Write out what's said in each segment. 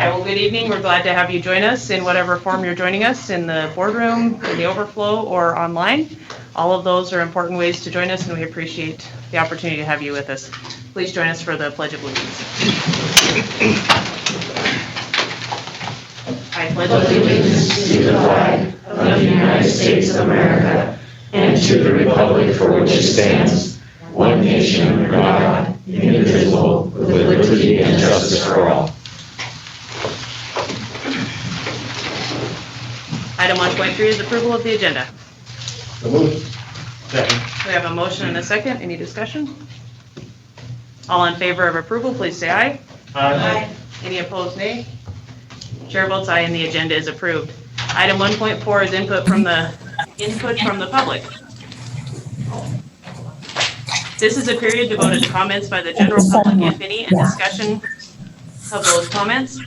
Hi, well, good evening. We're glad to have you join us in whatever form you're joining us, in the boardroom, in the overflow, or online. All of those are important ways to join us, and we appreciate the opportunity to have you with us. Please join us for the Pledge of Allegiance. I pledge allegiance to the flag of the United States of America and to the republic for which it stands, one nation under God, indivisible, with liberty and justice for all. Item 1.3 is approval of the agenda. So moved. Second. We have a motion and a second. Any discussion? All in favor of approval, please say aye. Aye. Any opposed, nay? Chair votes aye, and the agenda is approved. Item 1.4 is input from the public. This is a period devoted to comments by the general public, if any, and discussion of those comments.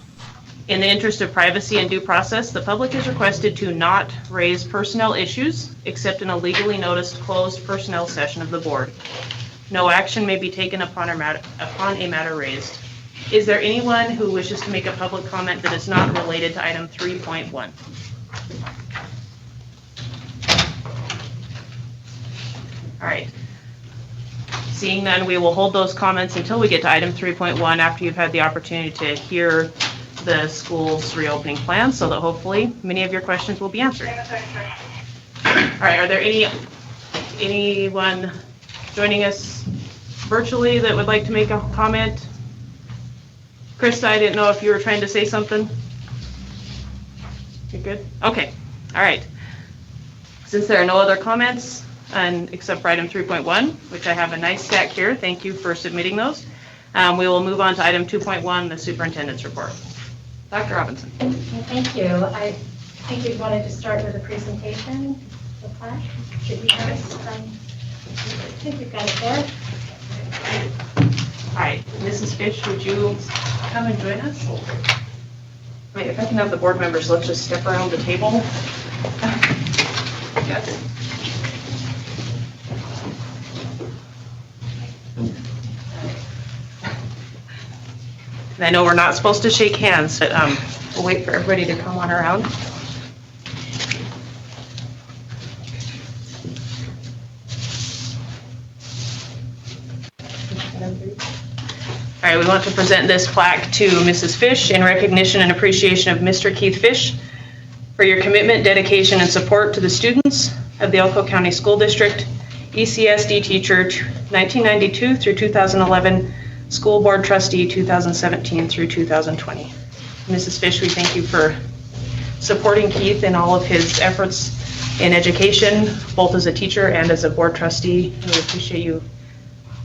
In the interest of privacy and due process, the public is requested to not raise personnel issues except in a legally noticed closed personnel session of the board. No action may be taken upon a matter raised. Is there anyone who wishes to make a public comment that is not related to item 3.1? All right. Seeing none, we will hold those comments until we get to item 3.1 after you've had the opportunity to hear the school's reopening plan, so that hopefully many of your questions will be answered. All right, are there anyone joining us virtually that would like to make a comment? Krista, I didn't know if you were trying to say something. You're good? Okay, all right. Since there are no other comments, and except for item 3.1, which I have a nice stack here, thank you for submitting those, we will move on to item 2.1, the superintendent's report. Dr. Robinson. Thank you. I think we wanted to start with a presentation. The plaque. Should we have it? I think we've got it there. All right, Mrs. Fish, would you come and join us? Wait, if I can have the board members, let's just step around the table. Yes. And I know we're not supposed to shake hands, but we'll wait for everybody to come on around. All right, we want to present this plaque to Mrs. Fish in recognition and appreciation of Mr. Keith Fish for your commitment, dedication, and support to the students of the Elko County School District, ECSD teacher 1992 through 2011, School Board Trustee 2017 through 2020. Mrs. Fish, we thank you for supporting Keith in all of his efforts in education, both as a teacher and as a board trustee. And we appreciate you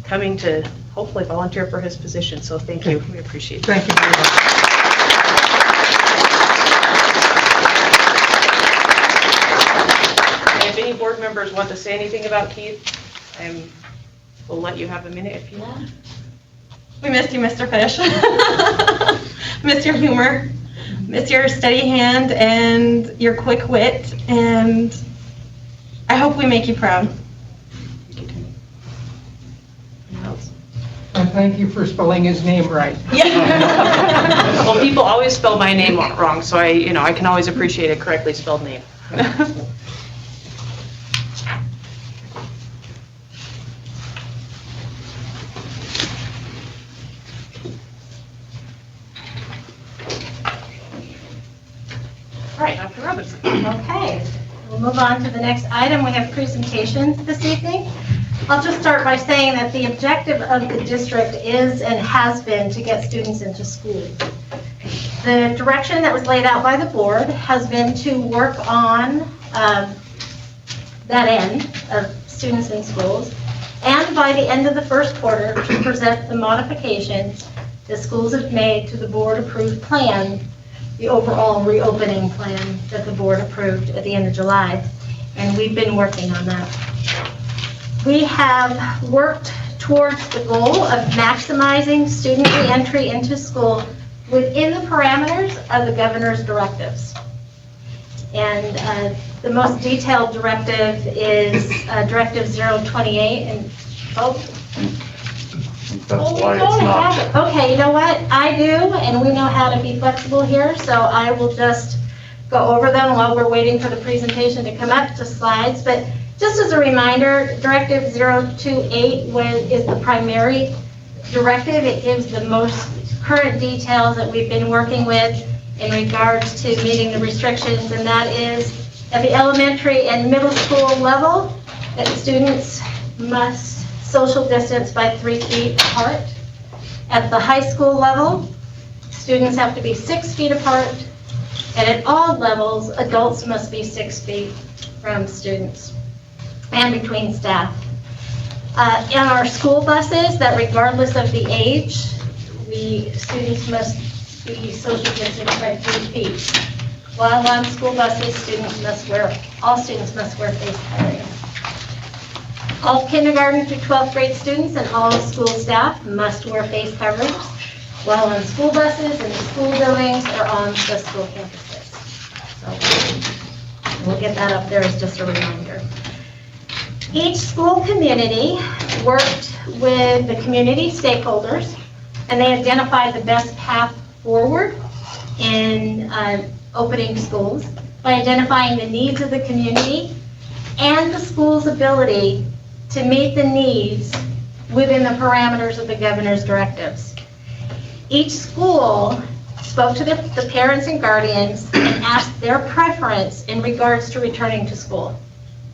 coming to hopefully volunteer for his position. So thank you. We appreciate it. Thank you very much. And if any board members want to say anything about Keith, we'll let you have a minute if you want. We missed you, Mr. Fish. Missed your humor, missed your steady hand and your quick wit, and I hope we make you proud. And thank you for spelling his name right. Yeah. Well, people always spell my name wrong, so I can always appreciate a correctly spelled name. All right, Dr. Robinson. Okay, we'll move on to the next item. We have presentations this evening. I'll just start by saying that the objective of the district is and has been to get students into school. The direction that was laid out by the board has been to work on that end of students in schools, and by the end of the first quarter to present the modifications the schools have made to the board-approved plan, the overall reopening plan that the board approved at the end of July, and we've been working on that. We have worked towards the goal of maximizing student re-entry into school within the parameters of the governor's directives. And the most detailed directive is Directive 028, and think that's Well, we why it's don't not. have it. Okay, you know what? I do, and we know how to be flexible here, so I will just go over them while we're waiting for the presentation to come up to slides. But just as a reminder, Directive 028 is the primary directive. It gives the most current details that we've been working with in regards to meeting the restrictions, and that is at the elementary and middle school level, that students must social distance by 3 feet apart. At the high school level, students have to be 6 feet apart, and at all levels, adults must be 6 feet from students and between staff. In our school buses, that regardless of the age, students must be social distanced by 3 feet. While on school buses, all students must wear face coverings. All kindergarten through 12th grade students and all school staff must wear face coverings while on school buses, in the school buildings, or on the school campuses. So we'll get that up there as just a reminder. Each school community worked with the community stakeholders, and they identified the best path forward in opening schools by identifying the needs of the community and the school's ability to meet the needs within the parameters of the governor's directives. Each school spoke to the parents and guardians and asked their preference in regards to returning to school.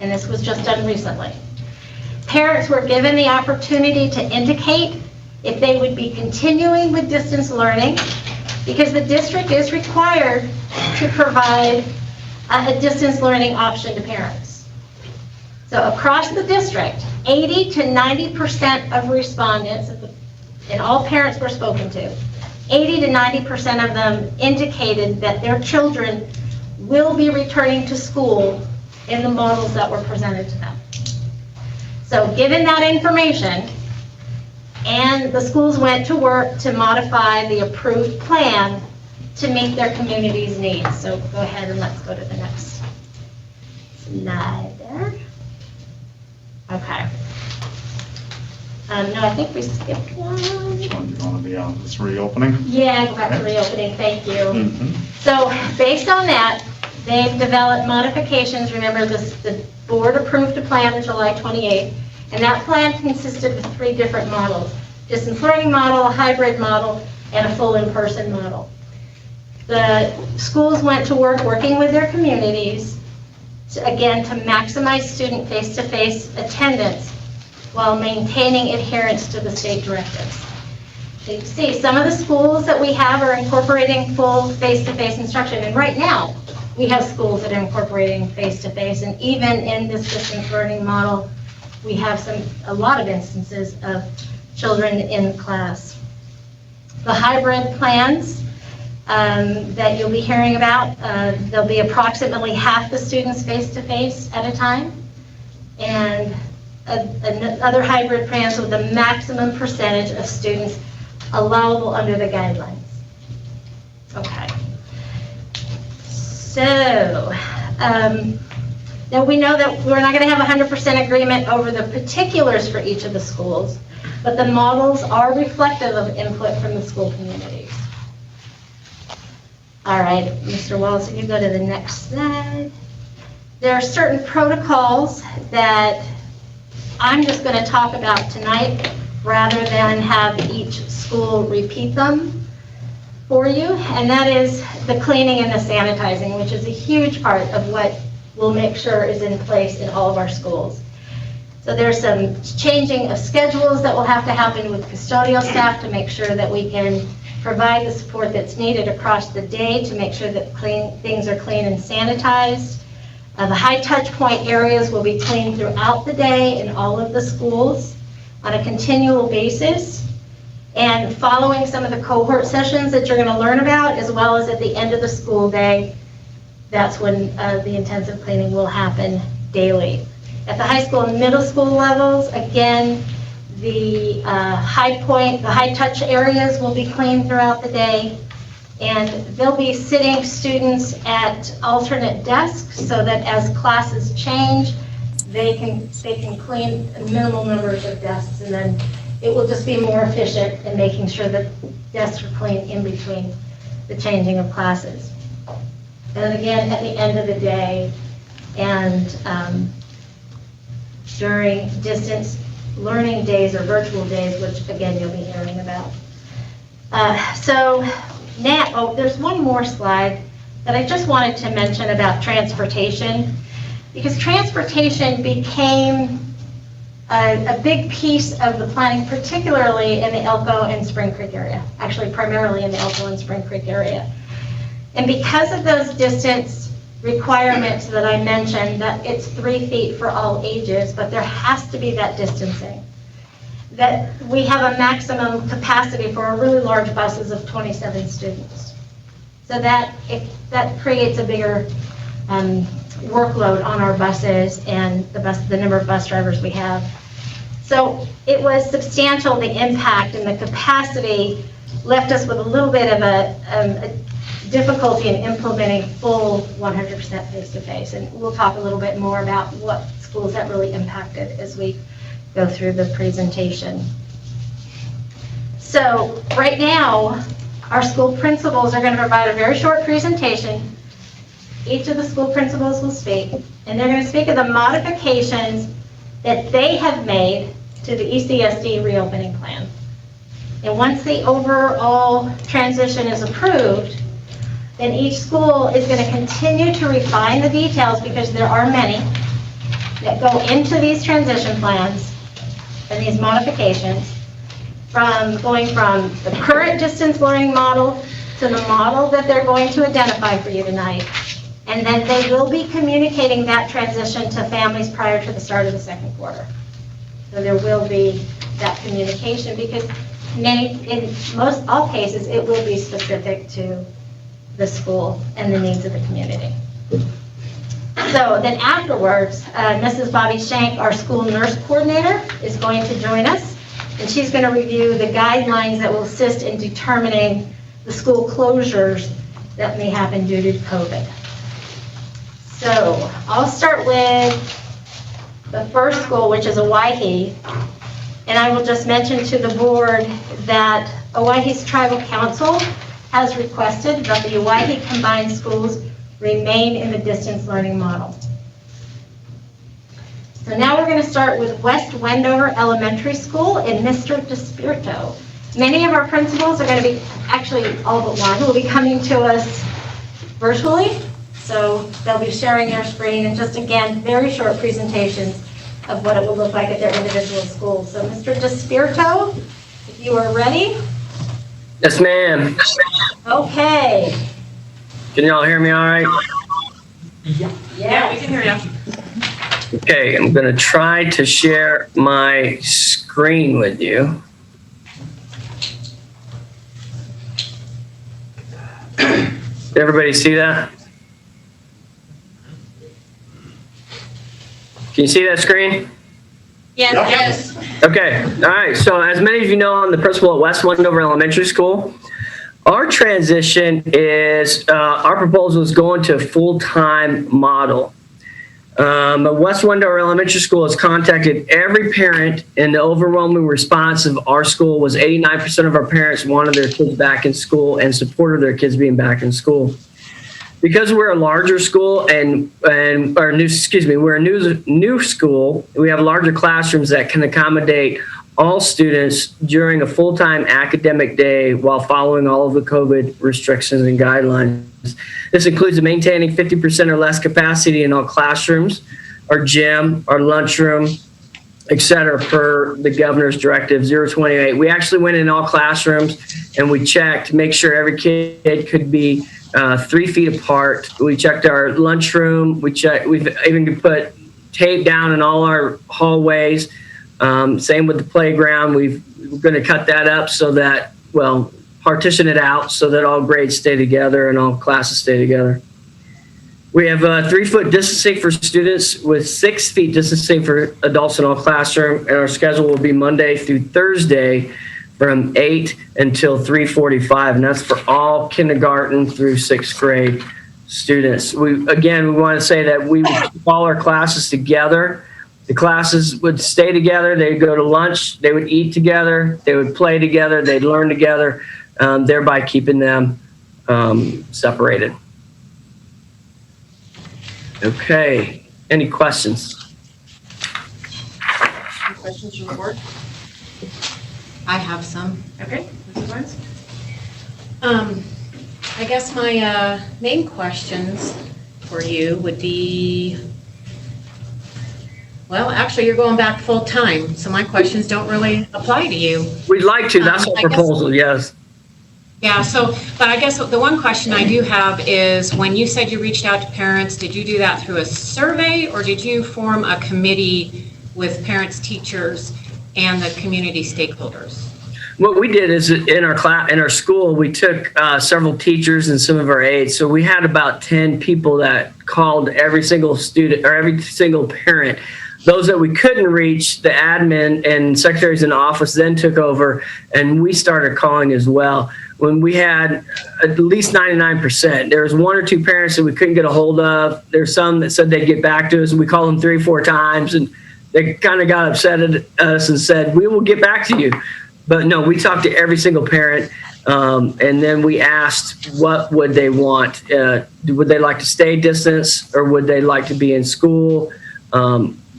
And this was just done recently. Parents were given the opportunity to indicate if they would be continuing with distance learning, because the district is required to provide a distance learning option to parents. So across the district, 80 to 90% of respondents, and all parents were spoken to, 80 to 90% of them indicated that their children will be returning to school in the models that were presented to them. So given that information, and the schools went to work to modify the approved plan to meet their community's needs. So go ahead and let's go to the next slide there. Okay. No, I think we skipped one. Which one do you want to be on, this reopening? Yeah, go back to reopening, thank you. Mhm. So based on that, they've developed modifications. Remember, the board approved a plan on July 28th, and that plan consisted of 3 different models: distance learning model, a hybrid model, and a full in-person model. The schools went to work working with their communities to maximize student face-to-face attendance while maintaining adherence to the state directives. So you can see some of the schools that we have are incorporating full face-to-face instruction, and right now we have schools that are incorporating face-to-face, and even in this distance learning model, we have a lot of instances of children in class. The hybrid plans that you'll be hearing about, there'll be approximately half the students face-to-face at a time, and other hybrid plans with a maximum percentage of students allowable under the guidelines. Okay. So, now we know that we're not going to have 100% agreement over the particulars for each of the schools, but the models are reflective of input from the school communities. All right, Mr. Wallace, if you go to the next slide. There are certain protocols that I'm just going to talk about tonight rather than have each school repeat them for you, and that is the cleaning and the sanitizing, which is a huge part of what we'll make sure is in place in all of our schools. So there's some changing of schedules that will have to happen with custodial staff to make sure that we can provide the support that's needed across the day to make sure that things are clean and sanitized. The high touch point areas will be cleaned throughout the day in all of the schools on a continual basis. And following some of the cohort sessions that you're going to learn about, as well as at the end of the school day, that's when the intensive cleaning will happen daily. At the high school and middle school levels, again, the high touch areas will be cleaned throughout the day. And they'll be sitting students at alternate desks so that as classes change, they can clean minimal numbers of desks, and then it will just be more efficient in making sure that desks are clean in between the changing of classes. And again, at the end of the day, and during distance learning days or virtual days, which again, you'll be hearing about. So now, there's one more slide that I just wanted to mention about transportation, because transportation became a big piece of the planning, particularly in the Elko and Spring Creek area, actually primarily in the Elko and Spring Creek area. And because of those distance requirements that I mentioned, that it's 3 feet for all ages, but there has to be that distancing. That we have a maximum capacity for our really large buses of 27 students. So that creates a bigger workload on our buses and the number of bus drivers we have. So it was substantial, the impact, and the capacity left us with a little bit of a difficulty in implementing full 100% face-to-face. And we'll talk a little bit more about what schools that really impacted as we go through the presentation. So right now, our school principals are going to provide a very short presentation. Each of the school principals will speak, and they're going to speak of the modifications that they have made to the ECSD reopening plan. And once the overall transition is approved, then each school is going to continue to refine the details, because there are many that go into these transition plans and these modifications, from going from the current distance learning model to the model that they're going to identify for you tonight. And then they will be communicating that transition to families prior to the start of the second quarter. So there will be that communication, because in all cases, it will be specific to the school and the needs of the community. So then afterwards, Mrs. Bobby Shank, our school nurse coordinator, is going to join us, and she's going to review the guidelines that will assist in determining the school closures that may happen due to COVID. So I'll start with the first school, which is Owyhee, and I will just mention to the board that Owyhee's Tribal Council has requested that the Owyhee Combined Schools remain in the distance learning model. So now we're going to start with West Wendover Elementary School and Mr. DeSpirito. Many of our principals are going to be, actually all but one, will be coming to us virtually. So they'll be sharing their screen, and just again, very short presentations of what it will look like at their individual schools. So Mr. DeSpirito, if you are ready. Yes, ma'am. Okay. Can y'all hear me all right? Yeah, we can hear you. Okay, I'm going to try to share my screen with you. Did everybody see that? Can you see that screen? Yes. Okay, all right. So as many of you know, I'm the principal at West Wendover Elementary School. Our transition is, our proposal is going to a full-time model. West Wendover Elementary School has contacted every parent, and the overwhelming response of our school was 89% of our parents wanted their kids back in school and supported their kids being back in school. Because we're a larger school we're a new school, we have larger classrooms that can accommodate all students during a full-time academic day while following all of the COVID restrictions and guidelines. This includes maintaining 50% or less capacity in all classrooms, our gym, our lunchroom, et cetera, per the governor's directive 028. We actually went in all classrooms and we checked to make sure every kid could be 3 feet apart. We checked our lunchroom. We've even put tape down in all our hallways. Same with the playground. We're going to cut that up so that, partition it out so that all grades stay together and all classes stay together. We have 3-foot distancing for students with 6 feet distancing for adults in all classroom, and our schedule will be Monday through Thursday from 8 until 3:45, and that's for all kindergarten through 6th grade students. We want to say that we will keep all our classes together The classes would stay together. They'd go to lunch. They would eat together. They would play together. They'd learn together, thereby keeping them separated. Okay. Any questions? Any questions from the board? I have some. Okay, Mrs. Barnes? I guess my main questions for you would be, well, actually, you're going back full-time, so my questions don't really apply to you. We'd like to. That's our I guess- proposal, yes. Yeah, so, but I guess the one question I do have is, when you said you reached out to parents, did you do that through a survey, or did you form a committee with parents, teachers, and the community stakeholders? What we did is in our school, we took several teachers and some of our aides. So we had about 10 people that called every single student or every single parent. Those that we couldn't reach, the admin and secretaries in the office then took over, and we started calling as well. When we had at least 99%, there was one or two parents that we couldn't get a hold of. There's some that said they'd get back to us, and we called them 3-4 times, and they kind of got upset at us and said, "We will get back to you." But no, we talked to every single parent, and then we asked what would they want. Would they like to stay distance, or would they like to be in school?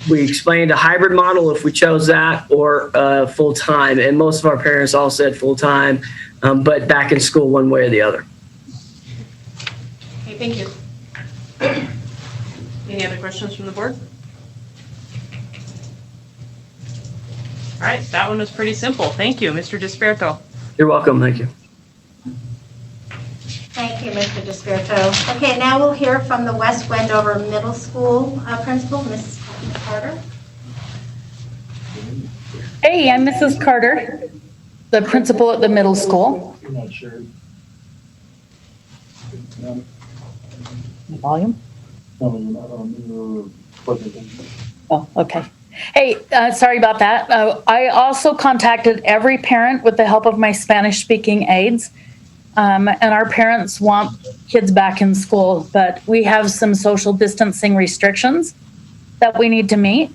We explained a hybrid model if we chose that, or full-time. And most of our parents all said full-time, but back in school one way or the other. Okay, thank you. Any other questions from the board? All right, that one was pretty simple. Thank you, Mr. Desperto. You're welcome. Thank you. Thank you, Mr. Desperto. Okay, now we'll hear from the West Wendover Middle School principal, Mrs. Carter. Hey, I'm Mrs. Carter, the principal at the middle school. You're not sure. Volume? No, you're not on your presentation. Oh, okay. Hey, sorry about that. I also contacted every parent with the help of my Spanish-speaking aides. And our parents want kids back in school, but we have some social distancing restrictions that we need to meet.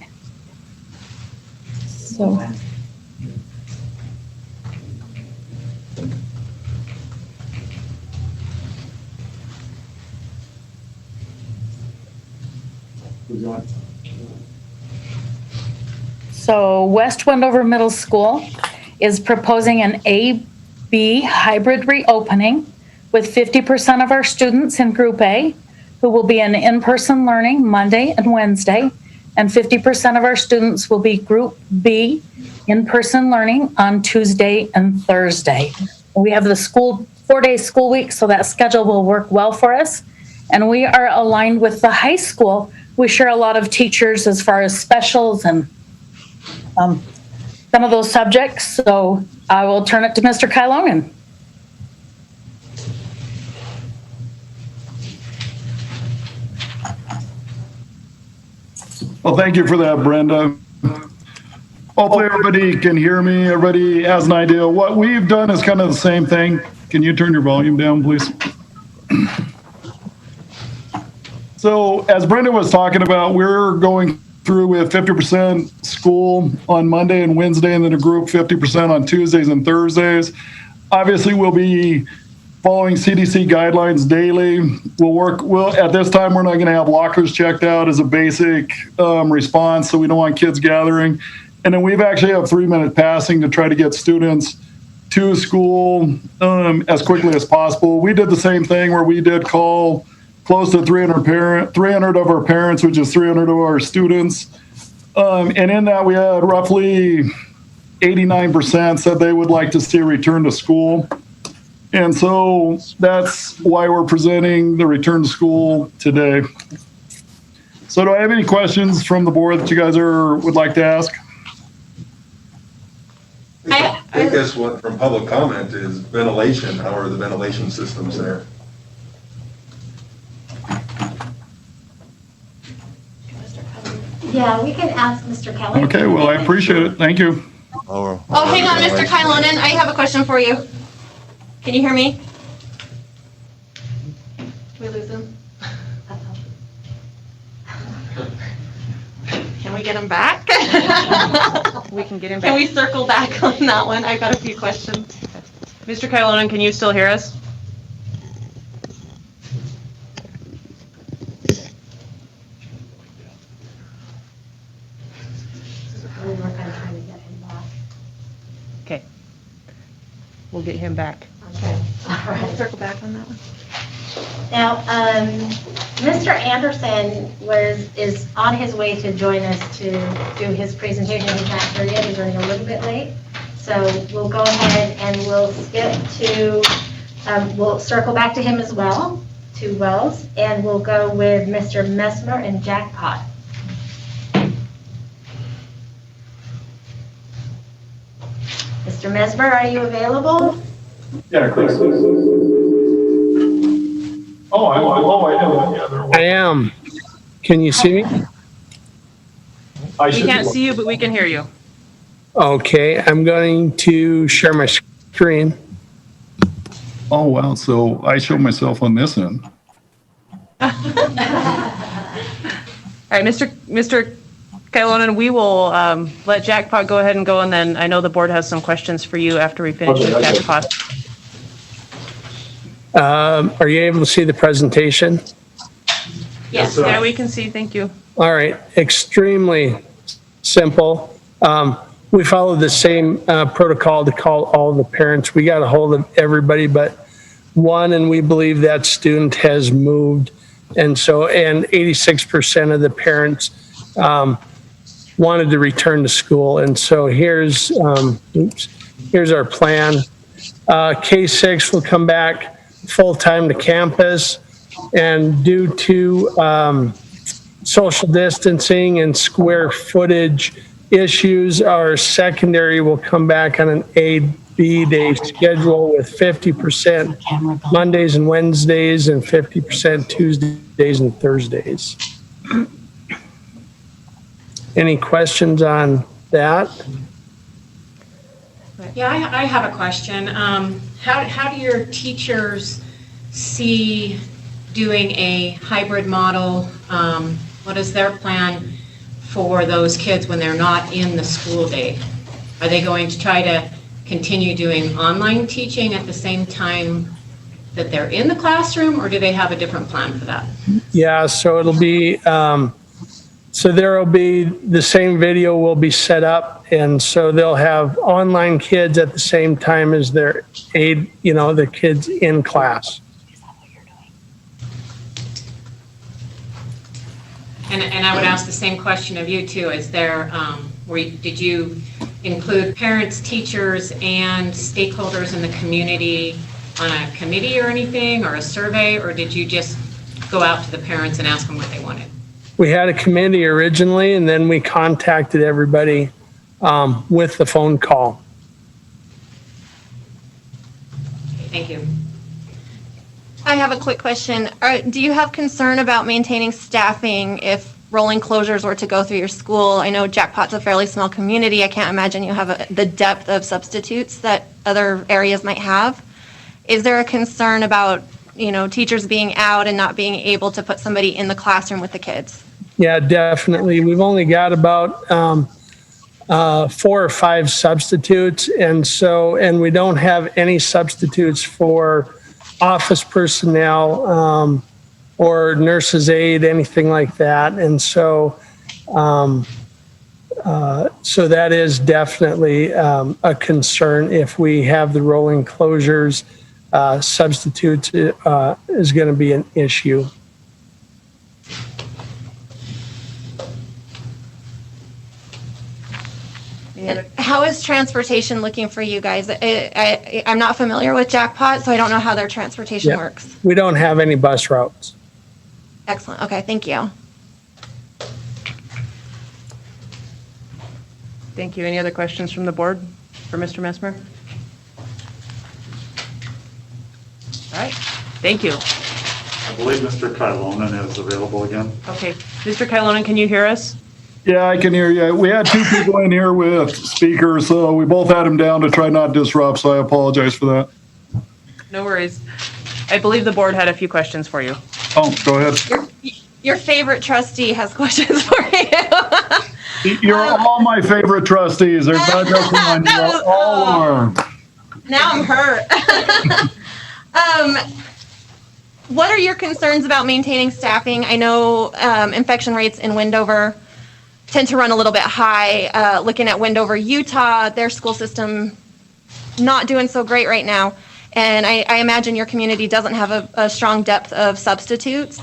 So, West Wendover Middle School is proposing an A-B hybrid reopening with 50% of our students in Group A, who will be in-person learning Monday and Wednesday, and 50% of our students will be Group B, in-person learning on Tuesday and Thursday. We have the 4-day school week, so that schedule will work well for us. And we are aligned with the high school. We share a lot of teachers as far as specials and some of those subjects. So I will turn it to Mr. Kylonen. Well, thank you for that, Brenda. Hopefully everybody can hear me. Everybody has an idea. What we've done is kind of the same thing. Can you turn your volume down, please? So as Brenda was talking about, we're going through with 50% school on Monday and Wednesday, and then a group 50% on Tuesdays and Thursdays. Obviously, we'll be following CDC guidelines daily. At this time, we're not going to have lockers checked out as a basic response, so we don't want kids gathering. And then we've actually have 3-minute passing to try to get students to school as quickly as possible. We did the same thing where we did call close to 300 of our parents, which is 300 of our students. And in that, we had roughly 89% said they would like to see a return to school. And so that's why we're presenting the return to school today. So do I have any questions from the board that you guys would like to ask? I guess what from public comment is ventilation. How are the ventilation systems there? Yeah, we can ask Mr. Kelly. Okay, well, I appreciate it. Thank you. Oh, hang on, Mr. Kylonen, I have a question for you. Can you hear me? Did we lose him? Can we we get him back? We can get him Can back. we circle back on that one? I've got a few questions. Mr. Kylonen, can you still hear us? We were going to try to get him back. Okay. We'll get him back. Okay, all right. Circle back on that one. Now, Mr. Anderson is on his way to join us to do his presentation. He's not here yet, he's running a little bit late. So we'll go ahead and we'll skip to, we'll circle back to him as well, to Wells, and we'll go with Mr. Mesmer and Jackpot. Mr. Mesmer, are you available? Yeah, Chris. Oh, I know. Yeah, there was. I am. Can you see me? I We should can't be- see you, but we can hear you. Okay, I'm going to share my screen. Oh, wow. So I show myself on this end. All right, Mr. Kylonen, we will let Jackpot go ahead and go, and then I know the board has some questions for you after we finish Okay, with okay. Jackpot. Are you able to see the presentation? Yes, yeah, we can see, thank you. All right, extremely simple. We follow the same protocol to call all the parents. We got a hold of everybody but one, and we believe that student has moved. And 86% of the parents wanted to return to school. And so here's our plan. K-6 will come back full-time to campus, and due to social distancing and square footage issues, our secondary will come back on an A-B day schedule with 50% Mondays and Wednesdays and 50% Tuesdays and Thursdays. Any questions on that? Yeah, I have a question. How do your teachers see doing a hybrid model? What is their plan for those kids when they're not in the school day? Are they going to try to continue doing online teaching at the same time that they're in the classroom, or do they have a different plan for that? Yeah, so it'll be, so there'll be, the same video will be set up, and so they'll have online kids at the same time as their the kids in class. And I would ask the same question of you too. Is there, did you include parents, teachers, and stakeholders in the community on a committee or anything, or a survey, or did you just go out to the parents and ask them what they wanted? We had a committee originally, and then we contacted everybody with the phone call. Okay, thank you. I have a quick question. Do you have concern about maintaining staffing if rolling closures were to go through your school? I know Jackpot's a fairly small community. I can't imagine you have the depth of substitutes that other areas might have. Is there a concern about, teachers being out and not being able to put somebody in the classroom with the kids? Yeah, definitely. We've only got about 4 or 5 substitutes, and we don't have any substitutes for office personnel or nurse's aide, anything like that. And so that is definitely a concern. If we have the rolling closures, substitutes is going to be an issue. How is transportation looking for you guys? I'm not familiar with Jackpot, so I don't know how their transportation Yeah. works. We don't have any bus routes. Excellent. Okay, thank you. Thank you. Any other questions from the board for Mr. Mesmer? All right, thank you. I believe Mr. Kylonen is available again. Okay, Mr. Kylonen, can you hear us? Yeah, I can hear you. We had 2 people in here with speakers, so we both had them down to try not to disrupt, so I apologize for that. No worries. I believe the board had a few questions for you. Oh, go ahead. Your favorite trustee has questions for you. You're all my favorite trustees. There's no just one. You all are. Now I'm hurt. What are your concerns about maintaining staffing? I know infection rates in Wendover tend to run a little bit high. Looking at Wendover, Utah, their school system not doing so great right now. And I imagine your community doesn't have a strong depth of substitutes.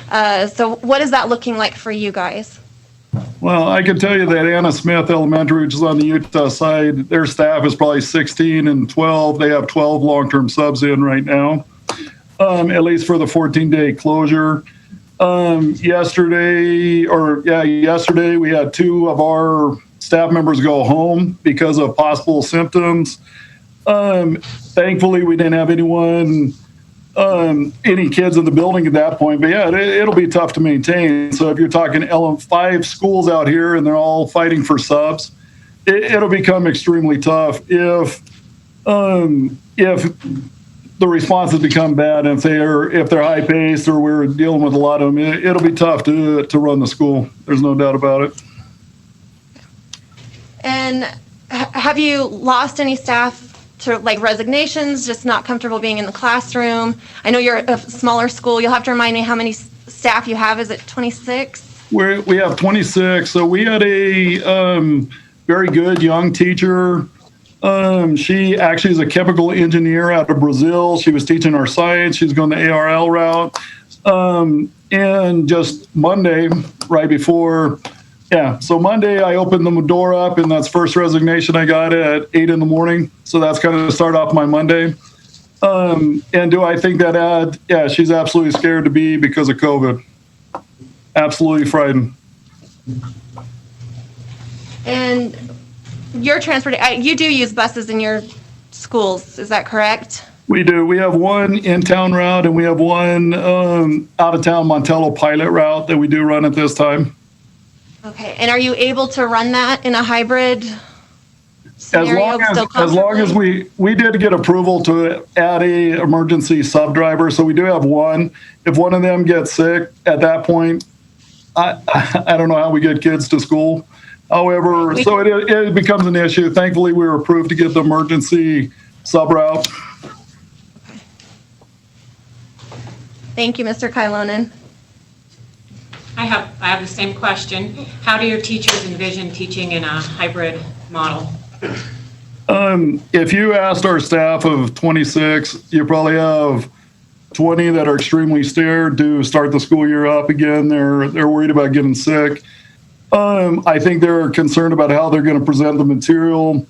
So what is that looking like for you guys? Well, I can tell you that Anna Smith Elementary, which is on the Utah side, their staff is probably 16 and 12. They have 12 long-term subs in right now, at least for the 14-day closure. Yesterday, we had 2 of our staff members go home because of possible symptoms. Thankfully, we didn't have any kids in the building at that point, but yeah, it'll be tough to maintain. So if you're talking 5 schools out here and they're all fighting for subs, it'll become extremely tough if the responses become bad and if they're high paced or we're dealing with a lot of them. It'll be tough to run the school. There's no doubt about it. And have you lost any staff to like resignations, just not comfortable being in the classroom? I know you're a smaller school. You'll have to remind me how many staff you have. Is it 26? We have 26. So we had a very good young teacher. She actually is a chemical engineer out of Brazil. She was teaching our science. She's going the ARL route. And just Monday, right before, so Monday I opened the door up, and that's first resignation I got at 8 in the morning. So that's kind of start off my Monday. And do I think that she's absolutely scared to be because of COVID. Absolutely frightened. And your transportation, you do use buses in your schools, is that correct? We do. We have one in-town route, and we have one out-of-town Montello pilot route that we do run at this time. Okay, and are you able to run that in a hybrid scenario? As long as we did get approval to add a emergency sub driver, so we do have one. If one of them gets sick, at that point, I don't know how we get kids to school. However, so it becomes an issue. Thankfully, we were approved to get the emergency sub route. Okay. Thank you, Mr. Kailonen. I have the same question. How do your teachers envision teaching in a hybrid model? If you asked our staff of 26, you probably have 20 that are extremely scared to start the school year up again. They're worried about getting sick. I think they're concerned about how they're going to present the material,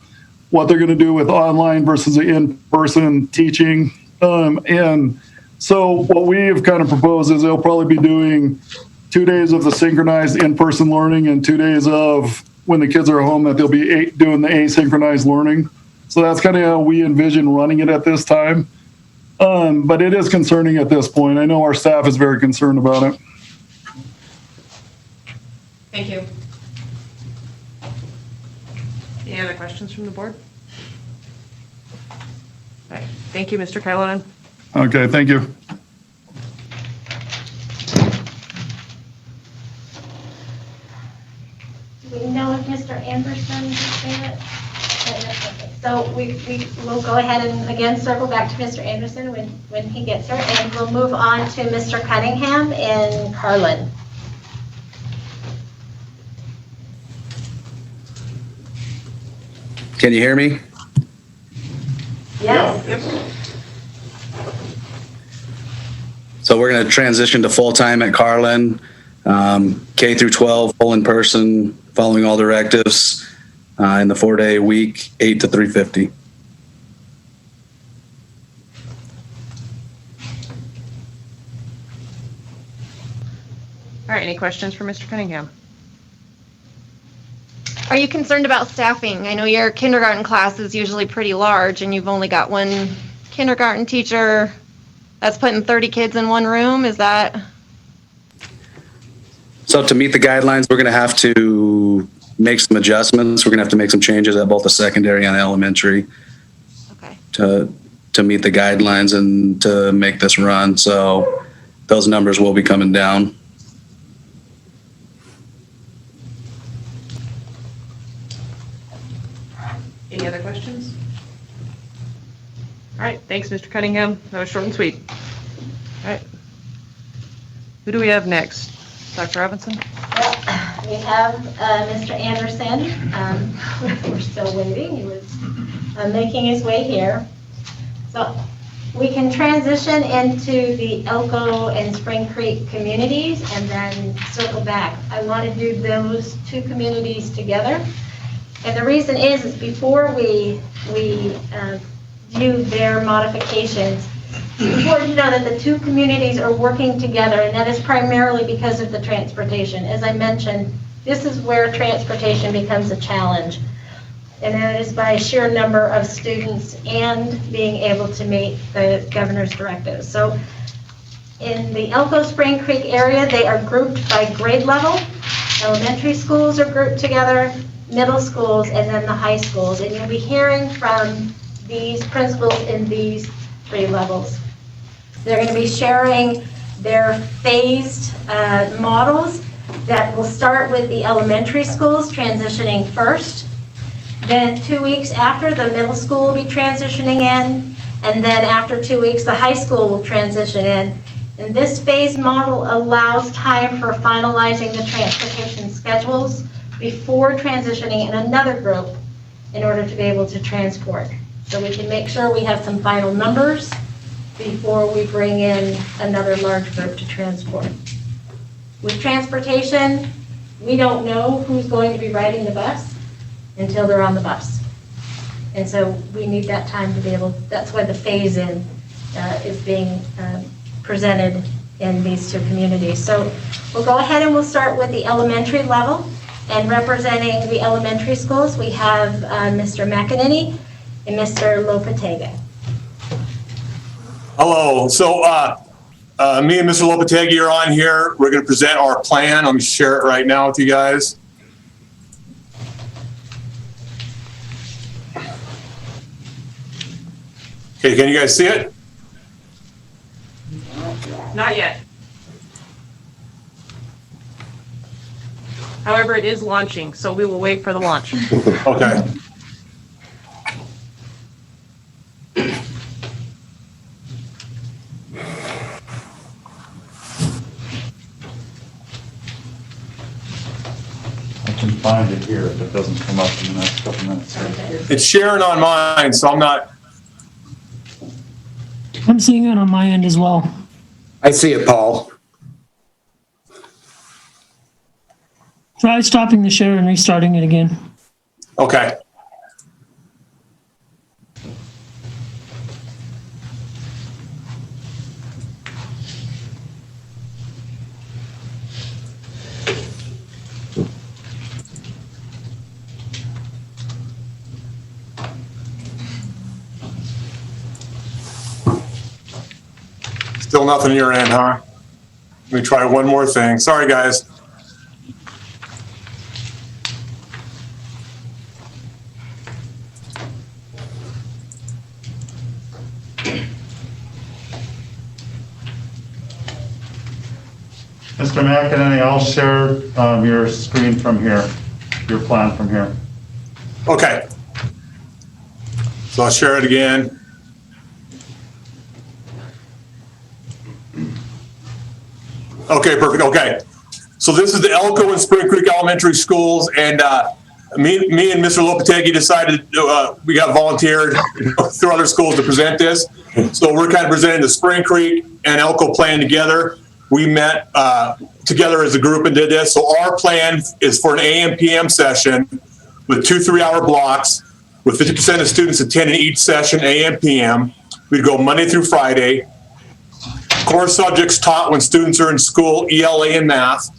what they're going to do with online versus the in-person teaching. And so what we've kind of proposed is they'll probably be doing 2 days of the synchronized in-person learning and 2 days of when the kids are home that they'll be doing the asynchronized learning. So that's kind of how we envision running it at this time. But it is concerning at this point. I know our staff is very concerned about it. Thank you. Any other questions from the board? All right. Thank you, Mr. Kailonen. Okay, thank you. Do we know if Mr. Anderson is there? So we will go ahead and again circle back to Mr. Anderson when he gets here, and we'll move on to Mr. Cunningham in Carlin. Can you hear me? Yes. So we're going to transition to full-time at Carlin, K through 12, full in person, following all directives in the 4-day week, 8 to 3:50. All right, any questions for Mr. Cunningham? Are you concerned about staffing? I know your kindergarten class is usually pretty large and you've only got one kindergarten teacher that's putting 30 kids in one room. Is that? So to meet the guidelines, we're going to have to make some adjustments. We're going to have to make some changes at both the secondary and elementary to meet the guidelines and to make this run. So those numbers will be coming down. Any other questions? All right, thanks, Mr. Cunningham. That was short and sweet. All right. Who do we have next? Dr. Robinson? Well, we have Mr. Anderson. We're still waiting. He was making his way here. So we can transition into the Elko and Spring Creek communities and then circle back. I want to do those two communities together. And the reason is before we view their modifications, it's important to know that the two communities are working together, and that is primarily because of the transportation. As I mentioned, this is where transportation becomes a challenge, and that is by sheer number of students and being able to meet the governor's directives. So in the Elko Spring Creek area, they are grouped by grade level. Elementary schools are grouped together, middle schools, and then the high schools. And you'll be hearing from these principals in these 3 levels. They're going to be sharing their phased models that will start with the elementary schools transitioning first. Then 2 weeks after, the middle school will be transitioning in. And then after 2 weeks, the high school will transition in. And this phased model allows time for finalizing the transportation schedules before transitioning in another group in order to be able to transport. So we can make sure we have some final numbers before we bring in another large group to transport. With transportation, we don't know who's going to be riding the bus until they're on the bus. And so we need that time to be able, that's why the phase-in is being presented in these two communities. So we'll go ahead and we'll start with the elementary level. And representing the elementary schools, we have Mr. McEnany and Mr. Lopatega. Hello. So me and Mr. Lopategi are on here. We're going to present our plan. Let me share it right now with you guys. Okay, can you guys see it? Not yet. However, it is launching, so we will wait for the launch. Okay. I can find it here if it doesn't come up in the next couple minutes. It's sharing on mine, so I'm not. I'm seeing it on my end as well. I see it, Paul. Try stopping the share and restarting it again. Okay. Still nothing in your end, huh? Let me try one more thing. Sorry, guys. Mr. McEnany, I'll share your screen from here, your plan from here. Okay. So I'll share it again. Okay, perfect. Okay. So this is the Elko and Spring Creek Elementary Schools, and me and Mr. Lopategi decided we got volunteered through other schools to present this. So we're kind of presenting the Spring Creek and Elko plan together. We met together as a group and did this. So our plan is for an AM/PM session with 2 3-hour blocks with 50% of students attending each session AM/PM. We'd go Monday through Friday. Core subjects taught when students are in school, ELA and math.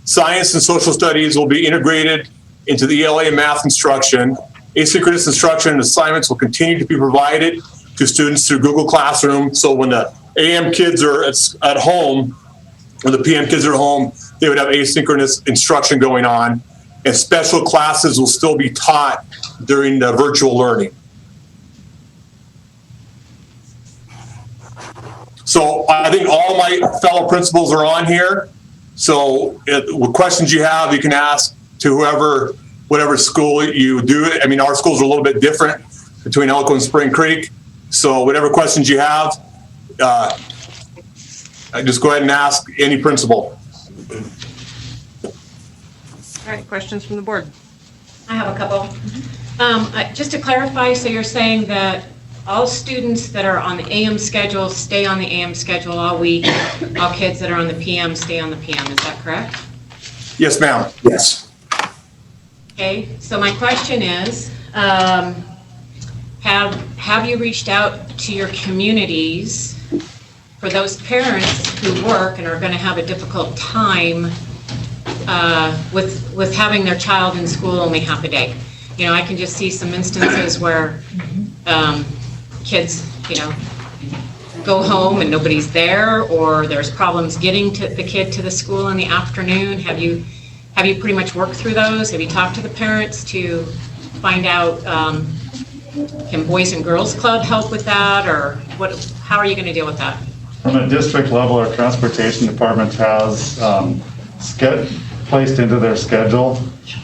Science and social studies will be integrated into the ELA and math instruction. Asynchronous instruction and assignments will continue to be provided to students through Google Classroom. So when the AM kids are at home, or the PM kids are home, they would have asynchronous instruction going on, and special classes will still be taught during the virtual learning. So I think all my fellow principals are on here. So what questions you have, you can ask to whoever whatever school you do. I mean, our schools are a little bit different between Elko and Spring Creek. So whatever questions you have, just go ahead and ask any principal. All right, questions from the board? I have a couple. Just to clarify, so you're saying that all students that are on the AM schedule stay on the AM schedule all week, all kids that are on the PM stay on the PM, is that correct? Yes, ma'am. Yes. Okay, so my question is, have you reached out to your communities for those parents who work and are going to have a difficult time with having their child in school only half a day? You know, I can just see some instances where kids, you know, go home and nobody's there, or there's problems getting to the kid to the school in the afternoon. Have you pretty much worked through those? Have you talked to the parents to find out, can Boys and Girls Club help with that, or how are you going to deal with that? From a district level, our transportation department has placed into their schedule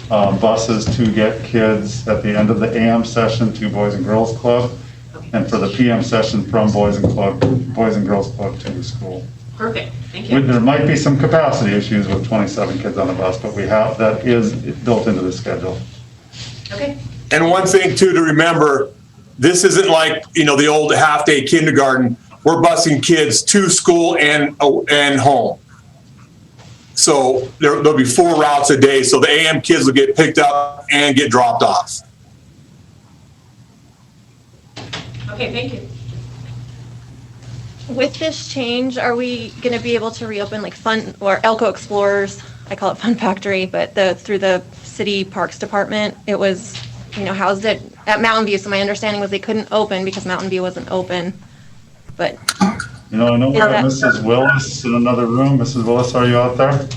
buses to get kids at the end of the AM session to Boys and Girls Club, and for the PM session from Boys and Girls Club to school. Perfect, thank you. There might be some capacity issues with 27 kids on the bus, but that is built into the schedule. Okay. And one thing too to remember, this isn't like, you know, the old half-day kindergarten. We're busing kids to school and home. So there'll be 4 routes a day. So the AM kids will get picked up and get dropped off. Okay, thank you. With this change, are we going to be able to reopen like Fun or Elko Explorers? I call it Fun Factory, but through the city parks department, it was, you know, housed at Mountain View. So my understanding was they couldn't open because Mountain View wasn't open. But I know we have Mrs. Willis in another room. Mrs. Willis, are you out there?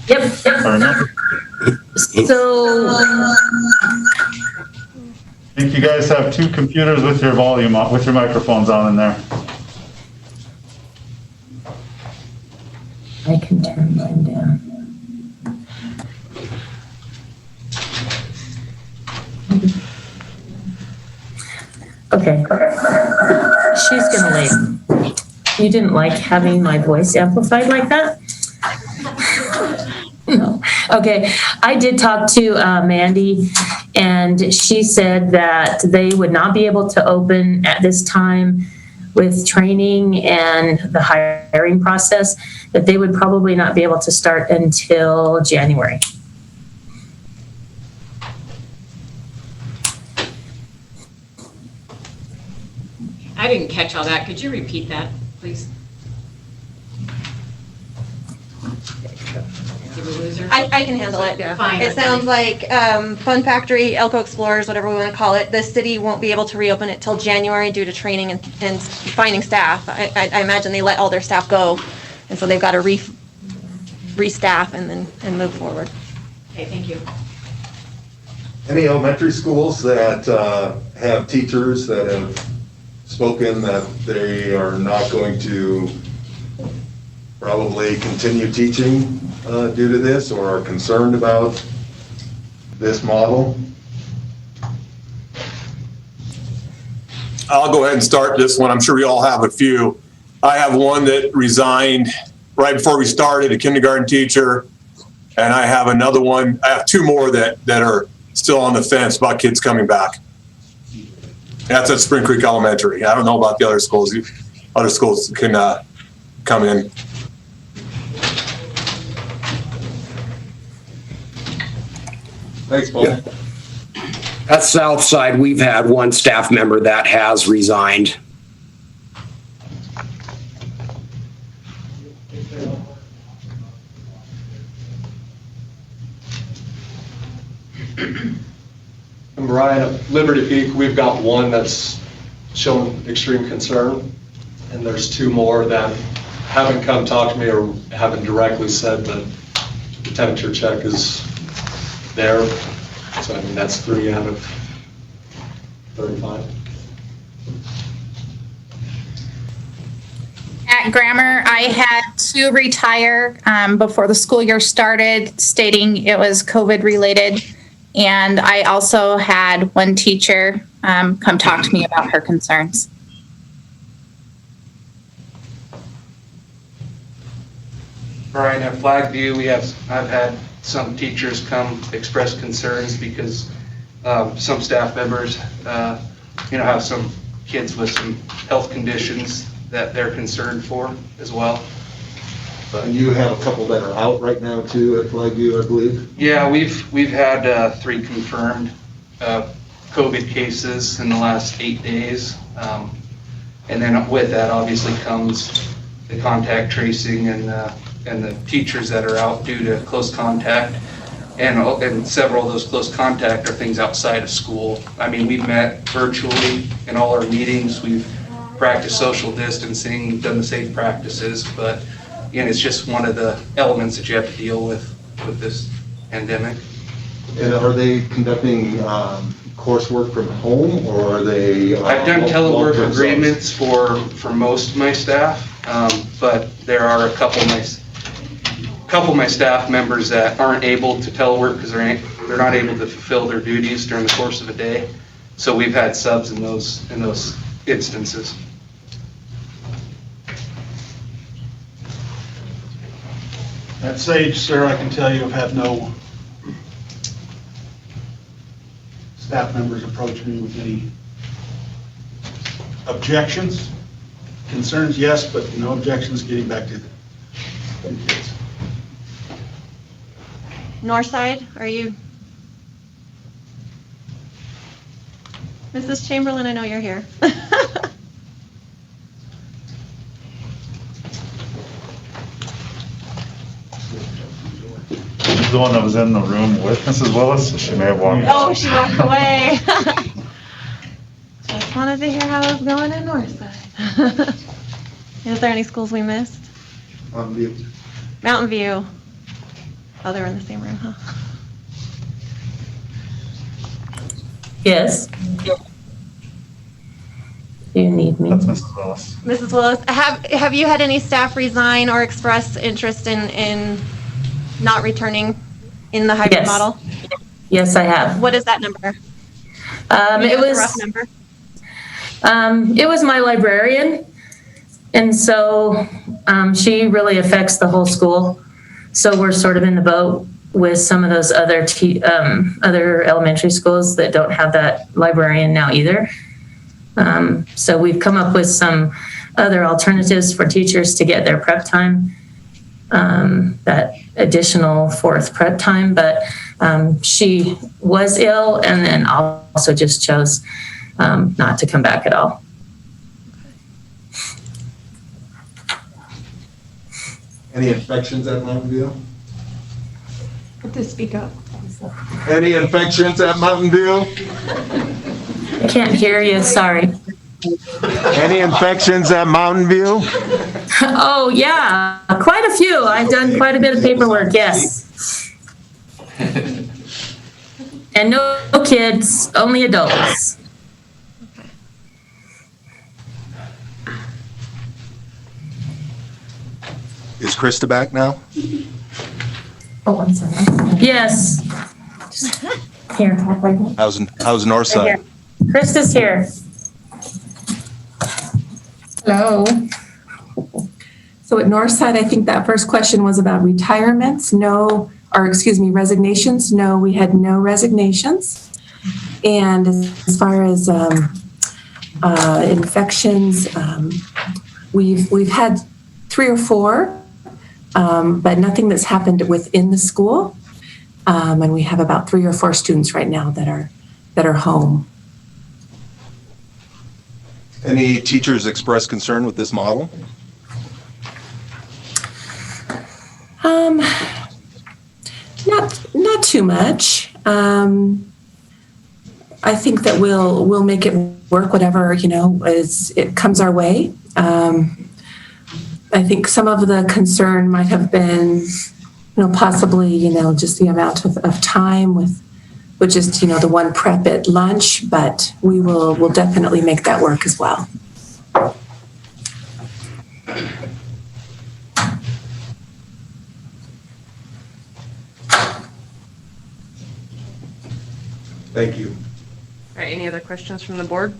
Yep. I remember. So I think you guys have 2 computers with your volume on, with your microphones on in there. I can turn mine down. Okay. She's gonna leave. You didn't like having my voice amplified like that? No. Okay. I did talk to Mandy, and she said that they would not be able to open at this time with training and the hiring process, that they would probably not be able to start until January. I didn't catch all that. Could you repeat that, please? Did we lose her? I can handle it. Fine. It sounds like Fun Factory, Elko Explorers, whatever we want to call it, the city won't be able to reopen it till January due to training and finding staff. I imagine they let all their staff go, and so they've got to restaff and move forward. Okay, thank you. Any elementary schools that have teachers that have spoken that they are not going to probably continue teaching due to this, or are concerned about this model? I'll go ahead and start this one. I'm sure you all have a few. I have one that resigned right before we started, a kindergarten teacher, and I have another one. I have 2 more that are still on the fence about kids coming back. That's at Spring Creek Elementary. I don't know about the other schools. Other schools can come in. Thanks, Paul. Yeah. At Southside, we've had 1 staff member that has resigned. I'm Brian at Liberty Peak. We've got 1 that's shown extreme concern, and there's 2 more that haven't come talk to me or haven't directly said that the temperature check is there. So I mean, that's 3 out of 35. At Grammar, I had 2 retire before the school year started, stating it was COVID related. And I also had one teacher come talk to me about her concerns. Brian, at Flagview, I've had some teachers come express concerns because some staff members, have some kids with some health conditions that they're concerned for as well. And you have a couple that are out right now too at Flagview, I believe? Yeah, we've had 3 confirmed COVID cases in the last 8 days. And then with that obviously comes the contact tracing and the teachers that are out due to close contact. And several of those close contact are things outside of school. I mean, we've met virtually in all our meetings. We've practiced social distancing, done the safe practices, but again, it's just one of the elements that you have to deal with this pandemic. And are they conducting coursework from home, or are they? I've done telework agreements for most of my staff, but there are a couple of my staff members that aren't able to telework because they're not able to fulfill their duties during the course of a day. So we've had subs in those instances. At Sage, sir, I can tell you I've had no staff members approach me with any objections. Concerns, yes, but no objections getting back to the kids. Northside, are you? Mrs. Chamberlain, I know you're here. The one that was in the room with Mrs. Willis, so she may have walked out. Oh, she walked away. Just wanted to hear how it was going in Northside. Is there any schools we missed? Mountain View. Mountain View. Oh, they were in the same room, huh? Yes. Do you need me? That's Mrs. Willis. Mrs. Willis, have you had any staff resign or express interest in not returning in the hybrid Yes. model? Yes, I have. What is that number? It was a rough number. It was my librarian, and so she really affects the whole school. So we're sort of in the boat with some of those other other elementary schools that don't have that librarian now either. So we've come up with some other alternatives for teachers to get their prep time, that additional 4th prep time, but she was ill and then also just chose not to come back at all. Any infections at Mountain View? To speak up. Any infections at Mountain View? I can't hear you, sorry. Any infections at Mountain View? Oh, yeah, quite a few. I've done quite a bit of paperwork, yes. And no kids, only adults. Is Krista back now? Oh, I'm sorry. Yes. Here. How's Northside? Krista's here. Hello. So at Northside, I think that first question was about retirements. Resignations. No, we had no resignations. And as far as infections, we've had 3 or 4, but nothing that's happened within the school. And we have about 3 or 4 students right now that are home. Any teachers express concern with this model? Not too much. I think that we'll make it work, whatever, it comes our way. I think some of the concern might have been, possibly, just the amount of time with just, the one prep at lunch, but we'll definitely make that work as well. Thank you. All right, any other questions from the board?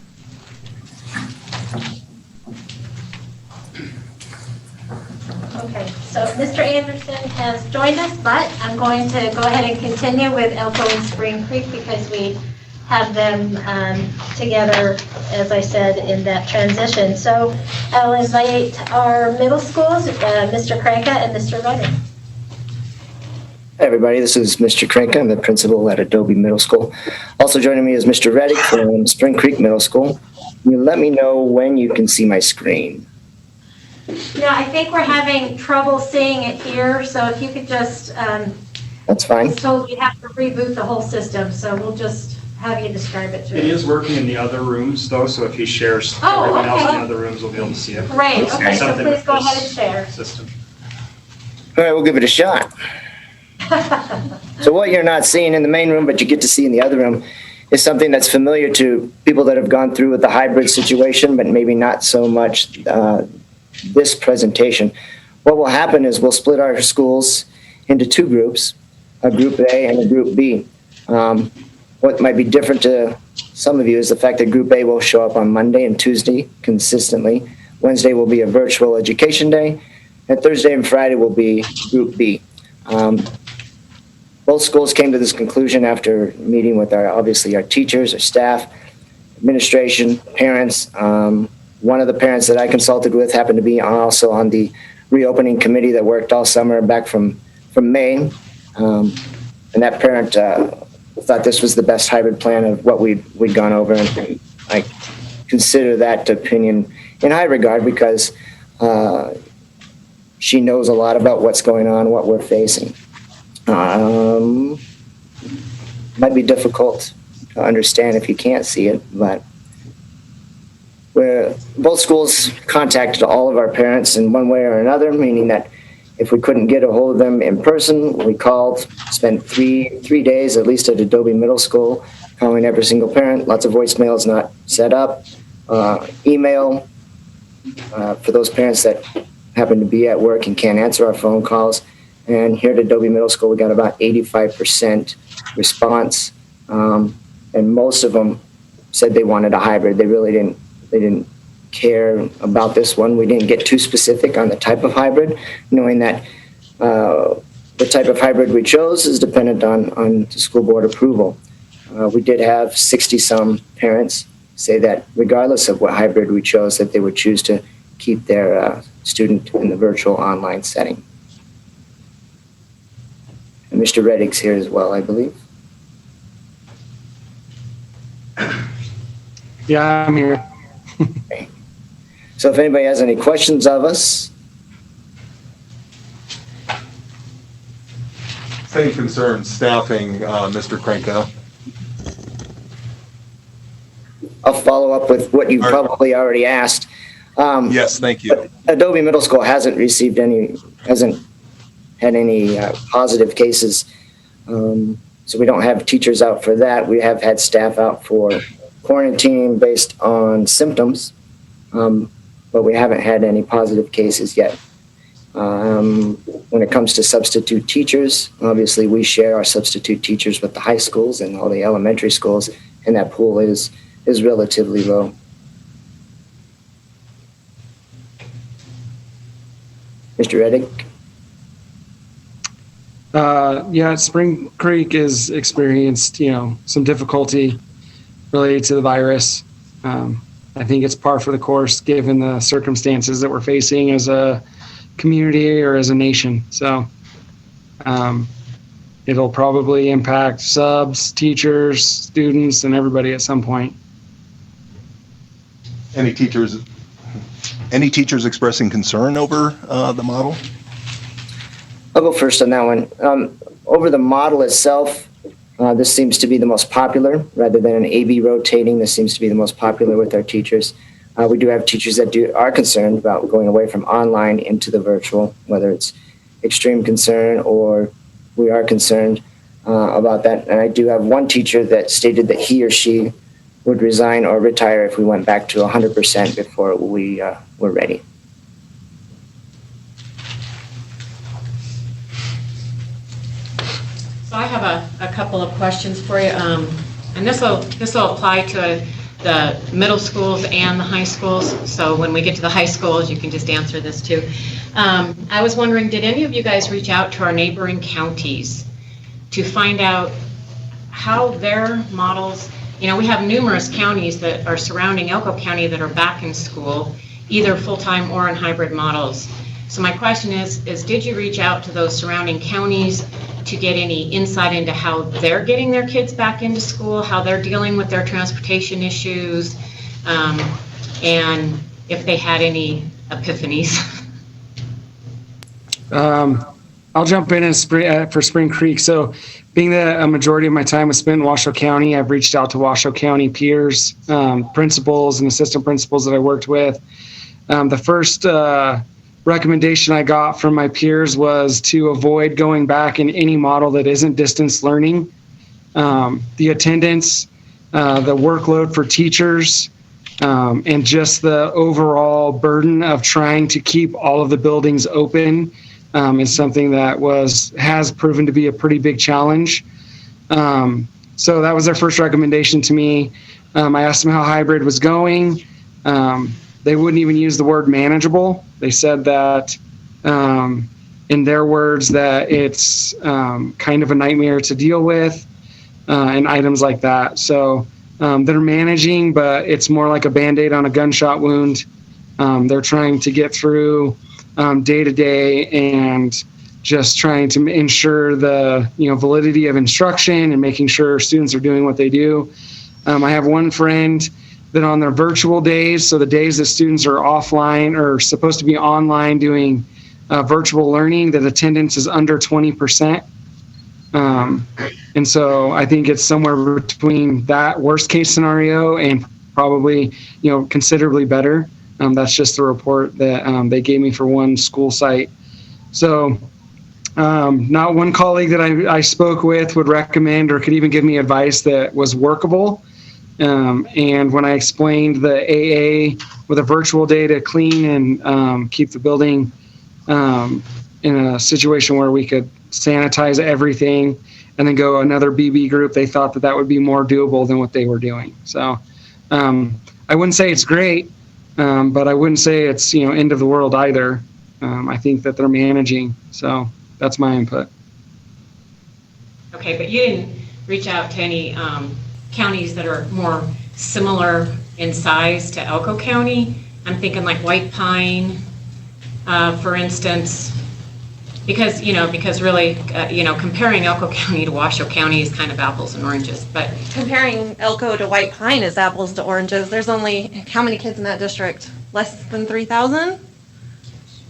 Okay, so Mr. Anderson has joined us, but I'm going to go ahead and continue with Elko and Spring Creek because we have them together, as I said, in that transition. So I'll invite our middle schools, Mr. Kranka and Mr. Reddick. Hey everybody, this is Mr. Kranka. I'm the principal at Adobe Middle School. Also joining me is Mr. Reddick from Spring Creek Middle School. Can you let me know when you can see my screen? No, I think we're having trouble seeing it here, so if you could just, That's fine. I was told we have to reboot the whole system, so we'll just have you describe it to us. It is working in the other rooms though, so if he shares, Oh, everyone else in okay. the other rooms will be able to see it. Great, okay, so Something please with go this ahead and share. System. All right, we'll give it a shot. So what you're not seeing in the main room, but you get to see in the other room, is something that's familiar to people that have gone through with the hybrid situation, but maybe not so much this presentation. What will happen is we'll split our schools into two groups, a group A and a group B. What might be different to some of you is the fact that group A will show up on Monday and Tuesday consistently. Wednesday will be a virtual education day, and Thursday and Friday will be group B. Both schools came to this conclusion after meeting with obviously our teachers, our staff, administration, parents. One of the parents that I consulted with happened to be also on the reopening committee that worked all summer back from May. And that parent thought this was the best hybrid plan of what we'd gone over. And I consider that opinion in high regard because she knows a lot about what's going on, what we're facing. Might be difficult to understand if you can't see it, but both schools contacted all of our parents in one way or another, meaning that if we couldn't get a hold of them in person, we called, spent three days at least at Adobe Middle School, calling every single parent, lots of voicemails not set up, email for those parents that happen to be at work and can't answer our phone calls. And here at Adobe Middle School, we got about 85% response. And most of them said they wanted a hybrid. They really didn't care about this one. We didn't get too specific on the type of hybrid, knowing that the type of hybrid we chose is dependent on the school board approval. We did have 60-some parents say that regardless of what hybrid we chose, that they would choose to keep their student in the virtual online setting. And Mr. Reddick's here as well, I believe. Yeah, I'm here. Okay. So if anybody has any questions of us. Same concern, staffing, Mr. Kranka. I'll follow up with what you probably already asked. Yes, thank you. Adobe Middle School hasn't had any positive cases. So we don't have teachers out for that. We have had staff out for quarantine based on symptoms, but we haven't had any positive cases yet. When it comes to substitute teachers, obviously we share our substitute teachers with the high schools and all the elementary schools, and that pool is relatively low. Mr. Reddick? Yeah, Spring Creek has experienced, some difficulty related to the virus. I think it's par for the course given the circumstances that we're facing as a community or as a nation. So it'll probably impact subs, teachers, students, and everybody at some point. Any teachers expressing concern over the model? I'll go first on that one. Over the model itself, this seems to be the most popular. Rather than an A/B rotating, this seems to be the most popular with our teachers. We do have teachers that are concerned about going away from online into the virtual, whether it's extreme concern or we are concerned about that. And I do have one teacher that stated that he or she would resign or retire if we went back to 100% before we were ready. So I have a couple of questions for you. And this will apply to the middle schools and the high schools. So when we get to the high schools, you can just answer this too. I was wondering, did any of you guys reach out to our neighboring counties to find out how their models, we have numerous counties that are surrounding Elko County that are back in school, either full-time or in hybrid models. So my question is did you reach out to those surrounding counties to get any insight into how they're getting their kids back into school, how they're dealing with their transportation issues, and if they had any epiphanies? I'll jump in for Spring Creek. So being that a majority of my time was spent in Washoe County, I've reached out to Washoe County peers, principals and assistant principals that I worked with. The first recommendation I got from my peers was to avoid going back in any model that isn't distance learning. The attendance, the workload for teachers, and just the overall burden of trying to keep all of the buildings open is something that has proven to be a pretty big challenge. So that was their first recommendation to me. I asked them how hybrid was going. They wouldn't even use the word manageable. They said that, in their words, that it's kind of a nightmare to deal with, and items like that. So they're managing, but it's more like a Band-Aid on a gunshot wound. They're trying to get through day to day and just trying to ensure the validity of instruction and making sure students are doing what they do. I have one friend that on their virtual days, so the days that students are offline or supposed to be online doing virtual learning, that attendance is under 20%. And so I think it's somewhere between that worst case scenario and probably, considerably better. That's just the report that they gave me for one school site. So not one colleague that I spoke with would recommend or could even give me advice that was workable. And when I explained the AA with a virtual day to clean and keep the building in a situation where we could sanitize everything and then go another BB group, they thought that would be more doable than what they were doing. So I wouldn't say it's great, but I wouldn't say it's end of the world either. I think that they're managing. So that's my input. Okay, but you didn't reach out to any counties that are more similar in size to Elko County? I'm thinking like White Pine, for instance, because really, comparing Elko County to Washoe County is kind of apples and oranges. But Comparing Elko to White Pine is apples to oranges. There's only, how many kids in that district? Less than 3,000?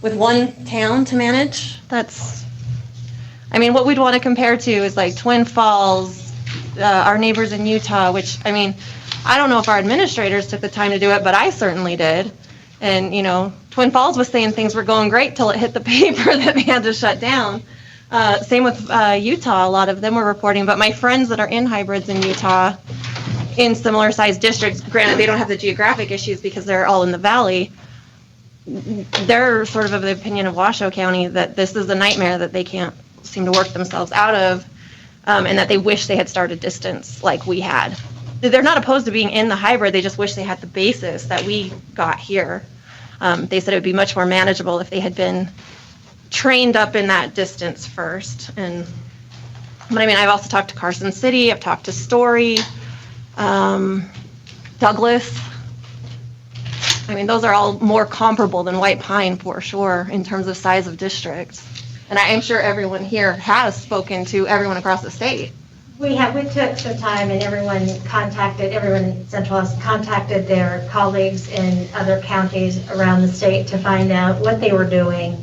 With one town to manage? What we'd want to compare to is like Twin Falls, our neighbors in Utah, which, I don't know if our administrators took the time to do it, but I certainly did. And, Twin Falls was saying things were going great till it hit the paper that they had to shut down. Same with Utah, a lot of them were reporting. But my friends that are in hybrids in Utah, in similar sized districts, granted they don't have the geographic issues because they're all in the valley, they're sort of the opinion of Washoe County that this is a nightmare that they can't seem to work themselves out of. And that they wish they had started distance like we had. They're not opposed to being in the hybrid, they just wish they had the basis that we got here. They said it would be much more manageable if they had been trained up in that distance first. But I've also talked to Carson City, I've talked to Story, Douglas. Those are all more comparable than White Pine for sure in terms of size of districts. And I am sure everyone here has spoken to everyone across the state. We took some time and everyone in Central Office contacted their colleagues in other counties around the state to find out what they were doing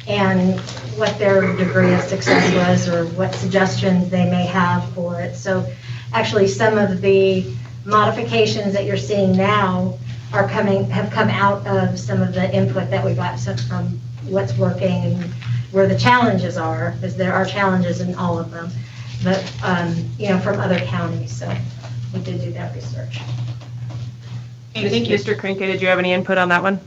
and what their degree of success was or what suggestions they may have for it. So actually some of the modifications that you're seeing now have come out of some of the input that we got from what's working and where the challenges are, because there are challenges in all of them, but from other counties. So we did do that research. Hey, thank you. Mr. Krinke, did you have any input on that one?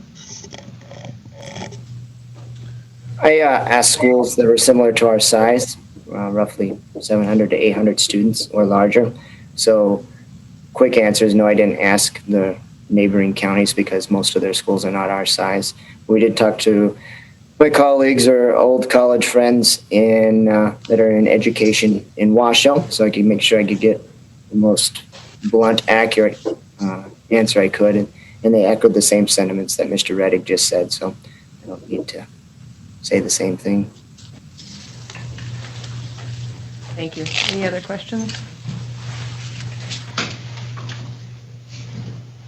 I asked schools that were similar to our size, roughly 700 to 800 students or larger. So quick answer is no, I didn't ask the neighboring counties because most of their schools are not our size. We did talk to my colleagues or old college friends in that are in education in Washoe, so I could make sure I could get the most blunt, accurate answer I could, and they echoed the same sentiments that Mr. Reddick just said, so I don't need to say the same thing. Thank you. Any other questions?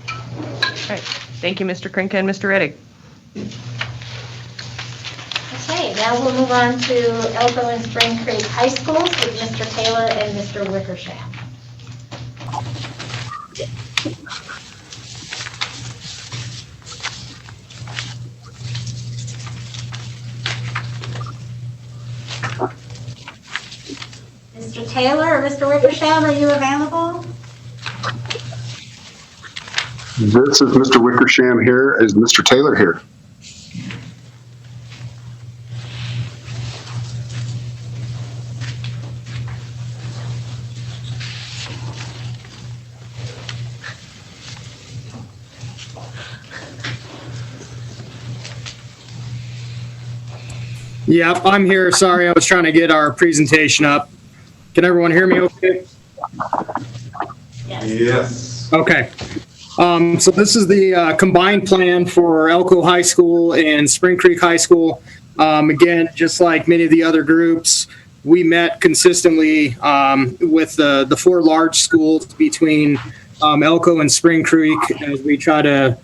All right. Thank you, Mr. Krinka and Mr. Reddick. Okay, now we'll move on to Elko and Spring Creek High Schools with Mr. Taylor and Mr. Wickersham. Mr. Taylor or Mr. Wickersham, are you available? This is Mr. Wickersham here. Is Mr. Taylor here? Yep, I'm here. Sorry, I was trying to get our presentation up. Can everyone hear me okay? Yes. Okay. So this is the combined plan for Elko High School and Spring Creek High School. Again, just like many of the other groups, we met consistently with the four large schools between Elko and Spring Creek as we try to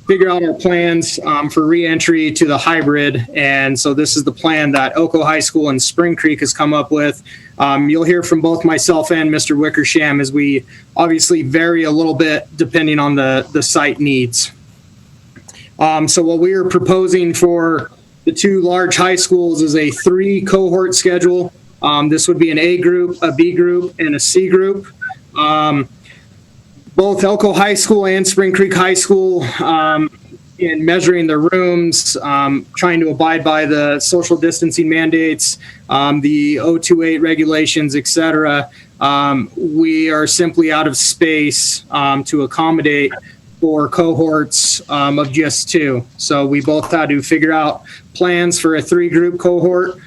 figure out our plans for re-entry to the hybrid. And so this is the plan that Elko High School and Spring Creek has come up with. You'll hear from both myself and Mr. Wickersham as we obviously vary a little bit depending on the site needs. So what we are proposing for the two large high schools is a 3 cohort schedule. This would be an A group, a B group, and a C group. Both Elko High School and Spring Creek High School, in measuring the rooms, trying to abide by the social distancing mandates, the 028 regulations, et cetera, we are simply out of space to accommodate for cohorts of just 2. So we both had to figure out plans for a 3-group cohort.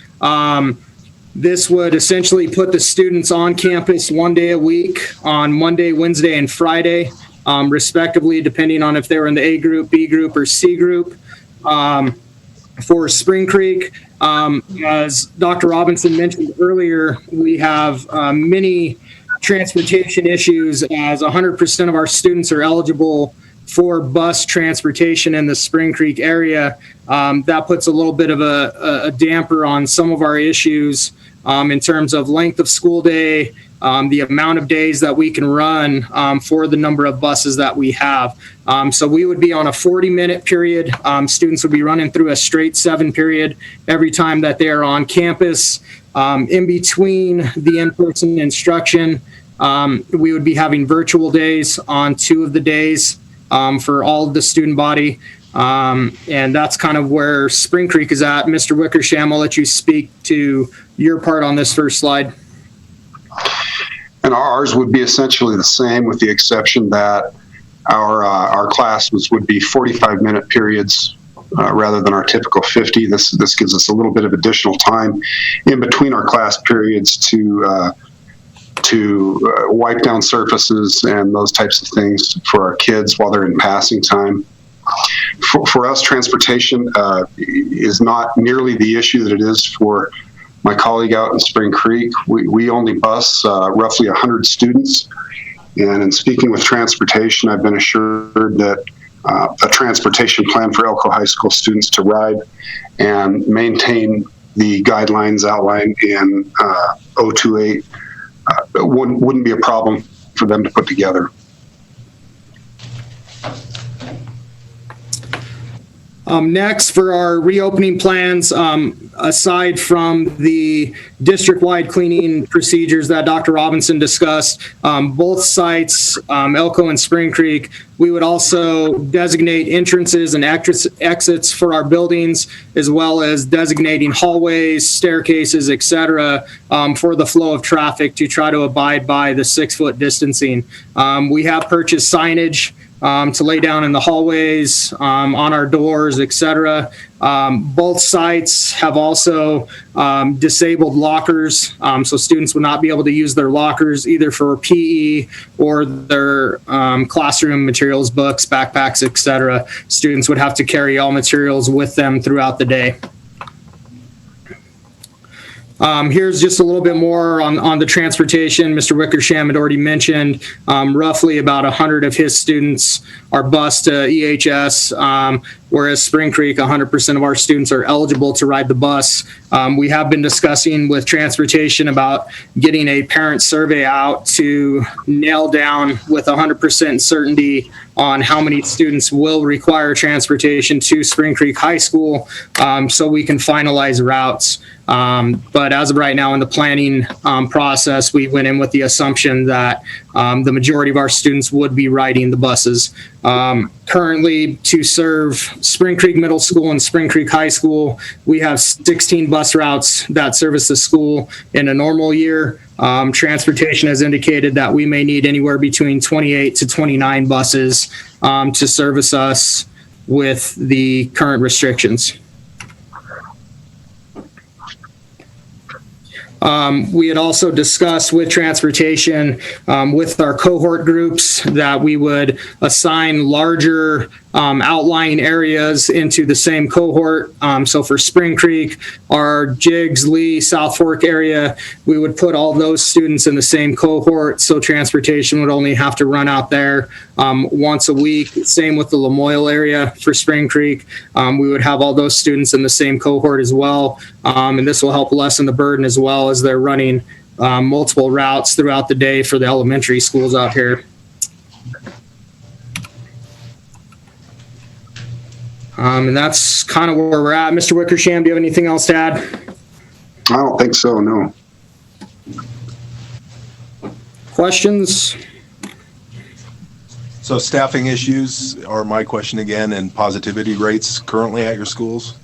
This would essentially put the students on campus 1 day a week on Monday, Wednesday, and Friday, respectively, depending on if they were in the A group, B group, or C group. For Spring Creek, as Dr. Robinson mentioned earlier, we have many transportation issues as 100% of our students are eligible for bus transportation in the Spring Creek area. That puts a little bit of a damper on some of our issues in terms of length of school day, the amount of days that we can run for the number of buses that we have. So we would be on a 40-minute period. Students would be running through a straight 7 period every time that they are on campus. In between the in-person instruction, we would be having virtual days on 2 of the days for all of the student body. And that's kind of where Spring Creek is at. Mr. Wickersham, I'll let you speak to your part on this first slide. And ours would be essentially the same, with the exception that our classes would be 45-minute periods rather than our typical 50. This gives us a little bit of additional time in between our class periods to wipe down surfaces and those types of things for our kids while they're in passing time. For us, transportation is not nearly the issue that it is for my colleague out in Spring Creek. We only bus roughly 100 students. And in speaking with transportation, I've been assured that a transportation plan for Elko High School students to ride and maintain the guidelines outlined in 028 wouldn't be a problem for them to put together. Next, for our reopening plans, aside from the district-wide cleaning procedures that Dr. Robinson discussed, both sites, Elko and Spring Creek, we would also designate entrances and exits for our buildings, as well as designating hallways, staircases, et cetera, for the flow of traffic to try to abide by the 6-foot distancing. We have purchased signage to lay down in the hallways, on our doors, et cetera. Both sites have also disabled lockers, so students would not be able to use their lockers either for PE or their classroom materials, books, backpacks, et cetera. Students would have to carry all materials with them throughout the day. Here's just a little bit more on the transportation. Mr. Wickersham had already mentioned roughly about 100 of his students are bused to EHS, whereas Spring Creek, 100% of our students are eligible to ride the bus. We have been discussing with transportation about getting a parent survey out to nail down with 100% certainty on how many students will require transportation to Spring Creek High School, so we can finalize routes. But as of right now in the planning process, we went in with the assumption that the majority of our students would be riding the buses. Currently, to serve Spring Creek Middle School and Spring Creek High School, we have 16 bus routes that service the school in a normal year. Transportation has indicated that we may need anywhere between 28 to 29 buses to service us with the current restrictions. We had also discussed with transportation, with our cohort groups, that we would assign larger outlying areas into the same cohort. So for Spring Creek, our Jiggs, Lee, South Fork area, we would put all those students in the same cohort, so transportation would only have to run out there once a week. Same with the Lamoille area for Spring Creek. We would have all those students in the same cohort as well, and this will help lessen the burden as well as they're running multiple routes throughout the day for the elementary schools out here. And that's kind of where we're at. Mr. Wickersham, do you have anything else to add? I don't think so, no. Questions? So staffing issues are my question again, and positivity rates currently at your schools?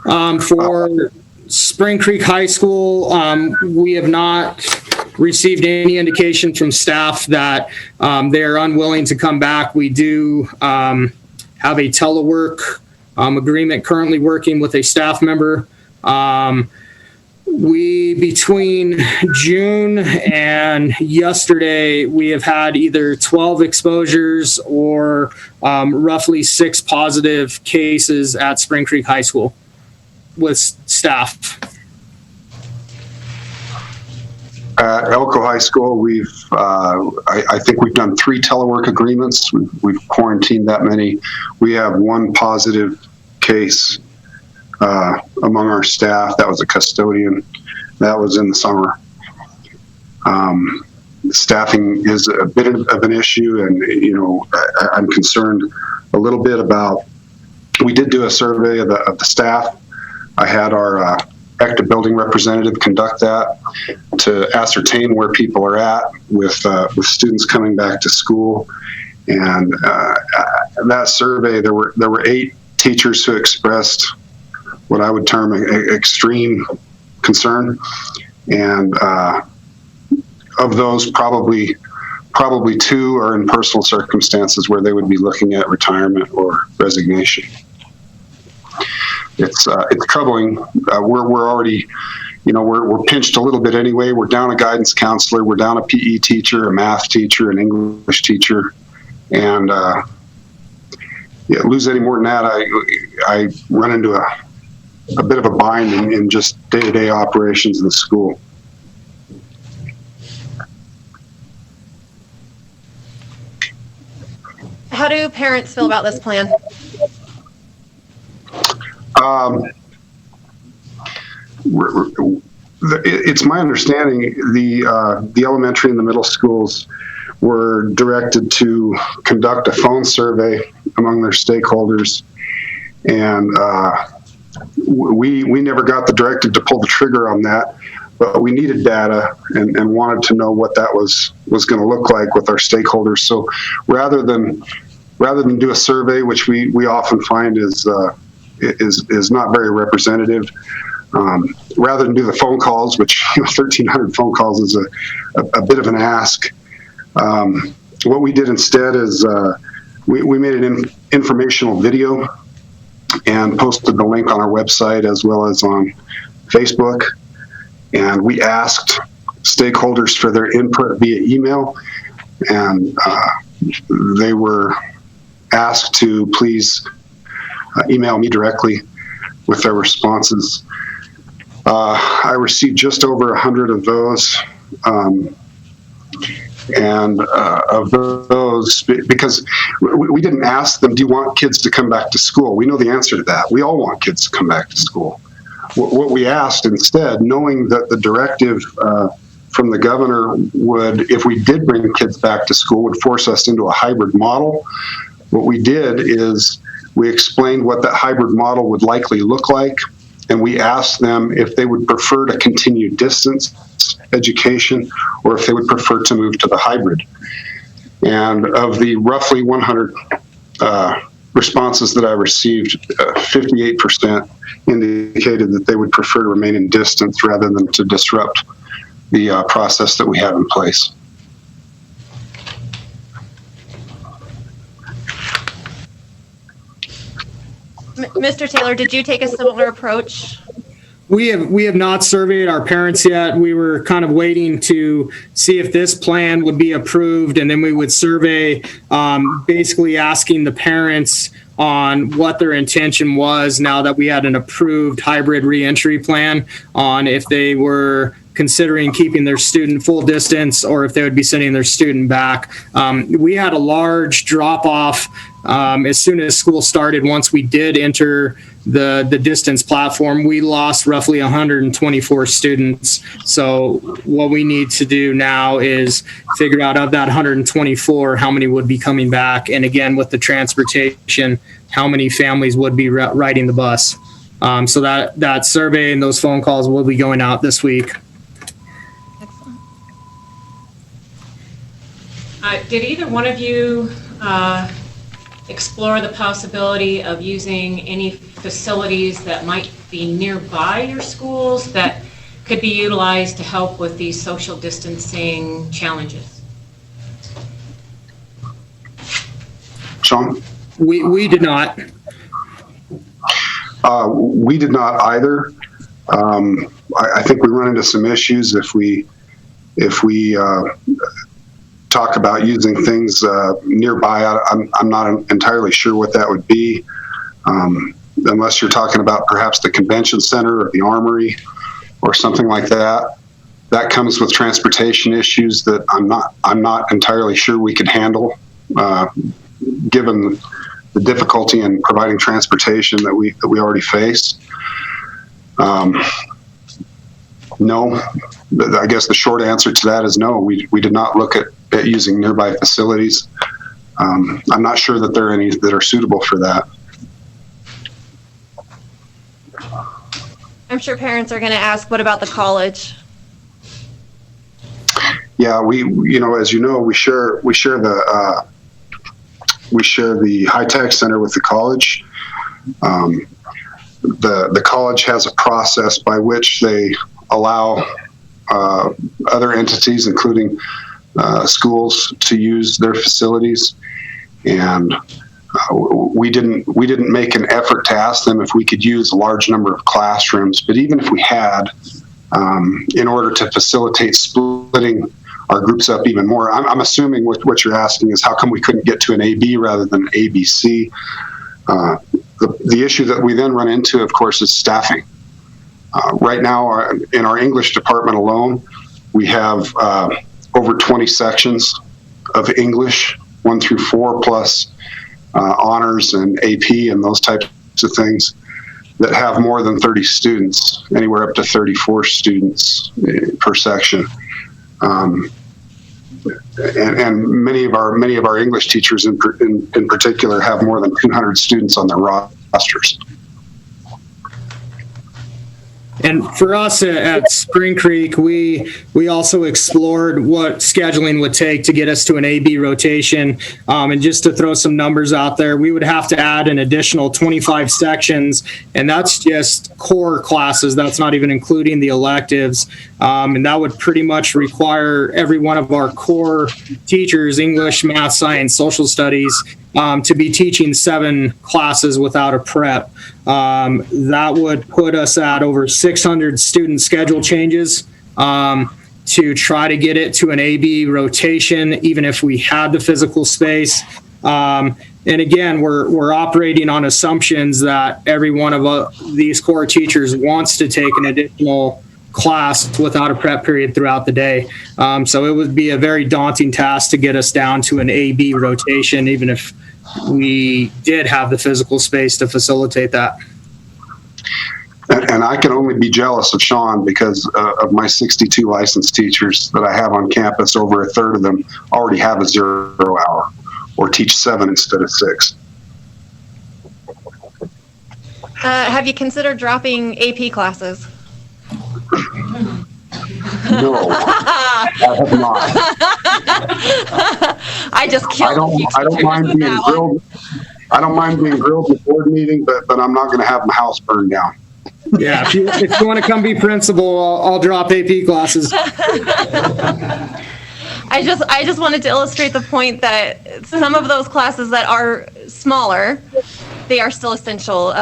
For Spring Creek High School, we have not received any indication from staff that they are unwilling to come back. We do have a telework agreement currently working with a staff member. We, between June and yesterday, we have had either 12 exposures or roughly 6 positive cases at Spring Creek High School with staff. At Elko High School, we've, I think we've done 3 telework agreements. We've quarantined that many. We have 1 positive case among our staff. That was a custodian. That was in the summer. Staffing is a bit of an issue, and I'm concerned a little bit about. We did do a survey of the staff. I had our active building representative conduct that to ascertain where people are at with students coming back to school. And that survey, there were 8 teachers who expressed what I would term extreme concern, and of those, probably 2 are in personal circumstances where they would be looking at retirement or resignation. It's troubling. We're already, we're pinched a little bit anyway. We're down a guidance counselor, we're down a PE teacher, a math teacher, an English teacher, and lose any more than that, I run into a bit of a bind in just day-to-day operations in the school. How do parents feel about this plan? It's my understanding the elementary and the middle schools were directed to conduct a phone survey among their stakeholders. And we never got the directive to pull the trigger on that, but we needed data and wanted to know what that was going to look like with our stakeholders. So rather than do a survey, which we often find is not very representative, rather than do the phone calls, which 1,300 phone calls is a bit of an ask. What we did instead is we made an informational video and posted the link on our website as well as on Facebook. And we asked stakeholders for their input via email, and they were asked to please email me directly with their responses. I received just over 100 of those. And of those, because we didn't ask them, do you want kids to come back to school? We know the answer to that. We all want kids to come back to school. What we asked instead, knowing that the directive from the governor would, if we did bring kids back to school, would force us into a hybrid model, what we did is we explained what that hybrid model would likely look like, and we asked them if they would prefer to continue distance education or if they would prefer to move to the hybrid. And of the roughly 100 responses that I received, 58% indicated that they would prefer to remain in distance rather than to disrupt the process that we have in place. Mr. Taylor, did you take a similar approach? We have not surveyed our parents yet. We were kind of waiting to see if this plan would be approved, and then we would survey, basically asking the parents on what their intention was now that we had an approved hybrid reentry plan, on if they were considering keeping their student full distance or if they would be sending their student back. We had a large drop off as soon as school started. Once we did enter the distance platform, we lost roughly 124 students. So what we need to do now is figure out, of that 124, how many would be coming back, and again with the transportation, how many families would be riding the bus. So that survey and those phone calls will be going out this week. Did either one of you explore the possibility of using any facilities that might be nearby your schools that could be utilized to help with these social distancing challenges? Sean? We did not. We did not either. I think we run into some issues if we talk about using things nearby. I'm not entirely sure what that would be, unless you're talking about perhaps the convention center or the armory or something like that. That comes with transportation issues that I'm not entirely sure we could handle, given the difficulty in providing transportation that we already face. No, I guess the short answer to that is no. We did not look at using nearby facilities. I'm not sure that there are any that are suitable for that. I'm sure parents are going to ask, what about the college? Yeah, as you know, we share the high-tech center with the college. The college has a process by which they allow other entities, including schools, to use their facilities, and we didn't make an effort to ask them if we could use a large number of classrooms. But even if we had, in order to facilitate splitting our groups up even more, I'm assuming what you're asking is how come we couldn't get to an AB rather than ABC. The issue that we then run into, of course, is staffing. Right now, in our English department alone, we have over 20 sections of English, 1 through 4, plus honors and AP and those types of things, that have more than 30 students, anywhere up to 34 students per section. and many of our English teachers in particular have more than 200 students on their rosters. And for us at Spring Creek, we also explored what scheduling would take to get us to an AB rotation. And just to throw some numbers out there, we would have to add an additional 25 sections, and that's just core classes. That's not even including the electives. And that would pretty much require every one of our core teachers, English, math, science, social studies, to be teaching 7 classes without a prep. That would put us at over 600 student schedule changes to try to get it to an AB rotation, even if we had the physical space. And again, we're operating on assumptions that every one of these core teachers wants to take an additional class without a prep period throughout the day. So it would be a very daunting task to get us down to an AB rotation, even if we did have the physical space to facilitate that. And I can only be jealous of Sean because of my 62 licensed teachers that I have on campus. Over a third of them already have a 0 hour or teach 7 instead of 6. Have you considered dropping AP classes? No, I have not. I just killed I don't mind being grilled. I don't mind being grilled in the board meeting, but I'm not going to have my house burned down. Yeah, if you want to come be principal, I'll drop AP classes. I just wanted to illustrate the point that some of those classes that are smaller, they are still essential.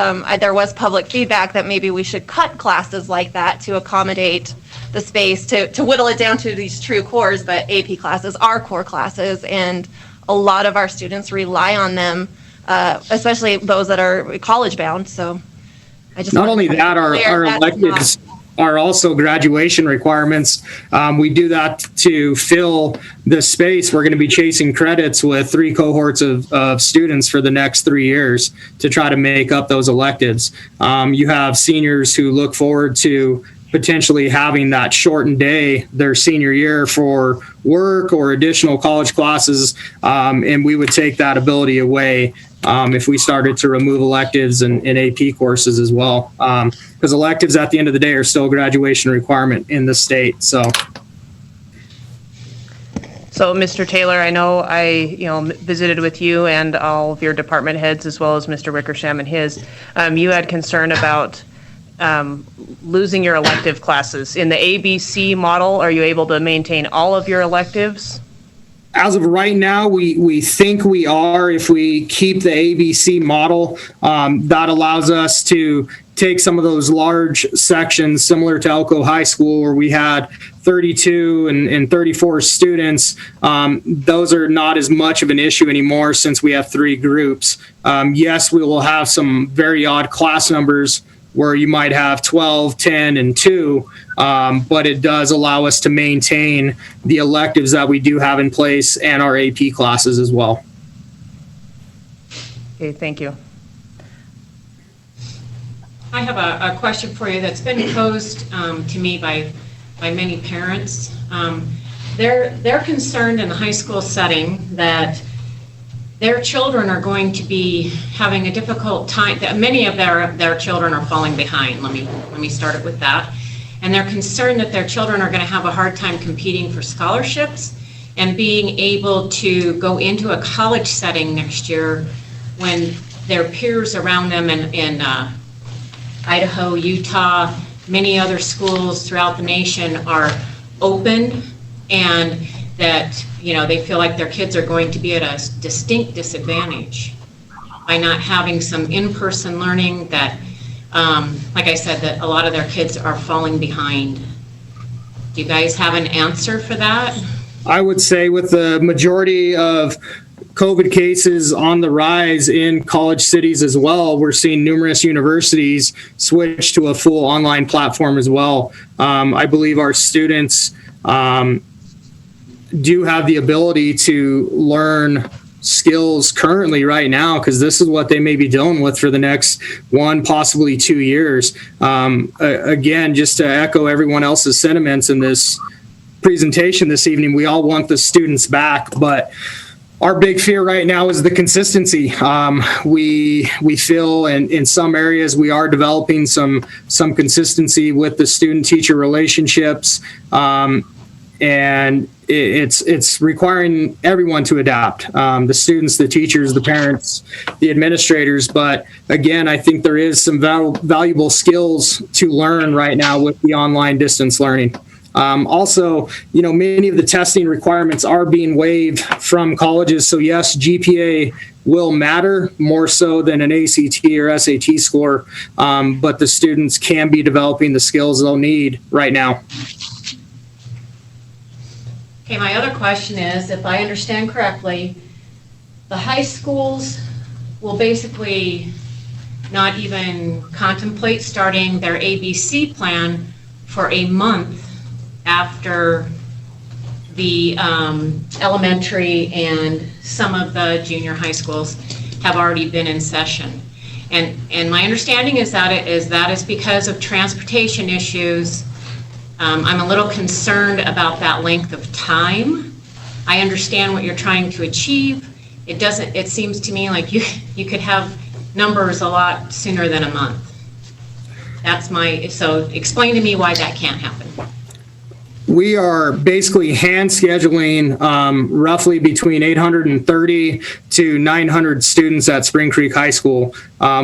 There was public feedback that maybe we should cut classes like that to accommodate the space, to whittle it down to these true cores, but AP classes are core classes, and a lot of our students rely on them, especially those that are college bound. So I just not only that, our electives are also graduation requirements. We do that to fill the space. We're going to be chasing credits with 3 cohorts of students for the next 3 years to try to make up those electives. You have seniors who look forward to potentially having that shortened day their senior year for work or additional college classes, and we would take that ability away if we started to remove electives and AP courses as well, because electives at the end of the day are still a graduation requirement in the state. So Mr. Taylor, I know I visited with you and all of your department heads, as well as Mr. Wickersham and his. You had concern about losing your elective classes. In the ABC model, are you able to maintain all of your electives? As of right now, we think we are. If we keep the ABC model, that allows us to take some of those large sections similar to Elko High School where we had 32 and 34 students. Those are not as much of an issue anymore since we have 3 groups. Yes, we will have some very odd class numbers where you might have 12, 10, and 2, but it does allow us to maintain the electives that we do have in place and our AP classes as well. Okay, thank you. I have a question for you that's been posed to me by many parents. They're concerned in the high school setting that their children are going to be having a difficult time. That many of their children are falling behind. Let me start it with that. And they're concerned that their children are going to have a hard time competing for scholarships and being able to go into a college setting next year when their peers around them in Idaho, Utah, many other schools throughout the nation are open, and that they feel like their kids are going to be at a distinct disadvantage by not having some in-person learning that, like I said, that a lot of their kids are falling behind. Do you guys have an answer for that? I would say with the majority of COVID cases on the rise in college cities as well, we're seeing numerous universities switch to a full online platform as well. I believe our students do have the ability to learn skills currently right now, because this is what they may be dealing with for the next 1, possibly 2 years. Again, just to echo everyone else's sentiments in this presentation this evening, we all want the students back, but our big fear right now is the consistency. We feel in some areas we are developing some consistency with the student-teacher relationships, and it's requiring everyone to adapt, the students, the teachers, the parents, the administrators. But again, I think there is some valuable skills to learn right now with the online distance learning. Also, many of the testing requirements are being waived from colleges. So yes, GPA will matter more so than an ACT or SAT score, but the students can be developing the skills they'll need right now. Okay, my other question is, if I understand correctly, the high schools will basically not even contemplate starting their ABC plan for a month after the elementary and some of the junior high schools have already been in session. And my understanding is that is because of transportation issues. I'm a little concerned about that length of time. I understand what you're trying to achieve. It seems to me like you could have numbers a lot sooner than a month. So explain to me why that can't happen. We are basically hand scheduling roughly between 830 to 900 students at Spring Creek High School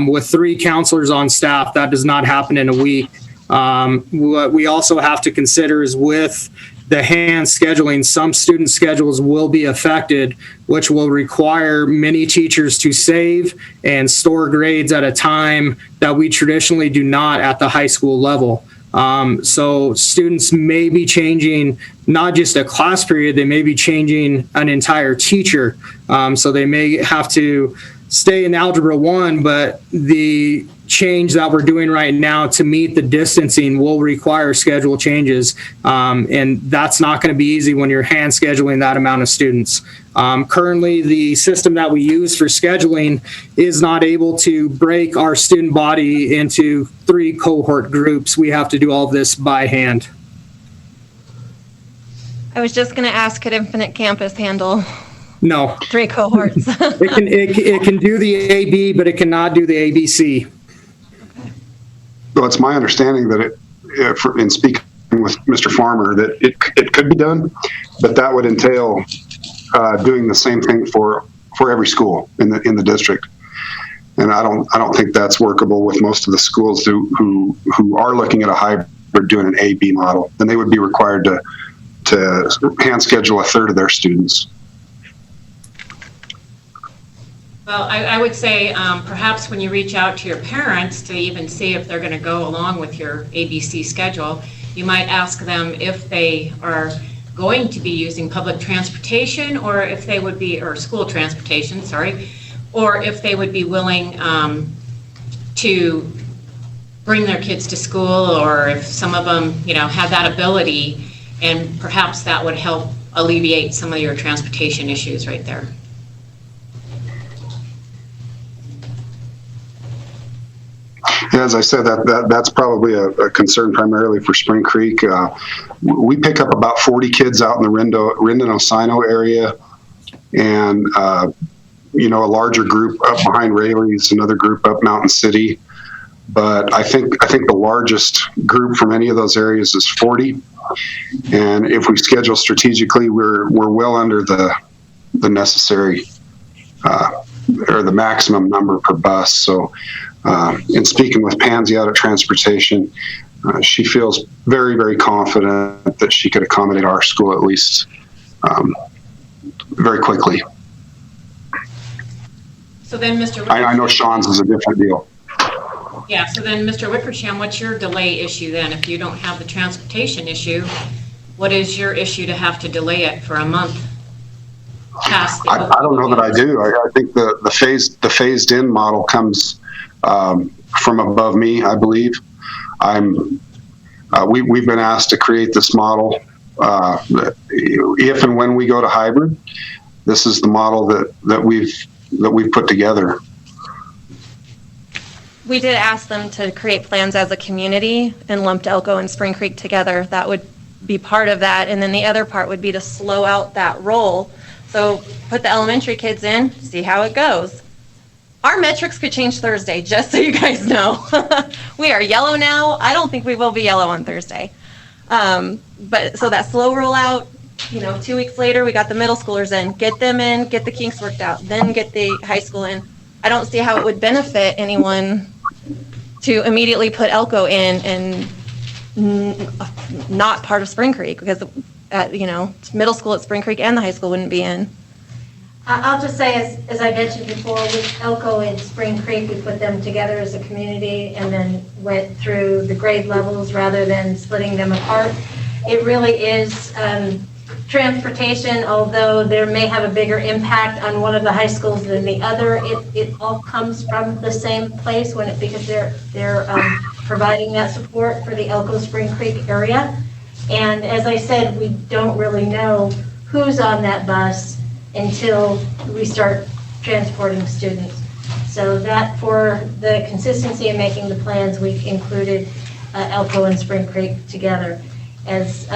with 3 counselors on staff. That does not happen in a week. What we also have to consider is with the hand scheduling, some student schedules will be affected, which will require many teachers to save and store grades at a time that we traditionally do not at the high school level. So students may be changing not just a class period, they may be changing an entire teacher. So they may have to stay in Algebra 1, but the change that we're doing right now to meet the distancing will require schedule changes. And that's not going to be easy when you're hand scheduling that amount of students. Currently, the system that we use for scheduling is not able to break our student body into 3 cohort groups. We have to do all of this by hand. I was just going to ask, could Infinite Campus handle No. 3 cohorts? It can do the AB, but it cannot do the ABC. Well, it's my understanding that in speaking with Mr. Farmer, that it could be done, but that would entail doing the same thing for every school in the district. And I don't think that's workable with most of the schools who are looking at a hybrid doing an AB model. Then they would be required to hand schedule a third of their students. Well, I would say perhaps when you reach out to your parents to even see if they're going to go along with your ABC schedule, you might ask them if they are going to be using public transportation or if they would be, or school transportation, sorry, or if they would be willing to bring their kids to school, or if some of them, have that ability, and perhaps that would help alleviate some of your transportation issues right there. As I said, that's probably a concern primarily for Spring Creek. We pick up about 40 kids out in the Rindon-Osino area, and a larger group up behind Rayleigh's, another group up Mountain City. But I think the largest group from any of those areas is 40. And if we schedule strategically, we're well under the necessary or the maximum number per bus. So. In speaking with Pansy out at Transportation, she feels very, very confident that she could accommodate our school at least very quickly. So then, Mr. I know Sean's is a different deal. Yeah, so then, Mr. Wickersham, what's your delay issue then? If you don't have the transportation issue, what is your issue to have to delay it for a month? I don't know that I do. I think the phased in model comes from above me, I believe. We've been asked to create this model. If and when we go to hybrid, this is the model that we've put together. We did ask them to create plans as a community and lumped Elko and Spring Creek together. That would be part of that. And then the other part would be to slow out that roll. So put the elementary kids in, see how it goes. Our metrics could change Thursday, just so you guys know. We are yellow now. I don't think we will be yellow on Thursday. But so that slow rollout, 2 weeks later, we got the middle schoolers in, get them in, get the kinks worked out, then get the high school in. I don't see how it would benefit anyone to immediately put Elko in and not part of Spring Creek, because middle school at Spring Creek and the high school wouldn't be in. I'll just say, as I mentioned before, with Elko and Spring Creek, we put them together as a community and then went through the grade levels rather than splitting them apart. It really is transportation, although there may have a bigger impact on one of the high schools than the other. It all comes from the same place because they're providing that support for the Elko Spring Creek area. And as I said, we don't really know who's on that bus until we start transporting students. So that, for the consistency of making the plans, we've included Elko and Spring Creek together. As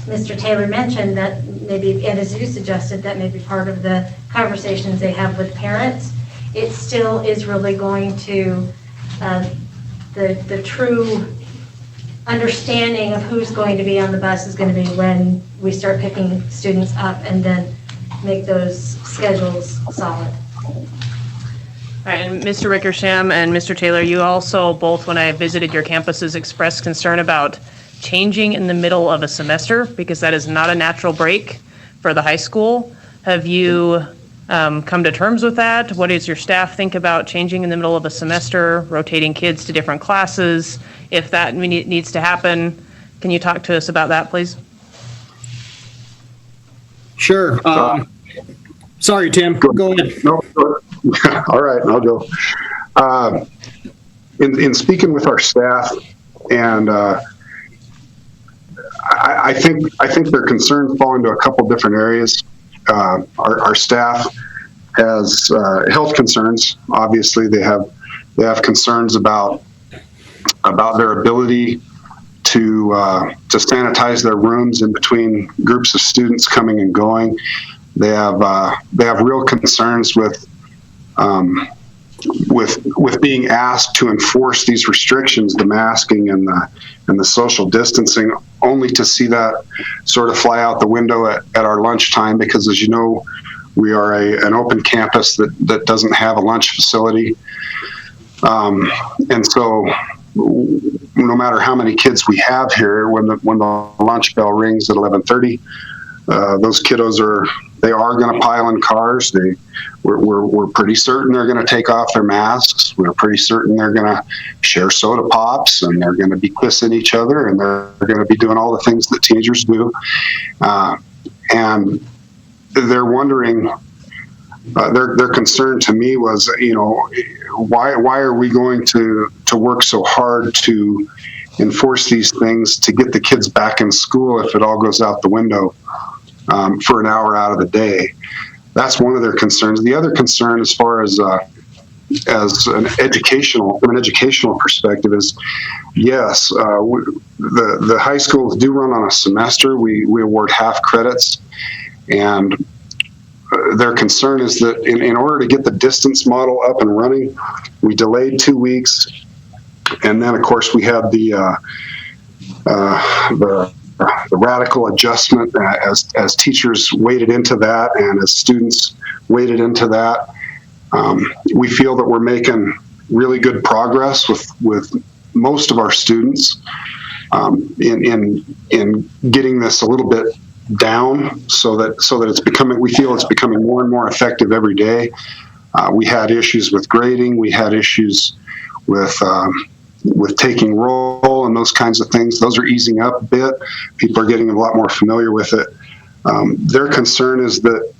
Mr. Taylor mentioned, that maybe, and as you suggested, that may be part of the conversations they have with parents. It still is really going to, the true understanding of who's going to be on the bus is going to be when we start picking students up and then make those schedules solid. All right, and Mr. Wickersham and Mr. Taylor, you also both, when I visited your campuses, expressed concern about changing in the middle of a semester, because that is not a natural break for the high school. Have you come to terms with that? What does your staff think about changing in the middle of a semester, rotating kids to different classes? If that needs to happen, can you talk to us about that, please? Sure. Sorry, Tim. Go ahead. No, all right, I'll go. In speaking with our staff, and I think their concerns fall into a couple different areas. Our staff has health concerns. Obviously, they have concerns about their ability to sanitize their rooms in between groups of students coming and going. They have real concerns with being asked to enforce these restrictions, the masking and the social distancing, only to see that sort of fly out the window at our lunchtime, because, as you know, we are an open campus that doesn't have a lunch facility. And so no matter how many kids we have here, when the lunch bell rings at 11:30, those kiddos are going to pile in cars. We're pretty certain they're going to take off their masks. We're pretty certain they're going to share soda pops, and they're going to be kissing each other, and they're going to be doing all the things that teenagers do. And they're wondering, their concern to me was, why are we going to work so hard to enforce these things to get the kids back in school if it all goes out the window for an hour out of the day? That's one of their concerns. The other concern, as far as from an educational perspective, is yes, the high schools do run on a semester. We award half credits, and their concern is that in order to get the distance model up and running, we delayed 2 weeks, and then of course we had the radical adjustment as teachers waded into that and as students waded into that. We feel that we're making really good progress with most of our students in getting this a little bit down so that we feel it's becoming more and more effective every day. We had issues with grading. We had issues with taking roll and those kinds of things. Those are easing up a bit. People are getting a lot more familiar with it. Their concern is that,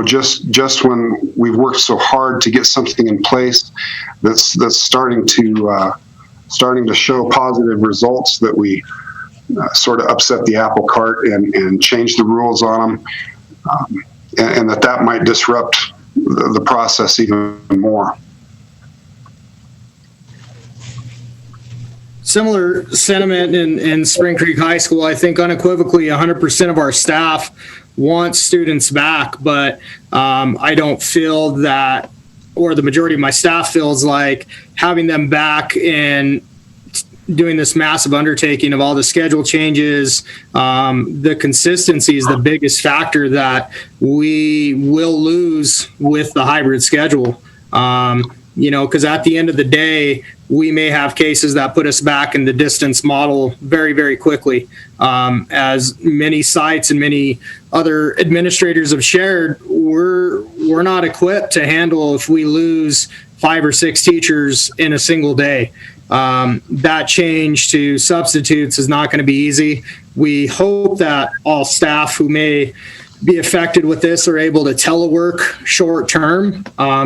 just when we've worked so hard to get something in place that's starting to show positive results, that we sort of upset the apple cart and change the rules on them, and that might disrupt the process even more. similar sentiment in Spring Creek High School. I think unequivocally 100% of our staff wants students back, but I don't feel that, or the majority of my staff feels like having them back and doing this massive undertaking of all the schedule changes, the consistency is the biggest factor that we will lose with the hybrid schedule. Because at the end of the day, we may have cases that put us back in the distance model very, very quickly. As many sites and many other administrators have shared, we're not equipped to handle if we lose 5 or 6 teachers in a single day. That change to substitutes is not going to be easy. We hope that all staff who may be affected with this are able to telework short term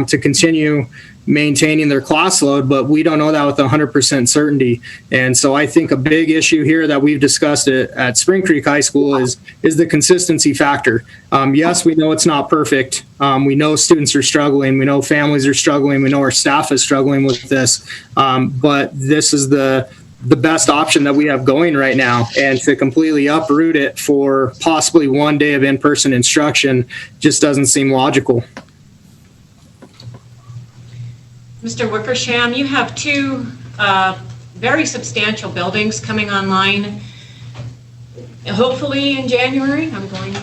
to continue maintaining their class load, but we don't know that with 100% certainty. And so I think a big issue here that we've discussed at Spring Creek High School is the consistency factor. Yes, we know it's not perfect. We know students are struggling. We know families are struggling. We know our staff is struggling with this. But this is the best option that we have going right now. And to completely uproot it for possibly one day of in-person instruction just doesn't seem logical. Mr. Wickersham, you have 2 very substantial buildings coming online. Hopefully in January, I'm going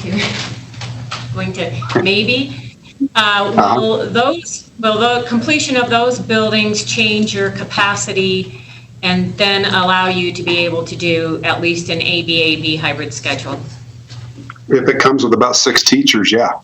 to maybe. Will the completion of those buildings change your capacity and then allow you to be able to do at least an ABAB hybrid schedule? If it comes with about 6 teachers, yeah.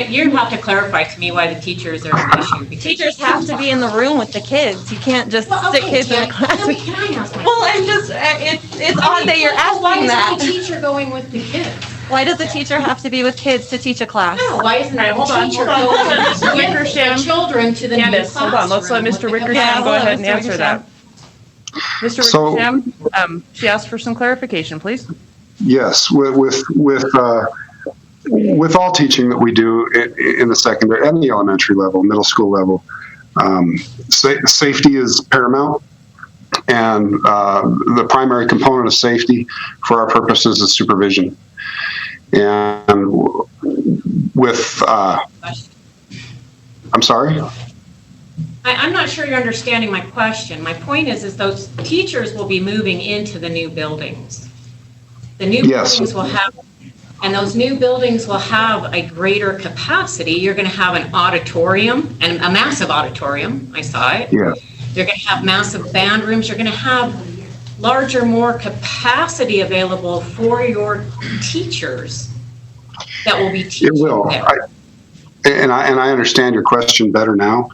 You have to clarify to me why the teachers are an issue. Teachers have to be in the room with the kids. You can't just stick kids in a classroom. Can I ask my Well, I'm just, it's odd that you're asking that. Why is the teacher going with the kids? Why does the teacher have to be with kids to teach a class? No, why isn't the teacher Hold on. going Mr. with the children to the new Candace, classroom? hold on. Let's let Mr. Wickersham go ahead and answer that. Mr. Wickersham, she asked for some clarification, please. Yes, with all teaching that we do in the secondary and the elementary level, middle school level, safety is paramount. And the primary component of safety for our purposes is supervision. And with, I'm sorry? I'm not sure you're understanding my question. My point is those teachers will be moving into the new buildings. The new buildings will have, and those new buildings will have a greater capacity. You're going to have an auditorium, and a massive auditorium. I saw it. Yeah. You're going to have massive band rooms. You're going to have larger, more capacity available for your teachers that will be teaching. It will. And I understand your question better now.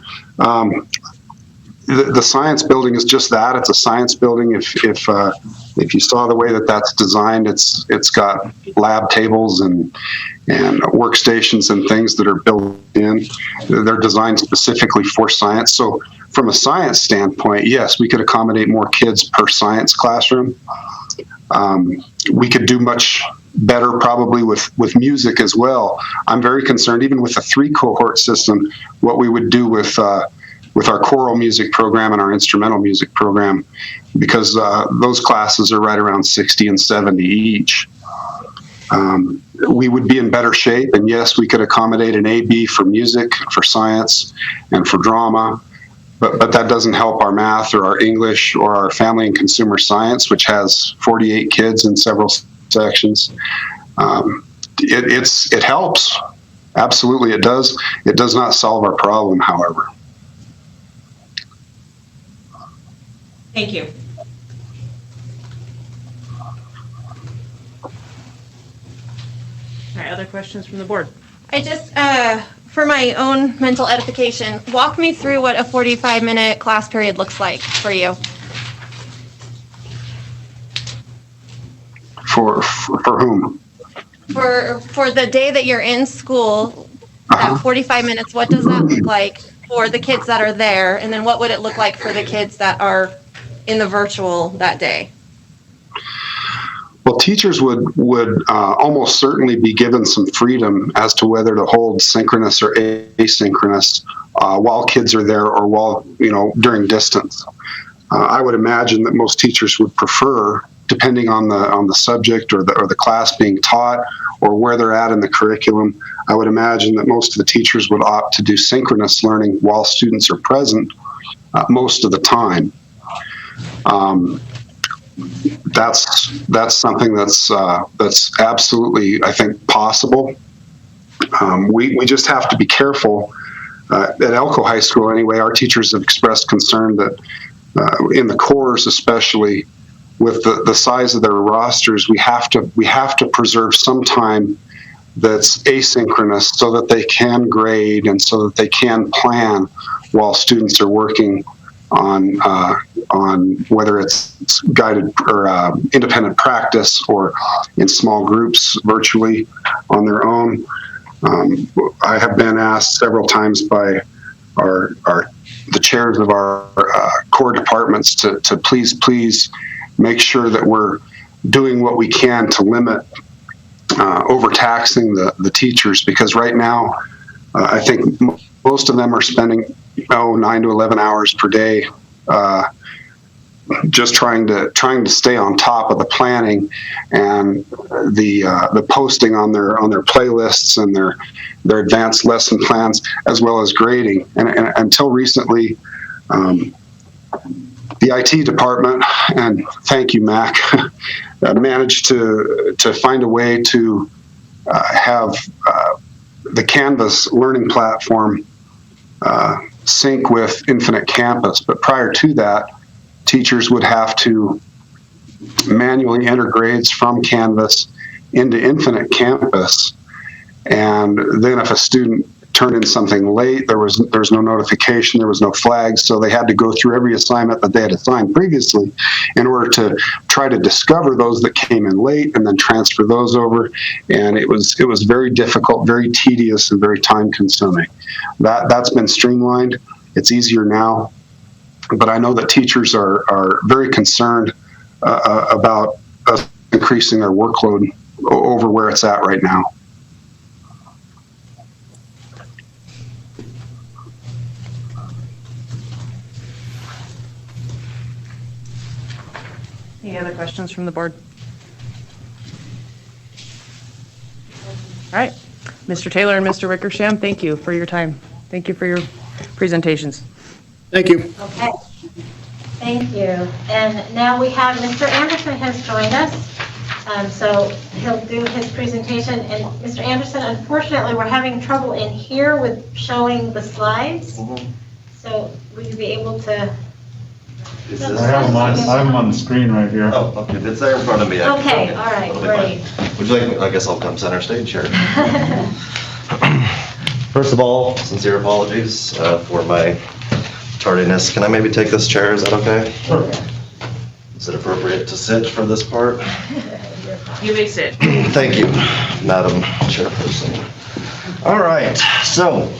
The science building is just that. It's a science building. If you saw the way that that's designed, it's got lab tables and workstations and things that are built in. They're designed specifically for science. So from a science standpoint, yes, we could accommodate more kids per science classroom. We could do much better probably with music as well. I'm very concerned, even with the 3 cohort system, what we would do with our choral music program and our instrumental music program, because those classes are right around 60 and 70 each. We would be in better shape, and yes, we could accommodate an AB for music, for science, and for drama, but that doesn't help our math or our English or our family and consumer science, which has 48 kids in several sections. It helps. Absolutely, it does. It does not solve our problem, however. Thank you. All right, other questions from the board? I just, for my own mental edification, walk me through what a 45-minute class period looks like for you. For whom? For the day that you're in school, that 45 minutes, what does that look like for the kids that are there? And then what would it look like for the kids that are in the virtual that day? Well, teachers would almost certainly be given some freedom as to whether to hold synchronous or asynchronous while kids are there or while, during distance. I would imagine that most teachers would prefer, depending on the subject or the class being taught or where they're at in the curriculum, I would imagine that most of the teachers would opt to do synchronous learning while students are present most of the time. That's something that's absolutely, I think, possible. We just have to be careful. At Elko High School, anyway, our teachers have expressed concern that in the cores, especially with the size of their rosters, we have to preserve some time that's asynchronous so that they can grade and so that they can plan while students are working on whether it's guided or independent practice or in small groups virtually on their own. I have been asked several times by the chairs of our core departments to please make sure that we're doing what we can to limit overtaxing the teachers, because right now I think most of them are spending 9 to 11 hours per day just trying to stay on top of the planning and the posting on their playlists and their advanced lesson plans, as well as grading. And until recently, the IT department, and thank you, Mac, managed to find a way to have the Canvas learning platform sync with Infinite Campus. But prior to that, teachers would have to manually enter grades from Canvas into Infinite Campus. And then if a student turned in something late, there was no notification, there was no flags, so they had to go through every assignment that they had assigned previously in order to try to discover those that came in late and then transfer those over. And it was very difficult, very tedious, and very time consuming. That's been streamlined. It's easier now. But I know that teachers are very concerned about us increasing their workload over where it's at right now. Any other questions from the board? All right, Mr. Taylor and Mr. Wickersham, thank you for your time. Thank you for your presentations. Thank you. Okay, thank you. And now we have Mr. Anderson has joined us. So he'll do his presentation. And Mr. Anderson, unfortunately, we're having trouble in here with showing the slides. So would you be able to? I have them on the screen right here. Oh, okay, it's there in front of me. Okay, all right, great. Would you like, I guess I'll come center stage here. First of all, sincere apologies for my tardiness. Can I maybe take this chair? Is that okay? Sure. Is it appropriate to sit for this part? You may sit. Thank you, Madam Chairperson. All right, so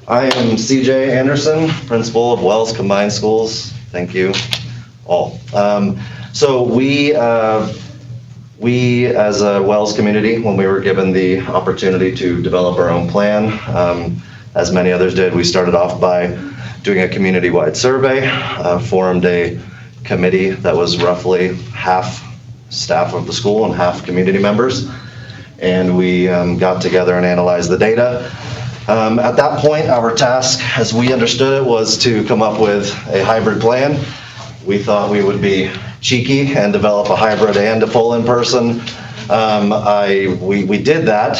I am CJ Anderson, Principal of Wells Combined Schools. Thank you all. So we as a Wells community, when we were given the opportunity to develop our own plan, as many others did, we started off by doing a community-wide survey, formed a committee that was roughly half staff of the school and half community members. And we got together and analyzed the data. At that point, our task, as we understood it, was to come up with a hybrid plan. We thought we would be cheeky and develop a hybrid and a full in-person. We did that,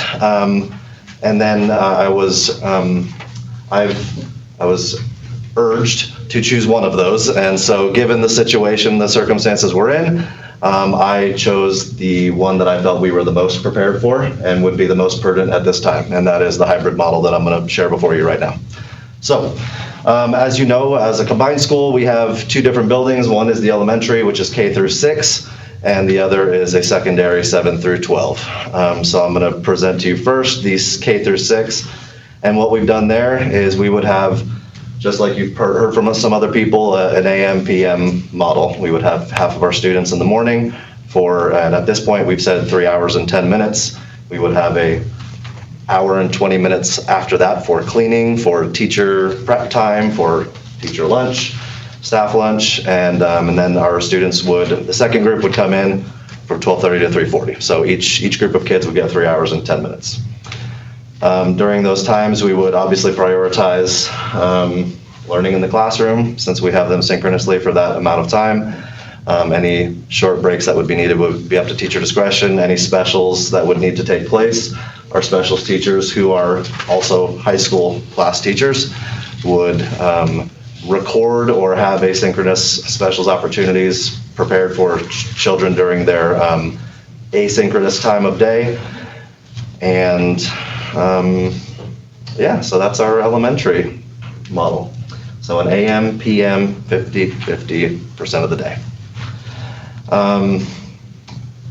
and then I was urged to choose one of those. And so, given the situation, the circumstances we're in, I chose the one that I felt we were the most prepared for and would be the most pertinent at this time, and that is the hybrid model that I'm going to share before you right now. So, as you know, as a combined school, we have two different buildings. One is the elementary, which is K through 6, and the other is a secondary 7 through 12. So I'm going to present to you first these K through 6, and what we've done there is we would have, just like you've heard from some other people, an AM, PM model. We would have half of our students in the morning and at this point we've said 3 hours and 10 minutes. We would have a hour and 20 minutes after that for cleaning, for teacher prep time, for teacher lunch, staff lunch, and then our students the second group would come in from 12:30 to 3:40. So each group of kids would get 3 hours and 10 minutes. During those times, we would obviously prioritize learning in the classroom, since we have them synchronously for that amount of time. Any short breaks that would be needed would be up to teacher discretion. Any specials that would need to take place, our specials teachers, who are also high school class teachers, would record or have asynchronous specials opportunities prepared for children during their asynchronous time of day. And yeah, so that's our elementary model. So an AM, PM, 50% of the day.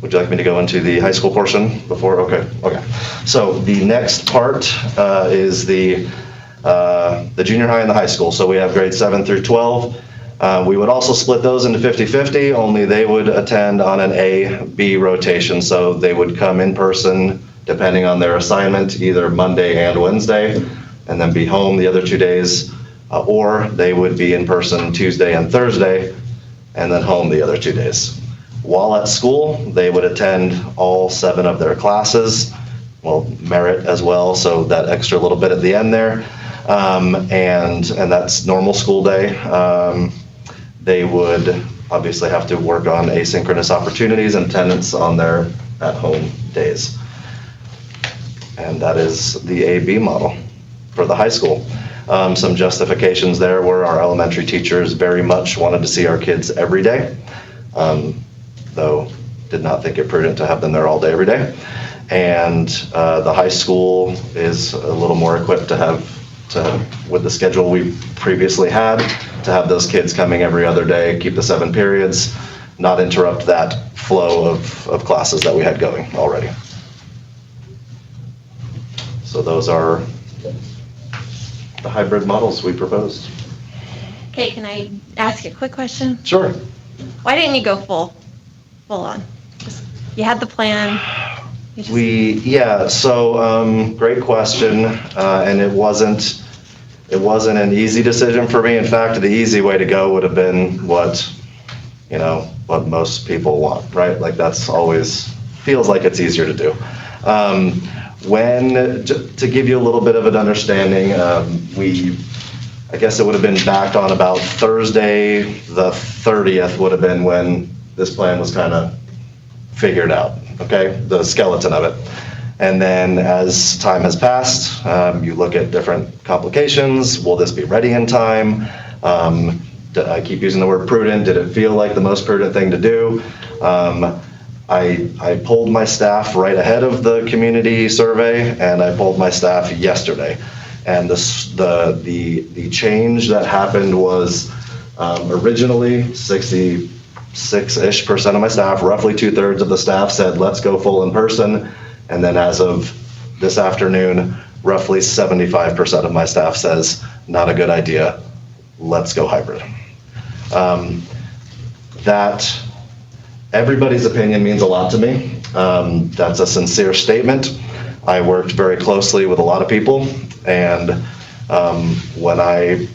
Would you like me to go into the high school portion before? Okay. So the next part is the junior high and the high school. So we have grades 7 through 12. We would also split those into 50-50, only they would attend on an A-B rotation. So they would come in person, depending on their assignment, either Monday and Wednesday, and then be home the other 2 days, or they would be in person Tuesday and Thursday, and then home the other 2 days. While at school, they would attend all 7 of their classes, well, merit as well, so that extra little bit at the end there, and that's normal school day. They would obviously have to work on asynchronous opportunities and attendance on their at-home days. And that is the A-B model for the high school. Some justifications there were our elementary teachers very much wanted to see our kids every day, though did not think it prudent to have them there all day every day. And the high school is a little more equipped with the schedule we previously had, to have those kids coming every other day, keep the 7 periods, not interrupt that flow of classes that we had going already. So those are the hybrid models we proposed. Okay, can I ask you a quick question? Sure. Why didn't you go full on? You had the plan. Great question, and it wasn't an easy decision for me. In fact, the easy way to go would have been what most people want, right? Like that's always feels like it's easier to do. To give you a little bit of an understanding, I guess it would have been back on about Thursday, the 30th would have been when this plan was kind of figured out, okay? The skeleton of it. And then as time has passed, you look at different complications. Will this be ready in time? I keep using the word prudent. Did it feel like the most prudent thing to do? I polled my staff right ahead of the community survey, and I polled my staff yesterday. And the change that happened was originally 66-ish% of my staff, roughly 2/3 of the staff said, let's go full in person. And then as of this afternoon, roughly 75% of my staff says, not a good idea, let's go hybrid. That everybody's opinion means a lot to me. That's a sincere statement. I worked very closely with a lot of people, and when I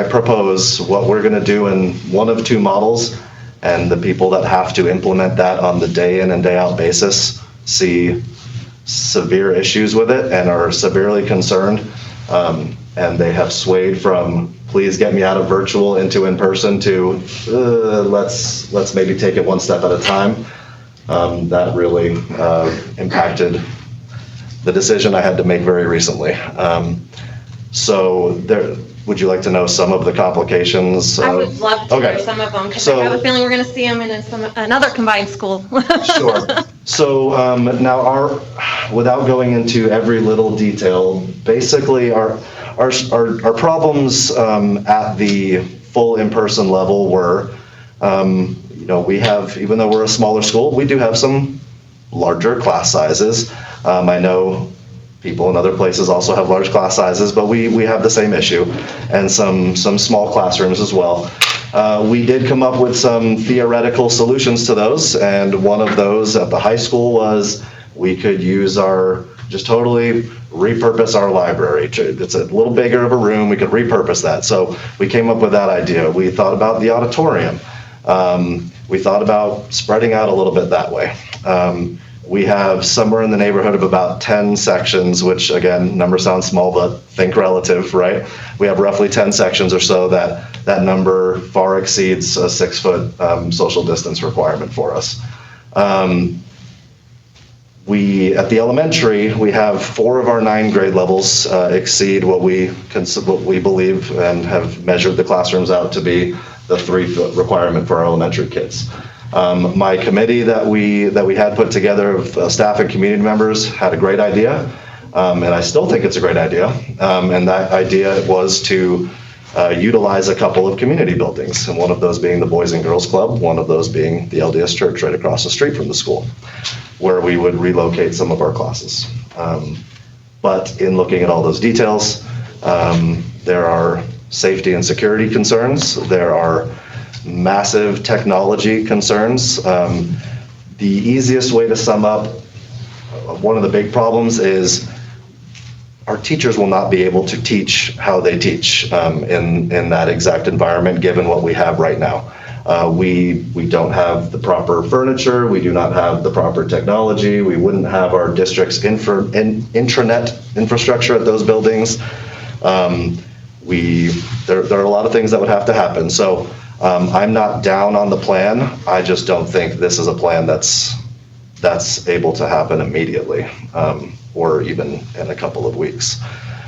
propose what we're gonna do in one of 2 models, and the people that have to implement that on the day in and day out basis see severe issues with it and are severely concerned, and they have swayed from please get me out of virtual into in person to let's maybe take it one step at a time. That really impacted the decision I had to make very recently. Would you like to know some of the complications? I would love to know some of them, because I have a feeling we're going to see them in another combined school. Sure. So now without going into every little detail, basically our problems at the full in-person level were, we have, even though we're a smaller school, we do have some larger class sizes. I know people in other places also have large class sizes, but we have the same issue, and some small classrooms as well. We did come up with some theoretical solutions to those, and one of those at the high school was we could use our just totally repurpose our library. It's a little bigger of a room, we could repurpose that. So we came up with that idea. We thought about the auditorium. We thought about spreading out a little bit that way. We have somewhere in the neighborhood of about 10 sections, which again, number sounds small, but think relative, right? We have roughly 10 sections or so. That number far exceeds a 6-foot social distance requirement for us. At the elementary, we have 4 of our 9 grade levels exceed what we believe and have measured the classrooms out to be the 3-foot requirement for our elementary kids. My committee that we had put together of staff and community members had a great idea, and I still think it's a great idea. And that idea was to utilize a couple of community buildings, and one of those being the Boys and Girls Club, one of those being the LDS Church right across the street from the school, where we would relocate some of our classes. But in looking at all those details, there are safety and security concerns. There are massive technology concerns. The easiest way to sum up one of the big problems is our teachers will not be able to teach how they teach in that exact environment, given what we have right now. We don't have the proper furniture. We do not have the proper technology. We wouldn't have our district's intranet infrastructure at those buildings. There are a lot of things that would have to happen. So I'm not down on the plan. I just don't think this is a plan that's able to happen immediately, or even in a couple of weeks.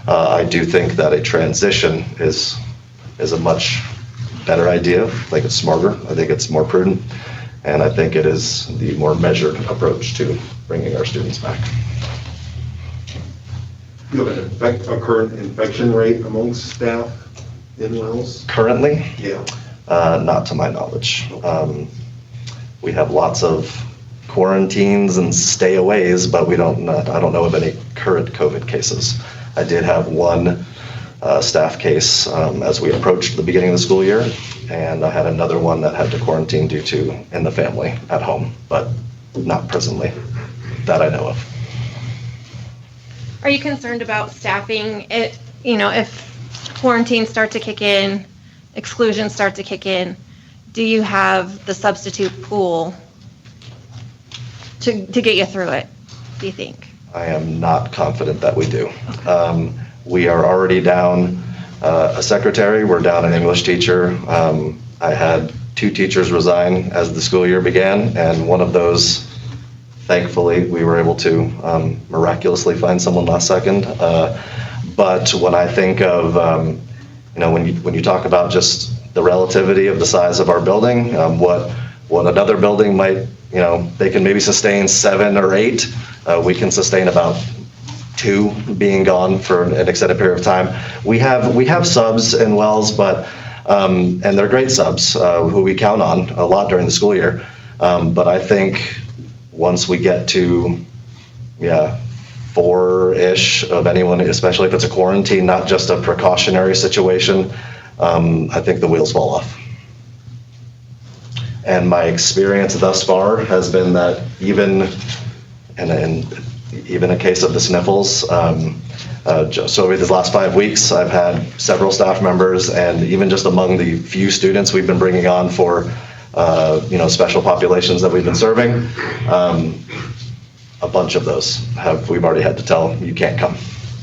I do think that a transition is a much better idea. I think it's smarter. I think it's more prudent. And I think it is the more measured approach to bringing our students back. Do you have a current infection rate amongst staff in Wells? Currently? Yeah. Not to my knowledge. We have lots of quarantines and stayaways, but I don't know of any current COVID cases. I did have one staff case as we approached the beginning of the school year, and I had another one that had to quarantine due to in the family at home, but not presently that I know of. Are you concerned about staffing? If quarantines start to kick in, exclusions start to kick in, do you have the substitute pool to get you through it, do you think? I am not confident that we do. We are already down a secretary. We're down an English teacher. I had 2 teachers resign as the school year began, and one of those, thankfully, we were able to miraculously find someone last second. But when I think of, when you talk about just the relativity of the size of our building, what another building might, they can maybe sustain 7 or 8. We can sustain about 2 being gone for an extended period of time. We have subs in Wells, but and they're great subs who we count on a lot during the school year. But I think once we get to 4-ish of anyone, especially if it's a quarantine, not just a precautionary situation, I think the wheels fall off. And my experience thus far has been that even a case of the sniffles, so over these last 5 weeks, I've had several staff members, and even just among the few students we've been bringing on for special populations that we've been serving, a bunch of those we've already had to tell you can't come,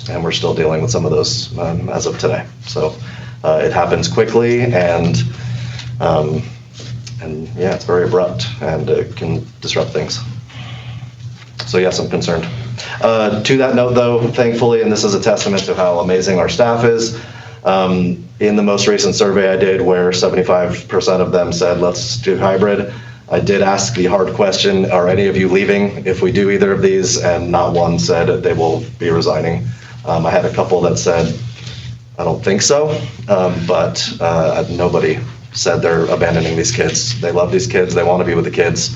and we're still dealing with some of those as of today. So it happens quickly, and it's very abrupt, and it can disrupt things. So yes, I'm concerned. To that note, though, thankfully, and this is a testament to how amazing our staff is, in the most recent survey I did, where 75% of them said, let's do hybrid, I did ask the hard question, are any of you leaving if we do either of these? And not one said they will be resigning. I had a couple that said, I don't think so, but nobody said they're abandoning these kids. They love these kids, they want to be with the kids,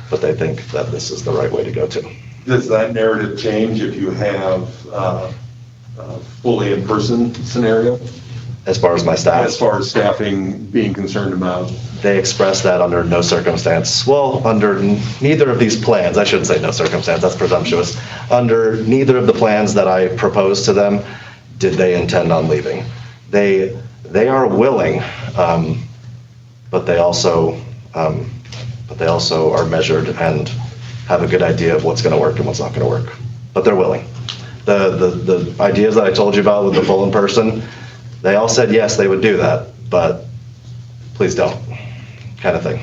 but they think that this is the right way to go to. Does that narrative change if you have a fully in-person scenario? As far as my staff? As far as staffing being concerned about? They expressed that under no circumstance. Well, under neither of these plans, I shouldn't say no circumstance, that's presumptuous. Under neither of the plans that I proposed to them, did they intend on leaving. They are willing, but they also are measured and have a good idea of what's going to work and what's not going to work. But they're willing. The ideas that I told you about with the full in person, they all said yes, they would do that, but please don't, kind of thing.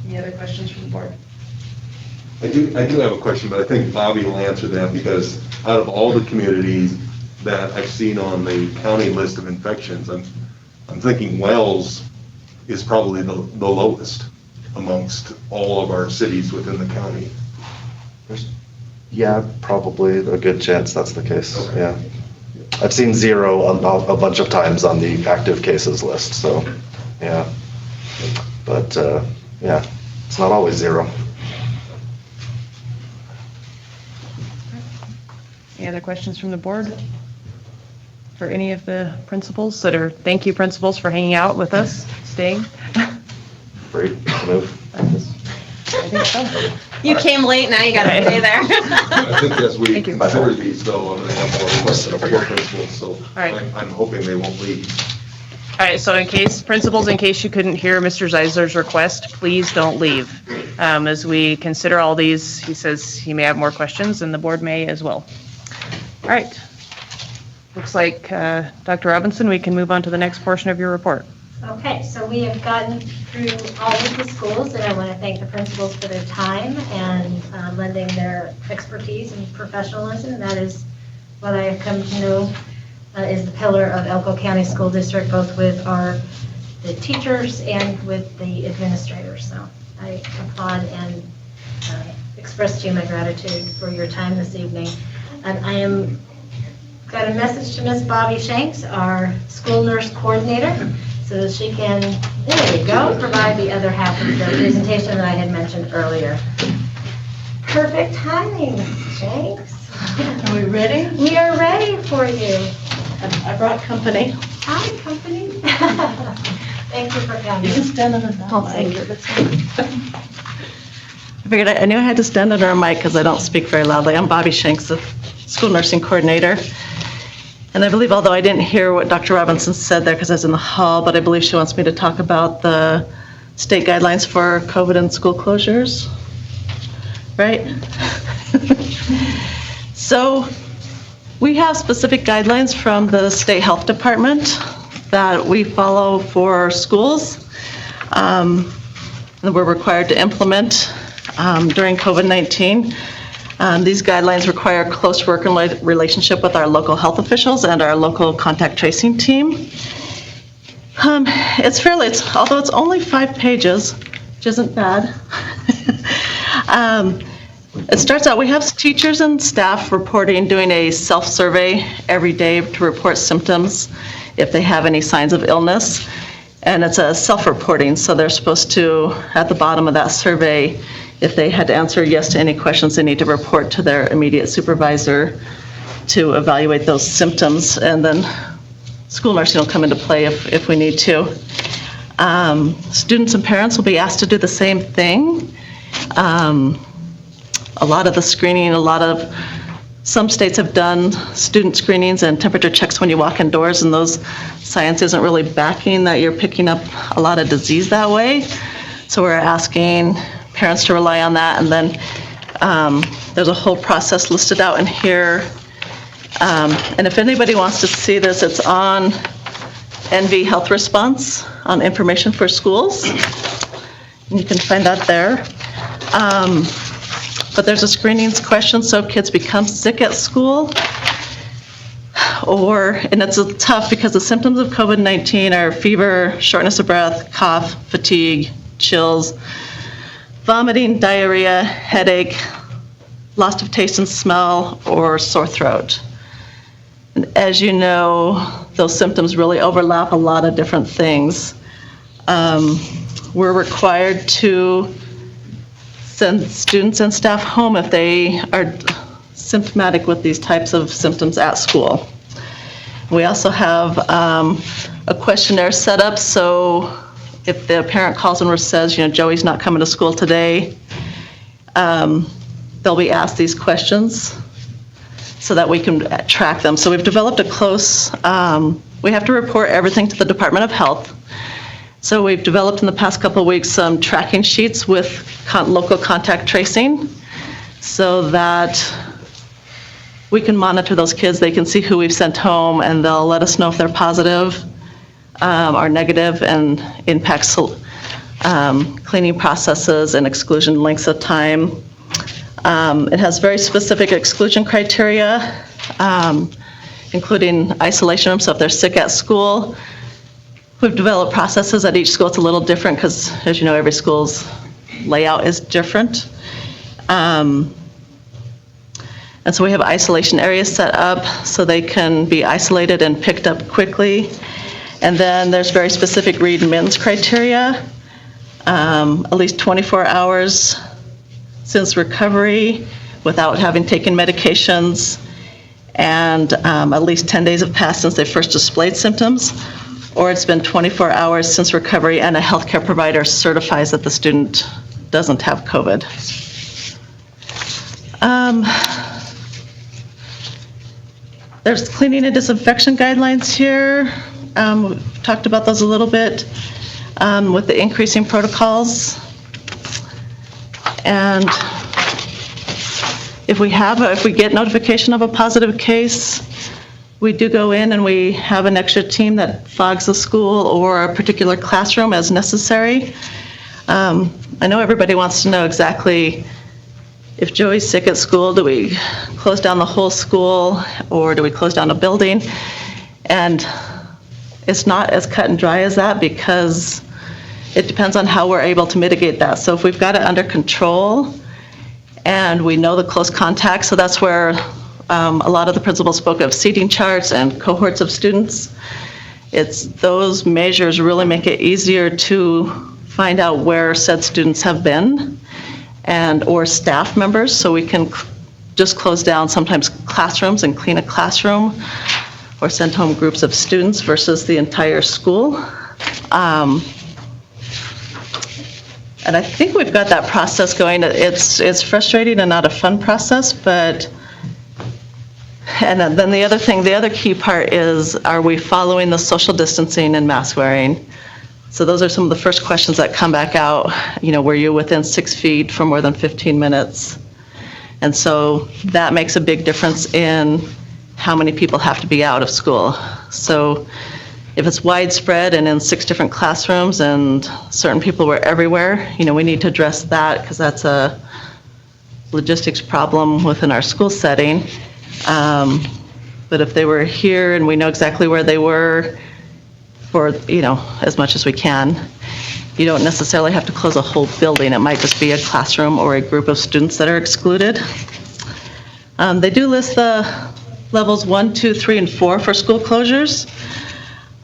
Any other questions from the board? I do have a question, but I think Bobby will answer that, because out of all the communities that I've seen on the county list of infections, I'm thinking Wells is probably the lowest amongst all of our cities within the county. Yeah, probably a good chance that's the case. Okay. Yeah. I've seen 0 a bunch of times on the active cases list, so yeah. But yeah, it's not always 0. Any other questions from the board? For any of the principals that are, thank you principals for hanging out with us, staying. Free to move. I think so. You came late, now you gotta stay there. I think as we consider these, though, I'm going to have more requests of our principals, so I'm hoping they won't leave. All right, so in case you couldn't hear Mr. Zeisler's request, please don't leave. As we consider all these, he says he may have more questions and the board may as well. All right. Looks like, Dr. Robinson, we can move on to the next portion of your report. Okay, so we have gotten through all of the schools, and I want to thank the principals for their time and lending their expertise and professionalism. That is what I have come to know is the pillar of Elko County School District, both with the teachers and with the administrators. So I applaud and express to you my gratitude for your time this evening. And I am got a message to Miss Bobby Shanks, our school nurse coordinator, so that she can, there you go, provide the other half of the presentation that I had mentioned earlier. Perfect timing, Mrs. Shanks. Are we ready? We are ready for you. I brought company. Hi, company. Thank you for coming. You can stand under that Oh, mic. thank you. I figured I knew I had to stand under a mic because I don't speak very loudly. I'm Bobby Shanks, the school nursing coordinator. And I believe, although I didn't hear what Dr. Robinson said there because I was in the hall, but I believe she wants me to talk about the state guidelines for COVID and school closures, right? So we have specific guidelines from the state health department that we follow for schools that we're required to implement during COVID-19. These guidelines require close working relationship with our local health officials and our local contact tracing team. Although it's only 5 pages, which isn't bad. It starts out, we have teachers and staff doing a self-survey every day to report symptoms if they have any signs of illness. And it's a self-reporting, so they're supposed to, at the bottom of that survey, if they had to answer yes to any questions, they need to report to their immediate supervisor to evaluate those symptoms, and then school nursing will come into play if we need to. Students and parents will be asked to do the same thing. A lot of the screening, some states have done student screenings and temperature checks when you walk indoors, and those science isn't really backing that you're picking up a lot of disease that way. So we're asking parents to rely on that, and then there's a whole process listed out in here. And if anybody wants to see this, it's on NV Health Response on Information for Schools. And you can find that there. But there's a screenings question, so if kids become sick at school, and it's tough because the symptoms of COVID-19 are fever, shortness of breath, cough, fatigue, chills, vomiting, diarrhea, headache, loss of taste and smell, or sore throat. And as you know, those symptoms really overlap a lot of different things. We're required to send students and staff home if they are symptomatic with these types of symptoms at school. We also have a questionnaire set up, so if the parent calls and says, Joey's not coming to school today, they'll be asked these questions so that we can track them. So we've developed a close, we have to report everything to the Department of Health. So we've developed in the past couple of weeks some tracking sheets with local contact tracing so that we can monitor those kids. They can see who we've sent home, and they'll let us know if they're positive or negative, and impacts cleaning processes and exclusion lengths of time. It has very specific exclusion criteria, including isolation rooms, so if they're sick at school. We've developed processes at each school. It's a little different because, as you know, every school's layout is different. And so we have isolation areas set up so they can be isolated and picked up quickly. And then there's very specific read-mins criteria, at least 24 hours since recovery without having taken medications, and at least 10 days have passed since they first displayed symptoms, or it's been 24 hours since recovery and a healthcare provider certifies that the student doesn't have COVID. There's cleaning and disinfection guidelines here. We've talked about those a little bit with the increasing protocols. And if we get notification of a positive case, we do go in and we have an extra team that fogs the school or a particular classroom as necessary. I know everybody wants to know exactly, if Joey's sick at school, do we close down the whole school or do we close down a building? And it's not as cut and dry as that, because it depends on how we're able to mitigate that. So if we've got it under control and we know the close contacts, so that's where a lot of the principals spoke of seating charts and cohorts of students. It's those measures really make it easier to find out where said students have been and or staff members, so we can just close down sometimes classrooms and clean a classroom or send home groups of students versus the entire school. And I think we've got that process going. It's frustrating and not a fun process, but, and then the other key part is, are we following the social distancing and mask wearing? So those are some of the first questions that come back out. Were you within 6 feet for more than 15 minutes? And so that makes a big difference in how many people have to be out of school. So if it's widespread and in 6 different classrooms and certain people were everywhere, we need to address that, because that's a logistics problem within our school setting. But if they were here and we know exactly where they were for, as much as we can, you don't necessarily have to close a whole building. It might just be a classroom or a group of students that are excluded. They do list the levels 1, 2, 3, and 4 for school closures.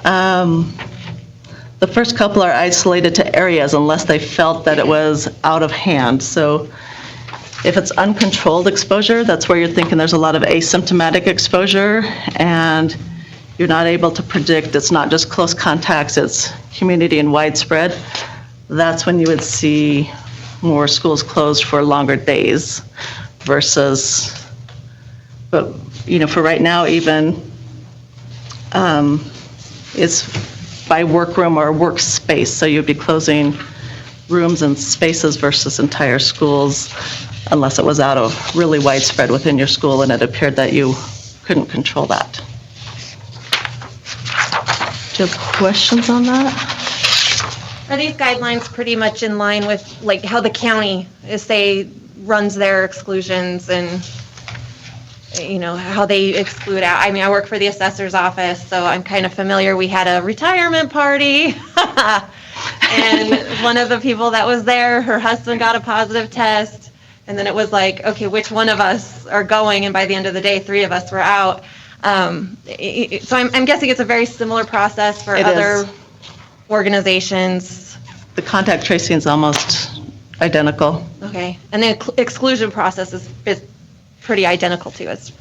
The first couple are isolated to areas unless they felt that it was out of hand. So if it's uncontrolled exposure, that's where you're thinking there's a lot of asymptomatic exposure and you're not able to predict, it's not just close contacts, it's community and widespread. That's when you would see more schools closed for longer days versus, but for right now even, it's by workroom or workspace. So you'd be closing rooms and spaces versus entire schools, unless it was out of really widespread within your school and it appeared that you couldn't control that. Do you have questions on that? Are these guidelines pretty much in line with how the county runs their exclusions and how they exclude out? I mean, I work for the assessor's office, so I'm kind of familiar. We had a retirement party and one of the people that was there, her husband got a positive test, and then it was okay, which one of us are going? And by the end of the day, 3 of us were out. So I'm guessing it's a very similar process for other organizations. The contact tracing is almost identical. Okay, and the exclusion process is pretty identical to, as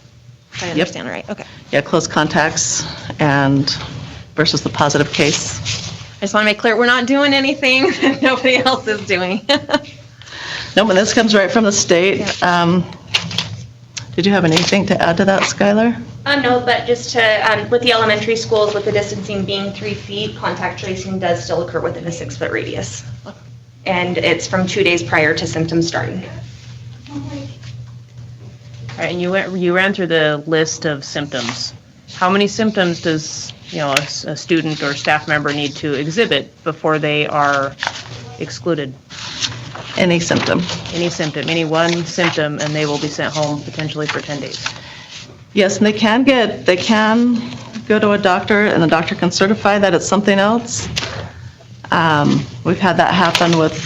I understand, right? Okay. Yeah, close contacts and versus the positive case. I just want to make clear, we're not doing anything that nobody else is doing. No, but this comes right from the state. Did you have anything to add to that, Skylar? No, but just to, with the elementary schools, with the distancing being 3 feet, contact tracing does still occur within a 6-foot radius. And it's from 2 days prior to symptoms starting. All right, and you ran through the list of symptoms. How many symptoms does, a student or staff member need to exhibit before they are excluded? Any symptom. Any symptom, any one symptom, and they will be sent home potentially for 10 days. Yes, and they can go to a doctor, and the doctor can certify that it's something else. We've had that happen with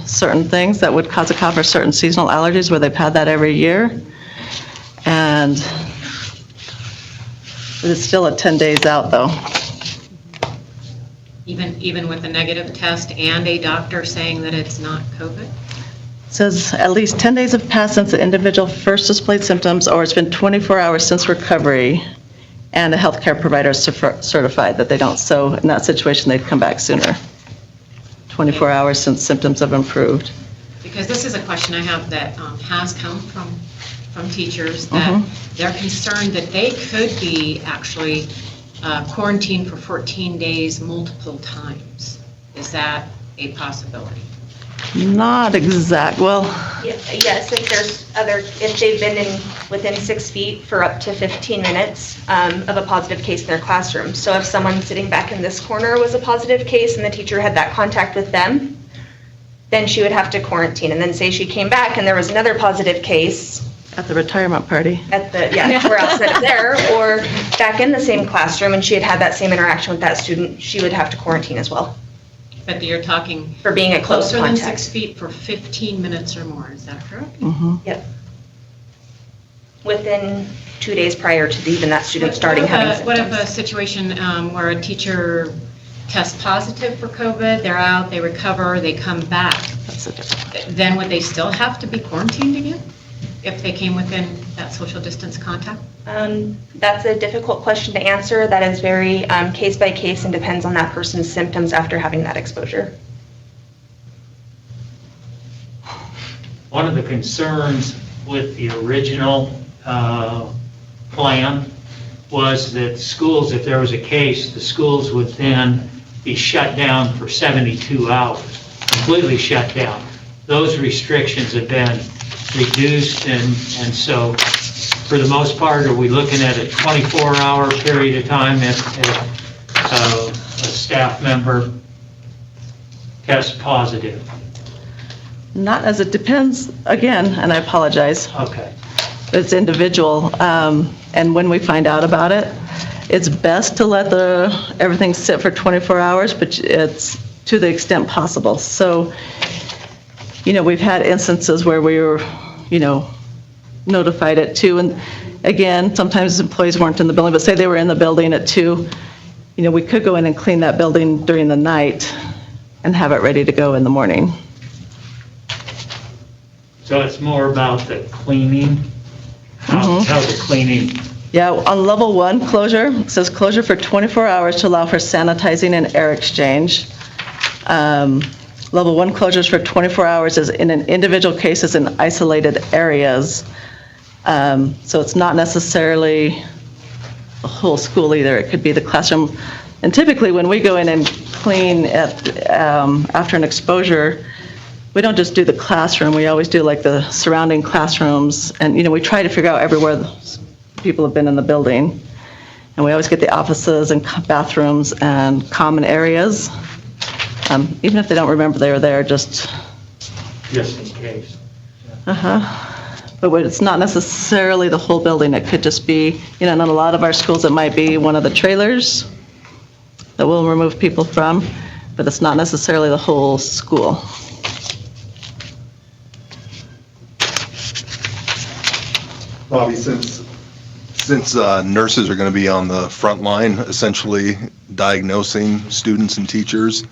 certain things that would cause a cough, or certain seasonal allergies where they've had that every year. And it's still at 10 days out, though. Even with a negative test and a doctor saying that it's not COVID? It says at least 10 days have passed since the individual first displayed symptoms, or it's been 24 hours since recovery, and a healthcare provider is certified that they don't. So in that situation, they'd come back sooner. 24 hours since symptoms have improved. Because this is a question I have that has come from teachers, that they're concerned that they could be actually quarantined for 14 days multiple times. Is that a possibility? Not exact, well. Yes, if they've been within 6 feet for up to 15 minutes of a positive case in their classroom. So if someone sitting back in this corner was a positive case and the teacher had that contact with them, then she would have to quarantine. And then say she came back and there was another positive case. At the retirement party. We're outside of there, or back in the same classroom and she had that same interaction with that student, she would have to quarantine as well. But you're talking for being a close closer than contact. 6 feet for 15 minutes or more, is that correct? Yep. Within 2 days prior to even that student starting having symptoms. What if a situation where a teacher tests positive for COVID, they're out, they recover, they come back? Then would they still have to be quarantined again if they came within that social distance contact? That's a difficult question to answer. That is very case by case and depends on that person's symptoms after having that exposure. One of the concerns with the original plan was that schools, if there was a case, the schools would then be shut down for 72 hours, completely shut down. Those restrictions have been reduced, and so for the most part, are we looking at a 24-hour period of time if a staff member tests positive? Not as it depends, again, and I apologize. Okay. It's individual, and when we find out about it, it's best to let everything sit for 24 hours, but it's to the extent possible. So, we've had instances where we were, notified at 2, and again, sometimes employees weren't in the building, but say they were in the building at 2, we could go in and clean that building during the night and have it ready to go in the morning. So it's more about the cleaning, how the cleaning. Yeah, on level 1 closure, it says closure for 24 hours to allow for sanitizing and air exchange. Level 1 closures for 24 hours is in an individual cases in isolated areas. So it's not necessarily the whole school either. It could be the classroom. And typically when we go in and clean after an exposure, we don't just do the classroom. We always do like the surrounding classrooms. And, we try to figure out everywhere people have been in the building. And we always get the offices and bathrooms and common areas. Even if they don't remember they were there, just in case. But it's not necessarily the whole building. It could just be, in a lot of our schools, it might be one of the trailers that we'll remove people from, but it's not necessarily the whole school. Bobby, since nurses are going to be on the front line, essentially diagnosing students and teachers,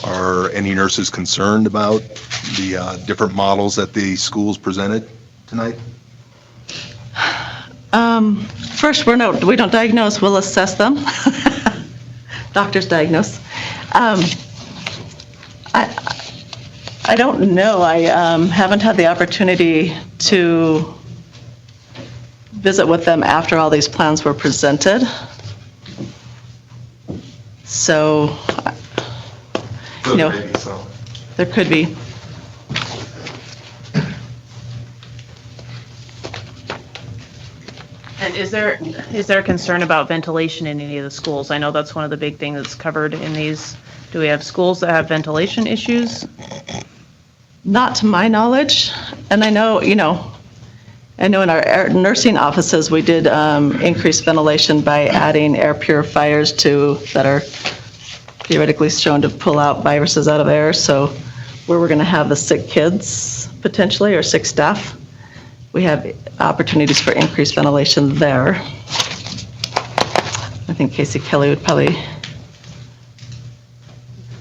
are any nurses concerned about the different models that the schools presented tonight? First, we don't diagnose, we'll assess them. Doctors diagnose. I don't know, I haven't had the opportunity to visit with them after all these plans were presented. So, you know, there could be. And is there a concern about ventilation in any of the schools? I know that's one of the big things that's covered in these. Do we have schools that have ventilation issues? Not to my knowledge, and I know in our nursing offices, we did increase ventilation by adding air purifiers that are theoretically shown to pull out viruses out of air. So where we're going to have the sick kids potentially, or sick staff, we have opportunities for increased ventilation there. I think Casey Kelly would probably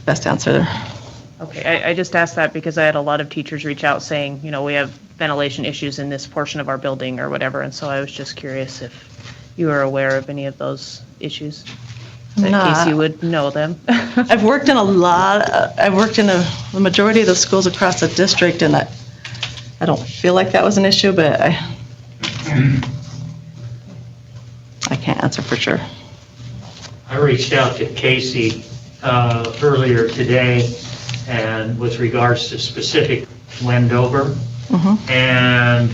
best answer there. Okay, I just asked that because I had a lot of teachers reach out saying, we have ventilation issues in this portion of our building or whatever, and so I was just curious if you were aware of any of those issues. In case you would know them. I've worked in the majority of the schools across the district, and I don't feel like that was an issue, but I can't answer for sure. I reached out to Casey earlier today, and with regards to specific Wendover, and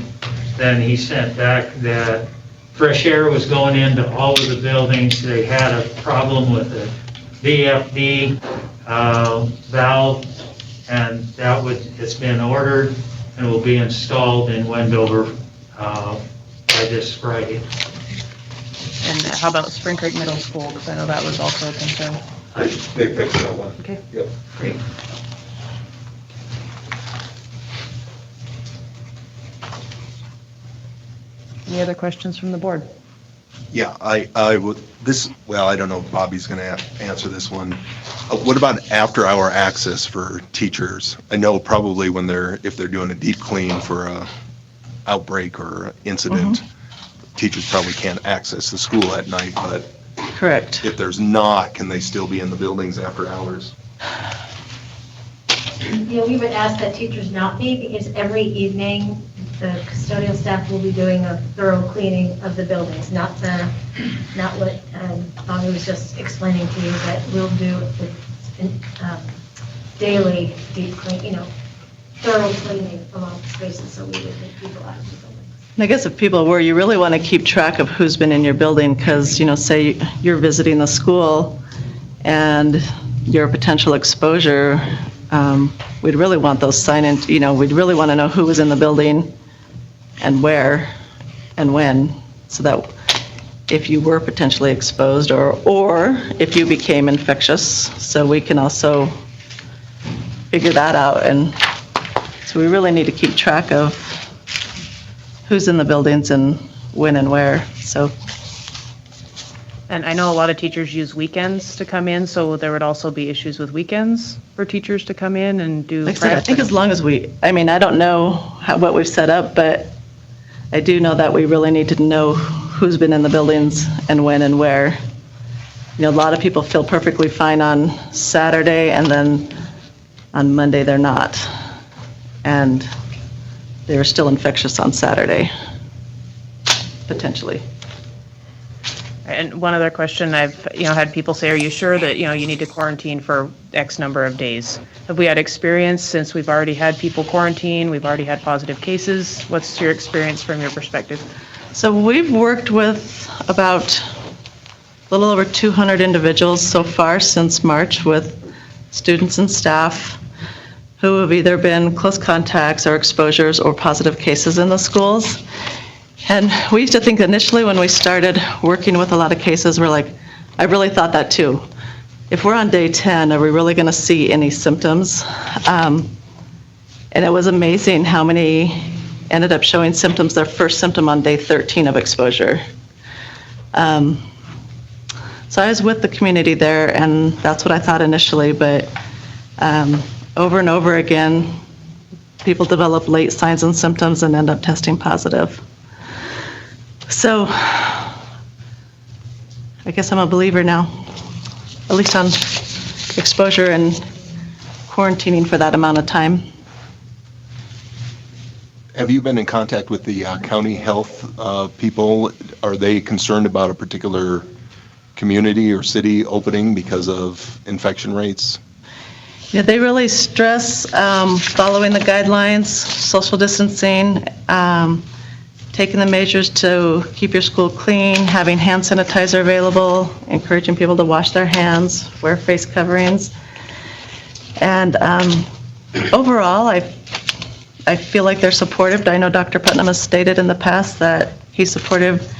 then he sent back that fresh air was going into all of the buildings. They had a problem with the VFD valve, and it's been ordered and will be installed in Wendover by this Friday. And how about Spring Creek Middle School? Because I know that was also a concern. They fixed that one. Okay. Yep. Great. Any other questions from the board? Yeah, I would, I don't know if Bobby's going to answer this one. What about after-hour access for teachers? I know probably if they're doing a deep clean for a outbreak or incident, teachers probably can't access the school at night, but correct. If there's not, can they still be in the buildings after hours? Yeah, we would ask that teachers not be, because every evening the custodial staff will be doing a thorough cleaning of the buildings, not what Bobby was just explaining to you, that we'll do daily deep clean, thorough cleaning of all the spaces, so we would take people out of the buildings. And I guess if people were, you really want to keep track of who's been in your building, because, say you're visiting the school and you're a potential exposure, we'd really want those sign-in, we'd really want to know who was in the building and where and when, so that if you were potentially exposed or if you became infectious, so we can also figure that out. And so we really need to keep track of who's in the buildings and when and where, so. And I know a lot of teachers use weekends to come in, so there would also be issues with weekends for teachers to come in and do Like I said, I think as long as I don't know what we've set up, but I do know that we really need to know who's been in the buildings and when and where. A lot of people feel perfectly fine on Saturday, and then on Monday they're not. And they're still infectious on Saturday, potentially. And one other question, I've had people say, are you sure that you need to quarantine for X number of days? Have we had experience since we've already had people quarantine, we've already had positive cases? What's your experience from your perspective? So we've worked with about a little over 200 individuals so far since March, with students and staff who have either been close contacts or exposures or positive cases in the schools. And we used to think initially when we started working with a lot of cases, we're like, I really thought that too. If we're on day 10, are we really going to see any symptoms? And it was amazing how many ended up showing symptoms, their first symptom on day 13 of exposure. So I was with the community there, and that's what I thought initially, but over and over again, people develop late signs and symptoms and end up testing positive. So I guess I'm a believer now, at least on exposure and quarantining for that amount of time. Have you been in contact with the county health people? Are they concerned about a particular community or city opening because of infection rates? Yeah, they really stress following the guidelines, social distancing, taking the measures to keep your school clean, having hand sanitizer available, encouraging people to wash their hands, wear face coverings. And overall, I feel like they're supportive. I know Dr. Putnam has stated in the past that he's supportive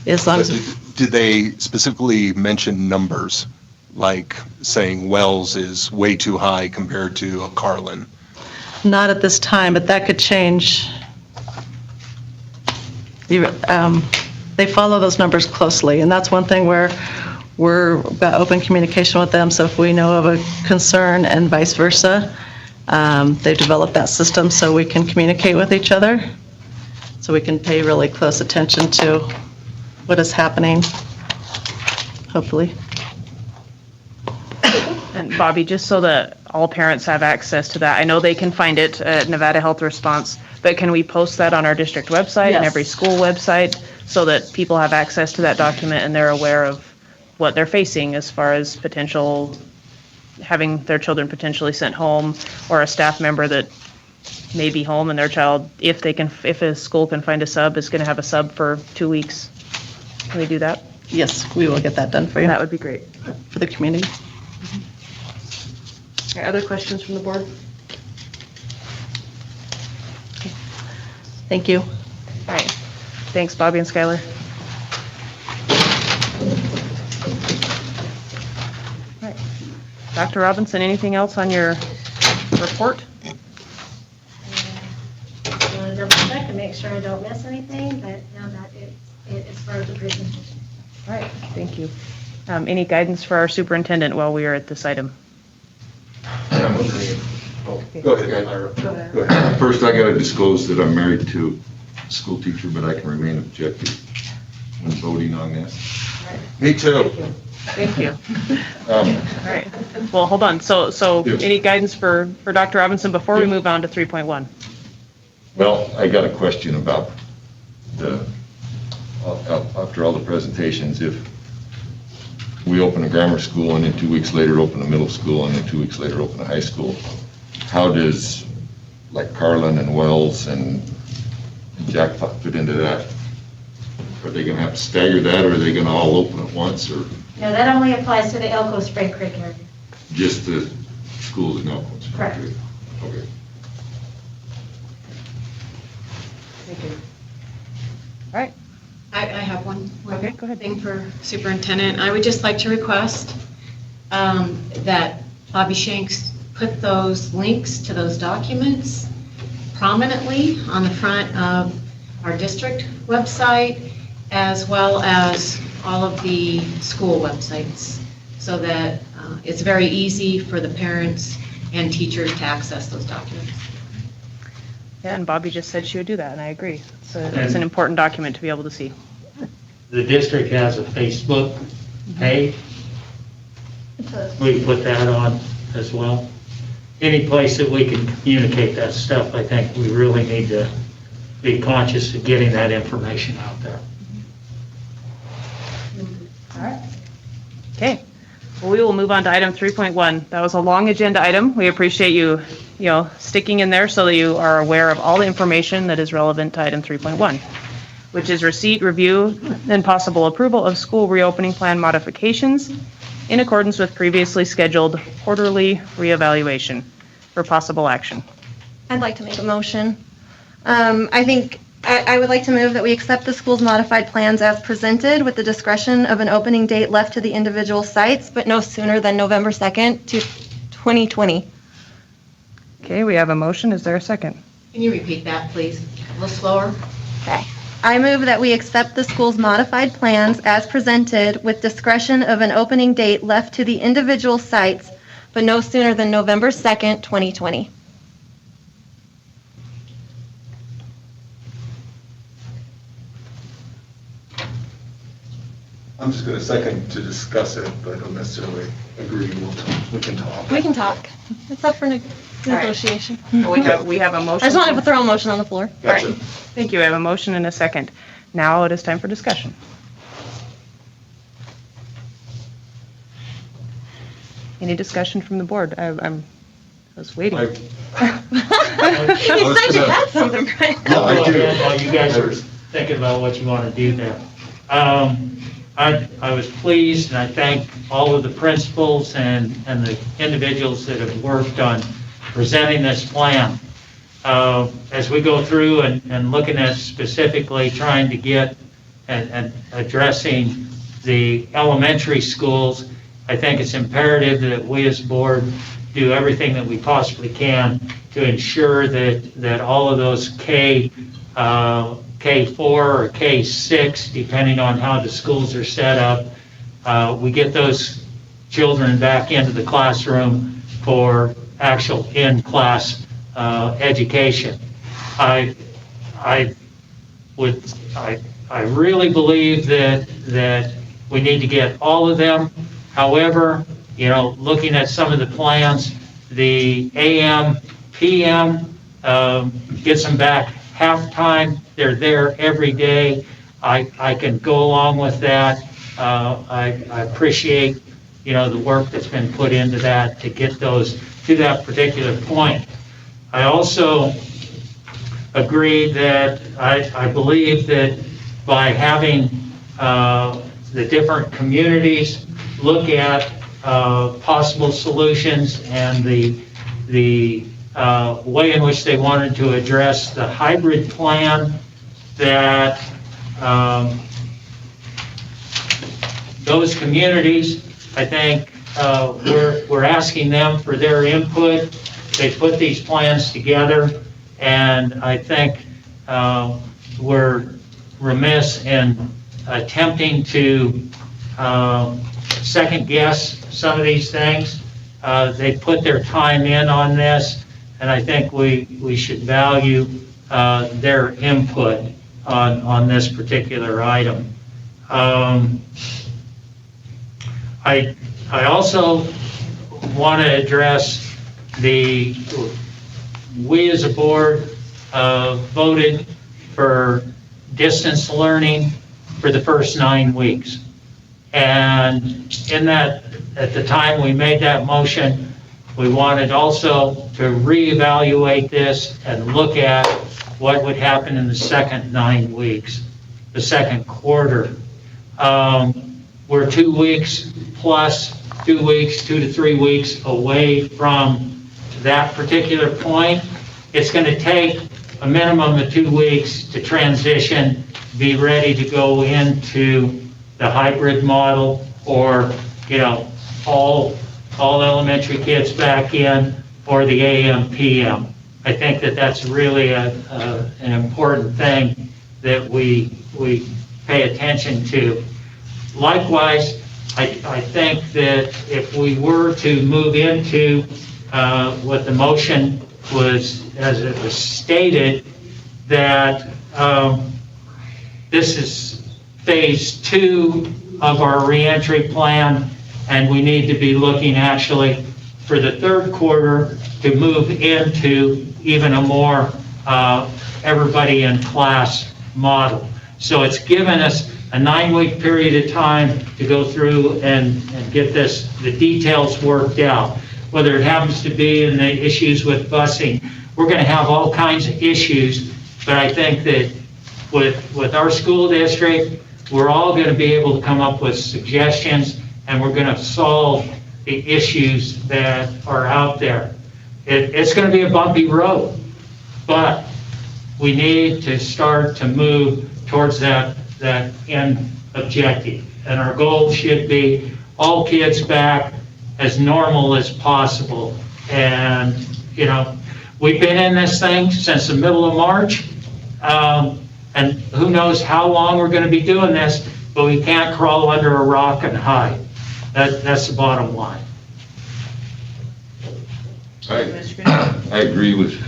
as long as... Did they specifically mention numbers, like saying Wells is way too high compared to Carlin? Not at this time, but that could change. They follow those numbers closely, and that's one thing where we've got open communication with them, so if we know of a concern and vice versa, they've developed that system so we can communicate with each other, so we can pay really close attention to what is happening, hopefully. And Bobby, just so that all parents have access to that, I know they can find it at Nevada Health Response, but can we post that on our district website and Yes. every school website so that people have access to that document and they're aware of what they're facing as far as potential, having their children potentially sent home, or a staff member that may be home and their child, if a school can find a sub, is going to have a sub for 2 weeks. Can we do that? Yes, we will get that done for you. That would be great. For the community. Okay, other questions from the board? Thank you. All right. Thanks, Bobby and Skylar. All right. Dr. Robinson, anything else on your report? I want to double check and make sure I don't miss anything, but no, that it is part of the presentation. All right, thank you. Any guidance for our superintendent while we are at this item? Go ahead. Go ahead. First, I got to disclose that I'm married to a school teacher, but I can remain objective when voting on this. Me too. Thank you. All right. Well, hold on. So any guidance for Dr. Robinson before we move on to 3.1? Well, I got a question about after all the presentations, if we open a grammar school and then 2 weeks later open a middle school and then 2 weeks later open a high school, how does like Carlin and Wells and Jackpot fit into that? Are they going to have to stagger that, or are they going to all open at once, or No, that only applies to the Elko Spring Creek area. just the schools in Elkhorn? Correct. Okay. Thank you. All right. I have one Okay, go ahead. thing for superintendent. I would just like to request that Bobby Shanks put those links to those documents prominently on the front of our district website, as well as all of the school websites, so that it's very easy for the parents and teachers to access those documents. Yeah, and Bobby just said she would do that, and I agree. It's an important document to be able to see. The district has a Facebook page. We put that on as well. Any place that we can communicate that stuff, I think we really need to be conscious of getting that information out there. All right. Okay. Well, we will move on to item 3.1. That was a long agenda item. We appreciate you sticking in there so that you are aware of all the information that is relevant to item 3.1, which is receipt, review, and possible approval of school reopening plan modifications in accordance with previously scheduled quarterly reevaluation for possible action. I'd like to make a motion. I would like to move that we accept the school's modified plans as presented with the discretion of an opening date left to the individual sites, but no sooner than November 2nd, 2020. Okay, we have a motion. Is there a second? Can you repeat that, please? A little slower. Okay. I move that we accept the school's modified plans as presented with discretion of an opening date left to the individual sites, but no sooner than November 2nd, 2020. I'm just going to second to discuss it, but I don't necessarily agree. We can talk. We can talk. It's up for negotiation. We have a motion. I just wanted to throw a motion on the floor. Gotcha. Thank you. I have a motion and a second. Now it is time for discussion. Any discussion from the board? I was waiting. You said you had something, right? While you guys are thinking about what you want to do there. I was pleased, and I thank all of the principals and the individuals that have worked on presenting this plan. As we go through and looking at specifically trying to get and addressing the elementary schools, I think it's imperative that we as a board do everything that we possibly can to ensure that all of those K4 or K6, depending on how the schools are set up, we get those children back into the classroom for actual in-class education. I really believe that we need to get all of them. However, looking at some of the plans, the AM, PM gets them back half-time. They're there every day. I can go along with that. I appreciate, the work that's been put into that to get those to that particular point. I also agree that I believe that by having the different communities look at possible solutions and the way in which they wanted to address the hybrid plan, that those communities, I think we're asking them for their input. They put these plans together, and I think we're remiss in attempting to second guess some of these things. They put their time in on this, and I think we should value their input on this particular item. I also want to address we as a board voted for distance learning for the first 9 weeks. And in that, at the time we made that motion, we wanted also to reevaluate this and look at what would happen in the second 9 weeks, the second quarter. We're 2 weeks plus 2 weeks, 2 to 3 weeks away from that particular point. It's going to take a minimum of 2 weeks to transition, be ready to go into the hybrid model, or all elementary kids back in, or the AM PM. I think that's really an important thing that we pay attention to. Likewise, I think that if we were to move into what the motion was, as it was stated, that this is phase 2 of our reentry plan, and we need to be looking actually for the third quarter to move into even a more everybody in class model. So it's given us a 9-week period of time to go through and get the details worked out. Whether it happens to be in the issues with busing, we're going to have all kinds of issues, but I think that with our school district, we're all going to be able to come up with suggestions, and we're going to solve the issues that are out there. It's going to be a bumpy road, but we need to start to move towards that end objective. And our goal should be all kids back as normal as possible. And, we've been in this thing since the middle of March, and who knows how long we're going to be doing this, but we can't crawl under a rock and hide. That's the bottom line. I agree with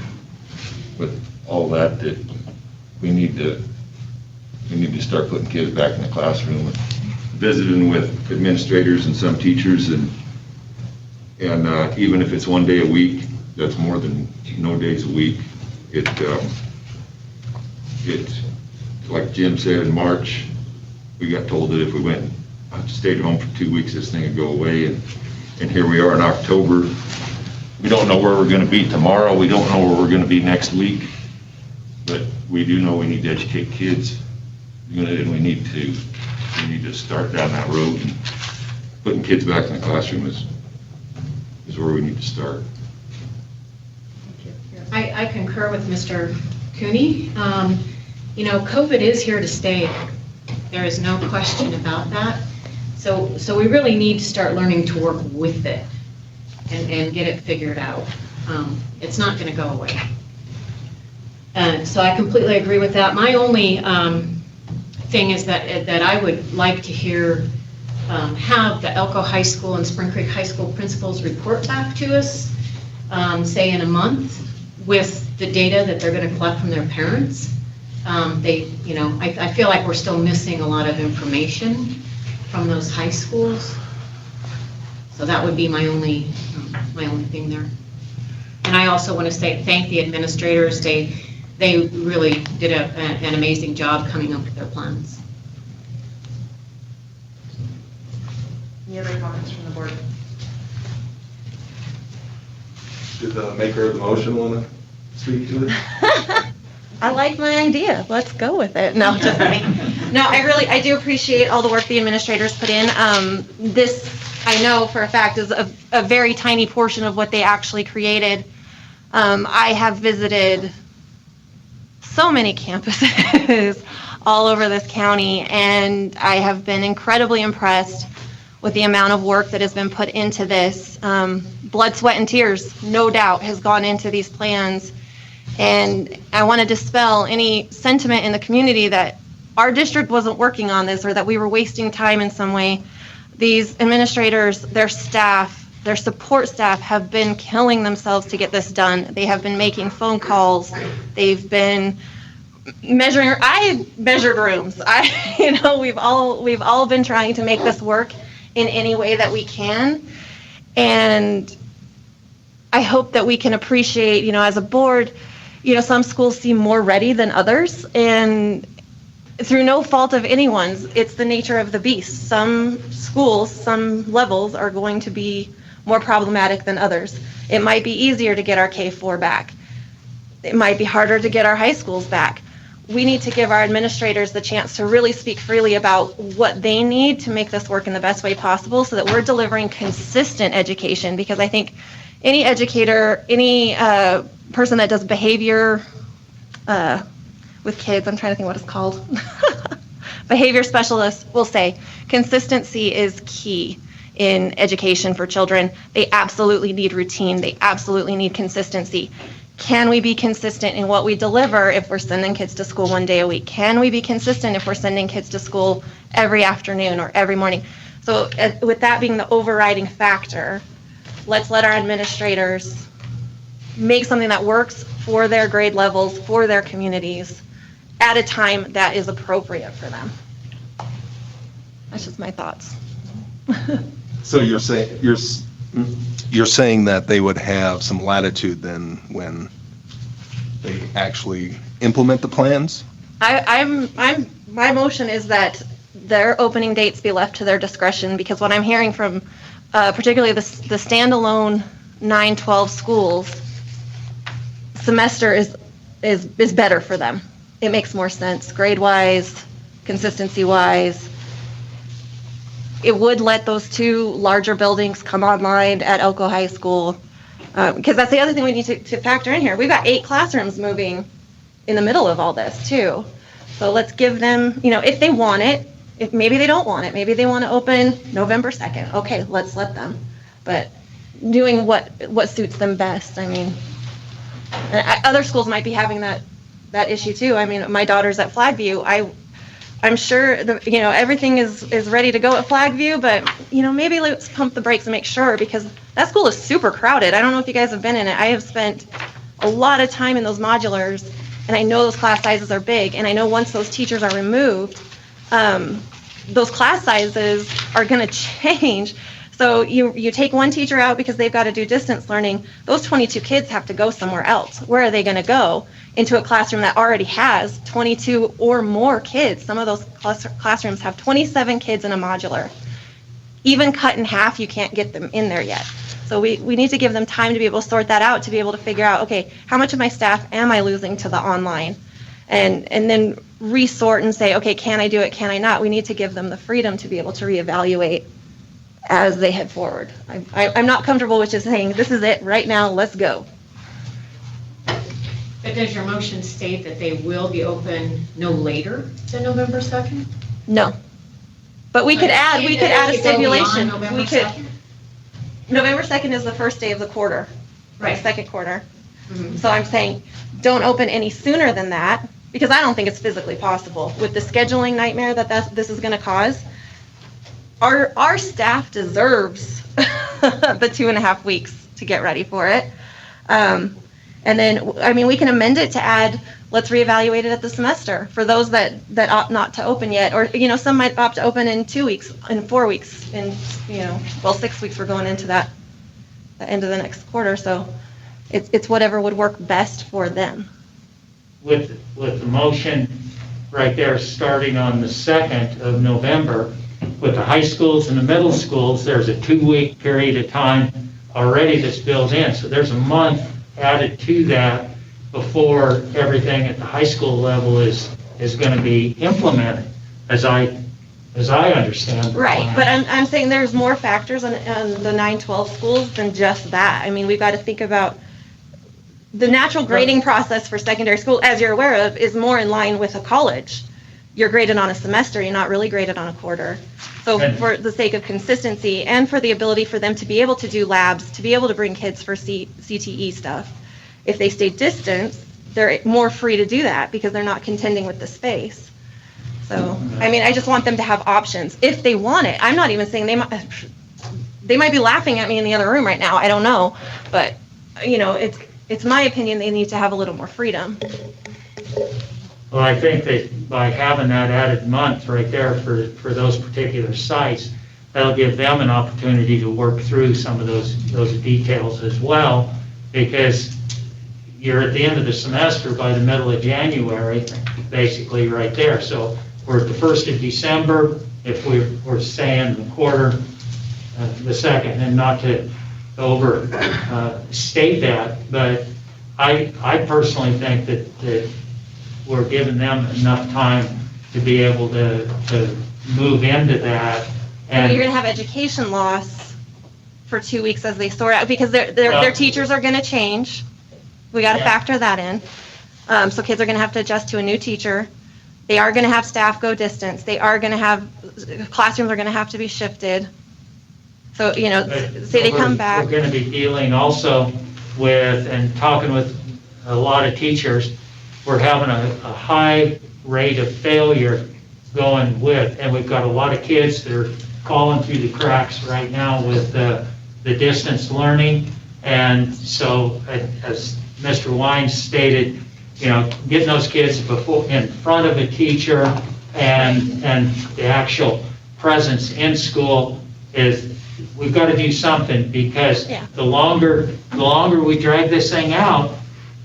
all that we need to start putting kids back in the classroom visiting with administrators and some teachers, and even if it's one day a week, that's more than no days a week. It like Jim said, in March, we got told that if we went, stayed home for 2 weeks, this thing would go away, and here we are in October. We don't know where we're gonna be tomorrow, we don't know where we're gonna be next week, but we do know we need to educate kids, and we need to start down that road, and putting kids back in the classroom is where we need to start. I concur with Mr. Cooney. COVID is here to stay. There is no question about that. So we really need to start learning to work with it and get it figured out. It's not going to go away. So I completely agree with that. My only thing is that I would like to hear have the Elko High School and Spring Creek High School principals report back to us, say in a month, with the data that they're going to collect from their parents. I feel like we're still missing a lot of information from those high schools. So that would be my only thing there. And I also want to thank the administrators. They really did an amazing job coming up with their plans. Any other comments from the board? Did the maker of the motion want to speak to it? I like my idea. Let's go with it. No, just kidding. No, I do appreciate all the work the administrators put in. This, I know for a fact, is a very tiny portion of what they actually created. I have visited so many campuses all over this county, and I have been incredibly impressed with the amount of work that has been put into this. Blood, sweat, and tears, no doubt, has gone into these plans. And I want to dispel any sentiment in the community that our district wasn't working on this or that we were wasting time in some way. These administrators, their staff, their support staff have been killing themselves to get this done. They have been making phone calls. They've been measuring. I measured rooms. We've all been trying to make this work in any way that we can. And I hope that we can appreciate, as a board, some schools seem more ready than others, and through no fault of anyone's, it's the nature of the beast. Some schools, some levels are going to be more problematic than others. It might be easier to get our K-4 back. It might be harder to get our high schools back. We need to give our administrators the chance to really speak freely about what they need to make this work in the best way possible so that we're delivering consistent education, because I think any educator, any person that does behavior with kids, I'm trying to think what it's called, behavior specialists will say consistency is key in education for children. They absolutely need routine. They absolutely need consistency. Can we be consistent in what we deliver if we're sending kids to school one day a week? Can we be consistent if we're sending kids to school every afternoon or every morning? So with that being the overriding factor, let's let our administrators make something that works for their grade levels, for their communities, at a time that is appropriate for them. That's just my thoughts. So you're saying that they would have some latitude then when they actually implement the plans? My motion is that their opening dates be left to their discretion, because what I'm hearing from particularly the standalone 9-12 schools, semester is better for them. It makes more sense grade-wise, consistency-wise. It would let those two larger buildings come online at Elko High School, because that's the other thing we need to factor in here. We've got 8 classrooms moving in the middle of all this too. So let's give them, if they want it, if maybe they don't want it, maybe they want to open November 2nd. Okay, let's let them. But doing what suits them best. I mean, other schools might be having that issue too. I mean, my daughter's at Flagview. I'm sure everything is ready to go at Flagview, but maybe let's pump the brakes and make sure, because that school is super crowded. I don't know if you guys have been in it. I have spent a lot of time in those modulars, and I know those class sizes are big, and I know once those teachers are removed, those class sizes are going to change. So you take one teacher out because they've got to do distance learning. Those 22 kids have to go somewhere else. Where are they going to go? Into a classroom that already has 22 or more kids. Some of those classrooms have 27 kids in a modular. Even cut in half, you can't get them in there yet. So we need to give them time to be able to sort that out, to be able to figure out, okay, how much of my staff am I losing to the online? And then resort and say, okay, can I do it, can I not? We need to give them the freedom to be able to reevaluate as they head forward. I'm not comfortable with just saying, this is it, right now, let's go. But does your motion state that they will be open no later than November 2nd? No. But we could add a stipulation. November We could. 2nd? November 2nd is the first day of the quarter, Right. the second quarter. Mhm. So I'm saying, don't open any sooner than that, because I don't think it's physically possible. With the scheduling nightmare this is gonna cause, our staff deserves the 2.5 weeks to get ready for it. And then, I mean, we can amend it to add, let's reevaluate it at the semester for those that opt not to open yet. Or, some might opt to open in 2 weeks, in 4 weeks, in, 6 weeks, we're going into the end of the next quarter. So it's whatever would work best for them. With the motion right there, starting on the 2nd of November, with the high schools and the middle schools, there's a 2-week period of time already that's built in. So there's a month added to that before everything at the high school level is going to be implemented, as I understand. Right, but I'm saying there's more factors on the 9-12 schools than just that. I mean, we've got to think about the natural grading process for secondary school, as you're aware of, is more in line with a college. You're graded on a semester, you're not really graded on a quarter. So for the sake of consistency and for the ability for them to be able to do labs, to be able to bring kids for CTE stuff, if they stay distant, they're more free to do that because they're not contending with the space. So, I mean, I just want them to have options if they want it. I'm not even saying they might be laughing at me in the other room right now. I don't know, but it's my opinion they need to have a little more freedom. Well, I think that by having that added month right there for those particular sites, that'll give them an opportunity to work through some of those details as well, because you're at the end of the semester by the middle of January, basically right there. So we're at the 1st of December, if we're saying the quarter, the 2nd, and not to overstate that, but I personally think that we're giving them enough time to be able to move into that. And you're going to have education loss for 2 weeks as they sort out, because their teachers are going to change. We got to factor that in. So kids are going to have to adjust to a new teacher. They are going to have staff go distance. They are going to have, classrooms are going to have to be shifted. So, say they come back. We're going to be dealing also with, and talking with a lot of teachers, we're having a high rate of failure going with, and we've got a lot of kids that are falling through the cracks right now with the distance learning. And so, as Mr. Wines stated, getting those kids in front of a teacher and the actual presence in school is, we've got to do something, because the longer we drag this thing out,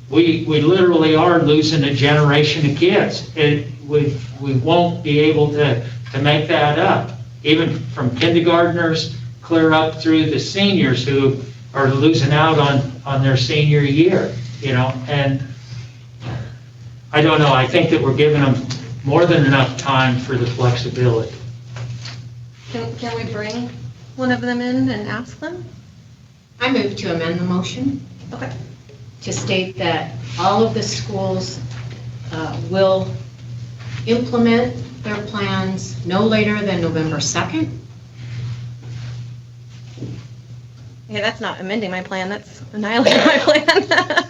we literally are losing a generation of kids. We won't be able to make that up, even from kindergartners clear up through the seniors who are losing out on their senior year, and I don't know, I think that we're giving them more than enough time for the flexibility. Can we bring one of them in and ask them? I move to amend the motion. Okay. To state that all of the schools will implement their plans no later than November 2nd. Yeah, that's not amending my plan, that's annihilating my plan.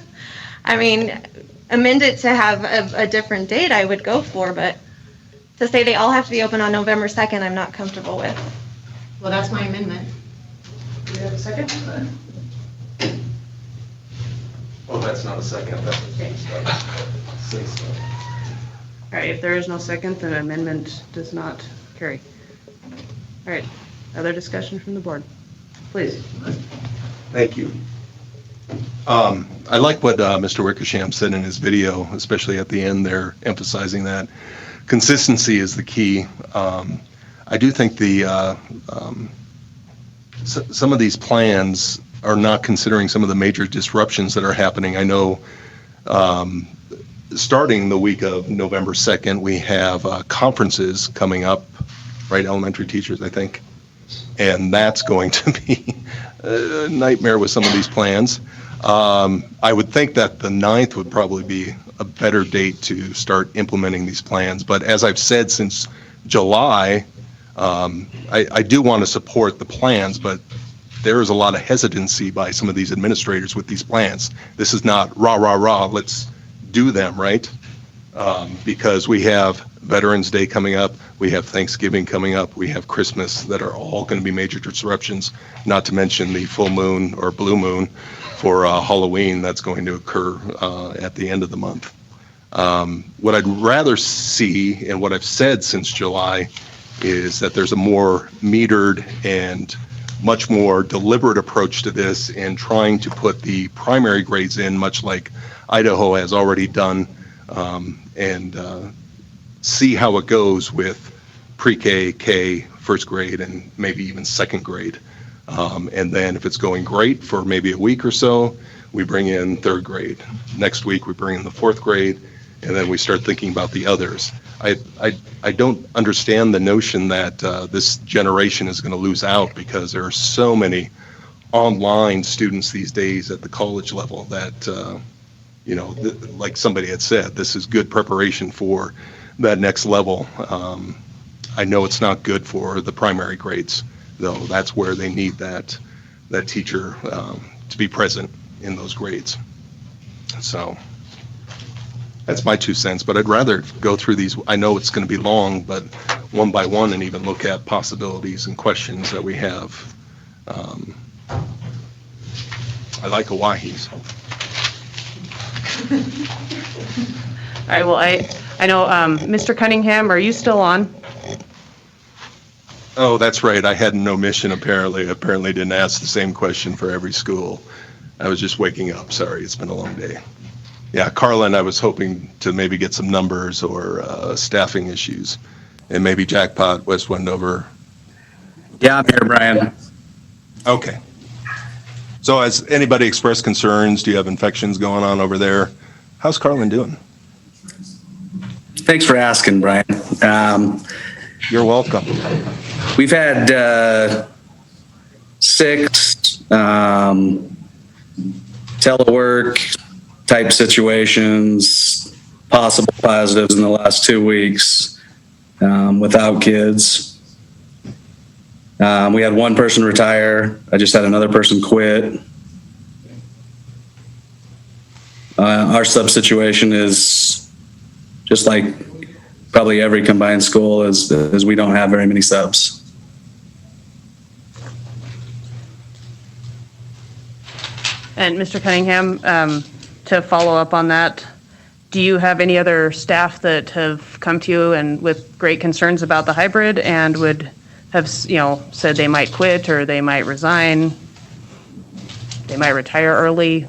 I mean, amend it to have a different date I would go for, but to say they all have to be open on November 2nd, I'm not comfortable with. Well, that's my amendment. Do you have a second? Oh, that's not a second, that's a say so. All right, if there is no second, the amendment does not carry. All right, other discussion from the board? Please. Thank you. I like what Mr. Wickersham said in his video, especially at the end there, emphasizing that consistency is the key. I do think some of these plans are not considering some of the major disruptions that are happening. I know starting the week of November 2nd, we have conferences coming up, right, elementary teachers, I think, and that's going to be a nightmare with some of these plans. I would think that the 9th would probably be a better date to start implementing these plans, but as I've said since July, I do want to support the plans, but there is a lot of hesitancy by some of these administrators with these plans. This is not rah, rah, rah, let's do them, right? Because we have Veterans Day coming up, we have Thanksgiving coming up, we have Christmas that are all going to be major disruptions, not to mention the full moon or blue moon for Halloween that's going to occur at the end of the month. What I'd rather see, and what I've said since July, is that there's a more metered and much more deliberate approach to this in trying to put the primary grades in, much like Idaho has already done, and see how it goes with pre-K, K, first grade, and maybe even second grade. And then if it's going great for maybe a week or so, we bring in third grade. Next week, we bring in the fourth grade, and then we start thinking about the others. I don't understand the notion that this generation is going to lose out because there are so many online students these days at the college level that, like somebody had said, this is good preparation for that next level. I know it's not good for the primary grades, though. That's where they need that teacher to be present in those grades. So that's my 2 cents, but I'd rather go through these. I know it's going to be long, but one by one, and even look at possibilities and questions that we have. I like Hawaii. So. All right, well, I know, Mr. Cunningham, are you still on? Oh, that's right. I had an omission apparently. Apparently didn't ask the same question for every school. I was just waking up. Sorry, it's been a long day. Yeah, Carlin, I was hoping to maybe get some numbers or staffing issues. And maybe Jackpot, West Wendover. Yeah, I'm here, Brian. Okay. So has anybody expressed concerns? Do you have infections going on over there? How's Carlin doing? Thanks for asking, Brian. You're welcome. We've had 6 telework type situations, possible positives in the last 2 weeks without kids. We had 1 person retire. I just had another person quit. Our sub situation is just like probably every combined school is we don't have very many subs. And Mr. Cunningham, to follow up on that, do you have any other staff that have come to you and with great concerns about the hybrid and would have, said they might quit or they might resign, they might retire early?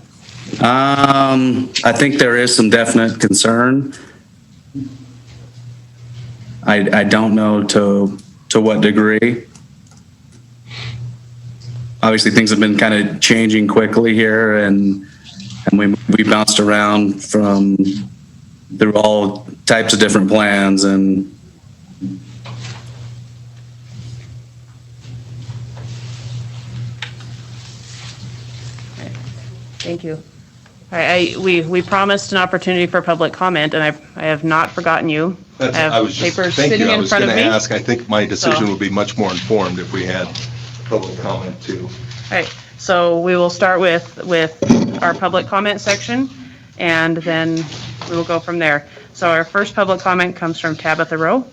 I think there is some definite concern. I don't know to what degree. Obviously, things have been kind of changing quickly here, and we bounced around through all types of different plans, and Thank you. All right, we promised an opportunity for public comment, and I have not forgotten you. I have papers sitting in front of me. I was going to ask. I think my decision would be much more informed if we had public comment too. All right, so we will start with our public comment section, and then we will go from there. So our first public comment comes from Tabitha Rowe.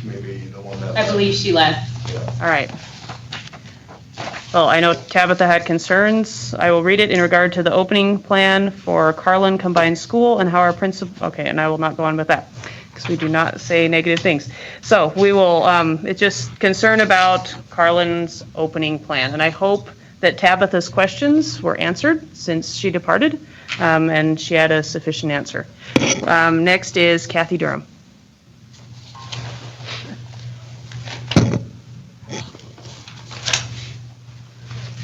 Maybe the one that. I believe she left. All right. Well, I know Tabitha had concerns. I will read it in regard to the opening plan for Carlin Combined School and how our principal, okay, and I will not go on with that. because we do not say negative things. So we will, it's just concern about Carlin's opening plan. And I hope that Tabitha's questions were answered since she departed, and she had a sufficient answer. Next is Kathy Durham.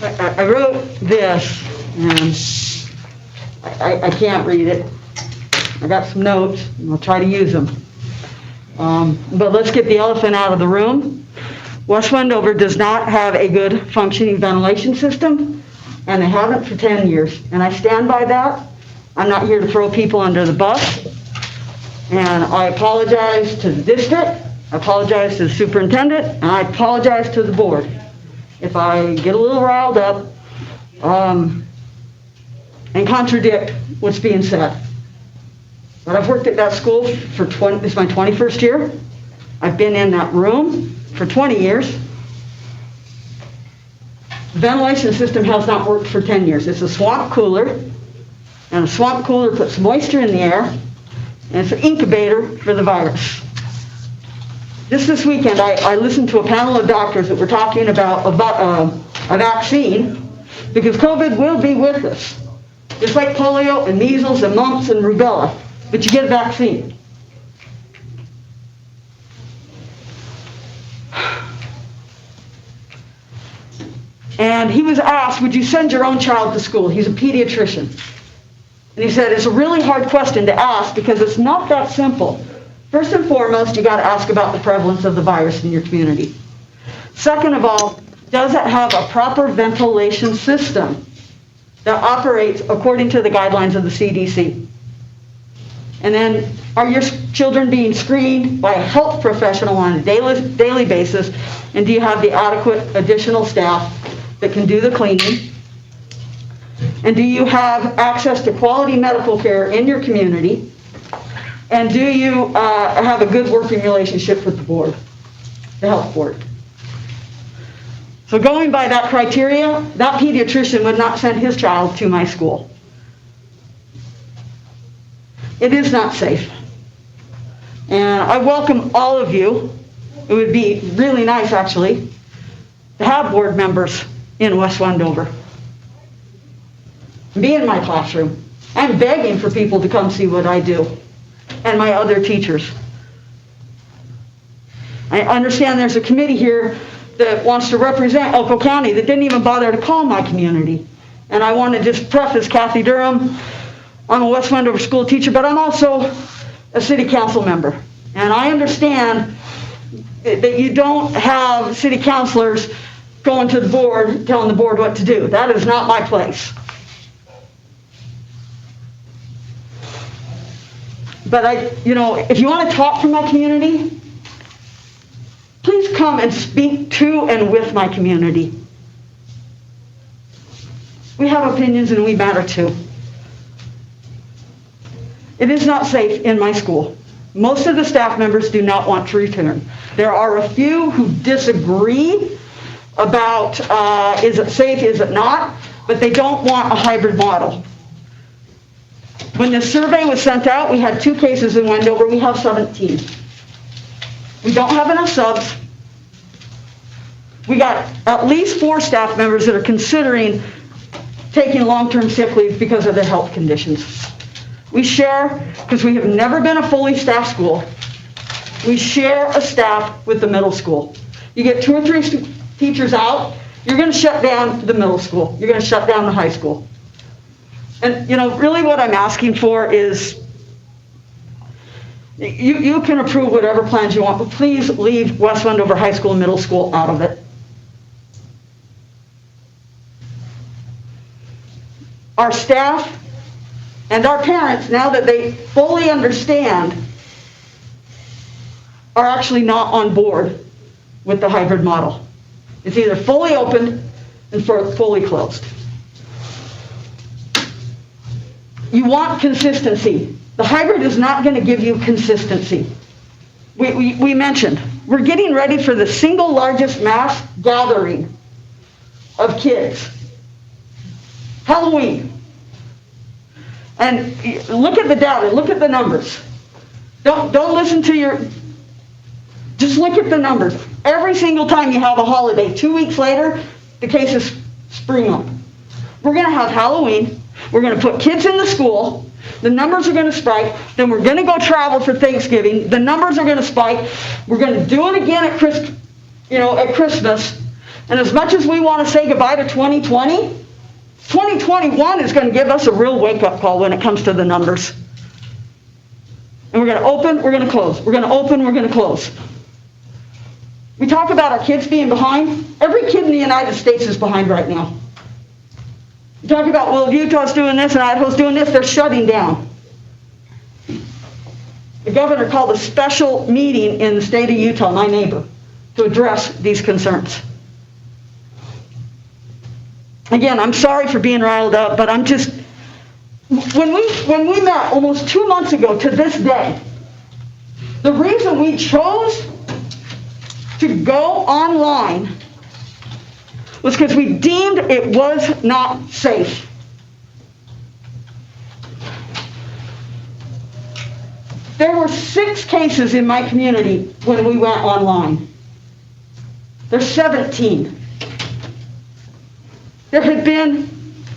I wrote this, and I can't read it. I got some notes, and I'll try to use them. But let's get the elephant out of the room. West Wendover does not have a good functioning ventilation system, and they haven't for 10 years. And I stand by that. I'm not here to throw people under the bus. And I apologize to the district, I apologize to the superintendent, and I apologize to the board if I get a little riled up and contradict what's being said. But I've worked at that school for this is my 21st year. I've been in that room for 20 years. The ventilation system has not worked for 10 years. It's a swamp cooler, and a swamp cooler puts moisture in the air, and it's an incubator for the virus. Just this weekend, I listened to a panel of doctors that were talking about a vaccine, because COVID will be with us. Just like polio and measles and mumps and rubella, but you get a vaccine. And he was asked, would you send your own child to school? He's a pediatrician. And he said, it's a really hard question to ask because it's not that simple. First and foremost, you got to ask about the prevalence of the virus in your community. Second of all, does it have a proper ventilation system that operates according to the guidelines of the CDC? And then, are your children being screened by a health professional on a daily basis? And do you have the adequate additional staff that can do the cleaning? And do you have access to quality medical care in your community? And do you have a good working relationship with the board, the health board? So going by that criteria, that pediatrician would not send his child to my school. It is not safe. And I welcome all of you. It would be really nice, actually, to have board members in West Wendover. Be in my classroom. I'm begging for people to come see what I do, and my other teachers. I understand there's a committee here that wants to represent Elko County that didn't even bother to call my community. And I want to just preface Kathy Durham, I'm a West Wendover school teacher, but I'm also a city council member. And I understand that you don't have city councilors going to the board, telling the board what to do. That is not my place. But if you want to talk to my community, please come and speak to and with my community. We have opinions and we matter too. It is not safe in my school. Most of the staff members do not want to return. There are a few who disagree about is it safe, is it not, but they don't want a hybrid model. When the survey was sent out, we had 2 cases in Wendover. We have 17. We don't have enough subs. We got at least 4 staff members that are considering taking long-term sick leave because of their health conditions. We share, because we have never been a fully staffed school, we share a staff with the middle school. You get 2 or 3 teachers out, you're going to shut down the middle school. You're going to shut down the high school. And, really what I'm asking for is, you can approve whatever plans you want, but please leave West Wendover High School and Middle School out of it. Our staff and our parents, now that they fully understand, are actually not on board with the hybrid model. It's either fully open and fully closed. You want consistency. The hybrid is not going to give you consistency. We mentioned, we're getting ready for the single largest mass gathering of kids. Halloween. And look at the data, look at the numbers. Don't listen to just look at the numbers. Every single time you have a holiday, 2 weeks later, the cases spring up. We're gonna have Halloween, we're gonna put kids in the school, the numbers are gonna spike, then we're gonna go travel for Thanksgiving, the numbers are gonna spike, we're gonna do it again at Christmas, and as much as we wanna say goodbye to 2020, 2021 is gonna give us a real wake-up call when it comes to the numbers. And we're gonna open, we're gonna close, we're gonna open, we're gonna close. We talk about our kids being behind. Every kid in the United States is behind right now. You talk about, well, if Utah's doing this and Idaho's doing this, they're shutting down. The governor called a special meeting in the state of Utah, my neighbor, to address these concerns. Again, I'm sorry for being riled up, but I'm just, when we met almost 2 months ago to this day, the reason we chose to go online was because we deemed it was not safe. There were 6 cases in my community when we went online. There's 17. There had been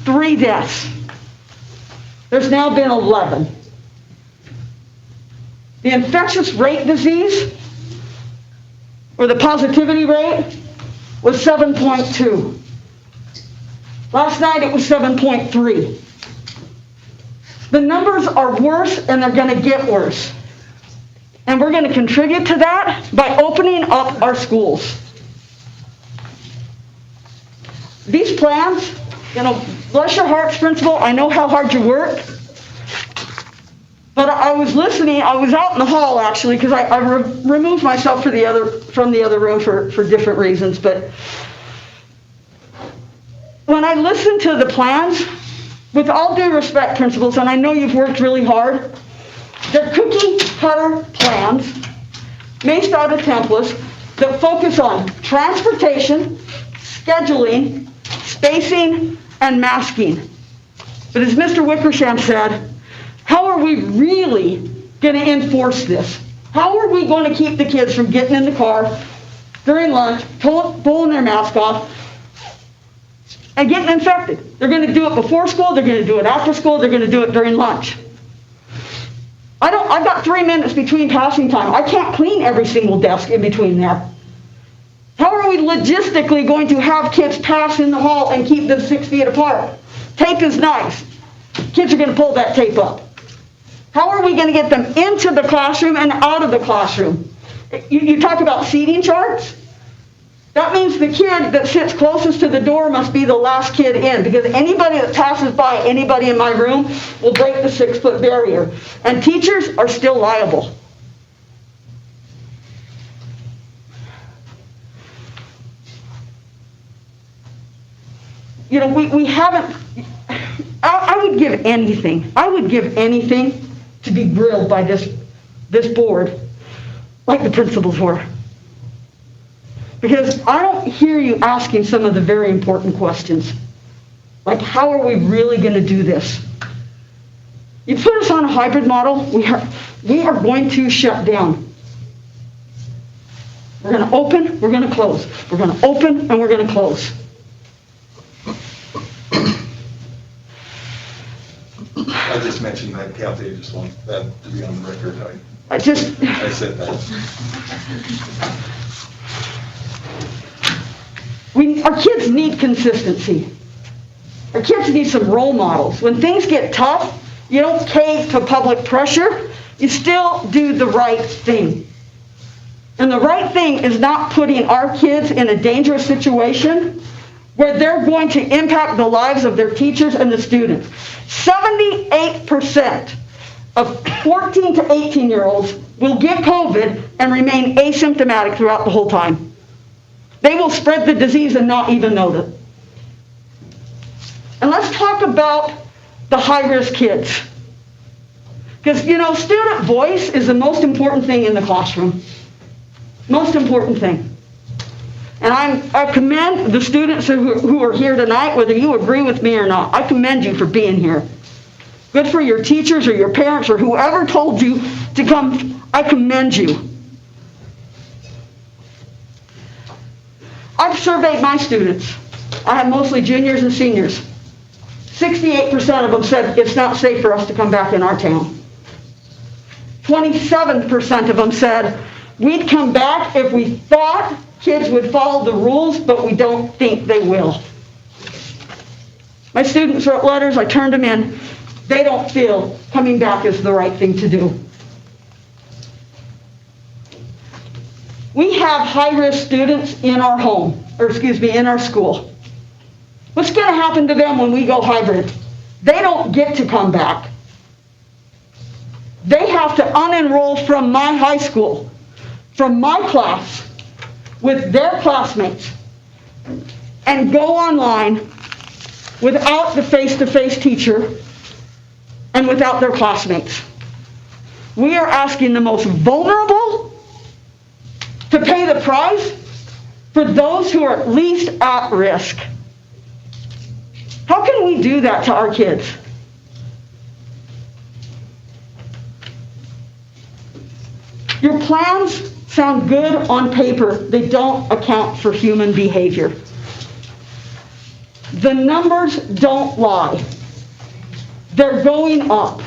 3 deaths. There's now been 11. The infectious rate disease, or the positivity rate, was 7.2. Last night it was 7.3. The numbers are worse and they're going to get worse. And we're going to contribute to that by opening up our schools. These plans, bless your hearts, Principal, I know how hard you work. But I was listening, I was out in the hall actually, because I removed myself from the other room for different reasons. But when I listened to the plans, with all due respect, principals, and I know you've worked really hard, they're cookie cutter plans, based out of templates, that focus on transportation, scheduling, spacing, and masking. But as Mr. Wickersham said, how are we really going to enforce this? How are we going to keep the kids from getting in the car during lunch, pulling their mask off, and getting infected? They're going to do it before school, they're going to do it after school, they're going to do it during lunch. I've got 3 minutes between passing time. I can't clean every single desk in between there. How are we logistically going to have kids pass in the hall and keep them 6 feet apart? Tape is nice. Kids are going to pull that tape up. How are we going to get them into the classroom and out of the classroom? You talk about seating charts? That means the kid that sits closest to the door must be the last kid in, because anybody that passes by anybody in my room will break the 6-foot barrier. And teachers are still liable. We haven't, I would give anything to be grilled by this board like the principals were. Because I don't hear you asking some of the very important questions. Like, how are we really going to do this? You put us on a hybrid model, we are going to shut down. We're going to open, we're going to close. We're going to open, and we're going to close. I just mentioned that, Kathy, I just want that to be on the record. I said that. Our kids need consistency. Our kids need some role models. When things get tough, you don't cave to public pressure. You still do the right thing. And the right thing is not putting our kids in a dangerous situation where they're going to impact the lives of their teachers and the students. 78% of 14 to 18-year-olds will get COVID and remain asymptomatic throughout the whole time. They will spread the disease and not even know it. And let's talk about the high-risk kids. Because, student voice is the most important thing in the classroom. Most important thing. And I commend the students who are here tonight, whether you agree with me or not. I commend you for being here. Good for your teachers or your parents or whoever told you to come I commend you. I've surveyed my students. I have mostly juniors and seniors. 68% of them said it's not safe for us to come back in our town. 27% of them said we'd come back if we thought kids would follow the rules, but we don't think they will. My students wrote letters, I turned them in. They don't feel coming back is the right thing to do. We have high-risk students in our home, in our school. What's going to happen to them when we go hybrid? They don't get to come back. They have to unenroll from my high school, from my class, with their classmates, and go online without the face-to-face teacher and without their classmates. We are asking the most vulnerable to pay the price for those who are least at risk. How can we do that to our kids? Your plans sound good on paper. They don't account for human behavior. The numbers don't lie. They're going up.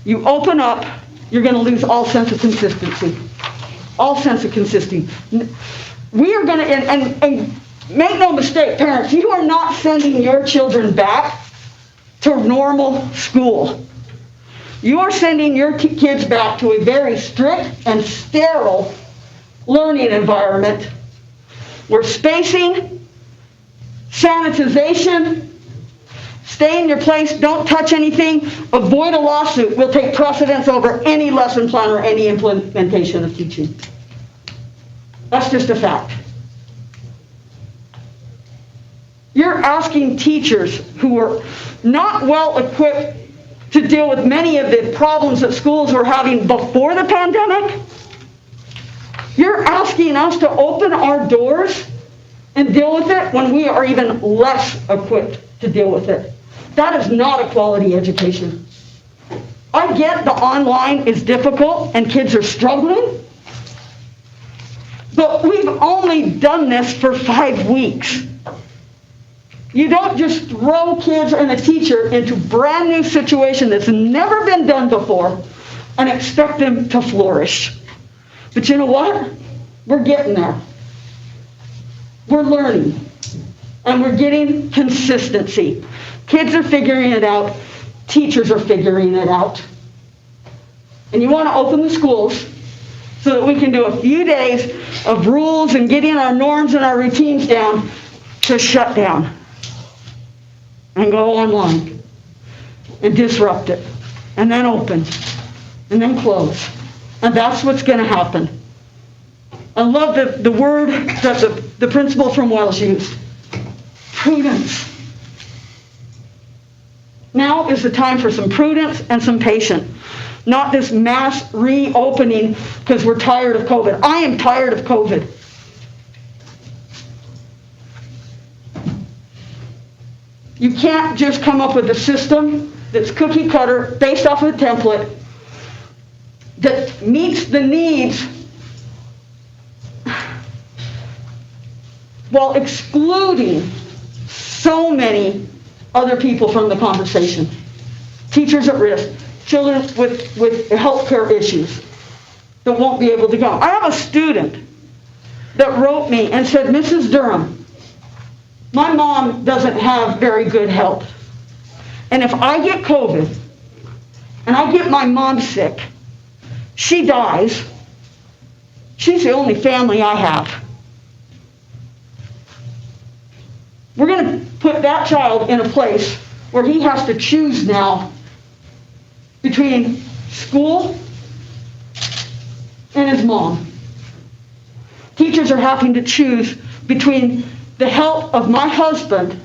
You open up, you're going to lose all sense of consistency. All sense of consistency. We are going to, and make no mistake, parents, you are not sending your children back to normal school. You are sending your kids back to a very strict and sterile learning environment where spacing, sanitization, stay in your place, don't touch anything, avoid a lawsuit will take precedence over any lesson plan or any implementation of teaching. That's just a fact. You're asking teachers who are not well equipped to deal with many of the problems that schools were having before the pandemic. You're asking us to open our doors and deal with it when we are even less equipped to deal with it. That is not a quality education. I get the online is difficult and kids are struggling, but we've only done this for 5 weeks. You don't just throw kids and a teacher into a brand new situation that's never been done before and expect them to flourish. But you know what? We're getting there. We're learning. And we're getting consistency. Kids are figuring it out. Teachers are figuring it out. And you want to open the schools so that we can do a few days of rules and getting our norms and our routines down to shut down and go online and disrupt it and then open and then close. And that's what's going to happen. I love the word that the principal from Wells used. Prudence. Now is the time for some prudence and some patience. Not this mass reopening because we're tired of COVID. I am tired of COVID. You can't just come up with a system that's cookie cutter based off of a template that meets the needs while excluding so many other people from the conversation. Teachers at risk, children with health care issues that won't be able to go. I have a student that wrote me and said, Mrs. Durham, my mom doesn't have very good health. And if I get COVID and I get my mom sick, she dies. She's the only family I have. We're going to put that child in a place where he has to choose now between school and his mom. Teachers are having to choose between the health of my husband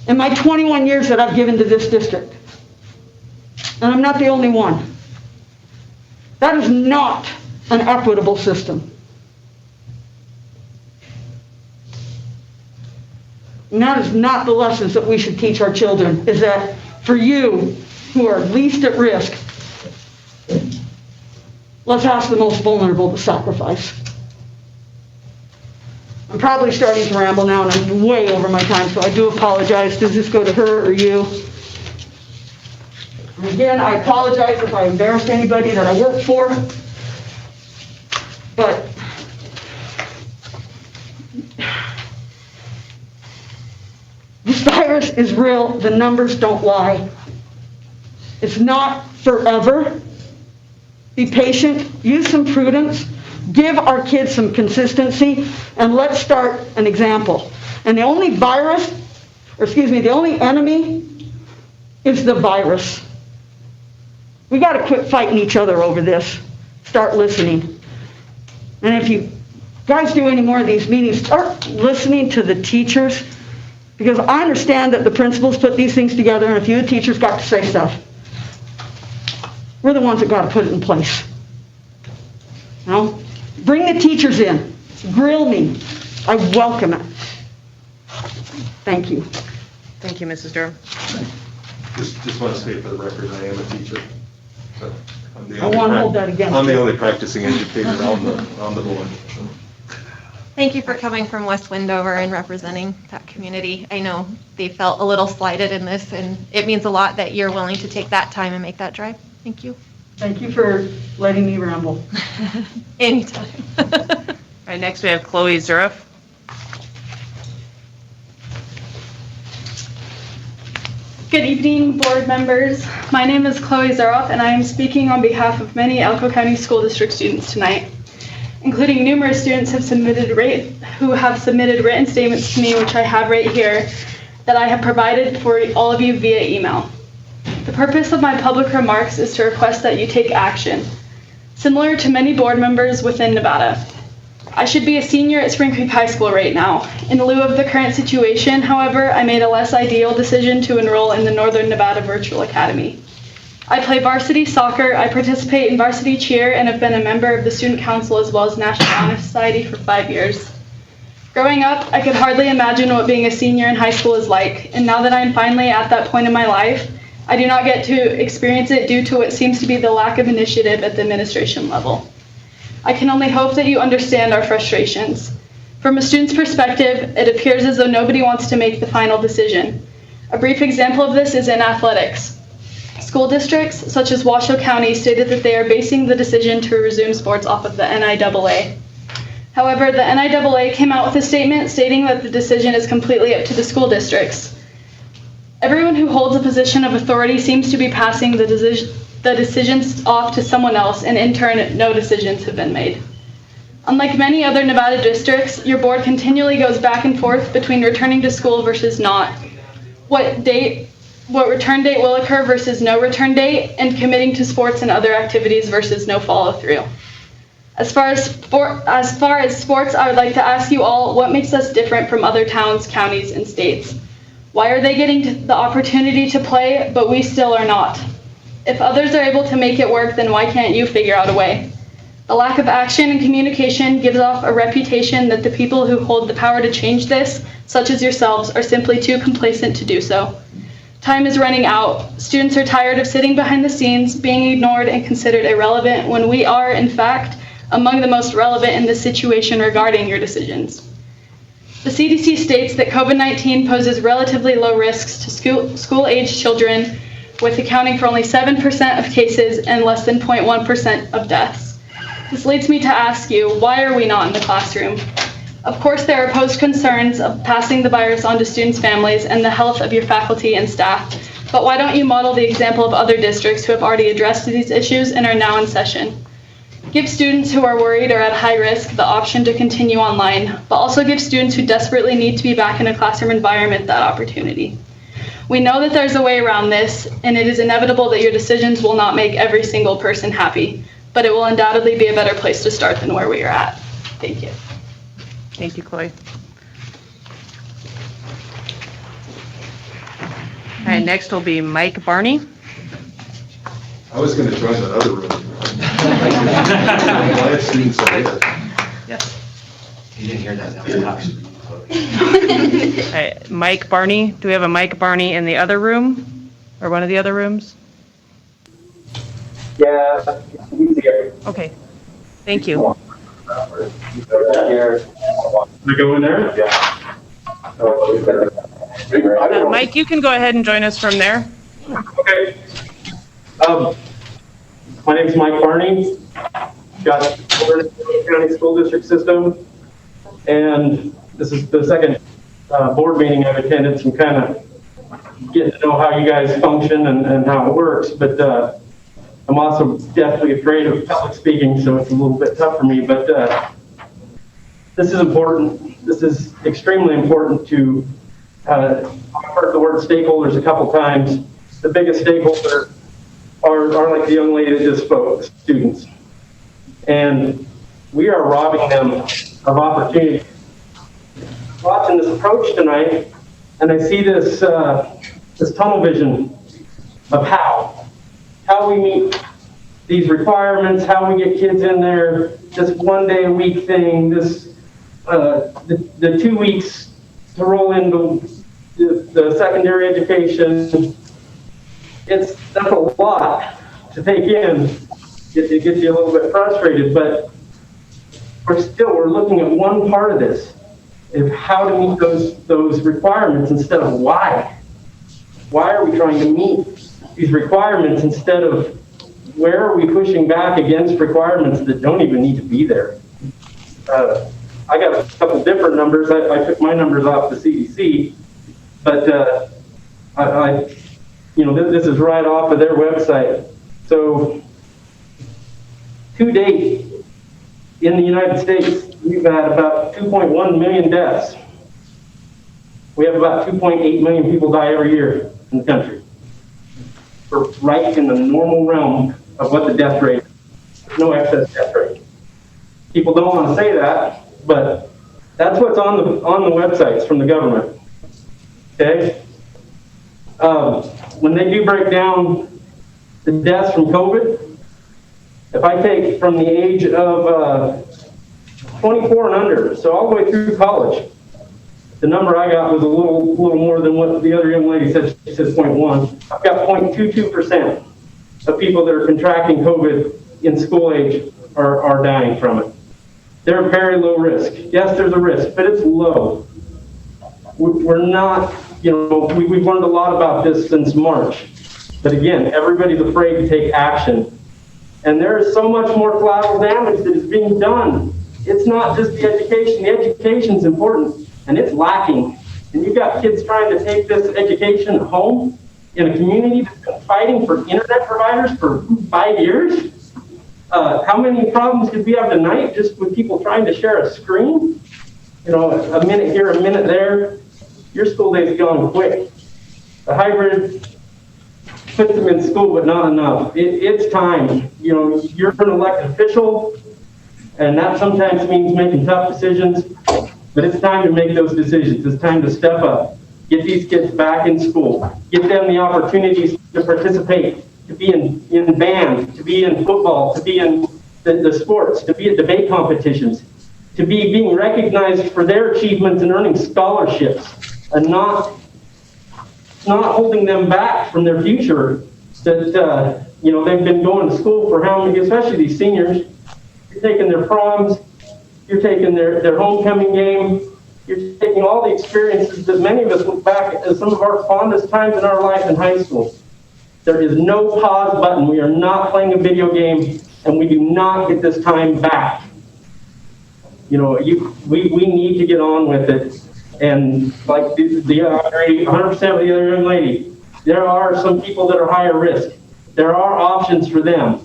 and my 21 years that I've given to this district. And I'm not the only one. That is not an equitable system. And that is not the lessons that we should teach our children, is that for you, who are least at risk, let's ask the most vulnerable to sacrifice. I'm probably starting to ramble now, and I'm way over my time, so I do apologize. Does this go to her or you? And again, I apologize if I embarrassed anybody that I work for, but this virus is real. The numbers don't lie. It's not forever. Be patient, use some prudence, give our kids some consistency, and let's start an example. And the only the only enemy is the virus. We got to quit fighting each other over this. Start listening. And if you guys do any more of these meetings, start listening to the teachers, because I understand that the principals put these things together, and a few of the teachers got to say stuff. We're the ones that got to put it in place. You know? Bring the teachers in. Grill me. I welcome it. Thank you. Thank you, Mrs. Durham. Just want to state for the record, I am a teacher. So I'm the I won't hold that against I'm the you. only practicing educator on the board. Thank you for coming from West Wendover and representing that community. I know they felt a little slighted in this, and it means a lot that you're willing to take that time and make that drive. Thank you. Thank you for letting me ramble. Anytime. All right, next we have Chloe Zuroff. Good evening, board members. My name is Chloe Zaroff, and I am speaking on behalf of many Elko County School District students tonight, including numerous students who have submitted written statements to me, which I have right here, that I have provided for all of you via email. The purpose of my public remarks is to request that you take action. Similar to many board members within Nevada, I should be a senior at Spring Creek High School right now. In lieu of the current situation, however, I made a less ideal decision to enroll in the Northern Nevada Virtual Academy. I play varsity soccer, I participate in varsity cheer, and have been a member of the Student Council as well as National Honor Society for 5 years. Growing up, I could hardly imagine what being a senior in high school is like, and now that I'm finally at that point in my life, I do not get to experience it due to what seems to be the lack of initiative at the administration level. I can only hope that you understand our frustrations. From a student's perspective, it appears as though nobody wants to make the final decision. A brief example of this is in athletics. School districts, such as Washoe County, stated that they are basing the decision to resume sports off of the NIAA. However, the NIAA came out with a statement stating that the decision is completely up to the school districts. Everyone who holds a position of authority seems to be passing the decisions off to someone else, and in turn, no decisions have been made. Unlike many other Nevada districts, your board continually goes back and forth between returning to school versus not, what return date will occur versus no return date, and committing to sports and other activities versus no follow-through. As far as sports, I would like to ask you all, what makes us different from other towns, counties, and states? Why are they getting the opportunity to play, but we still are not? If others are able to make it work, then why can't you figure out a way? The lack of action and communication gives off a reputation that the people who hold the power to change this, such as yourselves, are simply too complacent to do so. Time is running out. Students are tired of sitting behind the scenes, being ignored and considered irrelevant when we are, in fact, among the most relevant in this situation regarding your decisions. The CDC states that COVID-19 poses relatively low risks to school-aged children, with accounting for only 7% of cases and less than 0.1% of deaths. This leads me to ask you, why are we not in the classroom? Of course, there are posed concerns of passing the virus on to students' families and the health of your faculty and staff, but why don't you model the example of other districts who have already addressed these issues and are now in session? Give students who are worried or at high risk the option to continue online, but also give students who desperately need to be back in a classroom environment that opportunity. We know that there's a way around this, and it is inevitable that your decisions will not make every single person happy, but it will undoubtedly be a better place to start than where we are at. Thank you. Thank you, Chloe. All right, next will be Mike Barney. I was going to join that other room. I'm glad students are here. Yes. You didn't hear that, that was toxic. All right, Mike Barney. Do we have a Mike Barney in the other room or one of the other rooms? Yeah, easier. Okay, thank you. Here. To go in there? Yeah. Mike, you can go ahead and join us from there. Okay. My name's Mike Barney. Got County School District System. And this is the second board meeting I've attended, so I'm kind of getting to know how you guys function and how it works. But I'm also definitely afraid of public speaking, so it's a little bit tough for me. But this is important. This is extremely important to, I've heard the word stakeholders a couple times. The biggest stakeholder are like the young lady that just spoke, the students. And we are robbing them of opportunity. Watching this approach tonight, and I see this this tunnel vision of how we meet these requirements, how we get kids in there, this 1 day a week thing, this the 2 weeks to roll into the secondary education. That's a lot to take in. It gets you a little bit frustrated, but we're looking at one part of this, of how to meet those requirements instead of why. Why are we trying to meet these requirements instead of where are we pushing back against requirements that don't even need to be there? I got a couple different numbers. I took my numbers off the CDC, but this is right off of their website. So to date, in the United States, we've had about 2.1 million deaths. We have about 2.8 million people die every year in the country. We're right in the normal realm of what the death rate is. No excess death rate. People don't want to say that, but that's what's on the websites from the government. Okay? When they do break down the deaths from COVID, if I take from the age of 24 and under, so all the way through college, the number I got was a little more than what the other young lady said. She said 0.1. I've got 0.22% of people that are contracting COVID in school age are dying from it. They're very low risk. Yes, there's a risk, but it's low. We're not, we've learned a lot about this since March. But again, everybody's afraid to take action. And there is so much more collateral damage that is being done. It's not just the education. The education's important, and it's lacking. And you've got kids trying to take this education home in a community that's been fighting for internet providers for 5 years. How many problems did we have tonight just with people trying to share a screen? A minute here, a minute there. Your school day's gone quick. The hybrid puts them in school, but not enough. It's time. You're an elected official, and that sometimes means making tough decisions, but it's time to make those decisions. It's time to step up, get these kids back in school, get them the opportunities to participate, to be in band, to be in football, to be in the sports, to be at debate competitions, to be being recognized for their achievements and earning scholarships, and not holding them back from their future that, they've been going to school for how many, especially these seniors. You're taking their proms, you're taking their homecoming game, you're taking all the experiences that many of us look back as some of our fondest times in our life in high school. There is no pause button. We are not playing a video game, and we do not get this time back. We need to get on with it. And like the 100% of the other young lady, there are some people that are higher risk. There are options for them.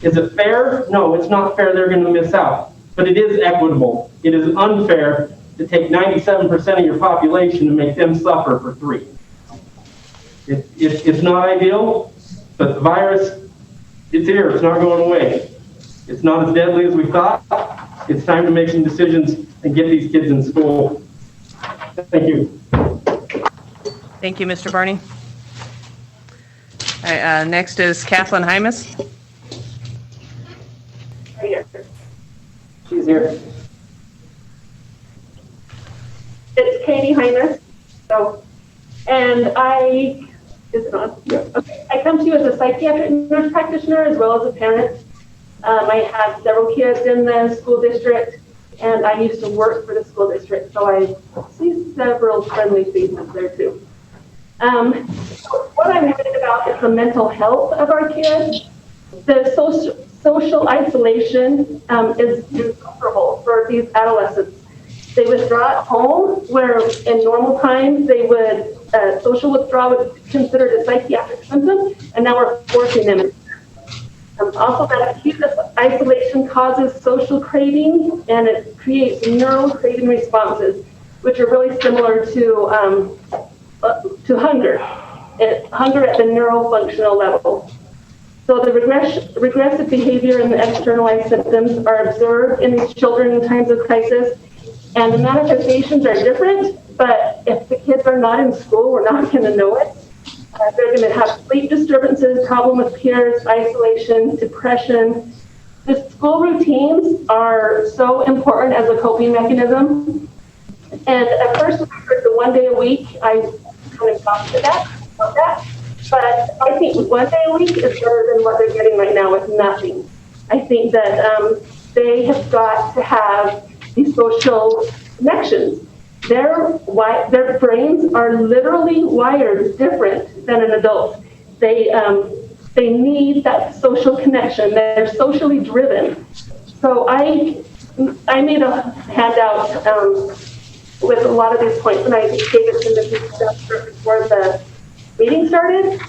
Is it fair? No, it's not fair. They're going to miss out. But it is equitable. It is unfair to take 97% of your population and make them suffer for 3. It's not ideal, but the virus, it's here. It's not going away. It's not as deadly as we thought. It's time to make some decisions and get these kids in school. Thank you. Thank you, Mr. Barney. All right, next is Kathleen Hymas. She's here. It's Katie Hymas. And I Is it on? Yeah. Okay. I come to you as a psychiatric nurse practitioner as well as a parent. I have several kids in the school district, and I used to work for the school district, so I see several friendly faces there too. So what I'm worried about is the mental health of our kids. The social isolation is insufferable for these adolescents. They withdraw at home, where in normal times they would, social withdrawal would be considered a psychiatric symptom, and now we're forcing them. Also, that acute isolation causes social craving, and it creates neural craving responses, which are really similar to hunger. Hunger at the neurofunctional level. So the regressive behavior and the externalized symptoms are observed in these children in times of crisis, and the manifestations are different, but if the kids are not in school, we're not going to know it. They're going to have sleep disturbances, problem with peers, isolation, depression. The school routines are so important as a coping mechanism. And at first, when I heard the 1 day a week, I kind of got to that. But I think 1 day a week is better than what they're getting right now with nothing. I think that they have got to have these social connections. Their brains are literally wired different than an adult. They need that social connection. They're socially driven. So I made a handout with a lot of these points, and I gave it to Mrs. before the meeting started.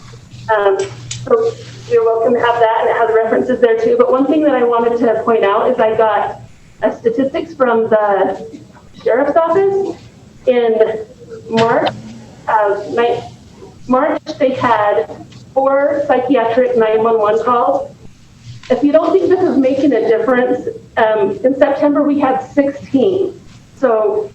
So you're welcome to have that, and it has references there too. But one thing that I wanted to point out is I got statistics from the sheriff's office. In March, they had 4 psychiatric 911 calls. If you don't think this is making a difference, in September we had 16. So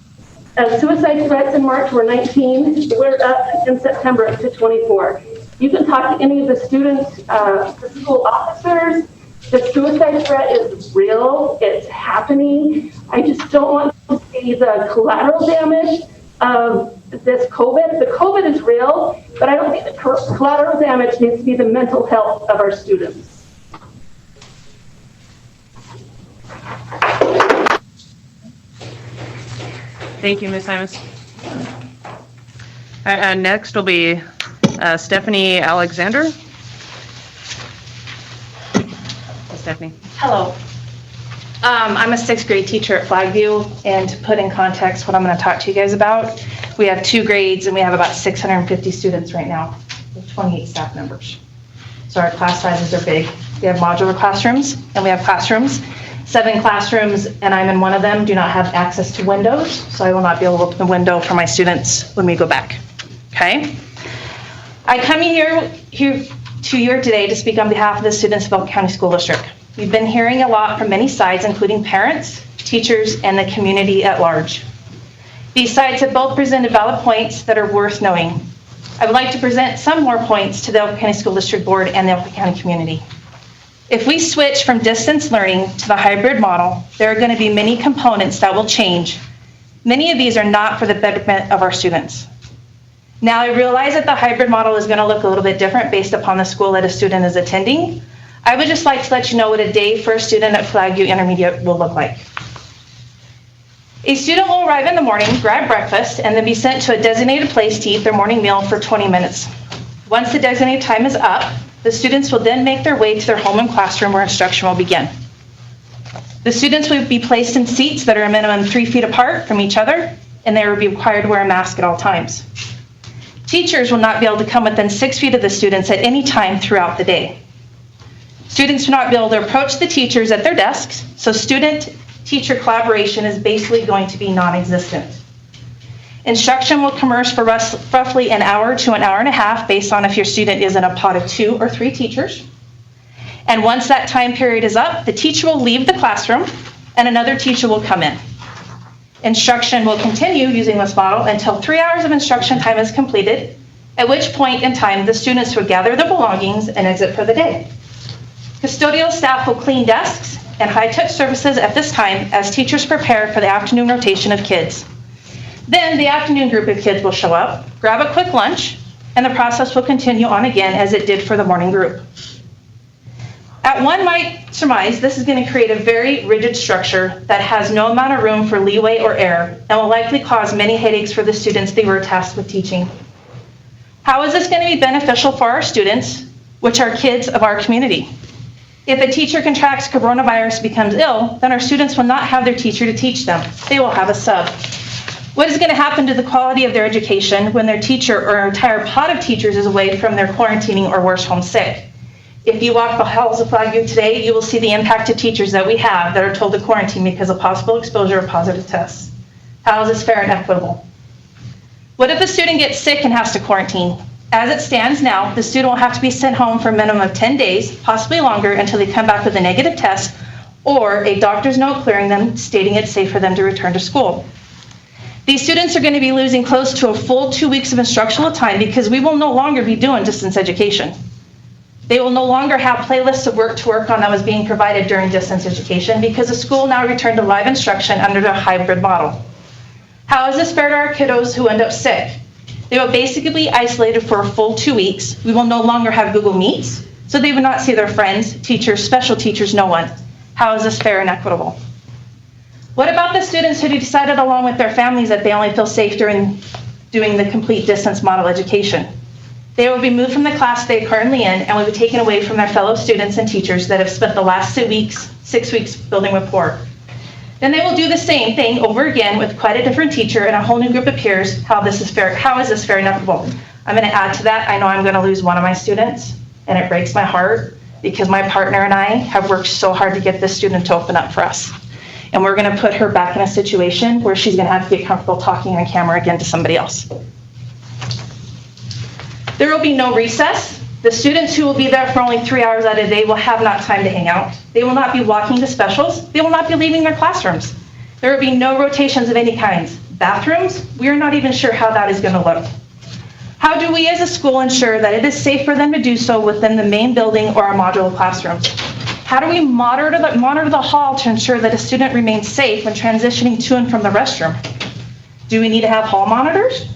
suicide threats in March were 19. We're up in September up to 24. You can talk to any of the students, the school officers. The suicide threat is real. It's happening. I just don't want to see the collateral damage of this COVID. The COVID is real, but I don't think the collateral damage needs to be the mental health of our students. Thank you, Ms. Hymas. Next will be Stephanie Alexander. Stephanie. Hello. I'm a 6th grade teacher at Flagview, and to put in context what I'm going to talk to you guys about, we have 2 grades and we have about 650 students right now with 28 staff members. So our class sizes are big. We have modular classrooms, and we have classrooms. 7 classrooms, and I'm in one of them, do not have access to windows, so I will not be able to open the window for my students when we go back. Okay? I come here to you today to speak on behalf of the students of Elk County School District. We've been hearing a lot from many sides, including parents, teachers, and the community at large. These sides have both presented valid points that are worth knowing. I would like to present some more points to the Elk County School District Board and the Elk County community. If we switch from distance learning to the hybrid model, there are going to be many components that will change. Many of these are not for the betterment of our students. Now, I realize that the hybrid model is going to look a little bit different based upon the school that a student is attending. I would just like to let you know what a day for a student at Flagview Intermediate will look like. A student will arrive in the morning, grab breakfast, and then be sent to a designated place to eat their morning meal for 20 minutes. Once the designated time is up, the students will then make their way to their home and classroom where instruction will begin. The students will be placed in seats that are a minimum 3 feet apart from each other, and they will be required to wear a mask at all times. Teachers will not be able to come within 6 feet of the students at any time throughout the day. Students will not be able to approach the teachers at their desks, so student-teacher collaboration is basically going to be non-existent. Instruction will commence for roughly an hour to an hour and a half based on if your student is in a pod of 2 or 3 teachers. And once that time period is up, the teacher will leave the classroom and another teacher will come in. Instruction will continue using this model until 3 hours of instruction time is completed, at which point in time the students will gather their belongings and exit for the day. Custodial staff will clean desks and high-touch services at this time as teachers prepare for the afternoon rotation of kids. Then the afternoon group of kids will show up, grab a quick lunch, and the process will continue on again as it did for the morning group. One might surmise this is going to create a very rigid structure that has no amount of room for leeway or error and will likely cause many headaches for the students they were tasked with teaching. How is this going to be beneficial for our students, which are kids of our community? If a teacher contracts coronavirus and becomes ill, then our students will not have their teacher to teach them. They will have a sub. What is going to happen to the quality of their education when their teacher or an entire pod of teachers is away from their quarantining or worse, homesick? If you walk the halls of Flagview today, you will see the impacted teachers that we have that are told to quarantine because of possible exposure or positive tests. How is this fair and equitable? What if a student gets sick and has to quarantine? As it stands now, the student will have to be sent home for a minimum of 10 days, possibly longer, until they come back with a negative test or a doctor's note clearing them, stating it's safe for them to return to school. These students are going to be losing close to a full 2 weeks of instructional time because we will no longer be doing distance education. They will no longer have playlists of work to work on that was being provided during distance education because the school now returned to live instruction under the hybrid model. How is this fair to our kiddos who end up sick? They will basically be isolated for a full 2 weeks. We will no longer have Google Meets, so they will not see their friends, teachers, special teachers, no one. How is this fair and equitable? What about the students who decided along with their families that they only feel safe during doing the complete distance model education? They will be moved from the class they are currently in and will be taken away from their fellow students and teachers that have spent the last 6 weeks building rapport. Then they will do the same thing over again with quite a different teacher and a whole new group of peers. How is this fair and equitable? I'm going to add to that. I know I'm going to lose one of my students, and it breaks my heart because my partner and I have worked so hard to get this student to open up for us. And we're going to put her back in a situation where she's going to have to get comfortable talking on camera again to somebody else. There will be no recess. The students who will be there for only 3 hours out of the day will have not time to hang out. They will not be walking to specials. They will not be leaving their classrooms. There will be no rotations of any kinds. Bathrooms, we are not even sure how that is going to look. How do we as a school ensure that it is safe for them to do so within the main building or our modular classrooms? How do we monitor the hall to ensure that a student remains safe when transitioning to and from the restroom? Do we need to have hall monitors?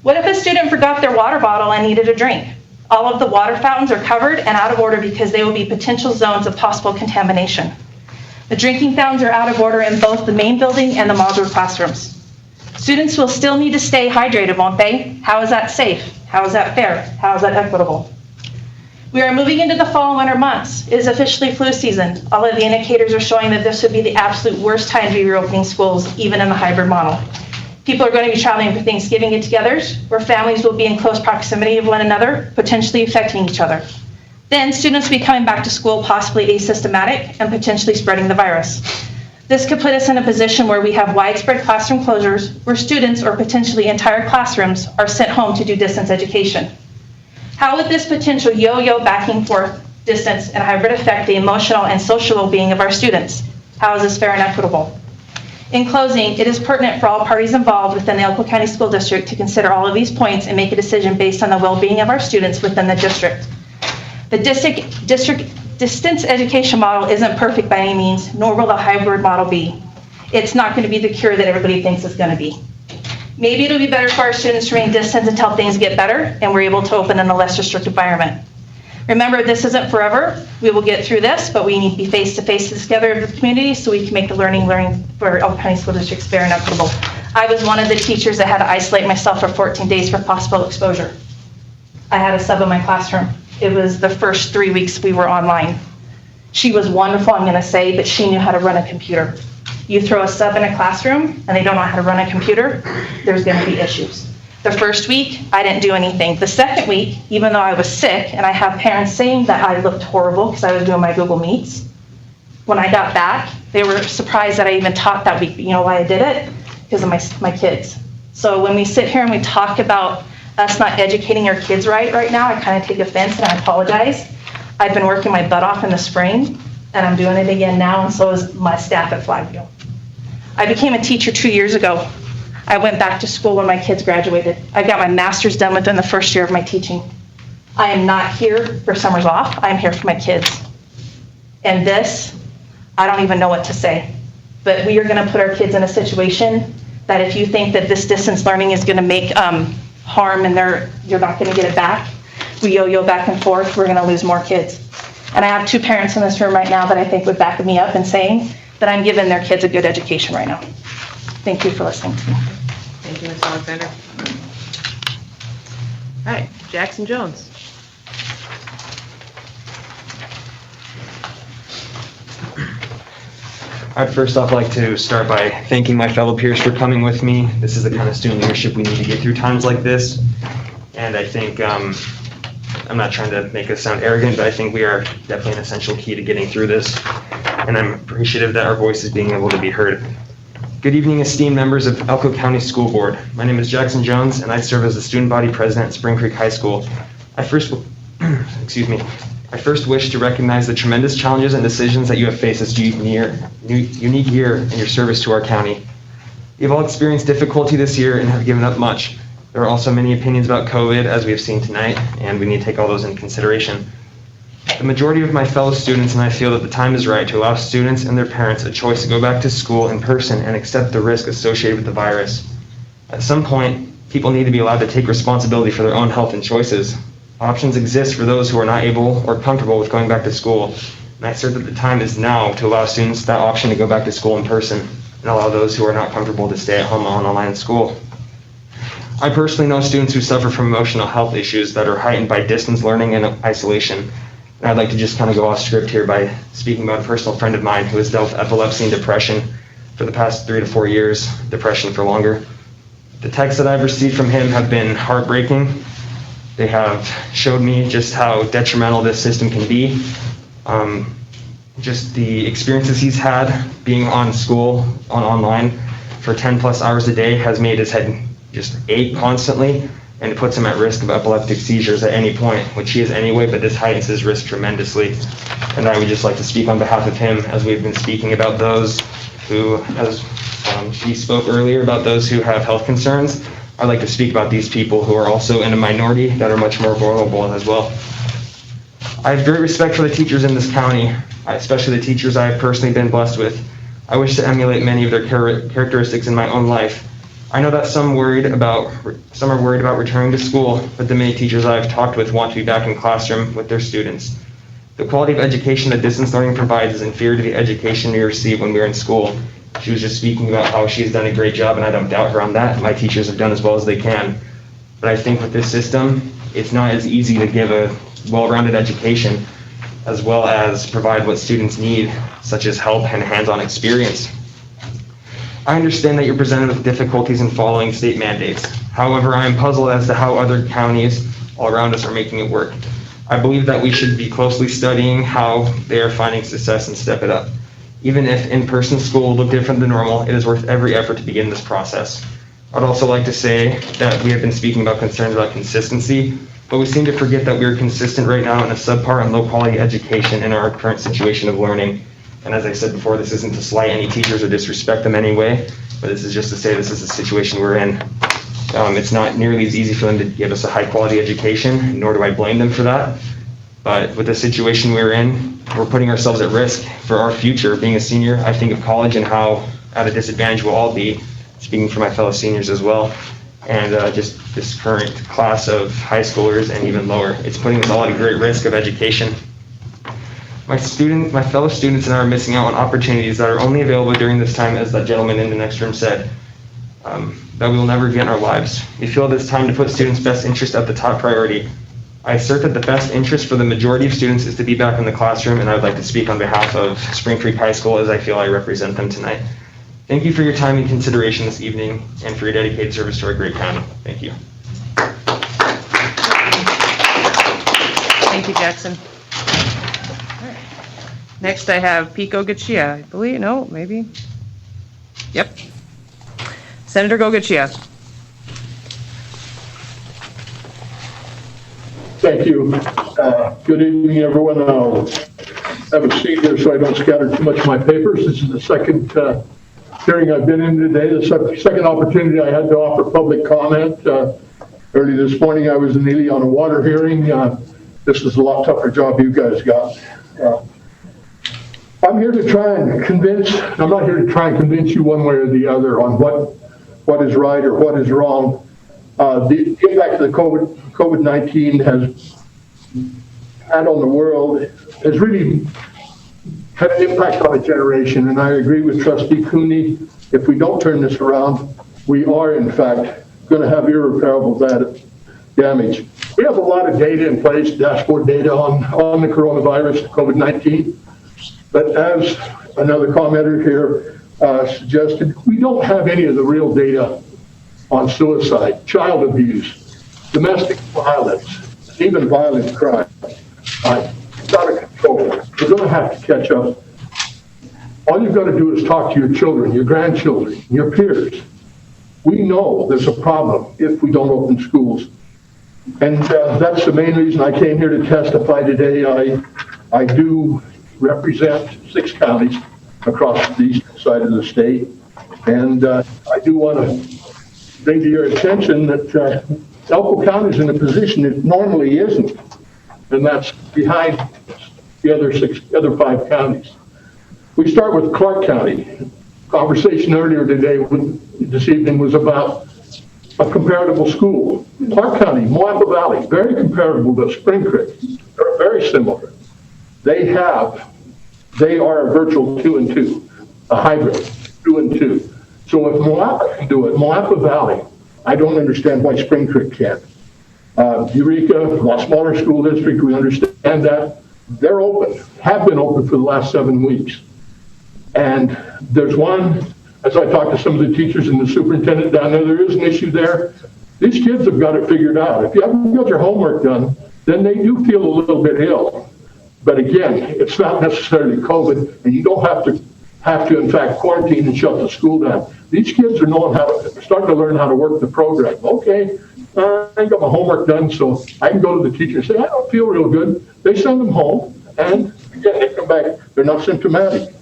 What if a student forgot their water bottle and needed a drink? All of the water fountains are covered and out of order because they will be potential zones of possible contamination. The drinking fountains are out of order in both the main building and the modular classrooms. Students will still need to stay hydrated, won't they? How is that safe? How is that fair? How is that equitable? We are moving into the fall and winter months. It is officially flu season. All of the indicators are showing that this would be the absolute worst time to be reopening schools, even in the hybrid model. People are going to be traveling for Thanksgiving get-togethers, where families will be in close proximity of one another, potentially affecting each other. Then students will be coming back to school possibly asymptomatic and potentially spreading the virus. This could put us in a position where we have widespread classroom closures, where students or potentially entire classrooms are sent home to do distance education. How would this potential yo-yo back and forth distance and hybrid affect the emotional and social well-being of our students? How is this fair and equitable? In closing, it is pertinent for all parties involved within the Elko County School District to consider all of these points and make a decision based on the well-being of our students within the district. The district distance education model isn't perfect by any means, nor will the hybrid model be. It's not going to be the cure that everybody thinks it's going to be. Maybe it'll be better for our students to remain distant until things get better and we're able to open in a less restricted environment. Remember, this isn't forever. We will get through this, but we need to be face-to-face together in the community so we can make the learning for Elko County School Districts fair and equitable. I was one of the teachers that had to isolate myself for 14 days for possible exposure. I had a sub in my classroom. It was the first 3 weeks we were online. She was wonderful, I'm going to say, but she knew how to run a computer. You throw a sub in a classroom and they don't know how to run a computer, there's going to be issues. The first week, I didn't do anything. The second week, even though I was sick, and I have parents saying that I looked horrible because I was doing my Google Meets, when I got back, they were surprised that I even taught that week. But you know why I did it? Because of my kids. So when we sit here and we talk about us not educating our kids right now, I kind of take offense and I apologize. I've been working my butt off in the spring, and I'm doing it again now, and so is my staff at Flagview. I became a teacher 2 years ago. I went back to school when my kids graduated. I got my master's done within the first year of my teaching. I am not here for summers off. I'm here for my kids. And this, I don't even know what to say. But we are going to put our kids in a situation that if you think that this distance learning is going to make harm and you're not gonna get it back. We yo-yo back and forth, we're gonna lose more kids. And I have 2 parents in this room right now that I think would back me up in saying that I'm giving their kids a good education right now. Thank you for listening to me. Thank you, Ms. Alexander. All right, Jackson Jones. I'd first off like to start by thanking my fellow peers for coming with me. This is the kind of student leadership we need to get through times like this. And I think, I'm not trying to make us sound arrogant, but I think we are definitely an essential key to getting through this. And I'm appreciative that our voice is being able to be heard. Good evening, esteemed members of Elko County School Board. My name is Jackson Jones, and I serve as the student body president at Spring Creek High School. I first wish to recognize the tremendous challenges and decisions that you have faced this unique year in your service to our county. You've all experienced difficulty this year and have given up much. There are also many opinions about COVID, as we have seen tonight, and we need to take all those into consideration. The majority of my fellow students and I feel that the time is right to allow students and their parents a choice to go back to school in person and accept the risk associated with the virus. At some point, people need to be allowed to take responsibility for their own health and choices. Options exist for those who are not able or comfortable with going back to school, and I assert that the time is now to allow students that option to go back to school in person and allow those who are not comfortable to stay at home on online school. I personally know students who suffer from emotional health issues that are heightened by distance learning and isolation. And I'd like to just kind of go off script here by speaking about a personal friend of mine who has dealt with epilepsy and depression for the past 3 to 4 years, depression for longer. The texts that I've received from him have been heartbreaking. They have showed me just how detrimental this system can be. Just the experiences he's had being on school, online for 10 plus hours a day has made his head just ache constantly, and it puts him at risk of epileptic seizures at any point, which he is anyway, but this heightens his risk tremendously. And I would just like to speak on behalf of him, as we've been speaking about those who, as she spoke earlier, about those who have health concerns. I'd like to speak about these people who are also in a minority that are much more vulnerable as well. I have great respect for the teachers in this county, especially the teachers I have personally been blessed with. I wish to emulate many of their characteristics in my own life. I know that some are worried about returning to school, but the many teachers I've talked with want to be back in classroom with their students. The quality of education that distance learning provides is inferior to the education we receive when we are in school. She was just speaking about how she's done a great job, and I don't doubt her on that. My teachers have done as well as they can. But I think with this system, it's not as easy to give a well-rounded education as well as provide what students need, such as help and hands-on experience. I understand that you're presented with difficulties in following state mandates. However, I am puzzled as to how other counties all around us are making it work. I believe that we should be closely studying how they are finding success and step it up. Even if in-person school will look different than normal, it is worth every effort to begin this process. I'd also like to say that we have been speaking about concerns about consistency, but we seem to forget that we are consistent right now in a subpar and low-quality education in our current situation of learning. And as I said before, this isn't to slight any teachers or disrespect them anyway, but this is just to say this is the situation we're in. It's not nearly as easy for them to give us a high-quality education, nor do I blame them for that. But with the situation we're in, we're putting ourselves at risk for our future. Being a senior, I think of college and how at a disadvantage we'll all be, speaking for my fellow seniors as well, and just this current class of high schoolers and even lower. It's putting us all at a great risk of education. My fellow students and I are missing out on opportunities that are only available during this time, as that gentleman in the next room said, that we will never get in our lives. We feel it is time to put students' best interest at the top priority. I assert that the best interest for the majority of students is to be back in the classroom, and I would like to speak on behalf of Spring Creek High School as I feel I represent them tonight. Thank you for your time and consideration this evening and for your dedicated service to our great county. Thank you. Thank you, Jackson. Next, I have Pete Gogachia. I believe, no, maybe. Yep. Senator Gogachia. Thank you. Good evening, everyone. I'll have a seat here so I don't scatter too much of my papers. This is the second hearing I've been in today, the second opportunity I had to offer public comment. Early this morning, I was in Ely on a water hearing. This is a lot tougher job you guys got. I'm here to try and I'm not here to try and convince you one way or the other on what is right or what is wrong. The impact of the COVID-19 has had on the world has really had an impact on a generation, and I agree with Trustee Cooney. If we don't turn this around, we are in fact going to have irreparable damage. We have a lot of data in place, dashboard data on the coronavirus, COVID-19, but as another commenter here suggested, we don't have any of the real data on suicide, child abuse, domestic violence, even violent crime. It's out of control. We're going to have to catch up. All you've got to do is talk to your children, your grandchildren, your peers. We know there's a problem if we don't open schools. And that's the main reason I came here to testify today. I do represent 6 counties across the eastern side of the state. And I do want to bring to your attention that Elko County is in a position it normally isn't. And that's behind the other 5 counties. We start with Clark County. Conversation earlier today, this evening, was about a comparable school. Clark County, Moapa Valley, very comparable to Spring Creek. They're very similar. They are a virtual 2 and 2, a hybrid 2 and 2. So if Moapa can do it, Moapa Valley, I don't understand why Spring Creek can't. Eureka, a lot smaller school district, we understand that. They're open, have been open for the last 7 weeks. And there's one, as I talked to some of the teachers and the superintendent down there is an issue there. These kids have got it figured out. If you haven't got your homework done, then they do feel a little bit ill. But again, it's not necessarily COVID, and you don't have to in fact quarantine and shut the school down. These kids are starting to learn how to work the program. Okay, I ain't got my homework done, so I can go to the teacher and say, I don't feel real good. They send them home, and again, they come back, they're not symptomatic.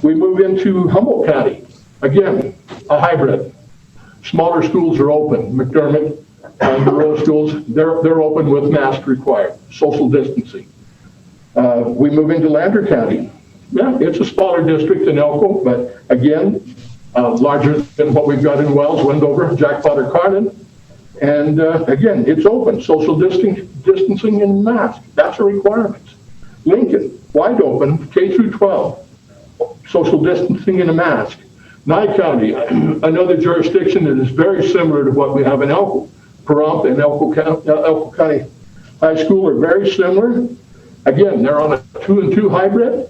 We move into Humboldt County. Again, a hybrid. Smaller schools are open. McDermott and the rural schools, they're open with masks required, social distancing. We move into Lander County. Yeah, it's a smaller district than Elko, but again, larger than what we've got in Wells, Wendover, Jack Potter, Carlin. And again, it's open, social distancing and masks. That's a requirement. Lincoln, wide open, K through 12. Social distancing and a mask. Nye County, another jurisdiction that is very similar to what we have in Elko. Pahrump and Elko County High School are very similar. Again, they're on a 2 and 2 hybrid,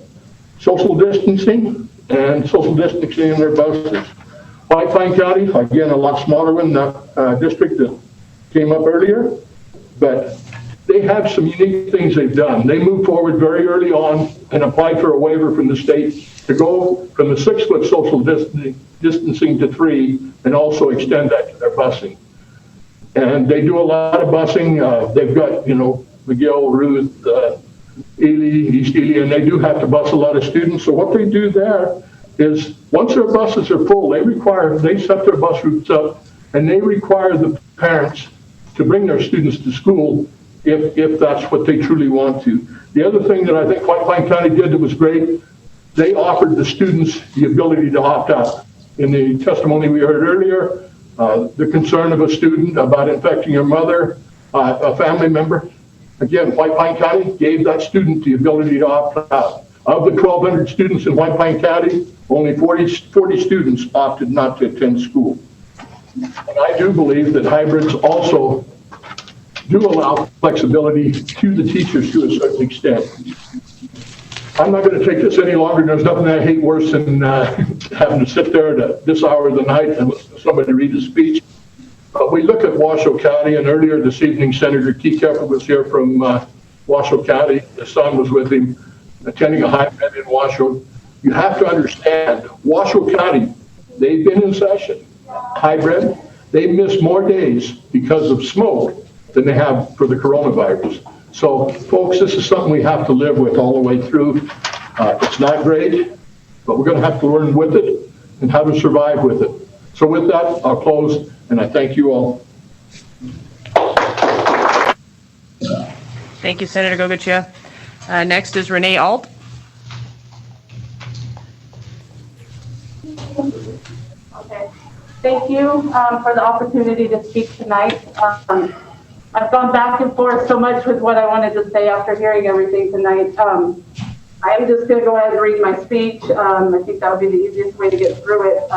social distancing and social distancing in their buses. White Pine County, again, a lot smaller one, the district that came up earlier, but they have some unique things they've done. They moved forward very early on and applied for a waiver from the state to go from the 6-foot social distancing to 3 and also extend that to their busing. And they do a lot of busing. They've got, McGill, Ruth, Ely, East Ely, and they do have to bus a lot of students. So what they do there is once their buses are full, they set their bus routes up and they require the parents to bring their students to school if that's what they truly want to. The other thing that I think White Pine County did that was great, they offered the students the ability to opt out. In the testimony we heard earlier, the concern of a student about infecting your mother, a family member, again, White Pine County gave that student the ability to opt out. Of the 1,200 students in White Pine County, only 40 students opted not to attend school. And I do believe that hybrids also do allow flexibility to the teachers to a certain extent. I'm not going to take this any longer. There's nothing I hate worse than having to sit there at this hour of the night and listen to somebody read a speech. We look at Washoe County, and earlier this evening, Senator Keffer was here from Washoe County. His son was with him, attending a hybrid in Washoe. You have to understand, Washoe County, they've been in session. Hybrid, they missed more days because of smoke than they have for the coronavirus. So, folks, this is something we have to live with all the way through. It's not great, but we're going to have to learn with it and how to survive with it. So with that, I'll close, and I thank you all. Thank you, Senator Gogochia. Next is Renee Alt. Okay. Thank you for the opportunity to speak tonight. I've gone back and forth so much with what I wanted to say after hearing everything tonight. I'm just going to go ahead and read my speech. I think that would be the easiest way to get through it.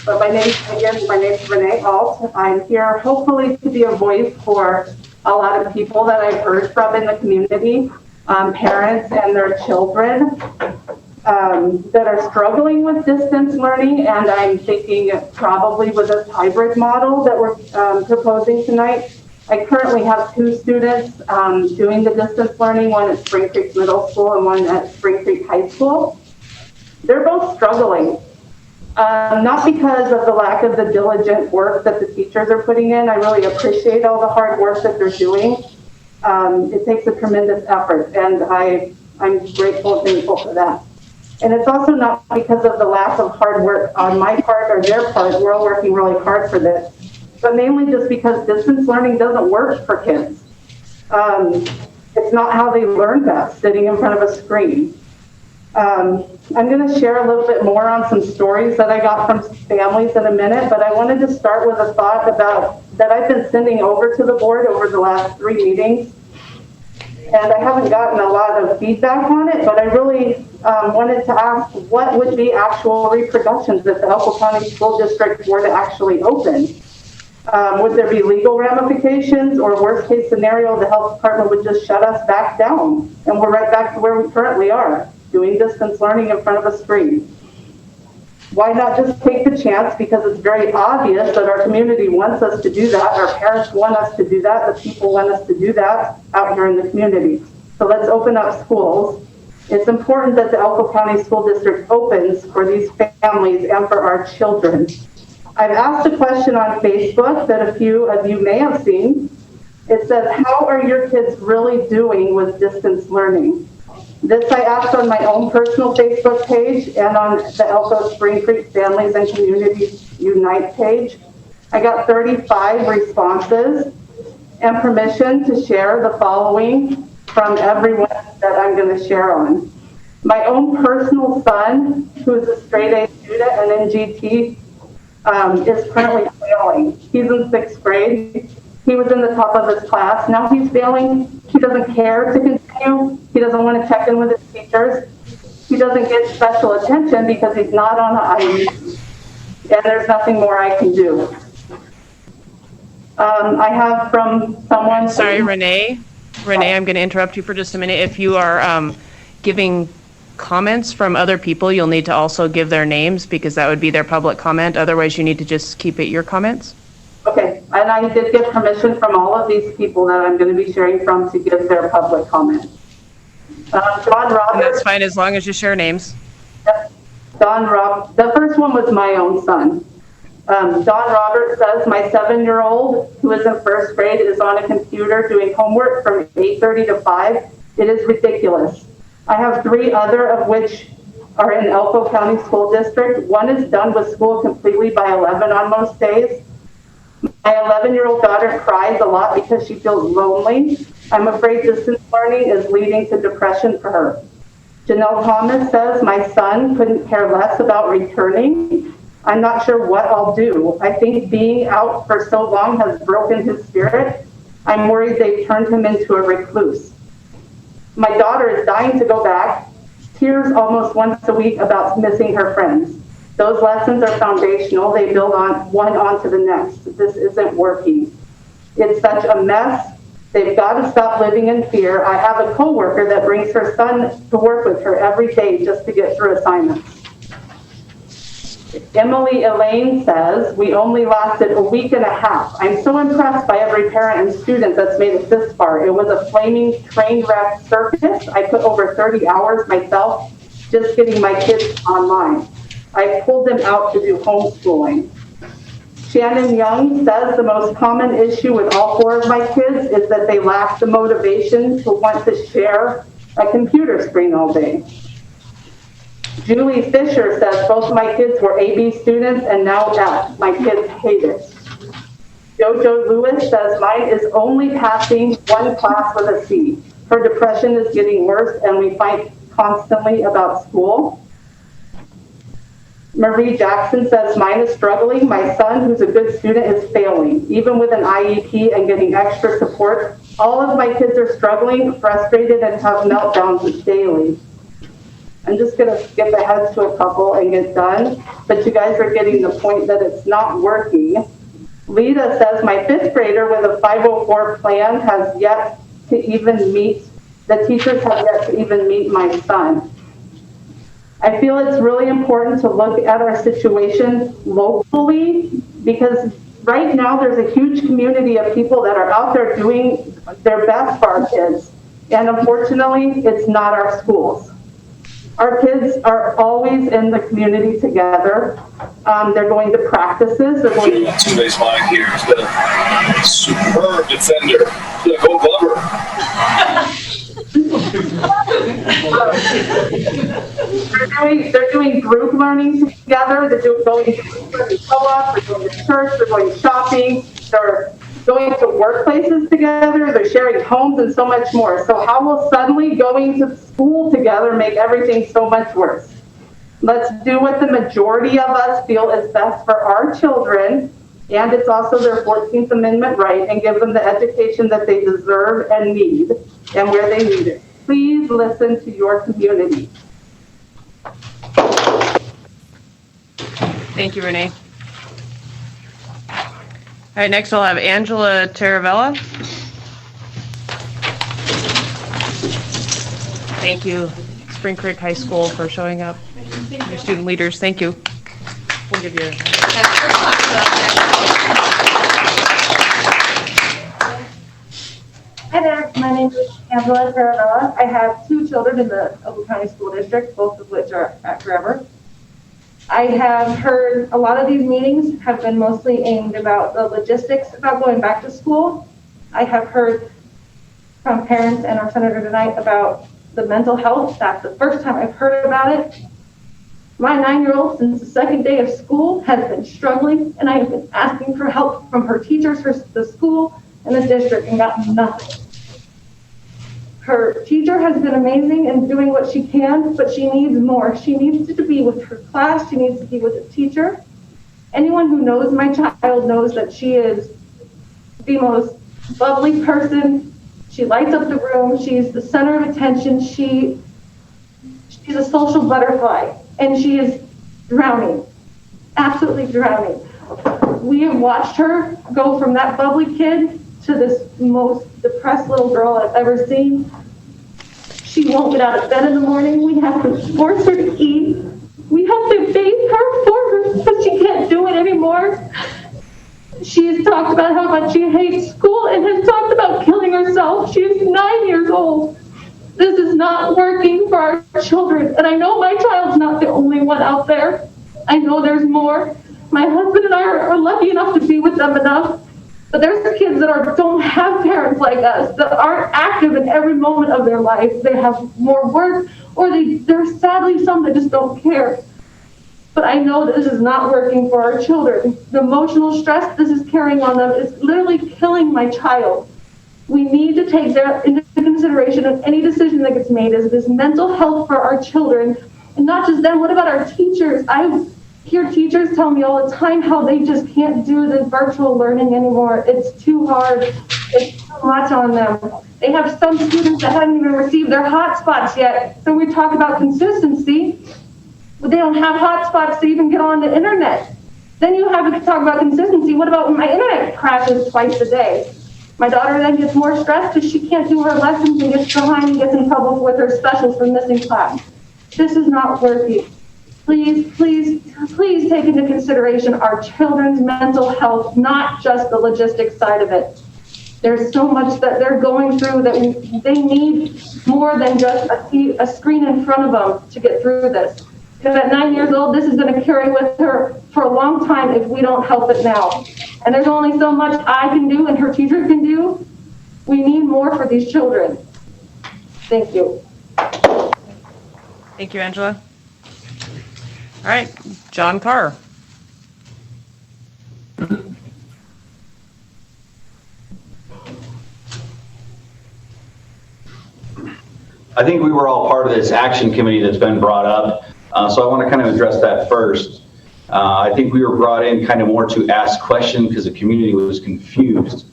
But my name is Renee Alt. I'm here hopefully to be a voice for a lot of people that I've heard from in the community, parents and their children that are struggling with distance learning, and I'm thinking probably with this hybrid model that we're proposing tonight. I currently have 2 students doing the distance learning, one at Spring Creek Middle School and one at Spring Creek High School. They're both struggling, not because of the lack of the diligent work that the teachers are putting in. I really appreciate all the hard work that they're doing. It takes a tremendous effort, and I'm grateful and thankful for that. And it's also not because of the lack of hard work on my part or their part. We're all working really hard for this, but mainly just because distance learning doesn't work for kids. It's not how they learn best, sitting in front of a screen. I'm going to share a little bit more on some stories that I got from families in a minute, but I wanted to start with a thought about that I've been sending over to the board over the last 3 meetings. And I haven't gotten a lot of feedback on it, but I really wanted to ask what would be actual repercussions if the Elko County School District were to actually open. Would there be legal ramifications, or worst case scenario, the health department would just shut us back down and we're right back to where we currently are, doing distance learning in front of a screen? Why not just take the chance, because it's very obvious that our community wants us to do that, our parents want us to do that, the people want us to do that out here in the community. So let's open up schools. It's important that the Elko County School District opens for these families and for our children. I've asked a question on Facebook that a few of you may have seen. It says, how are your kids really doing with distance learning? This I asked on my own personal Facebook page and on the Elko Spring Creek Families and Communities Unite page. I got 35 responses and permission to share the following from everyone that I'm going to share on. My own personal son, who is a straight A student and NGT, is currently failing. He's in 6th grade. He was in the top of his class. Now he's failing. He doesn't care to continue. He doesn't want to check in with his teachers. He doesn't get special attention because he's not on an IEP. And there's nothing more I can do. I have from someone... Sorry, Renee. Renee, I'm going to interrupt you for just a minute. If you are giving comments from other people, you'll need to also give their names, because that would be their public comment. Otherwise, you need to just keep it your comments. Okay, and I did get permission from all of these people that I'm going to be sharing from to give their public comment. Don Roberts. And that's fine as long as you share names. The first one was my own son. Don Roberts says, my 7-year-old, who is in 1st grade, is on a computer doing homework from 8:30 to 5. It is ridiculous. I have 3 other of which are in Elko County School District. One is done with school completely by 11 on most days. My 11-year-old daughter cries a lot because she feels lonely. I'm afraid distance learning is leading to depression for her. Janelle Thomas says, my son couldn't care less about returning. I'm not sure what I'll do. I think being out for so long has broken his spirit. I'm worried they've turned him into a recluse. My daughter is dying to go back. Tears almost once a week about missing her friends. Those lessons are foundational. They build on one onto the next. This isn't working. It's such a mess. They've got to stop living in fear. I have a coworker that brings her son to work with her every day just to get through assignments. Emily Elaine says, we only lasted a week and a half. I'm so impressed by every parent and student that's made it this far. It was a flaming train wreck circus. I put over 30 hours myself just getting my kids online. I pulled them out to do homeschooling. Shannon Young says the most common issue with all 4 of my kids is that they lack the motivation to want to share a computer screen all day. Julie Fisher says both my kids were AB students and now F. My kids hate it. Jojo Lewis says mine is only passing 1 class with a C. Her depression is getting worse and we fight constantly about school. Marie Jackson says, mine is struggling. My son, who's a good student, is failing. Even with an IEP and getting extra support, all of my kids are struggling, frustrated, and have meltdowns daily. I'm just going to skip ahead to a couple and get done, but you guys are getting the point that it's not working. Lita says, my 5th grader with a 504 plan has yet to even meet, the teachers have yet to even meet my son. I feel it's really important to look at our situation locally, because right now there's a huge community of people that are out there doing their best for our kids. And unfortunately, it's not our schools. Our kids are always in the community together. They're going to practices. They're going to today's line here is the superb defender. Go Glover. They're doing group learning together. They're going to co-op. They're going to church. They're going shopping. They're going to workplaces together. They're sharing homes and so much more. So how will suddenly going to school together make everything so much worse? Let's do what the majority of us feel is best for our children, and it's also their 14th Amendment right, and give them the education that they deserve and need, and where they need it. Please listen to your community. Thank you, Renee. All right, next we'll have Angela Taravella. Thank you, Spring Creek High School, for showing up. Your student leaders, thank you. We'll give you. Hi there, my name is Angela Taravella. I have 2 children in the Oakland County School District, both of which are at Forever. I have heard a lot of these meetings have been mostly aimed about the logistics about going back to school. I have heard from parents and our senator tonight about the mental health. That's the first time I've heard about it. My 9-year-old, since the second day of school, has been struggling, and I have been asking for help from her teachers, for the school, and the district, and gotten nothing. Her teacher has been amazing in doing what she can, but she needs more. She needs to be with her class. She needs to be with the teacher. Anyone who knows my child knows that she is the most bubbly person. She lights up the room. She's the center of attention. She's a social butterfly, and she is drowning, absolutely drowning. We have watched her go from that bubbly kid to this most depressed little girl I've ever seen. She won't get out of bed in the morning. We have to force her to eat. We have to bathe her for her because she can't do it anymore. She has talked about how much she hates school and has talked about killing herself. She is 9 years old. This is not working for our children. And I know my child's not the only one out there. I know there's more. My husband and I are lucky enough to be with them enough. But there's kids that don't have parents like us, that aren't active in every moment of their life. They have more work, or there's sadly some that just don't care. But I know that this is not working for our children. The emotional stress this is carrying on them is literally killing my child. We need to take that into consideration in any decision that gets made, is this mental health for our children. And not just them, what about our teachers? I hear teachers tell me all the time how they just can't do the virtual learning anymore. It's too hard. It's too much on them. They have some students that haven't even received their hotspots yet. So we talk about consistency, but they don't have hotspots to even get on the internet. Then you have to talk about consistency. What about when my internet crashes twice a day? My daughter then gets more stressed because she can't do her lessons and gets behind and gets in trouble with her specials for missing class. This is not working. Please, please, please take into consideration our children's mental health, not just the logistics side of it. There's so much that they're going through that they need more than just a screen in front of them to get through this. Because at 9 years old, this is going to carry with her for a long time if we don't help it now. And there's only so much I can do and her teacher can do. We need more for these children. Thank you. Thank you, Angela. All right, John Carr. I think we were all part of this action committee that's been brought up. So I want to kind of address that first. I think we were brought in kind of more to ask questions because the community was confused.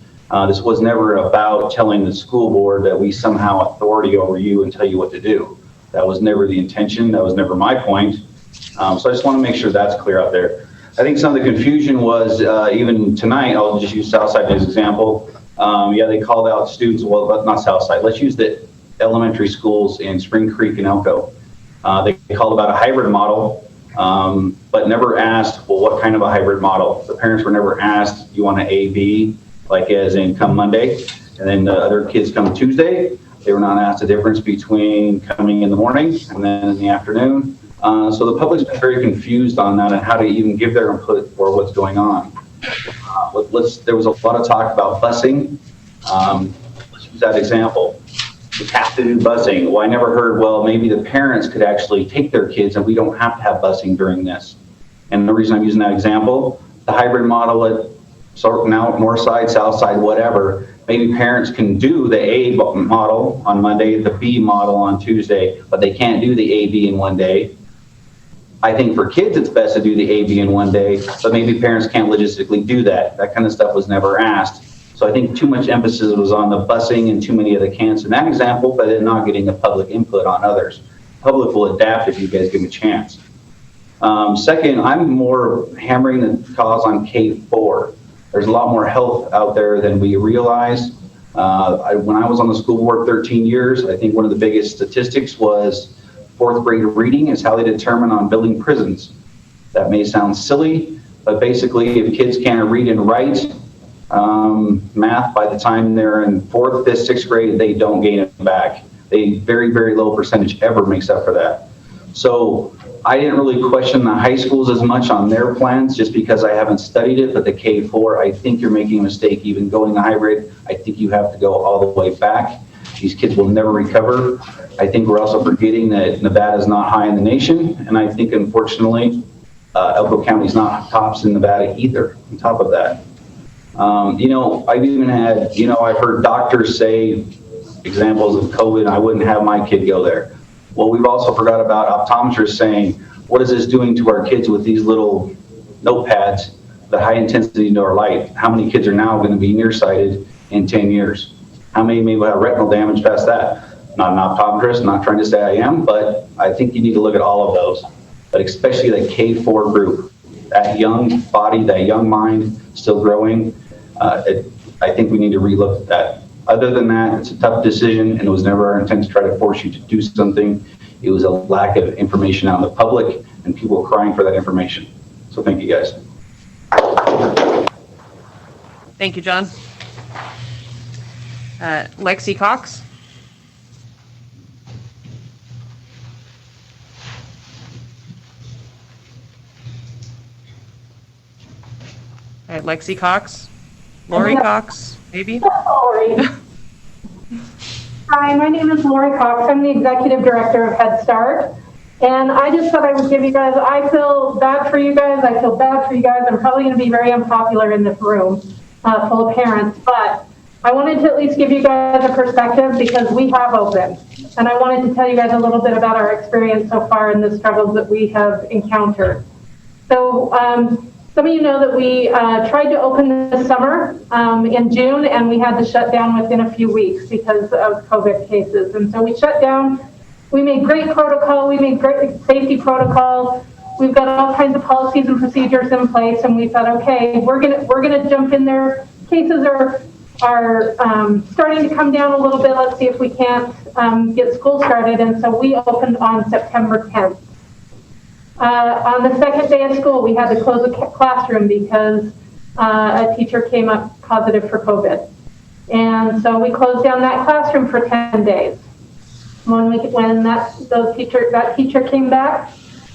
This was never about telling the school board that we somehow authority over you and tell you what to do. That was never the intention. That was never my point. So I just want to make sure that's clear out there. I think some of the confusion was even tonight, I'll just use Southside as an example. Yeah, they called out students, well, but not Southside. Let's use the elementary schools in Spring Creek and Elko. They called about a hybrid model, but never asked, well, what kind of a hybrid model? The parents were never asked, you want an A, B, like as in come Monday, and then the other kids come Tuesday. They were not asked the difference between coming in the morning and then in the afternoon. So the public's been very confused on that and how to even give their input for what's going on. There was a lot of talk about busing. Let's use that example. We have to do busing. Well, I never heard, well, maybe the parents could actually take their kids and we don't have to have busing during this. And the reason I'm using that example, the hybrid model at now north side, south side, whatever, maybe parents can do the A model on Monday, the B model on Tuesday, but they can't do the A, B in one day. I think for kids, it's best to do the A, B in one day, but maybe parents can't logistically do that. That kind of stuff was never asked. So I think too much emphasis was on the busing and too many of the camps in that example, but then not getting the public input on others. Public will adapt if you guys give them a chance. Second, I'm more hammering the cause on K-4. There's a lot more health out there than we realize. When I was on the school board 13 years, I think one of the biggest statistics was 4th grade reading is how they determine on building prisons. That may sound silly, but basically if kids can't read and write math by the time they're in 4th, 5th, 6th grade, they don't gain it back. A very, very low percentage ever makes up for that. So I didn't really question the high schools as much on their plans just because I haven't studied it, but the K-4, I think you're making a mistake even going the hybrid. I think you have to go all the way back. These kids will never recover. I think we're also forgetting that Nevada is not high in the nation, and I think unfortunately Elko County is not tops in Nevada either on top of that. I've even had, I've heard doctors say examples of COVID, I wouldn't have my kid go there. Well, we've also forgot about optometrists saying, what is this doing to our kids with these little notepads, the high intensity indoor light? How many kids are now going to be nearsighted in 10 years? How many may have retinal damage past that? Not an optometrist, not trying to say I am, but I think you need to look at all of those. But especially the K-4 group, that young body, that young mind still growing, I think we need to relook at that. Other than that, it's a tough decision, and it was never our intent to try to force you to do something. It was a lack of information out in the public, and people were crying for that information. So thank you, guys. Thank you, John. Lexi Cox? All right, Lexi Cox? Lori Cox, maybe? Lori. Hi, my name is Lori Cox. I'm the Executive Director of Head Start. And I just thought I would give you guys, I feel bad for you guys. I feel bad for you guys. I'm probably going to be very unpopular in this room full of parents. But I wanted to at least give you guys a perspective because we have opened. And I wanted to tell you guys a little bit about our experience so far and the struggles that we have encountered. So, some of you know that we tried to open this summer in June, and we had to shut down within a few weeks because of COVID cases. And so we shut down. We made great protocol. We made great safety protocol. We've got all kinds of policies and procedures in place, and we thought, okay, we're gonna jump in there. Cases are starting to come down a little bit. Let's see if we can't get school started. And so we opened on September 10th. On the second day of school, we had to close a classroom because a teacher came up positive for COVID. And so we closed down that classroom for 10 days. When that teacher came back,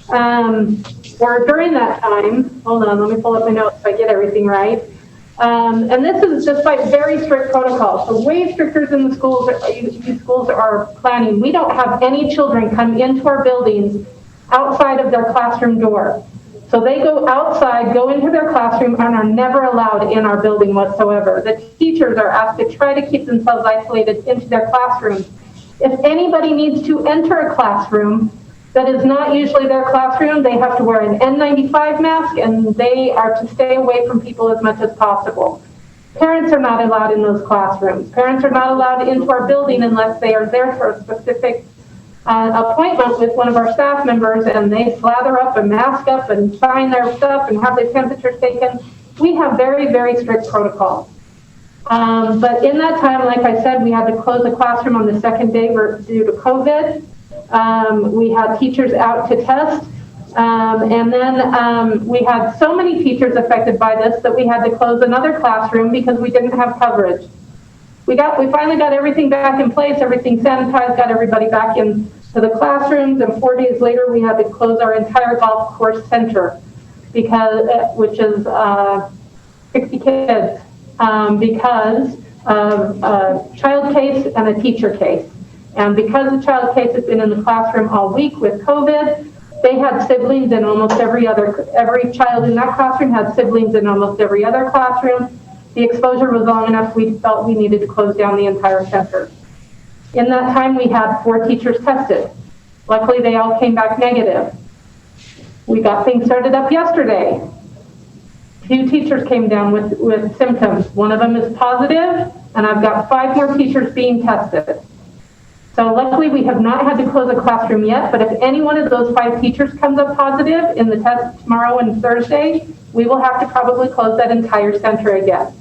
or during that time, hold on, let me pull up my notes so I get everything right. And this is despite very strict protocols. So way stricter than the schools these schools are planning. We don't have any children come into our buildings outside of their classroom door. So they go outside, go into their classroom, and are never allowed in our building whatsoever. The teachers are asked to try to keep themselves isolated into their classrooms. If anybody needs to enter a classroom, That is not usually their classroom. They have to wear an N95 mask, and they are to stay away from people as much as possible. Parents are not allowed in those classrooms. Parents are not allowed into our building unless they are there for a specific appointment with one of our staff members, and they slather up and mask up and sign their stuff and have their temperatures taken. We have very, very strict protocols. But in that time, like I said, we had to close the classroom on the second day due to COVID. We had teachers out to test. And then we had so many teachers affected by this that we had to close another classroom because we didn't have coverage. We finally got everything back in place, everything sanitized, got everybody back into the classrooms, and 4 days later we had to close our entire golf course center, which is 60 kids, because of a child case and a teacher case. And because the child case has been in the classroom all week with COVID, they had siblings in almost every child in that classroom had siblings in almost every other classroom. The exposure was long enough, we felt we needed to close down the entire center. In that time, we had 4 teachers tested. Luckily, they all came back negative. We got things started up yesterday. 2 teachers came down with symptoms. One of them is positive, and I've got 5 more teachers being tested. So luckily, we have not had to close a classroom yet, but if any one of those 5 teachers comes up positive in the test tomorrow and Thursday, we will have to probably close that entire center again.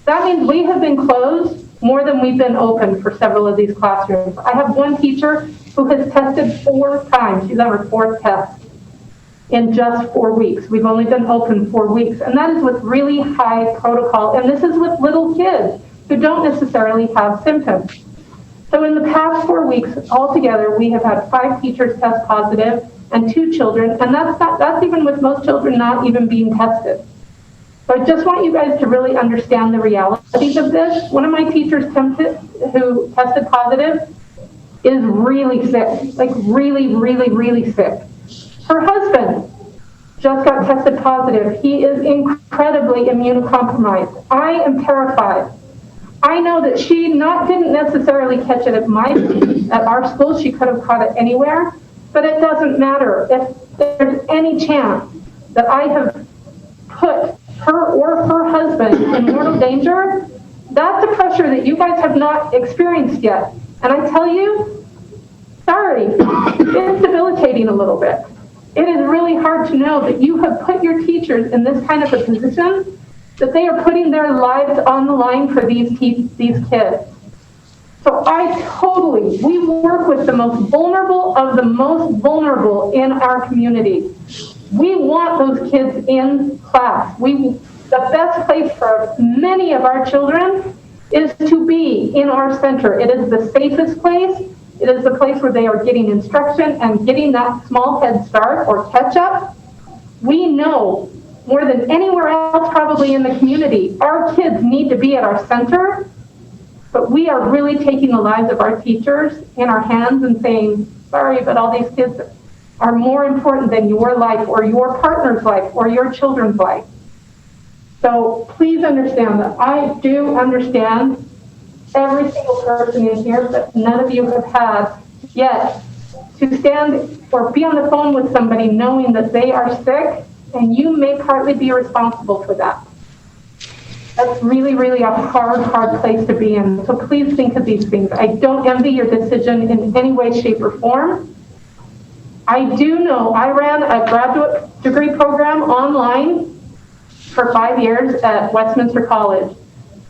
That means we have been closed more than we've been open for several of these classrooms. I have one teacher who has tested 4 times. She's on her 4th test in just 4 weeks. We've only been open 4 weeks, and that is with really high protocol, and this is with little kids who don't necessarily have symptoms. So in the past 4 weeks altogether, we have had 5 teachers test positive and 2 children, and that's even with most children not even being tested. So I just want you guys to really understand the realities of this. One of my teachers who tested positive is really sick, like really, really, really sick. Her husband just got tested positive. He is incredibly immunocompromised. I am terrified. I know that she didn't necessarily catch it at our school. She could have caught it anywhere, but it doesn't matter. If there's any chance that I have put her or her husband in mortal danger, that's a pressure that you guys have not experienced yet. And I tell you, sorry, it's debilitating a little bit. It is really hard to know that you have put your teachers in this kind of a position, that they are putting their lives on the line for these kids. So we work with the most vulnerable of the most vulnerable in our community. We want those kids in class. The best place for many of our children is to be in our center. It is the safest place. It is the place where they are getting instruction and getting that small head start or catch up. We know more than anywhere else probably in the community, our kids need to be at our center, but we are really taking the lives of our teachers in our hands and saying, sorry, but all these kids are more important than your life or your partner's life or your children's life. So please understand that I do understand every single person in here, but none of you have had yet to stand or be on the phone with somebody knowing that they are sick, and you may partly be responsible for that. That's really, really a hard place to be in. So please think of these things. I don't envy your decision in any way, shape, or form. I do know I ran a graduate degree program online for 5 years at Westminster College.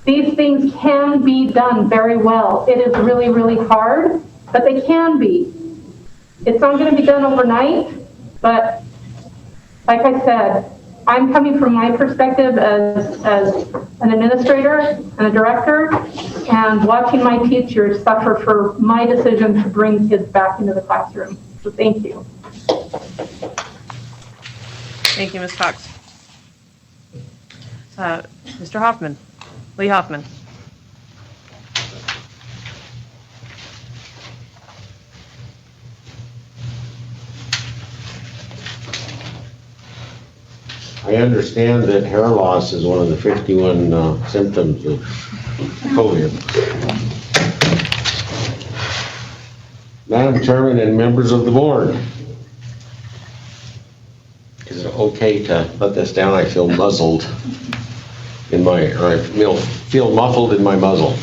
These things can be done very well. It is really, really hard, but they can be. It's not going to be done overnight, but like I said, I'm coming from my perspective as an administrator and a director, and watching my teachers suffer for my decision to bring kids back into the classroom. So thank you. Thank you, Ms. Cox. Mr. Hoffman, Lee Hoffman. I understand that hair loss is one of the 51 symptoms of COVID. Madam Chairman and members of the board, Is it okay to let this down? I feel muzzled in my, or I feel muffled in my muzzle.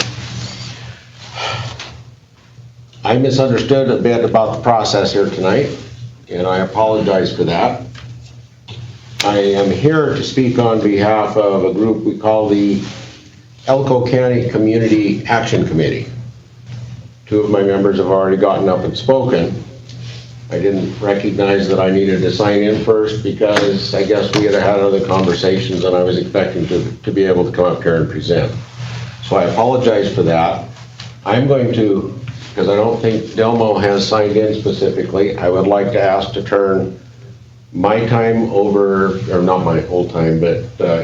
I misunderstood a bit about the process here tonight, and I apologize for that. I am here to speak on behalf of a group we call the Elko County Community Action Committee. Two of my members have already gotten up and spoken. I didn't recognize that I needed to sign in first because I guess we had had other conversations and I was expecting to be able to come up here and present. So I apologize for that. I'm going to, because I don't think Delmo has signed in specifically, I would like to ask to turn my time over, or not my whole time, but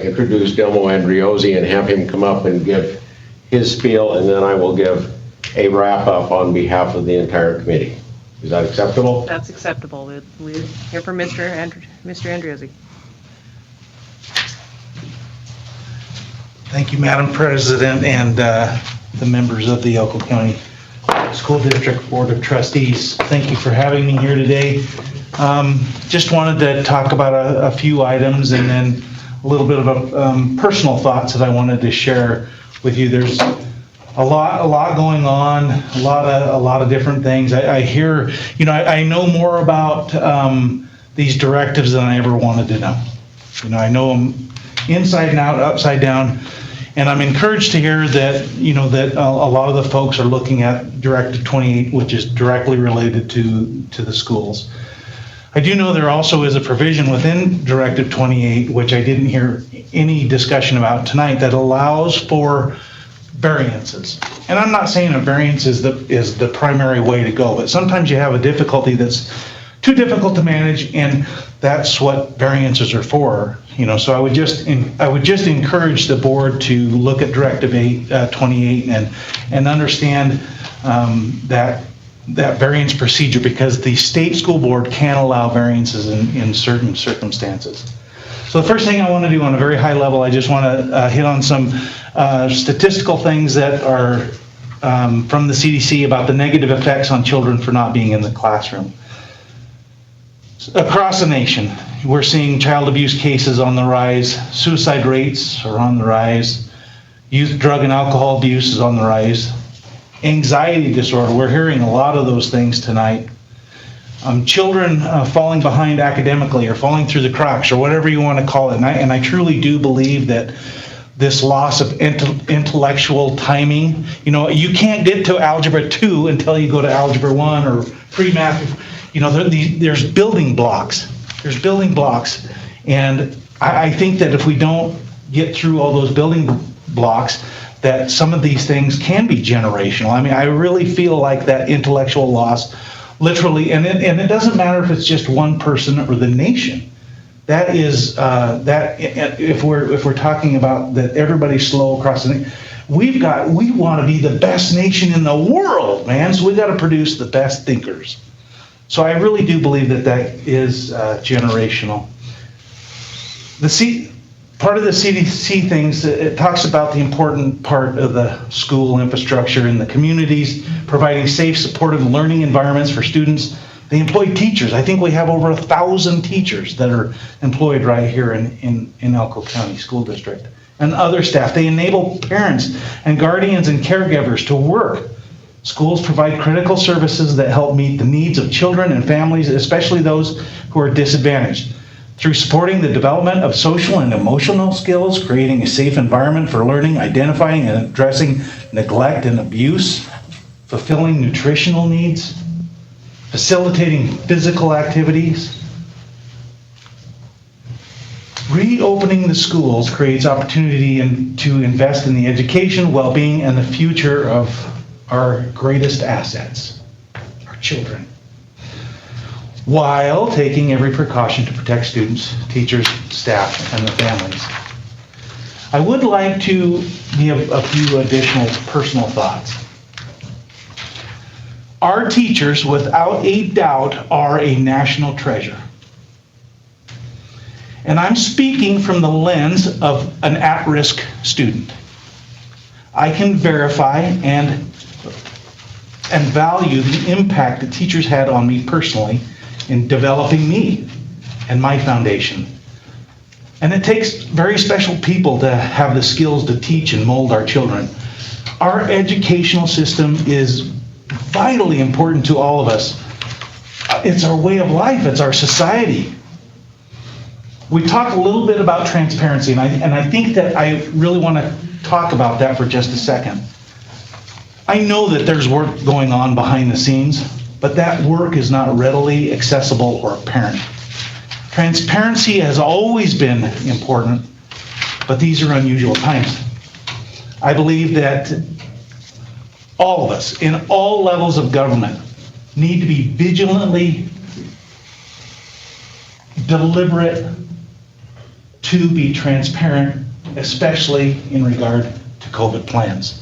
introduce Delmo Andriozzi and have him come up and give his spiel, and then I will give a wrap up on behalf of the entire committee. Is that acceptable? That's acceptable. We hear from Mr. Andriozzi. Thank you, Madam President, and the members of the Elko County School District Board of Trustees. Thank you for having me here today. Just wanted to talk about a few items and then a little bit of personal thoughts that I wanted to share with you. There's a lot going on, a lot of different things. I hear, I know more about these directives than I ever wanted to know. I know them inside and out, upside down, and I'm encouraged to hear that, that a lot of the folks are looking at Directive 28, which is directly related to the schools. I do know there also is a provision within Directive 28, which I didn't hear any discussion about tonight, that allows for variances. And I'm not saying a variance is the primary way to go, but sometimes you have a difficulty that's too difficult to manage, and that's what variances are for. So I would just encourage the board to look at Directive 28 and understand that variance procedure, because the state school board can allow variances in certain circumstances. So the first thing I want to do on a very high level, I just want to hit on some statistical things that are from the CDC about the negative effects on children for not being in the classroom. Across the nation, we're seeing child abuse cases on the rise, suicide rates are on the rise, youth drug and alcohol abuse is on the rise, anxiety disorder, we're hearing a lot of those things tonight. Children falling behind academically or falling through the cracks or whatever you want to call it. And I truly do believe that this loss of intellectual timing, you can't get to Algebra 2 until you go to Algebra 1 or pre-math. There's building blocks. There's building blocks. And I think that if we don't get through all those building blocks, that some of these things can be generational. I mean, I really feel like that intellectual loss, literally, and it doesn't matter if it's just one person or the nation. That is if we're talking about that everybody's slow across the nation, we want to be the best nation in the world, man. So we got to produce the best thinkers. So I really do believe that is generational. Part of the CDC things, it talks about the important part of the school infrastructure in the communities, providing safe, supportive learning environments for students. They employ teachers. I think we have over 1,000 teachers that are employed right here in Elko County School District, and other staff. They enable parents and guardians and caregivers to work. Schools provide critical services that help meet the needs of children and families, especially those who are disadvantaged. Through supporting the development of social and emotional skills, creating a safe environment for learning, identifying and addressing neglect and abuse, fulfilling nutritional needs, facilitating physical activities. Reopening the schools creates opportunity to invest in the education, well-being, and the future of our greatest assets, our children, while taking every precaution to protect students, teachers, staff, and their families. I would like to give a few additional personal thoughts. Our teachers, without a doubt, are a national treasure. And I'm speaking from the lens of an at-risk student. I can verify and value the impact that teachers had on me personally in developing me and my foundation. And it takes very special people to have the skills to teach and mold our children. Our educational system is vitally important to all of us. It's our way of life, it's our society. We talked a little bit about transparency, and I think that I really want to talk about that for just a second. I know that there's work going on behind the scenes, but that work is not readily accessible or apparent. Transparency has always been important, but these are unusual times. I believe that all of us, in all levels of government, need to be vigilantly deliberate to be transparent, especially in regard to COVID plans.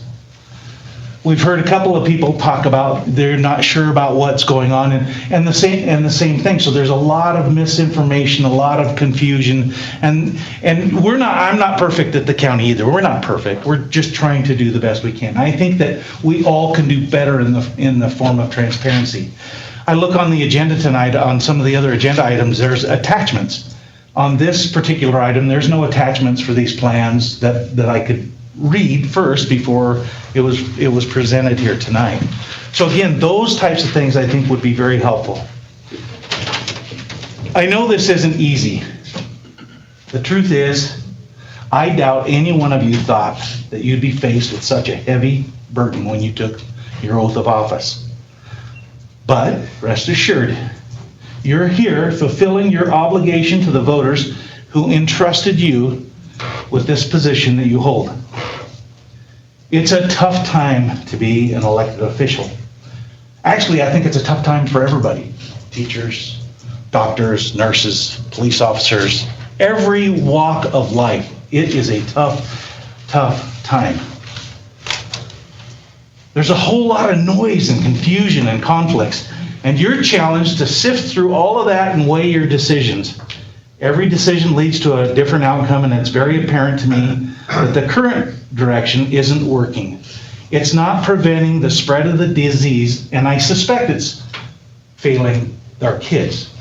We've heard a couple of people talk about they're not sure about what's going on, and the same thing. So there's a lot of misinformation, a lot of confusion, and I'm not perfect at the county either. We're not perfect. We're just trying to do the best we can. I think that we all can do better in the form of transparency. I look on the agenda tonight, on some of the other agenda items, there's attachments. On this particular item, there's no attachments for these plans that I could read first before it was presented here tonight. So again, those types of things I think would be very helpful. I know this isn't easy. The truth is, I doubt any one of you thought that you'd be faced with such a heavy burden when you took your oath of office. But rest assured, you're here fulfilling your obligation to the voters who entrusted you with this position that you hold. It's a tough time to be an elected official. Actually, I think it's a tough time for everybody. Teachers, doctors, nurses, police officers, every walk of life. It is a tough, tough time. There's a whole lot of noise and confusion and conflicts, and you're challenged to sift through all of that and weigh your decisions. Every decision leads to a different outcome, and it's very apparent to me that the current direction isn't working. It's not preventing the spread of the disease, and I suspect it's failing our kids.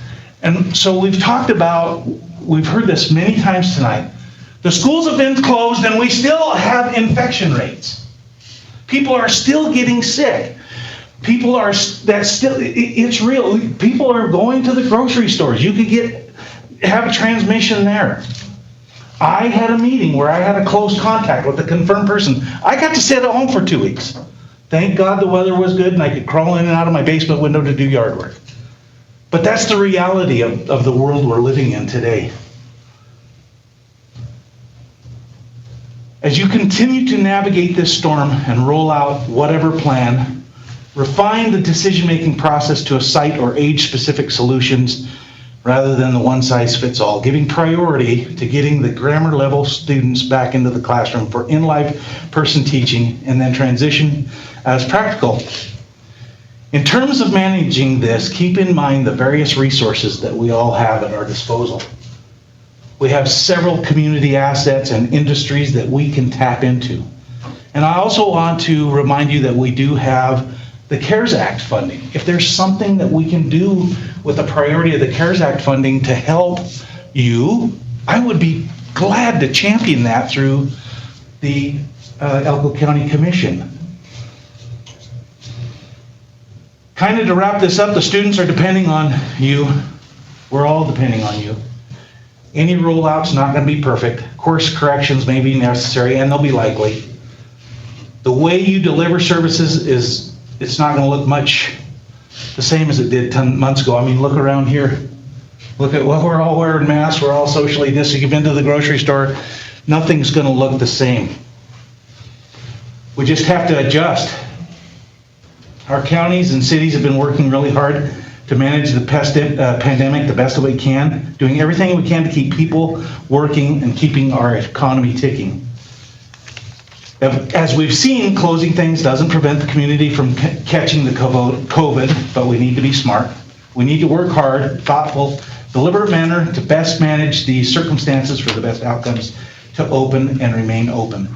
And so we've heard this many times tonight. The schools have been closed, and we still have infection rates. People are still getting sick. It's real. People are going to the grocery stores. You could have a transmission there. I had a meeting where I had a close contact with a confirmed person. I got to sit at home for 2 weeks. Thank God the weather was good and I could crawl in and out of my basement window to do yard work. But that's the reality of the world we're living in today. As you continue to navigate this storm and roll out whatever plan, refine the decision-making process to a site or age-specific solutions rather than the one-size-fits-all, giving priority to getting the grammar level students back into the classroom for in-life person teaching, and then transition as practical. In terms of managing this, keep in mind the various resources that we all have at our disposal. We have several community assets and industries that we can tap into. And I also want to remind you that we do have the CARES Act funding. If there's something that we can do with the priority of the CARES Act funding to help you, I would be glad to champion that through the Elko County Commission. Kind of to wrap this up, the students are depending on you. We're all depending on you. Any rollout's not going to be perfect. Course corrections may be necessary, and they'll be likely. The way you deliver services it's not going to look much the same as it did 10 months ago. I mean, look around here. Look at what we're all wearing masks. We're all socially distanced. You've been to the grocery store. Nothing's going to look the same. We just have to adjust. Our counties and cities have been working really hard to manage the pandemic the best that we can, doing everything we can to keep people working and keeping our economy ticking. As we've seen, closing things doesn't prevent the community from catching the COVID, but we need to be smart. We need to work hard, thoughtful, deliberate manner to best manage the circumstances for the best outcomes to open and remain open.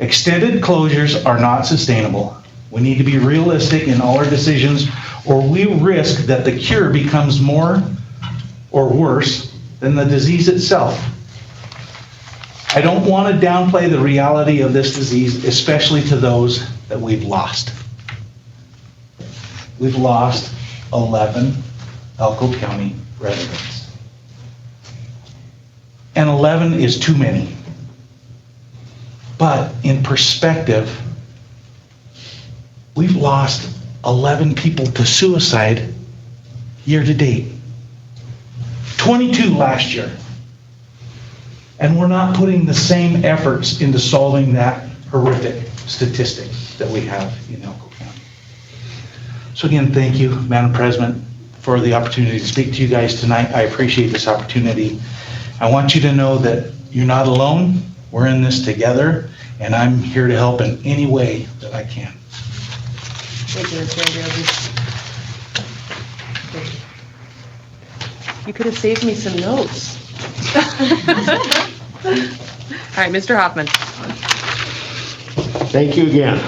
Extended closures are not sustainable. We need to be realistic in all our decisions, or we risk that the cure becomes more or worse than the disease itself. I don't want to downplay the reality of this disease, especially to those that we've lost. We've lost 11 Elko County residents. And 11 is too many. But in perspective, we've lost 11 people to suicide year to date. 22 last year. And we're not putting the same efforts into solving that horrific statistic that we have in Elko County. So again, thank you, Madam President, for the opportunity to speak to you guys tonight. I appreciate this opportunity. I want you to know that you're not alone. We're in this together, and I'm here to help in any way that I can. Thank you, Mr. Andrew. You could have saved me some notes. All right, Mr. Hoffman. Thank you again.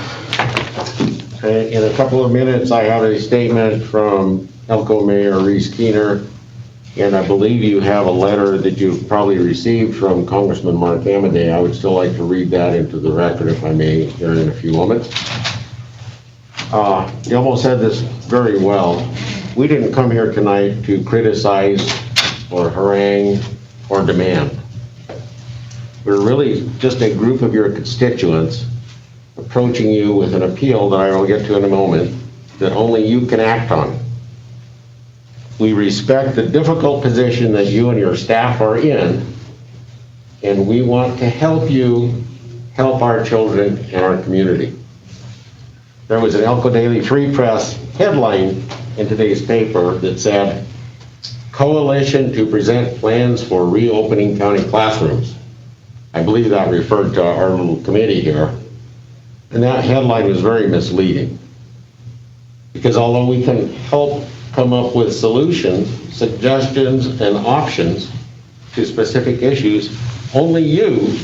In a couple of minutes, I have a statement from Elko Mayor Reese Keener, and I believe you have a letter that you've probably received from Congressman Mark Amaday. I would still like to read that into the record, if I may, here in a few moments. You almost said this very well. We didn't come here tonight to criticize or harangue or demand. We're really just a group of your constituents approaching you with an appeal that I will get to in a moment that only you can act on. We respect the difficult position that you and your staff are in, and we want to help you help our children and our community. There was an Elko Daily Free Press headline in today's paper that said, "Coalition to present plans for reopening county classrooms." I believe that referred to our little committee here. And that headline was very misleading. Because although we can help come up with solutions, suggestions, and options to specific issues, only you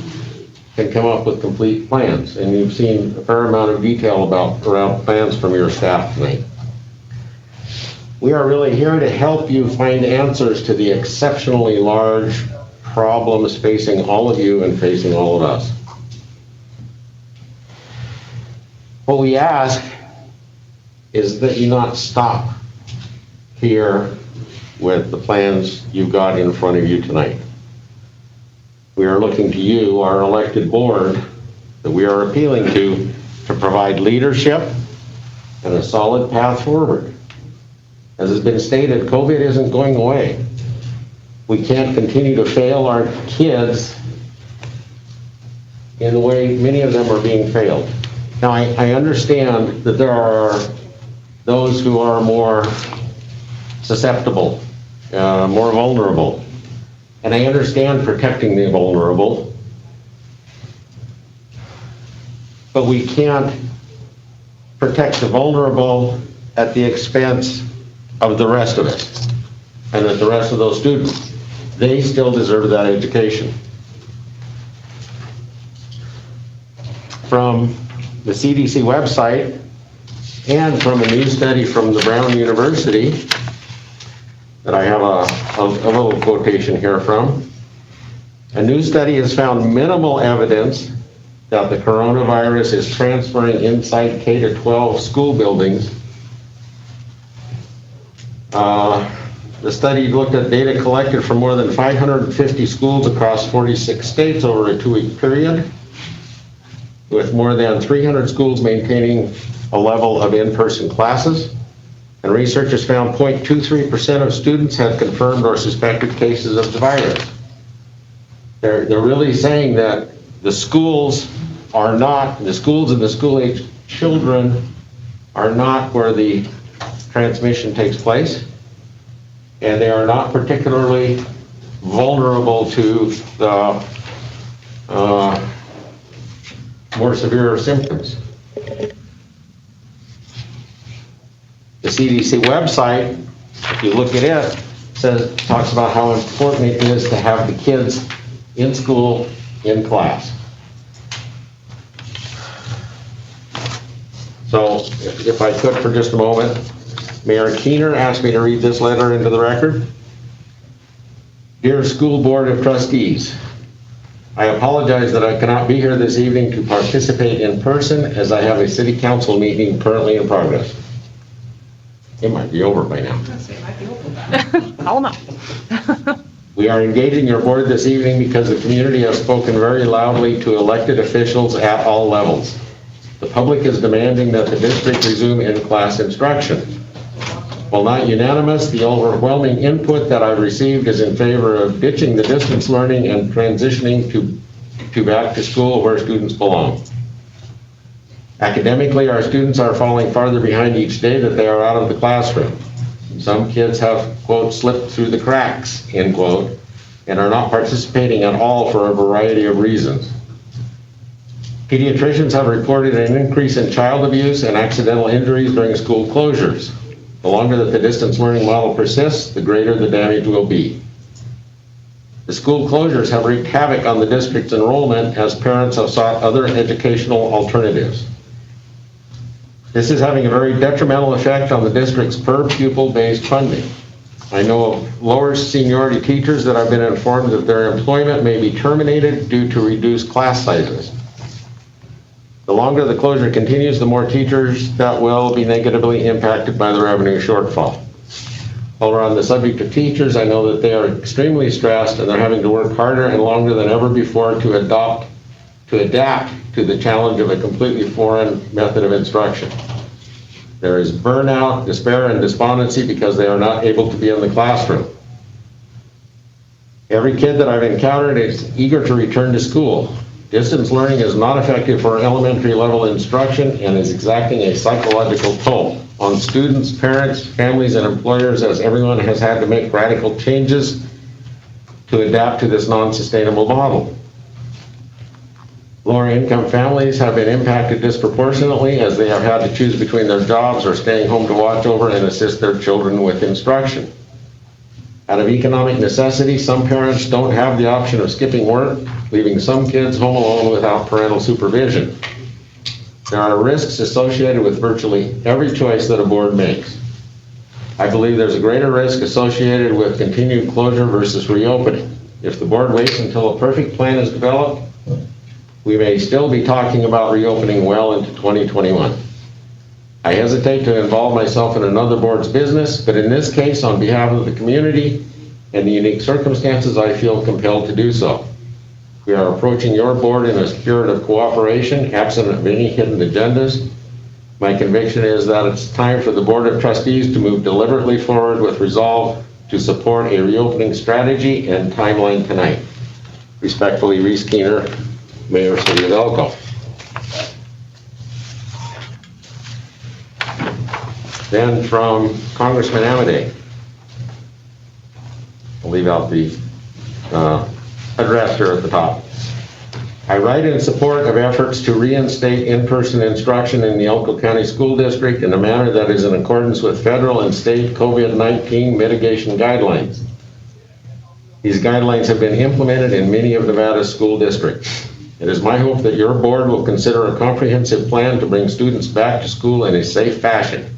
can come up with complete plans. And you've seen a fair amount of detail around plans from your staff tonight. We are really here to help you find answers to the exceptionally large problems facing all of you and facing all of us. What we ask is that you not stop here with the plans you've got in front of you tonight. We are looking to you, our elected board, that we are appealing to provide leadership and a solid path forward. As has been stated, COVID isn't going away. We can't continue to fail our kids in the way many of them are being failed. Now, I understand that there are those who are more susceptible, more vulnerable. And I understand protecting the vulnerable. But we can't protect the vulnerable at the expense of the rest of us and at the rest of those students. They still deserve that education. From the CDC website and from a new study from the Brown University that I have a little quotation here from, a new study has found minimal evidence that the coronavirus is transferring inside K-12 school buildings. The study looked at data collected from more than 550 schools across 46 states over a 2-week period, with more than 300 schools maintaining a level of in-person classes. And researchers found 0.23% of students had confirmed or suspected cases of the virus. They're really saying that the schools and the school-age children are not where the transmission takes place, and they are not particularly vulnerable to the more severe symptoms. The CDC website, if you look at it, talks about how important it is to have the kids in school, in class. So if I could for just a moment, Mayor Keener asked me to read this letter into the record. Dear School Board of Trustees, I apologize that I cannot be here this evening to participate in person as I have a city council meeting currently in progress. It might be over by now. Call them out. We are engaging your board this evening because the community has spoken very loudly to elected officials at all levels. The public is demanding that the district resume in-class instruction. While not unanimous, the overwhelming input that I've received is in favor of ditching the distance learning and transitioning to back to school where students belong. Academically, our students are falling farther behind each day that they are out of the classroom. Some kids have, quote, slipped through the cracks, end quote, and are not participating at all for a variety of reasons. Pediatricians have reported an increase in child abuse and accidental injuries during school closures. The longer that the distance learning model persists, the greater the damage will be. The school closures have wreaked havoc on the district's enrollment as parents have sought other educational alternatives. This is having a very detrimental effect on the district's per pupil based funding. I know of lower seniority teachers that have been informed that their employment may be terminated due to reduced class sizes. The longer the closure continues, the more teachers that will be negatively impacted by the revenue shortfall. While we're on the subject of teachers, I know that they are extremely stressed and they're having to work harder and longer than ever before to adapt to the challenge of a completely foreign method of instruction. There is burnout, despair, and despondency because they are not able to be in the classroom. Every kid that I've encountered is eager to return to school. Distance learning is not effective for elementary level instruction and is exacting a psychological toll on students, parents, families, and employers as everyone has had to make radical changes to adapt to this non-sustainable model. Lower income families have been impacted disproportionately as they have had to choose between their jobs or staying home to watch over and assist their children with instruction. Out of economic necessity, some parents don't have the option of skipping work, leaving some kids home alone without parental supervision. There are risks associated with virtually every choice that a board makes. I believe there's a greater risk associated with continued closure versus reopening. If the board waits until a perfect plan is developed, we may still be talking about reopening well into 2021. I hesitate to involve myself in another board's business, but in this case, on behalf of the community and the unique circumstances, I feel compelled to do so. We are approaching your board in a spirit of cooperation, absent of any hidden agendas. My conviction is that it's time for the Board of Trustees to move deliberately forward with resolve to support a reopening strategy and timeline tonight. Respectfully, Reese Keener, Mayor, City of Elko. Then from Congressman Amodei. I'll leave out the address here at the top. I write in support of efforts to reinstate in-person instruction in the Elko County School District in a manner that is in accordance with federal and state COVID-19 mitigation guidelines. These guidelines have been implemented in many of Nevada's school districts. It is my hope that your board will consider a comprehensive plan to bring students back to school in a safe fashion.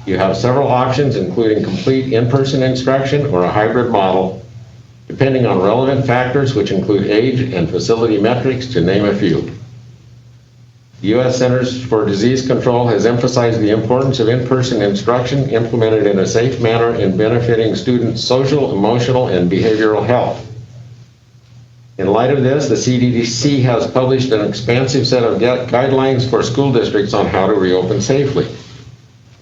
You have several options, including complete in-person instruction or a hybrid model, depending on relevant factors which include age and facility metrics, to name a few. The U.S. Centers for Disease Control has emphasized the importance of in-person instruction implemented in a safe manner in benefiting students' social, emotional, and behavioral health. In light of this, the CDC has published an expansive set of guidelines for school districts on how to reopen safely.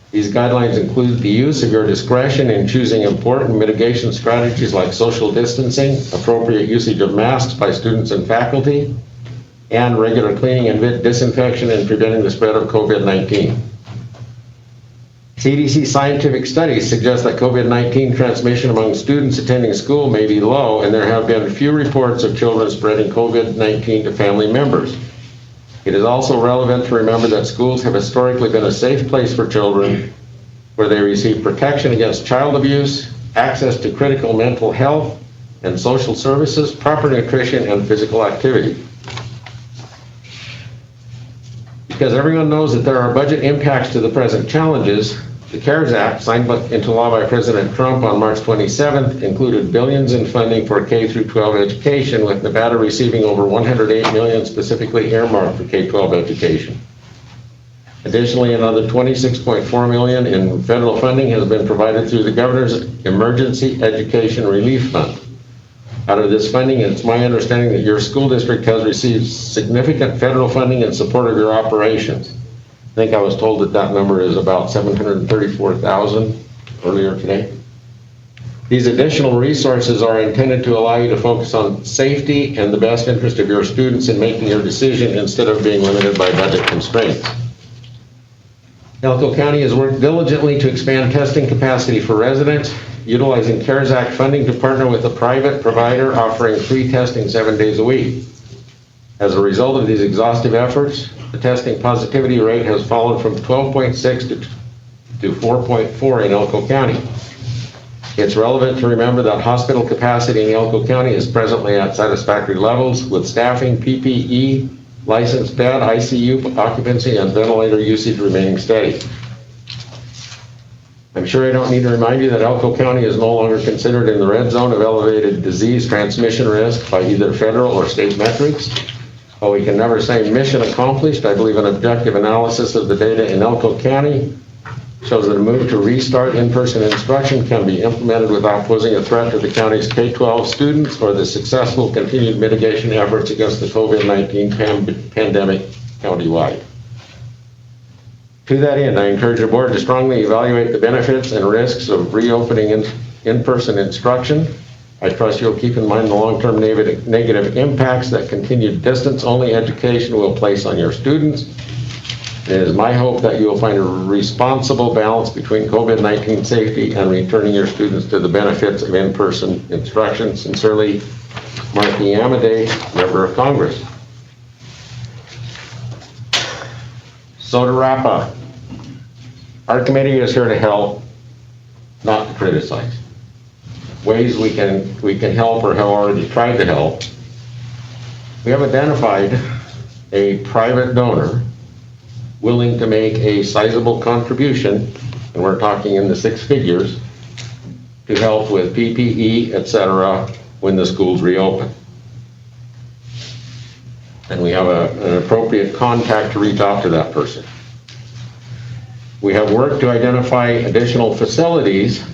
These guidelines include the use of your discretion in choosing important mitigation strategies like social distancing, appropriate usage of masks by students and faculty, and regular cleaning and disinfection in preventing the spread of COVID-19. CDC scientific studies suggest that COVID-19 transmission among students attending school may be low, and there have been few reports of children spreading COVID-19 to family members. It is also relevant to remember that schools have historically been a safe place for children where they receive protection against child abuse, access to critical mental health and social services, proper nutrition, and physical activity. Because everyone knows that there are budget impacts to the present challenges, The CARES Act, signed into law by President Trump on March 27th, included billions in funding for K through 12 education, with Nevada receiving over $108 million specifically earmarked for K-12 education. Additionally, another $26.4 million in federal funding has been provided through the Governor's Emergency Education Relief Fund. Out of this funding, it's my understanding that your school district has received significant federal funding in support of your operations. I think I was told that that number is about $734,000 earlier today. These additional resources are intended to allow you to focus on safety and the best interest of your students in making your decision instead of being limited by budget constraints. Elko County has worked diligently to expand testing capacity for residents, utilizing CARES Act funding to partner with a private provider offering free testing 7 days a week. As a result of these exhaustive efforts, the testing positivity rate has fallen from 12.6 to 4.4 in Elko County. It's relevant to remember that hospital capacity in Elko County is presently at satisfactory levels, with staffing, PPE, licensed bed, ICU occupancy, and ventilator usage remaining steady. I'm sure I don't need to remind you that Elko County is no longer considered in the red zone of elevated disease transmission risk by either federal or state metrics. While we can never say mission accomplished, I believe an objective analysis of the data in Elko County shows that a move to restart in-person instruction can be implemented without posing a threat to the county's K-12 students or the successful continued mitigation efforts against the COVID-19 pandemic countywide. To that end, I encourage the board to strongly evaluate the benefits and risks of reopening in-person instruction. I trust you'll keep in mind the long-term negative impacts that continued distance-only education will place on your students. It is my hope that you will find a responsible balance between COVID-19 safety and returning your students to the benefits of in-person instruction. Sincerely, Marky Amadei, Member of Congress. So to wrap up, our committee is here to help, not to criticize. Ways we can help or have already tried to help. We have identified a private donor willing to make a sizable contribution, and we're talking in the 6 figures, to help with PPE, etc., when the schools reopen. And we have an appropriate contact to reach out to that person. We have worked to identify additional facilities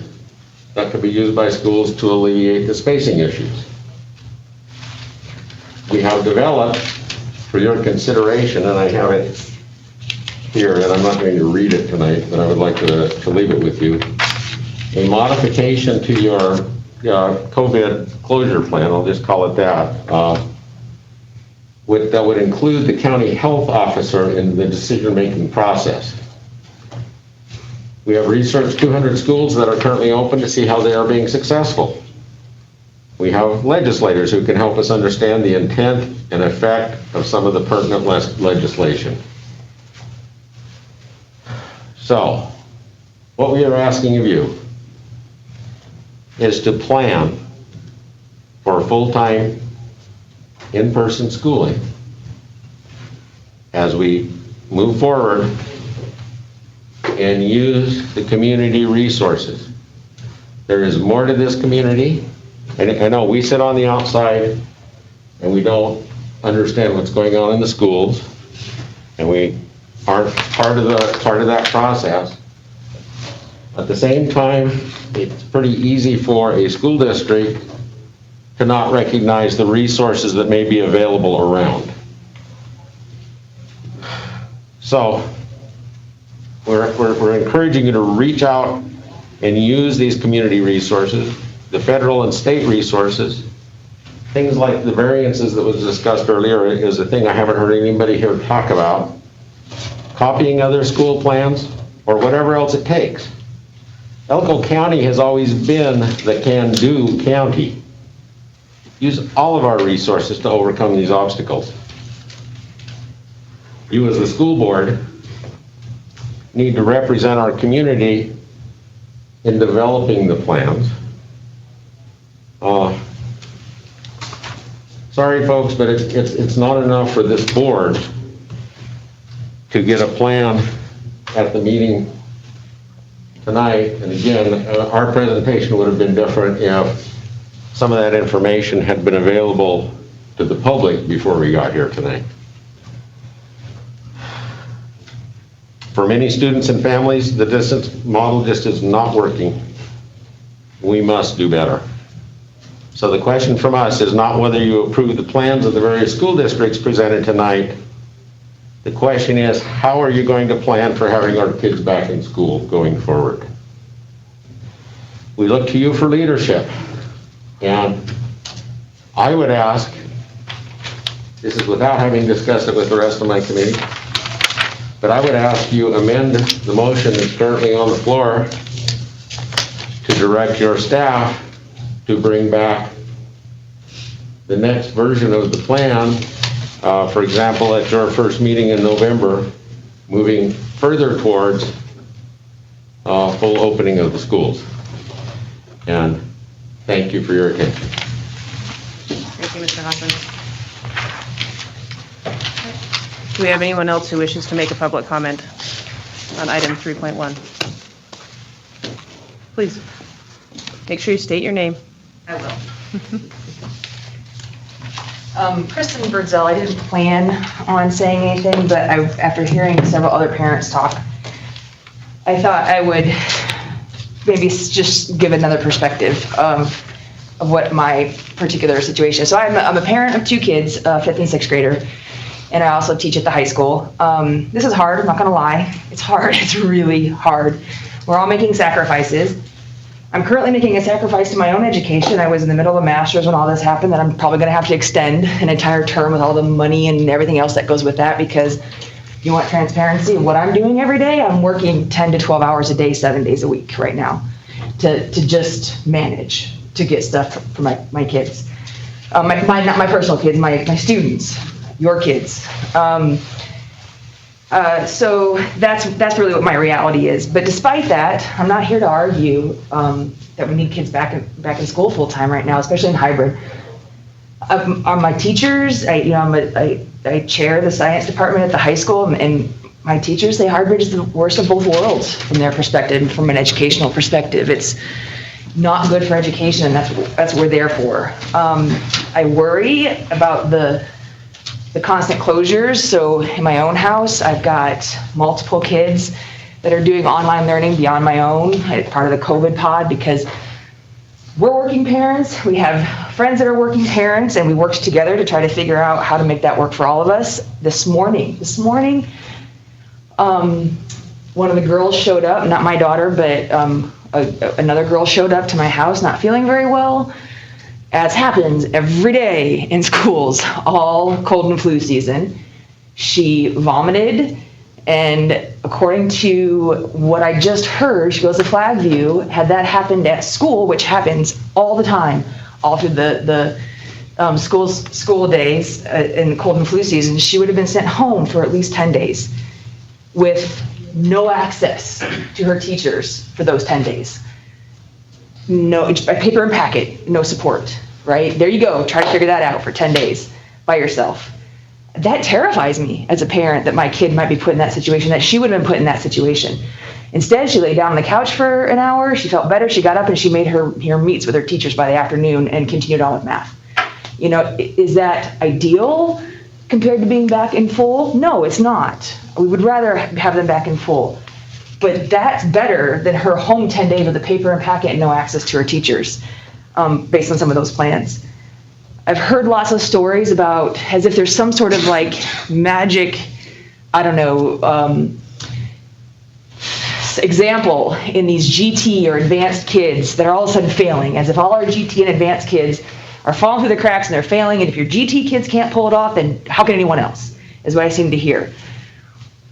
that could be used by schools to alleviate the spacing issues. We have developed, for your consideration, and I have it here, and I'm not going to read it tonight, but I would like to leave it with you, a modification to your COVID closure plan, I'll just call it that, that would include the county health officer in the decision-making process. We have researched 200 schools that are currently open to see how they are being successful. We have legislators who can help us understand the intent and effect of some of the pertinent legislation. So, what we are asking of you is to plan for full-time in-person schooling as we move forward and use the community resources. There is more to this community, and I know we sit on the outside and we don't understand what's going on in the schools, and we aren't part of that process. At the same time, it's pretty easy for a school district to not recognize the resources that may be available around. So we're encouraging you to reach out and use these community resources, the federal and state resources. Things like the variances that was discussed earlier is a thing I haven't heard anybody here talk about. Copying other school plans or whatever else it takes. Elko County has always been the can-do county. Use all of our resources to overcome these obstacles. You as the school board need to represent our community in developing the plans. Sorry folks, but it's not enough for this board to get a plan at the meeting tonight, and again, our presentation would have been different if some of that information had been available to the public before we got here tonight. For many students and families, the distance model just is not working. We must do better. So the question from us is not whether you approve the plans of the various school districts presented tonight. The question is, how are you going to plan for having our kids back in school going forward? We look to you for leadership. And I would ask, this is without having discussed it with the rest of my committee, but I would ask you amend the motion that's currently on the floor to direct your staff to bring back the next version of the plan, for example, at your first meeting in November, moving further towards full opening of the schools. And thank you for your attention. Thank you, Mr. Hoffman. Do we have anyone else who wishes to make a public comment on item 3.1? Please, make sure you state your name. I will. Kristen Birdsell, I didn't plan on saying anything, but after hearing several other parents talk, I thought I would maybe just give another perspective of what my particular situation is. So I'm a parent of two kids, a 5th and 6th grader, and I also teach at the high school. This is hard, I'm not gonna lie. It's hard, it's really hard. We're all making sacrifices. I'm currently making a sacrifice to my own education. I was in the middle of a master's when all this happened, that I'm probably gonna have to extend an entire term with all the money and everything else that goes with that, because you want transparency of what I'm doing every day? I'm working 10 to 12 hours a day, 7 days a week right now to just manage, to get stuff for my kids. Not my personal kids, my students, your kids. So that's really what my reality is. But despite that, I'm not here to argue that we need kids back in school full time right now, especially in hybrid. My teachers, I chair the science department at the high school, and my teachers say hybrid is the worst of both worlds from their perspective, from an educational perspective. It's not good for education, and that's what we're there for. I worry about the constant closures. So in my own house, I've got multiple kids that are doing online learning beyond my own, part of the COVID pod, because we're working parents. We have friends that are working parents, and we worked together to try to figure out how to make that work for all of us. This morning, one of the girls showed up, not my daughter, but another girl showed up to my house not feeling very well, as happens every day in schools, all cold and flu season. She vomited, and according to what I just heard, she goes to Flagview, had that happened at school, which happens all the time, all through the school days in cold and flu season, she would have been sent home for at least 10 days with no access to her teachers for those 10 days. No, paper and packet, no support, right? There you go, try to figure that out for 10 days by yourself. That terrifies me as a parent, that my kid might be put in that situation, that she would have been put in that situation. Instead, she lay down on the couch for an hour, she felt better, she got up and she made her meets with her teachers by the afternoon and continued on with math. You know, is that ideal compared to being back in full? No, it's not. We would rather have them back in full. But that's better than her home 10 days with a paper and packet and no access to her teachers, based on some of those plans. I've heard lots of stories about as if there's some sort of like magic, I don't know, example in these GT or advanced kids that are all of a sudden failing, as if all our GT and advanced kids are falling through the cracks and they're failing, and if your GT kids can't pull it off, then how can anyone else, is what I seem to hear.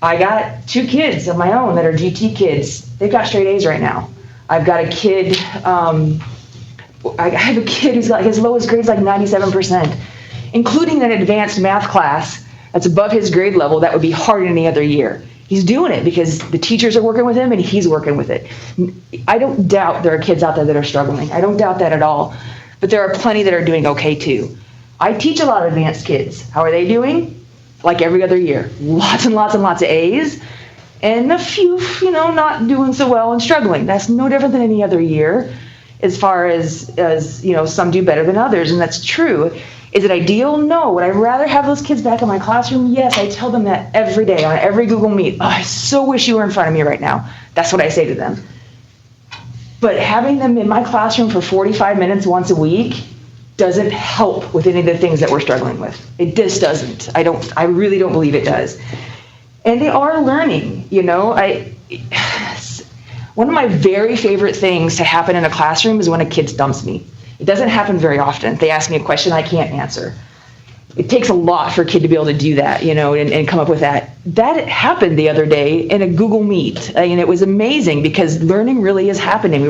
I got 2 kids of my own that are GT kids. They've got straight A's right now. I've got a kid, I have a kid who's got his lowest grade's like 97%, including an advanced math class that's above his grade level that would be hard any other year. He's doing it because the teachers are working with him and he's working with it. I don't doubt there are kids out there that are struggling. I don't doubt that at all. But there are plenty that are doing okay too. I teach a lot of advanced kids. How are they doing? Like every other year. Lots and lots and lots of A's and a few, not doing so well and struggling. That's no different than any other year as far as some do better than others, and that's true. Is it ideal? No. Would I rather have those kids back in my classroom? Yes, I tell them that every day on every Google Meet. Oh, I so wish you were in front of me right now. That's what I say to them. But having them in my classroom for 45 minutes once a week doesn't help with any of the things that we're struggling with. It just doesn't. I really don't believe it does. And they are learning, one of my very favorite things to happen in a classroom is when a kid stumps me. It doesn't happen very often. They ask me a question I can't answer. It takes a lot for a kid to be able to do that, and come up with that. That happened the other day in a Google Meet. It was amazing because learning really is happening.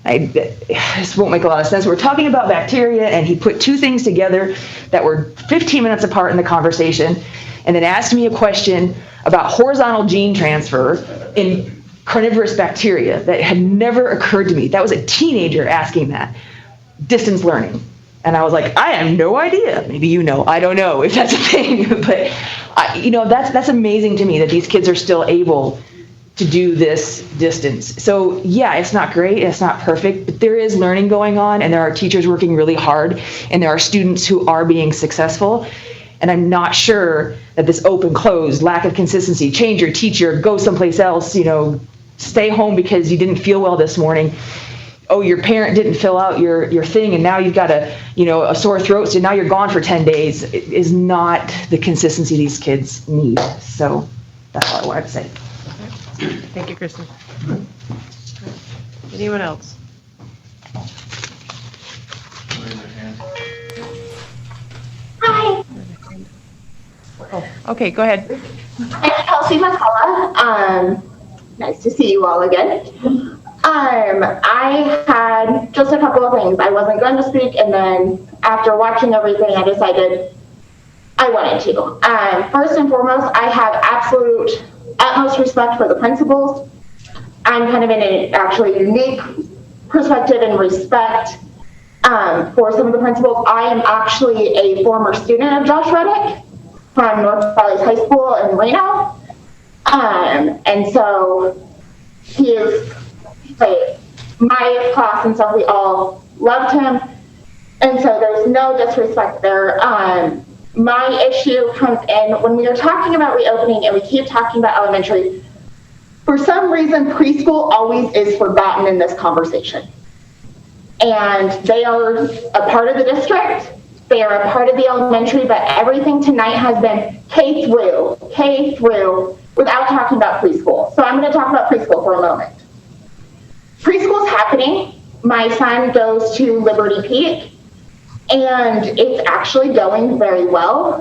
This won't make a lot of sense. We're talking about bacteria, and he put two things together that were 15 minutes apart in the conversation, and then asked me a question about horizontal gene transfer in carnivorous bacteria that had never occurred to me. That was a teenager asking that. Distance learning. And I was like, I have no idea. Maybe I don't know if that's a thing, but that's amazing to me that these kids are still able to do this distance. So yeah, it's not great, it's not perfect, but there is learning going on, and there are teachers working really hard, and there are students who are being successful. And I'm not sure that this open, closed, lack of consistency, change your teacher, go someplace else, stay home because you didn't feel well this morning. Oh, your parent didn't fill out your thing, and now you've got a sore throat, so now you're gone for 10 days. It is not the consistency these kids need. So that's all I wanted to say. Thank you, Kristen. Anyone else? Hi. Oh, okay, go ahead. I'm Kelsey McCullough. Nice to see you all again. I had just a couple of things. I wasn't going to speak, and then after watching everything, I decided I wanted to. First and foremost, I have absolute utmost respect for the principals. I'm kind of in an actually unique perspective and respect for some of the principals. I am actually a former student of Josh Reddick from North Valley High School in Reno. And so he is my class and stuff, we all loved him. And so there's no disrespect there. My issue comes in when we are talking about reopening and we keep talking about elementary. For some reason, preschool always is forgotten in this conversation. And they are a part of the district. They are a part of the elementary, but everything tonight has been K through, without talking about preschool. So I'm going to talk about preschool for a moment. Preschool's happening. My son goes to Liberty Peak, and it's actually going very well.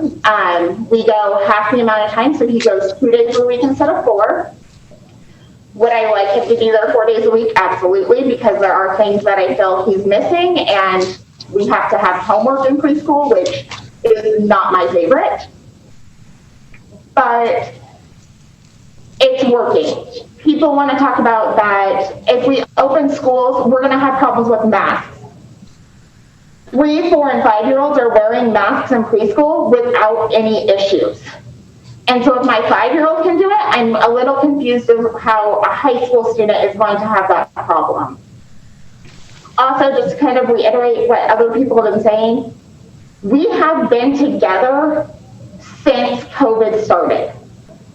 We go half the amount of time, so he goes 2 days a week instead of 4. Would I like him to be there 4 days a week? Absolutely, because there are things that I feel he's missing, and we have to have homework in preschool, which is not my favorite. But it's working. People want to talk about that if we open schools, we're going to have problems with masks. 3, 4, and 5-year-olds are wearing masks in preschool without any issues. And so if my 5-year-old can do it, I'm a little confused as how a high school student is going to have that problem. Also, just to kind of reiterate what other people have been saying, we have been together since COVID started.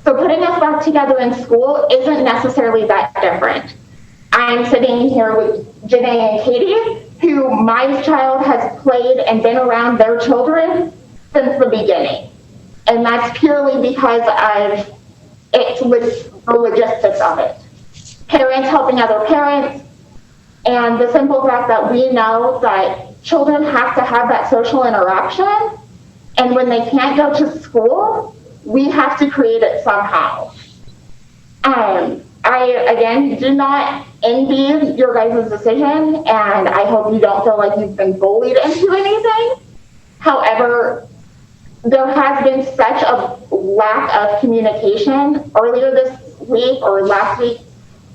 So putting us back together in school isn't necessarily that different. I'm sitting here with Janae and Katie, who my child has played and been around their children since the beginning. And that's purely because of the logistics of it. Parents helping other parents, and the simple fact that we know that children have to have that social interaction, and when they can't go to school, we have to create it somehow. I, again, do not envy your guys' decision, and I hope you don't feel like you've been bullied into anything. However, there has been such a lack of communication. Earlier this week or last week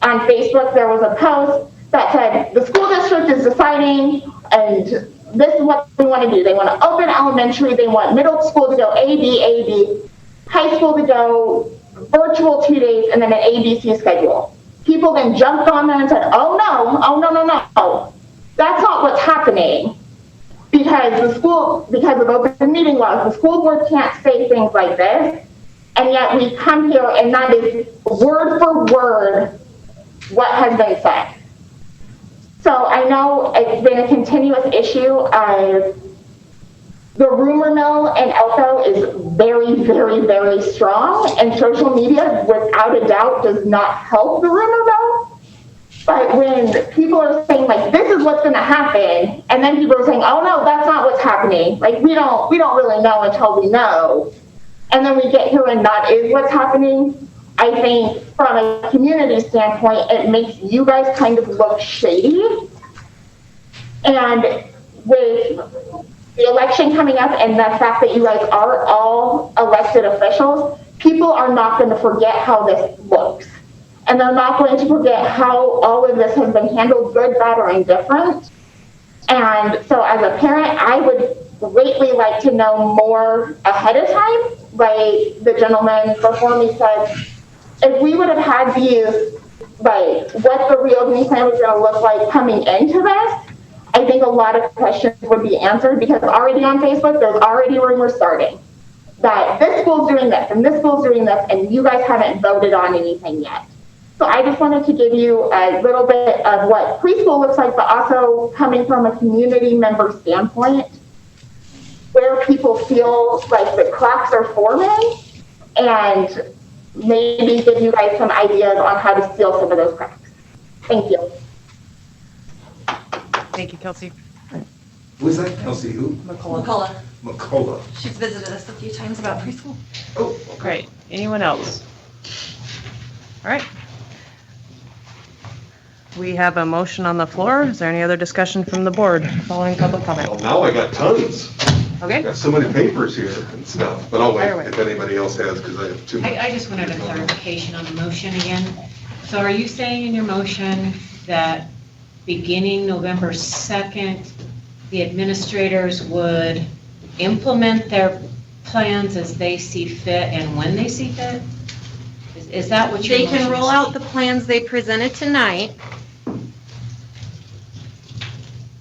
on Facebook, there was a post that said the school district is deciding, and this is what they want to do. They want to open elementary. They want middle school to go A, B, high school to go virtual 2 days and then an ABC schedule. People then jumped on there and said, oh no. That's not what's happening. Because of open meeting laws, the school board can't say things like this. And yet we come here and that is word for word what has been said. So I know it's been a continuous issue of the rumor mill in Elko is very, very, very strong, and social media, without a doubt, does not help the rumor mill. But when people are saying, like, this is what's going to happen, and then people are saying, oh no, that's not what's happening. Like, we don't really know until we know. And then we get here and that is what's happening. I think from a community standpoint, it makes you guys kind of look shady. And with the election coming up and the fact that you guys are all elected officials, people are not going to forget how this looks. And they're not going to forget how all of this has been handled, good, bad, or indifferent. And so as a parent, I would greatly like to know more ahead of time. Like the gentleman before me said, if we would have had these, like what the reopening plan was going to look like coming into this, I think a lot of questions would be answered, because already on Facebook, there's already rumors starting that this school's doing this and this school's doing this, and you guys haven't voted on anything yet. So I just wanted to give you a little bit of what preschool looks like, but also coming from a community member standpoint, where people feel like the cracks are forming, and maybe give you guys some ideas on how to seal some of those cracks. Thank you. Thank you, Kelsey. Who's that? Kelsey who? McCullough. McCullough. She's visited us a few times about preschool. Oh, Great. Anyone else? All right. We have a motion on the floor. Is there any other discussion from the board following public comment? Well, now I got tons. Okay. Got so many papers here and stuff, but I'll wait Fire away. if anybody else has, because I have too much. I just wanted a clarification on the motion again. So are you saying in your motion that beginning November 2nd, the administrators would implement their plans as they see fit and when they see fit? Is that what your They motion can is? roll out the plans they presented tonight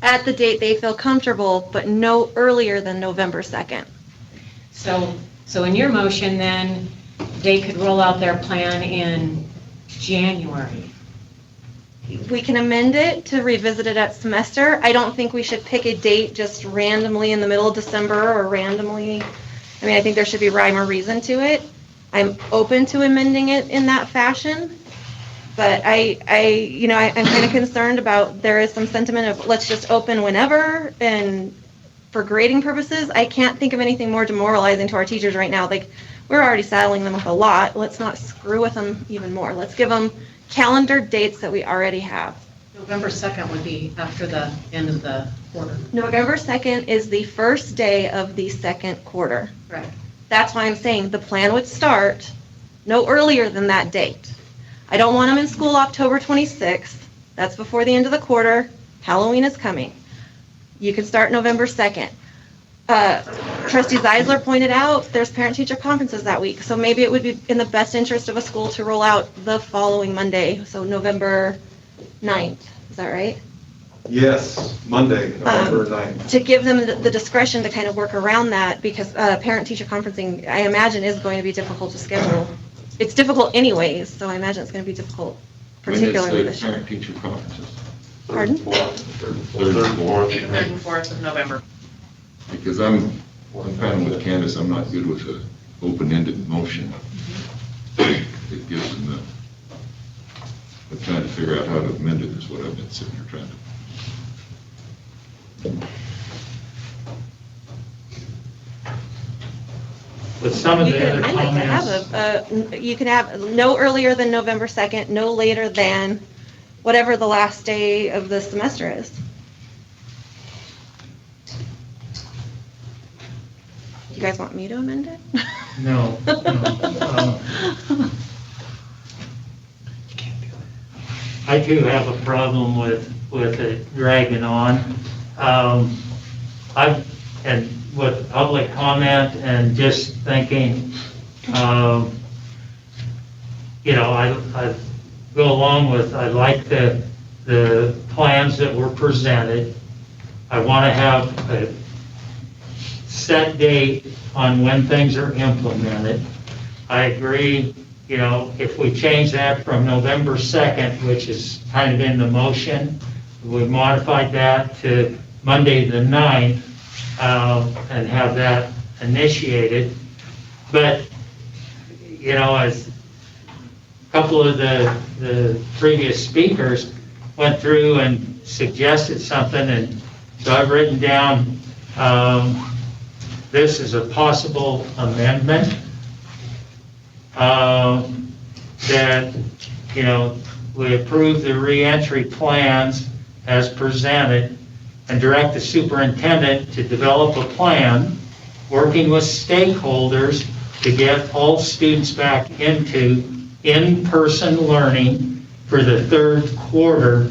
at the date they feel comfortable, but no earlier than November 2nd. So in your motion then, they could roll out their plan in January? We can amend it to revisit it at semester. I don't think we should pick a date just randomly in the middle of December or randomly. I mean, I think there should be rhyme or reason to it. I'm open to amending it in that fashion, but I'm kind of concerned about, there is some sentiment of let's just open whenever, and for grading purposes, I can't think of anything more demoralizing to our teachers right now. Like, we're already saddling them with a lot. Let's not screw with them even more. Let's give them calendar dates that we already have. November 2nd would be after the end of the quarter. November 2nd is the first day of the second quarter. Right. That's why I'm saying the plan would start no earlier than that date. I don't want them in school October 26th. That's before the end of the quarter. Halloween is coming. You can start November 2nd. Trustee Zeisler pointed out there's parent-teacher conferences that week, so maybe it would be in the best interest of a school to roll out the following Monday, so November 9th. Is that right? Yes, Monday, November 9th. To give them the discretion to kind of work around that, because parent-teacher conferencing, I imagine, is going to be difficult to schedule. It's difficult anyways, so I imagine it's going to be difficult, particularly this year. Parent-teacher conferences? Pardon? Third and fourth. 3rd and 4th of November. Because I'm kind of with Candace, I'm not good with an open-ended motion. It gives them the, I'm trying to figure out how to amend it is what I've been sitting here trying to. With some of You the could other amend it comments. to have you can have no earlier than November 2nd, no later than whatever the last day of the semester is. You guys want me to amend it? No. I do have a problem with it dragging on. And with public comment and just thinking, I go along with, I like the plans that were presented. I want to have a set date on when things are implemented. I agree, if we change that from November 2nd, which is kind of in the motion, we modified that to Monday the 9th, and have that initiated. But, as a couple of the previous speakers went through and suggested something, and so I've written down, this is a possible amendment, that, we approve the reentry plans as presented and direct the superintendent to develop a plan, working with stakeholders to get all students back into in-person learning for the third quarter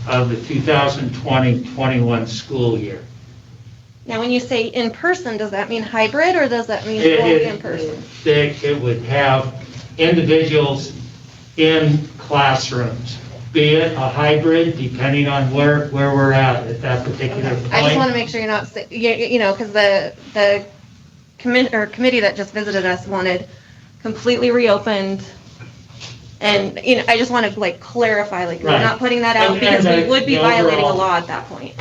of the 2020-21 school year. Now, when you say in person, does that mean hybrid or does that mean fully in person? It would have individuals in classrooms, be it a hybrid, depending on where we're at that particular point. I just want to make sure you're not, because the committee that just visited us wanted completely reopened. And, I just want to clarify, we're not putting that out because we would be violating a law at that point.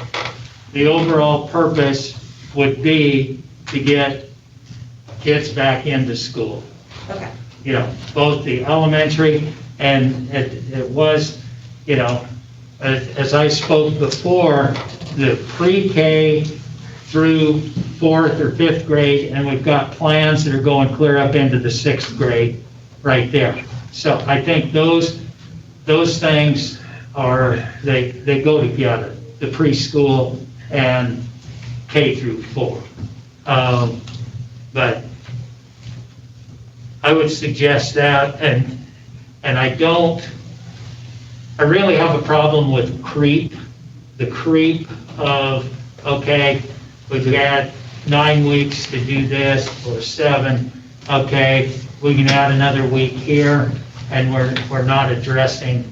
The overall purpose would be to get kids back into school. Okay. Both the elementary and it was, as I spoke before, the pre-K through 4th or 5th grade, and we've got plans that are going clear up into the 6th grade right there. So I think those things they go together, the preschool and K through 4. But I would suggest that, and I really have a problem with the creep of, okay, we've had 9 weeks to do this, or 7, okay, we can add another week here, and we're not addressing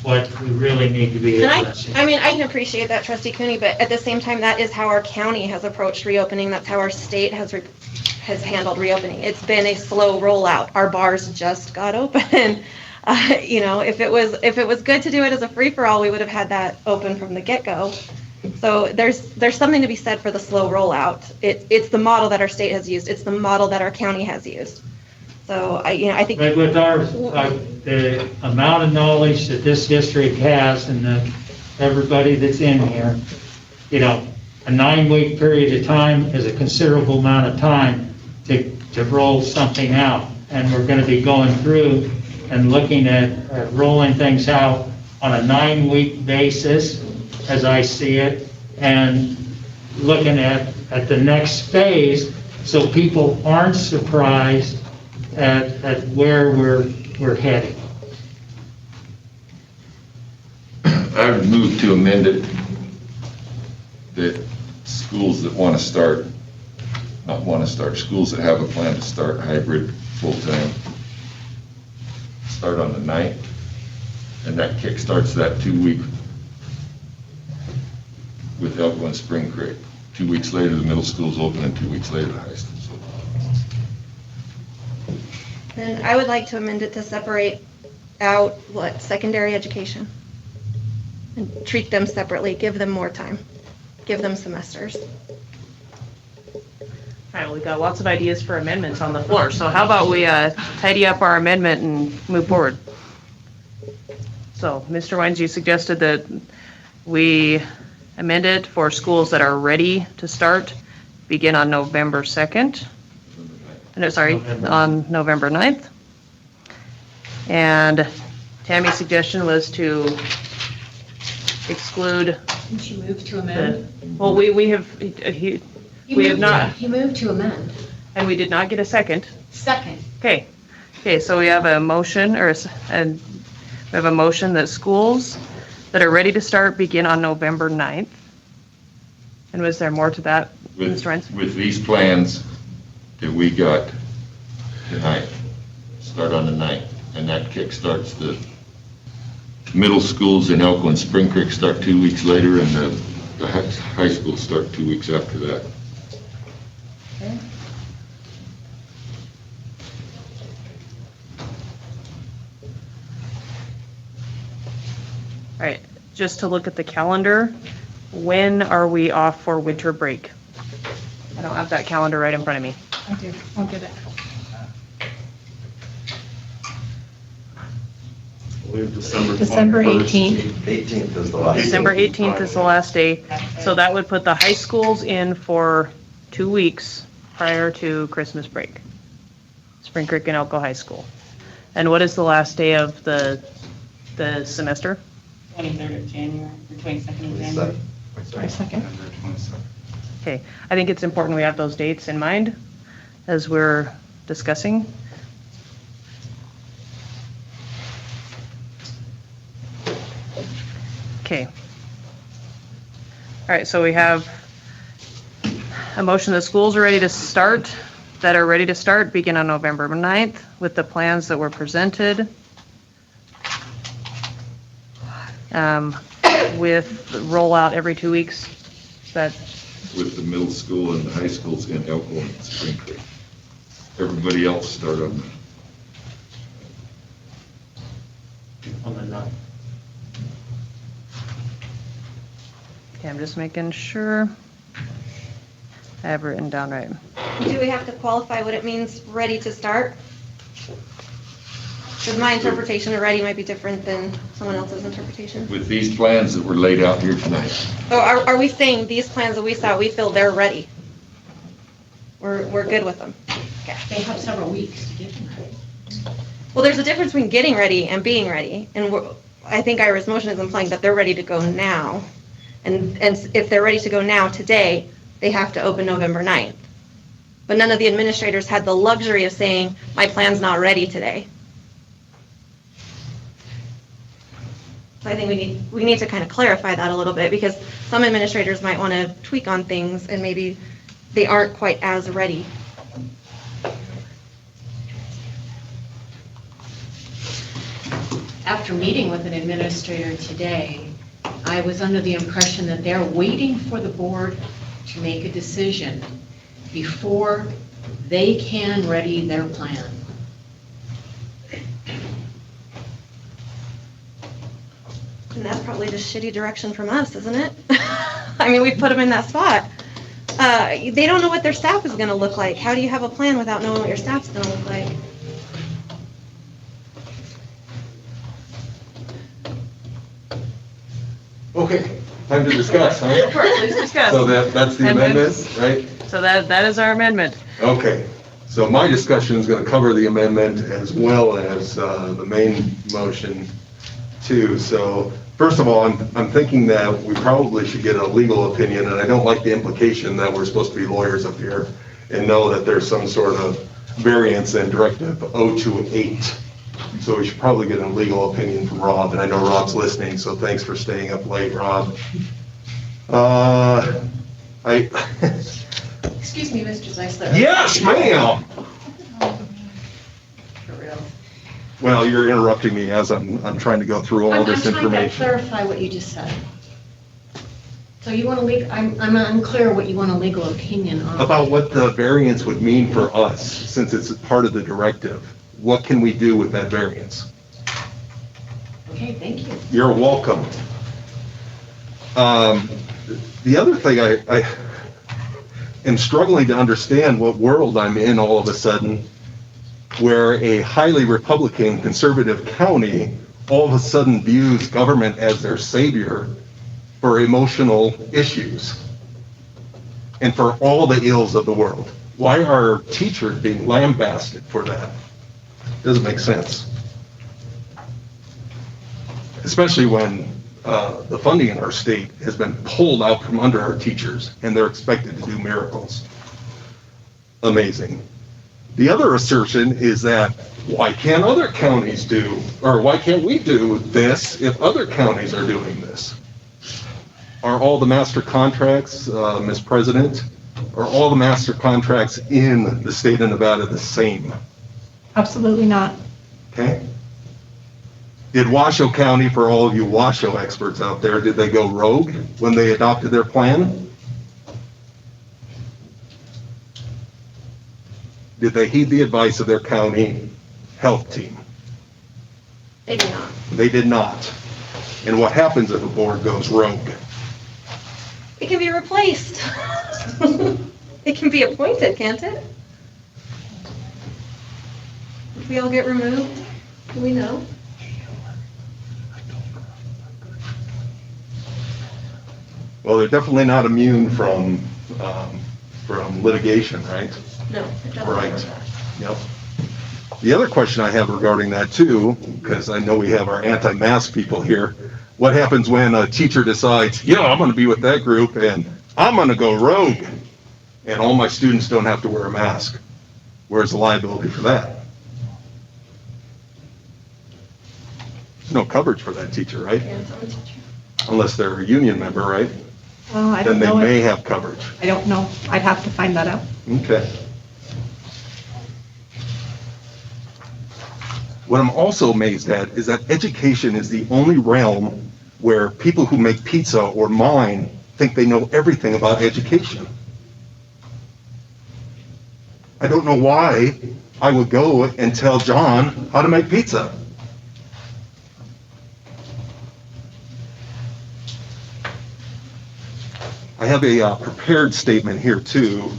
what we really need to be addressing. And I can appreciate that, Trustee Cooney, but at the same time, that is how our county has approached reopening. That's how our state has handled reopening. It's been a slow rollout. Our bars just got open. If it was good to do it as a free-for-all, we would have had that open from the get-go. So there's something to be said for the slow rollout. It's the model that our state has used. It's the model that our county has used. So I think. But with the amount of knowledge that this district has and everybody that's in here, a 9-week period of time is a considerable amount of time to roll something out. And we're going to be going through and looking at rolling things out on a 9-week basis, as I see it, and looking at the next phase so people aren't surprised at where we're heading. I would move to amend it that schools that want to start, schools that have a plan to start hybrid full-time, start on the 9th, and that kick starts that 2-week with Elko and Spring Creek. 2 weeks later, the middle school's open, and 2 weeks later, the high school's open. Then I would like to amend it to separate out, secondary education? And treat them separately, give them more time, give them semesters. All right, we've got lots of ideas for amendments on the floor, so how about we tidy up our amendment and move forward? So, Mr. Wines, you suggested that we amend it for schools that are ready to start, begin on November 2nd. No, sorry, on November 9th. And Tammy's suggestion was to exclude. Didn't she move to amend? Well, we have not. He moved to amend. And we did not get a second. Second. Okay, so we have a motion, we have a motion that schools that are ready to start begin on November 9th. And was there more to that, Mr. Rents? With these plans that we got tonight, start on the 9th, and and that kickstarts the middle schools in Elko and Spring Creek start 2 weeks later, and the high schools start 2 weeks after that. All right, just to look at the calendar, when are we off for winter break? I don't have that calendar right in front of me. I do, I'll get it. December 18th. 18th is the last. December 18th is the last day, so that would put the high schools in for 2 weeks prior to Christmas break. Spring Creek and Elko High School. And what is the last day of the semester? 23rd of January, or 22nd of January. 22nd. Okay, I think it's important we have those dates in mind as we're discussing. Okay. All right, so we have a motion, the schools are ready to start, begin on November 9th with the plans that were presented. With rollout every 2 weeks, With the middle school and the high schools in Elko and Spring Creek. Everybody else start on On the 9th. Okay, I'm just making sure I have it written down right. Do we have to qualify what it means, ready to start? Because my interpretation of ready might be different than someone else's interpretation. with these plans that were laid out here tonight. So are we saying these plans that we saw, we feel they're ready? We're good with them? They have several weeks to get them ready. Well, there's a difference between getting ready and being ready, and I think Ira's motion is implying that they're ready to go now. And if they're ready to go now, today, they have to open November 9th. But none of the administrators had the luxury of saying, my plan's not ready today. So I think we need to kind of clarify that a little bit, because some administrators might want to tweak on things and maybe they aren't quite as ready. After meeting with an administrator today, I was under the impression that they're waiting for the board to make a decision before they can ready their plan. And that's probably just shitty direction from us, isn't it? I mean, we put them in that spot. They don't know what their staff is going to look like. How do you have a plan without knowing what your staff's going to look like? Okay, time to discuss, huh? Of course, please discuss. So that's the amendment, right? So that is our amendment. Okay, so my discussion is going to cover the amendment as well as the main motion too. So first of all, I'm thinking that we probably should get a legal opinion, and I don't like the implication that we're supposed to be lawyers up here and know that there's some sort of variance in Directive 028. So we should probably get a legal opinion from Rob, and I know Rob's listening, so thanks for staying up late, Rob. Excuse me, Mr. Zeisler. Yes, ma'am! For real. Well, you're interrupting me as I'm trying to go through all this I'm trying to information. clarify what you just said. So you want to I'm unclear what you want a legal opinion on. About what the variance would mean for us, since it's part of the directive. What can we do with that variance? Okay, thank you. You're welcome. The other thing I am struggling to understand what world I'm in all of a sudden, where a highly Republican conservative county all of a sudden views government as their savior for emotional issues and for all the ills of the world. Why are teachers being lambasted for that? Doesn't make sense. Especially when the funding in our state has been pulled out from under our teachers and they're expected to do miracles. Amazing. The other assertion is that why can't other counties do, or why can't we do this if other counties are doing this? Are all the master contracts, Ms. President, are all the master contracts in the state of Nevada the same? Absolutely not. Okay? Did Washoe County, for all of you Washoe experts out there, did they go rogue when they adopted their plan? Did they heed the advice of their county health team? They do not. They did not. And what happens if a board goes rogue? It can be replaced. It can be appointed, can't it? If we all get removed, do we know? Well, they're definitely not immune from litigation, right? No. Right. Yep. The other question I have regarding that too, because I know we have our anti-mask people here, what happens when a teacher decides, yeah, I'm going to be with that group and I'm going to go rogue and all my students don't have to wear a mask? Where's the liability for that? There's no coverage for that teacher, right? Yeah, it's on the teacher. Unless they're a union member, right? Oh, I Then don't know. they may have coverage. I don't know. I'd have to find that out. Okay. What I'm also amazed at is that education is the only realm where people who make pizza or mine think they know everything about education. I don't know why I would go and tell John how to make pizza. I have a prepared statement here too.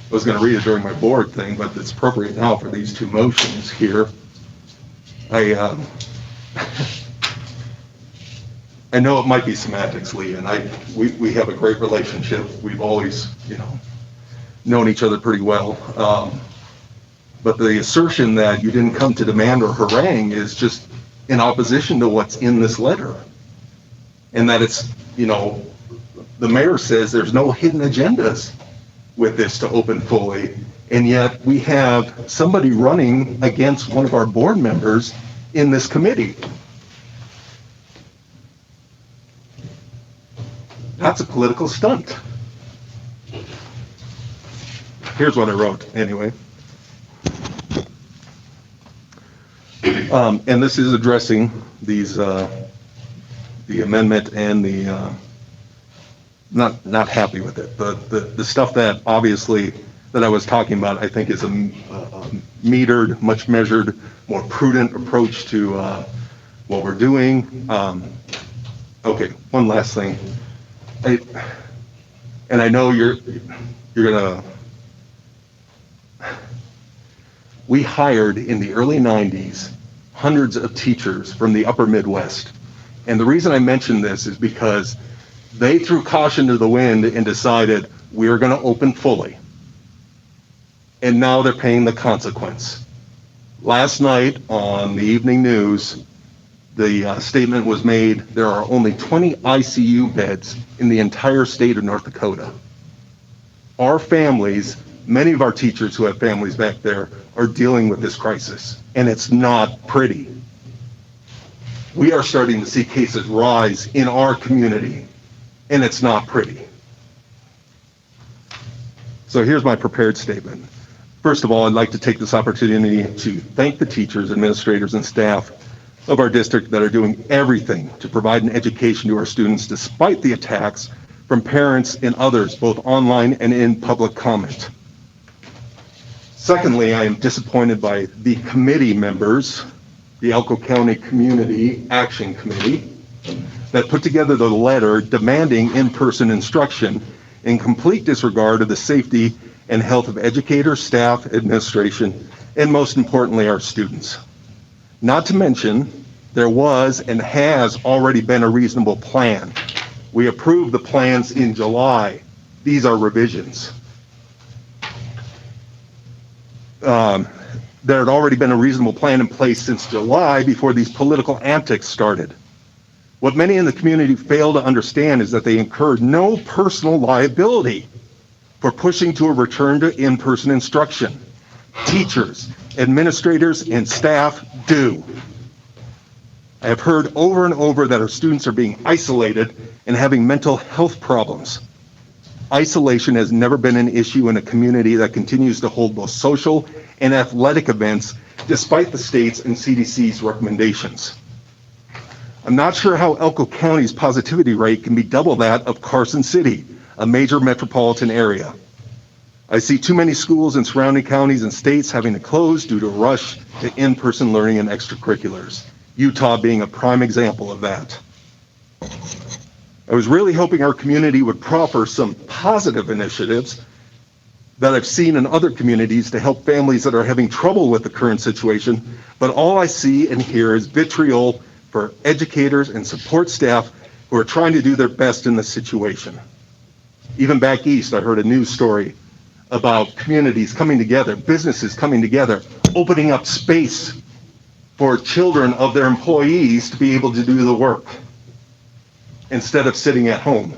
I was going to read it during my board thing, but it's appropriate now for these two motions here. I know it might be semantics, Lee, and we have a great relationship. We've always, known each other pretty well. But the assertion that you didn't come to demand or harangue is just in opposition to what's in this letter. And that it's, the mayor says there's no hidden agendas with this to open fully. And yet we have somebody running against one of our board members in this committee. That's a political stunt. Here's what I wrote anyway. And this is addressing these, the amendment and the, not happy with it. The stuff that obviously that I was talking about, I think is a metered, much measured, more prudent approach to what we're doing. Okay, one last thing. And I know you're gonna. We hired in the early 90s hundreds of teachers from the upper Midwest. And the reason I mention this is because they threw caution to the wind and decided we're going to open fully. And now they're paying the consequence. Last night on the evening news, the statement was made, there are only 20 ICU beds in the entire state of North Dakota. Our families, many of our teachers who have families back there, are dealing with this crisis, and it's not pretty. We are starting to see cases rise in our community, and it's not pretty. So here's my prepared statement. First of all, I'd like to take this opportunity to thank the teachers, administrators, and staff of our district that are doing everything to provide an education to our students despite the attacks from parents and others, both online and in public comment. Secondly, I am disappointed by the committee members, the Elko County Community Action Committee, that put together the letter demanding in-person instruction in complete disregard of the safety and health of educators, staff, administration, and most importantly, our students. Not to mention, there was and has already been a reasonable plan. We approved the plans in July. These are revisions. There had already been a reasonable plan in place since July before these political antics started. What many in the community fail to understand is that they incurred no personal liability for pushing to a return to in-person instruction. Teachers, administrators, and staff do. I have heard over and over that our students are being isolated and having mental health problems. Isolation has never been an issue in a community that continues to hold both social and athletic events despite the state's and CDC's recommendations. I'm not sure how Elko County's positivity rate can be double that of Carson City, a major metropolitan area. I see too many schools in surrounding counties and states having to close due to a rush to in-person learning and extracurriculars, Utah being a prime example of that. I was really hoping our community would proffer some positive initiatives that I've seen in other communities to help families that are having trouble with the current situation, but all I see and hear is vitriol for educators and support staff who are trying to do their best in this situation. Even back east, I heard a news story about communities coming together, businesses coming together, opening up space for children of their employees to be able to do the work instead of sitting at home.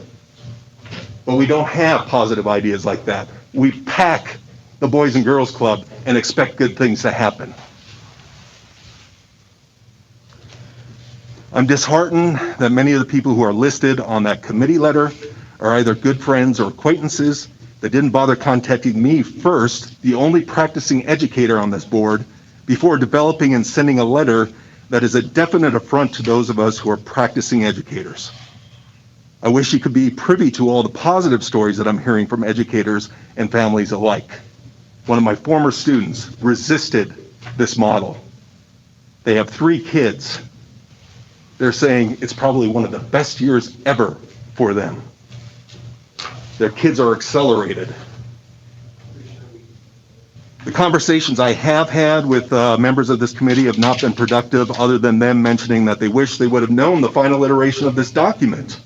But we don't have positive ideas like that. We pack the Boys and Girls Club and expect good things to happen. I'm disheartened that many of the people who are listed on that committee letter are either good friends or acquaintances that didn't bother contacting me first, the only practicing educator on this board, before developing and sending a letter that is a definite affront to those of us who are practicing educators. I wish you could be privy to all the positive stories that I'm hearing from educators and families alike. One of my former students resisted this model. They have 3 kids. They're saying it's probably one of the best years ever for them. Their kids are accelerated. The conversations I have had with members of this committee have not been productive, other than them mentioning that they wish they would have known the final iteration of this document.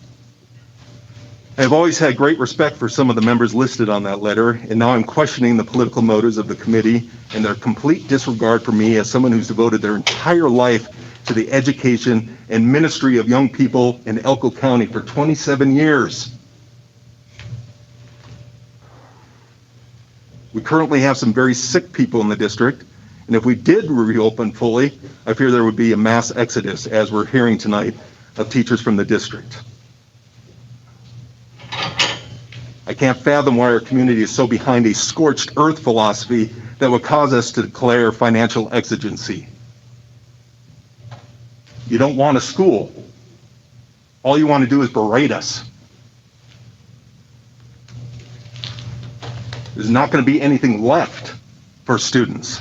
I have always had great respect for some of the members listed on that letter, and now I'm questioning the political motives of the committee and their complete disregard for me as someone who's devoted their entire life to the education and ministry of young people in Elko County for 27 years. We currently have some very sick people in the district, and if we did reopen fully, I fear there would be a mass exodus, as we're hearing tonight, of teachers from the district. I can't fathom why our community is so behind a scorched earth philosophy that would cause us to declare financial exigency. You don't want a school. All you want to do is berate us. There's not going to be anything left for students.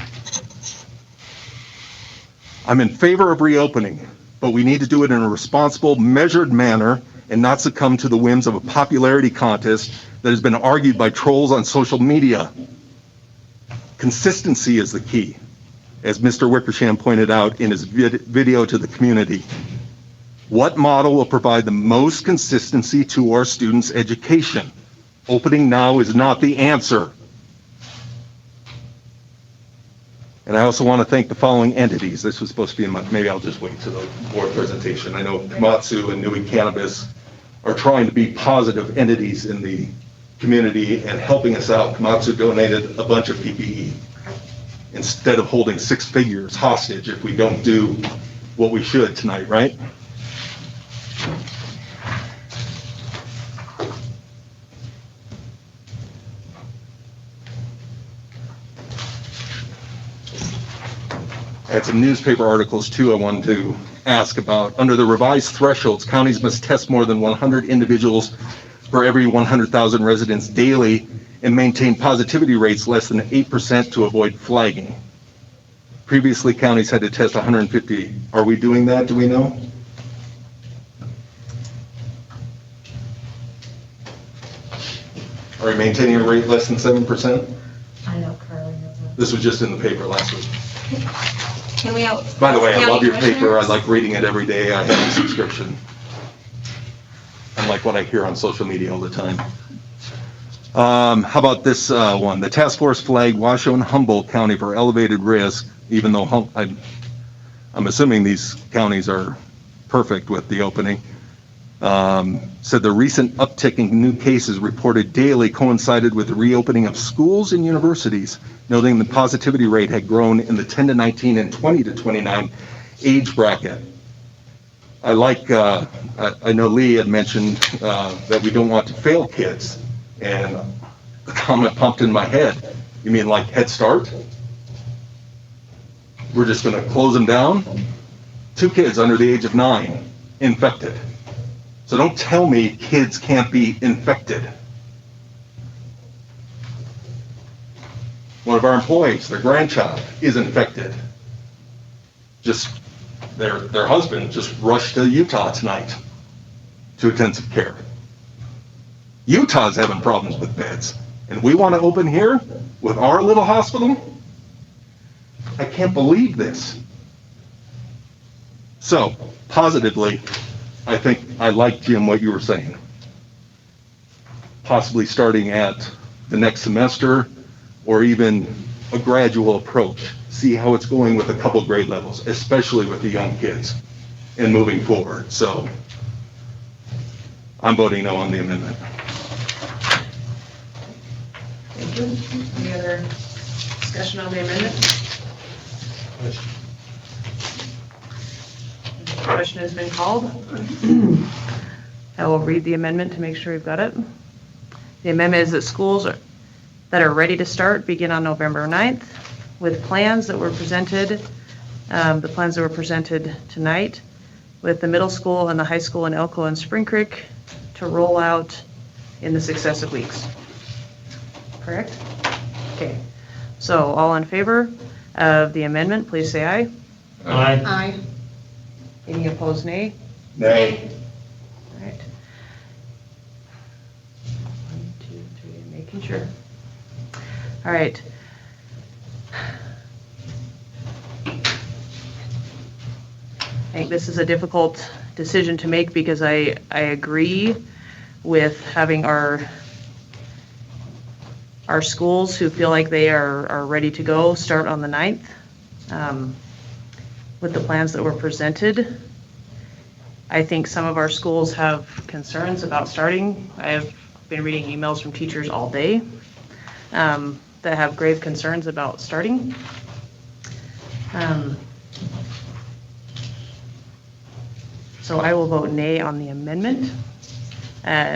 I'm in favor of reopening, but we need to do it in a responsible, measured manner and not succumb to the whims of a popularity contest that has been argued by trolls on social media. Consistency is the key, as Mr. Wickersham pointed out in his video to the community. What model will provide the most consistency to our students' education? Opening now is not the answer. And I also want to thank the following entities. This was supposed to be in my, maybe I'll just wait to the board presentation. I know Komatsu and Nui Cannabis are trying to be positive entities in the community and helping us out. Komatsu donated a bunch of PPE instead of holding 6 figures hostage if we don't do what we should tonight, right? I had some newspaper articles too I wanted to ask about. Under the revised thresholds, counties must test more than 100 individuals for every 100,000 residents daily and maintain positivity rates less than 8% to avoid flagging. Previously, counties had to test 150. Are we doing that? Do we know? Are we maintaining a rate less than 7%? I know Carly knows that. This was just in the paper last week. Can we out? By the way, I love your County paper. I commissioners? like reading it every day. I have a subscription. Unlike what I hear on social media all the time. How about this one? The task force flagged Washoe and Humboldt County for elevated risk, even though I'm assuming these counties are perfect with the opening. Said the recent uptick in new cases reported daily coincided with the reopening of schools and universities, noting the positivity rate had grown in the 10 to 19 and 20 to 29 age bracket. I like, I know Lee had mentioned that we don't want to fail kids, and the comment pumped in my head. You mean like Head Start? We're just going to close them down? 2 kids under the age of 9 infected. So don't tell me kids can't be infected. One of our employees, their grandchild, is infected. Just their husband just rushed to Utah tonight to intensive care. Utah's having problems with beds, and we want to open here with our little hospital? I can't believe this. So, positively, I think I like, Jim, what you were saying. Possibly starting at the next semester, or even a gradual approach. See how it's going with a couple grade levels, especially with the young kids, and moving forward. So, I'm voting no on the amendment. Thank you. Any other discussion on the amendment? The question has been called. I will read the amendment to make sure we've got it. The amendment is that schools that are ready to start begin on November 9th with plans that were presented, the plans that were presented tonight, with the middle school and the high school in Elko and Spring Creek to roll out in the successive weeks. Correct? Okay. So all in favor of the amendment, please say aye. Aye. Aye. Any opposed, nay? Nay. All right. 1, 2, 3, making sure. All right. I think this is a difficult decision to make because I agree with having our schools who feel like they are ready to go start on the 9th. With the plans that were presented, I think some of our schools have concerns about starting. I have been reading emails from teachers all day that have grave concerns about starting. So I will vote nay on the amendment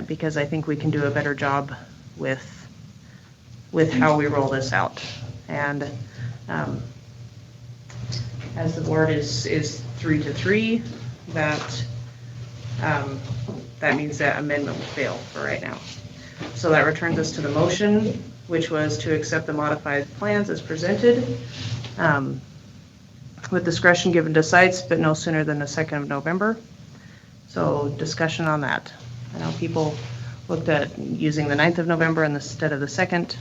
because I think we can do a better job with how we roll this out. And as the board is 3-3, that means that amendment will fail for right now. So that returns us to the motion, which was to accept the modified plans as presented, with discretion given to sites, but no sooner than the 2nd of November. So discussion on that. I know people looked at using the 9th of November instead of the 2nd,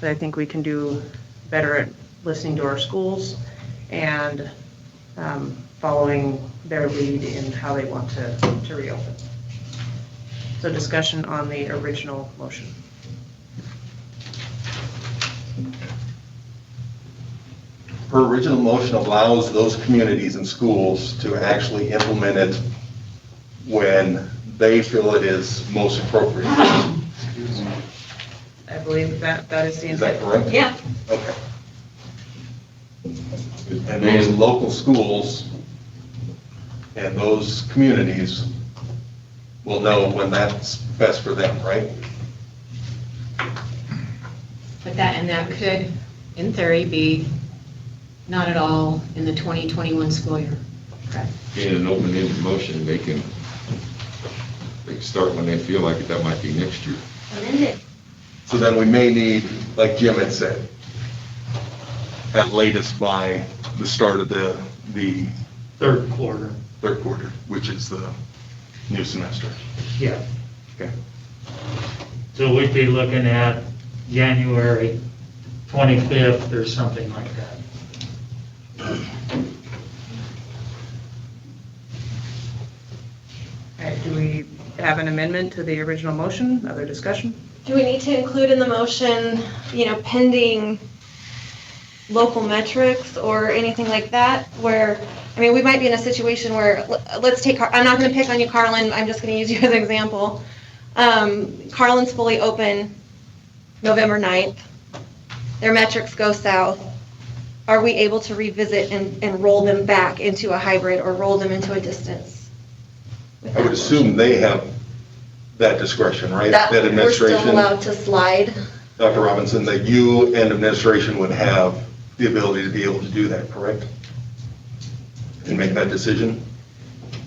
but I think we can do better at listening to our schools and following their lead in how they want to reopen. So discussion on the original motion. Her original motion allows those communities and schools to actually implement it when they feel it is most appropriate. I believe that is the intent. Is that correct? Yeah. Okay. And those local schools and those communities will know when that's best for them, right? But that could, in theory, be not at all in the 2021 school year. Correct. Being an open-ended motion, they can start when they feel like it. That might be next year. Amended. So then we may need, like Jim had said, at latest by the start of the Third quarter. third quarter, which is the new semester. Yeah. Okay. So we'd be looking at January 25th or something like that. All right, do we have an amendment to the original motion? Other discussion? Do we need to include in the motion, pending local metrics or anything like that? Where, we might be in a situation where, let's take, I'm not going to pick on you, Carlin, I'm just going to use you as an example. Carlin's fully open November 9th. Their metrics go south. Are we able to revisit and roll them back into a hybrid or roll them into a distance? I would assume they have that discretion, right? That we're administration, still allowed to slide? Dr. Robinson, that you and administration would have the ability to be able to do that, correct? And make that decision?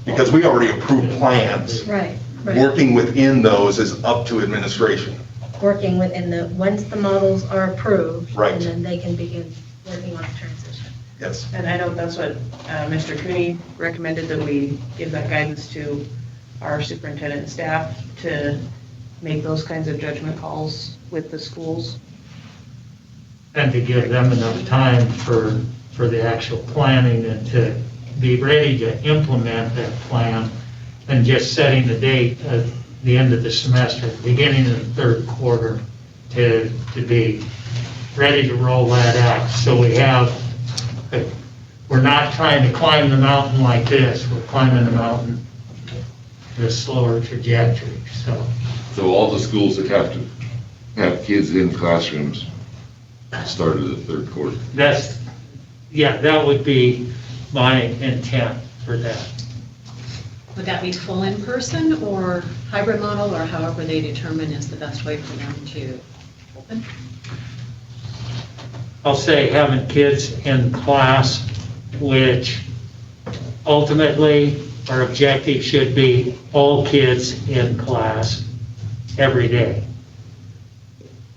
Because we already approved plans. Right, right. Working within those is up to administration. Working within once the models are approved. Right. And then they can begin working on the transition. Yes. And I know that's what Mr. Cooney recommended, that we give that guidance to our superintendent and staff to make those kinds of judgment calls with the schools. And to give them enough time for the actual planning and to be ready to implement that plan, and just setting the date at the end of the semester, beginning of the third quarter, to be ready to roll that out. So we're not trying to climb the mountain like this, we're climbing the mountain at a slower trajectory, so. So all the schools that have to have kids in classrooms started the third quarter. That would be my intent for that. Would that be full in person or hybrid model, or however they determine is the best way for them to open? I'll say having kids in class, which ultimately our objective should be all kids in class every day.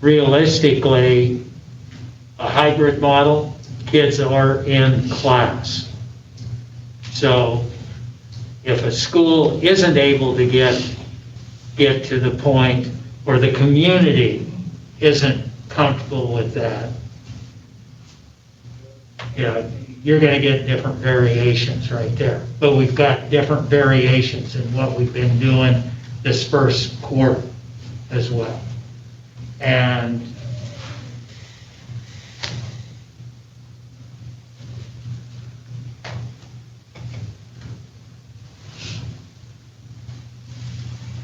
Realistically, a hybrid model, kids are in class. So if a school isn't able to get to the point, or the community isn't comfortable with that, you're going to get different variations right there. But we've got different variations in what we've been doing this first quarter as well. And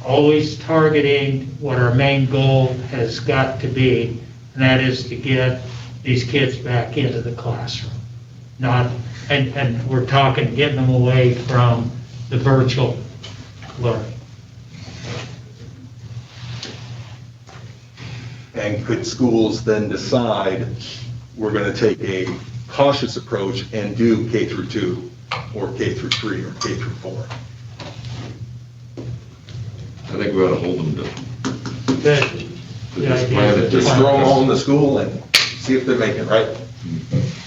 always targeting what our main goal has got to be, and that is to get these kids back into the classroom. And we're talking getting them away from the virtual learning. And could schools then decide, we're going to take a cautious approach and do K through 2, or K through 3, or K through 4? I think we ought to hold them to this plan. Just throw them all in the school and see if they're making it, right?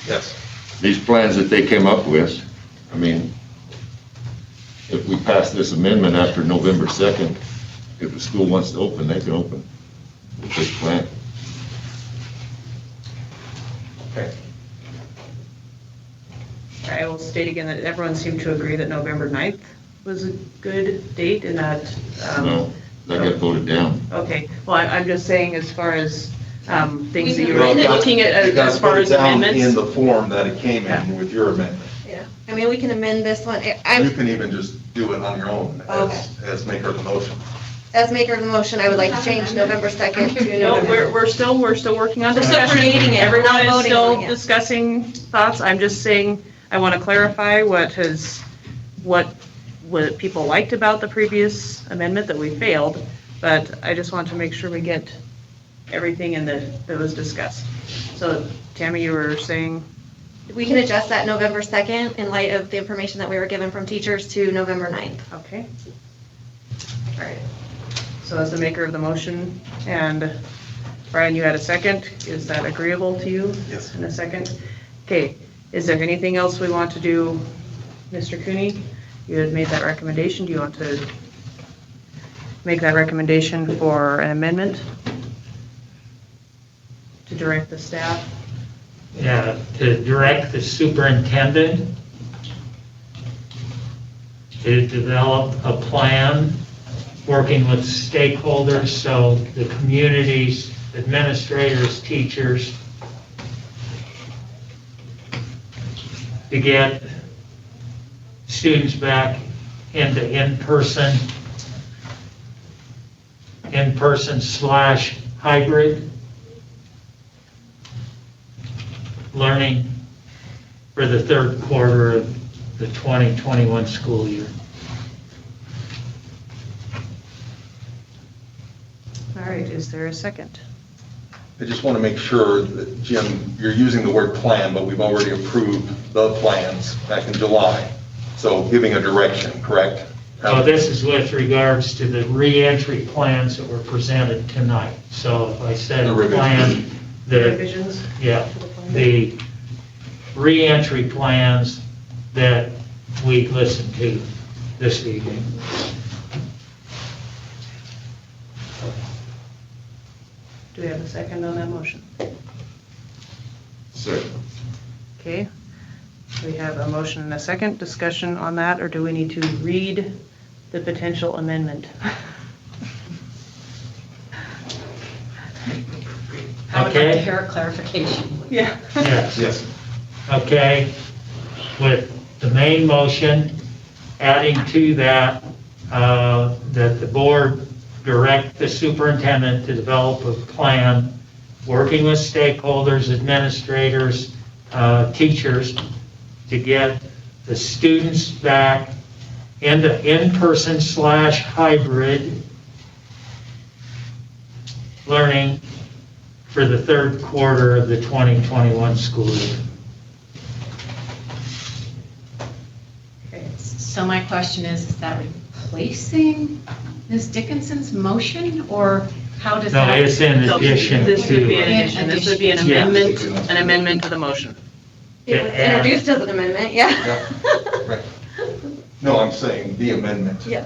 Yes. These plans that they came up with, I mean, if we pass this amendment after November 2nd, if the school wants to open, they can open with this plan. Okay. I will state again that everyone seemed to agree that November 9th was a good date, and that. No, that got voted down. Okay, well, I'm just saying, as far as things that you Well, were looking at, you guys as far put it as down amendments. in the form that it came in with your amendment. Yeah, I mean, we can amend this one. You can even just do it on your own as maker of the motion. As maker of the motion, I would like to change November 2nd to No, November. we're still working on We're still discussion. creating it. We're not Everyone is voting still on it yet. discussing thoughts. I'm just saying, I want to clarify what people liked about the previous amendment that we failed, but I just want to make sure we get everything in that was discussed. So Tammy, you were saying? We can adjust that November 2nd in light of the information that we were given from teachers to November 9th. Okay. All right. So as the maker of the motion, and Brian, you had a second. Is that agreeable to you? Yes. In a second? Okay. Is there anything else we want to do, Mr. Cooney? You had made that recommendation. Do you want to make that recommendation for an amendment to direct the staff? Yeah, to direct the superintendent to develop a plan, working with stakeholders, so the communities, administrators, teachers, to get students back into in-person / hybrid learning for the third quarter of the 2021 school year. All right, is there a second? I just want to make sure that, Jim, you're using the word plan, but we've already approved the plans back in July. So giving a direction, correct? So this is with regards to the reentry plans that were presented tonight. So if I said The a revisions. plan, the, Revisions? yeah, the reentry plans that we listened to this evening. Do we have a second on that motion? Second. Okay. We have a motion and a second. Discussion on that, or do we need to read the potential amendment? I would like Okay. to hear a clarification. Yeah. Yes. Yes. Okay, with the main motion, adding to that, that the board direct the superintendent to develop a plan, working with stakeholders, administrators, teachers, to get the students back into in-person / hybrid learning for the third quarter of the 2021 school year. So my question is that replacing Ms. Dickinson's motion, or how does No, that? it's in addition This would be an to. addition. This would be an Yeah. amendment to the motion. It was introduced as an amendment, yeah. Right. No, I'm saying the amendment. Yeah.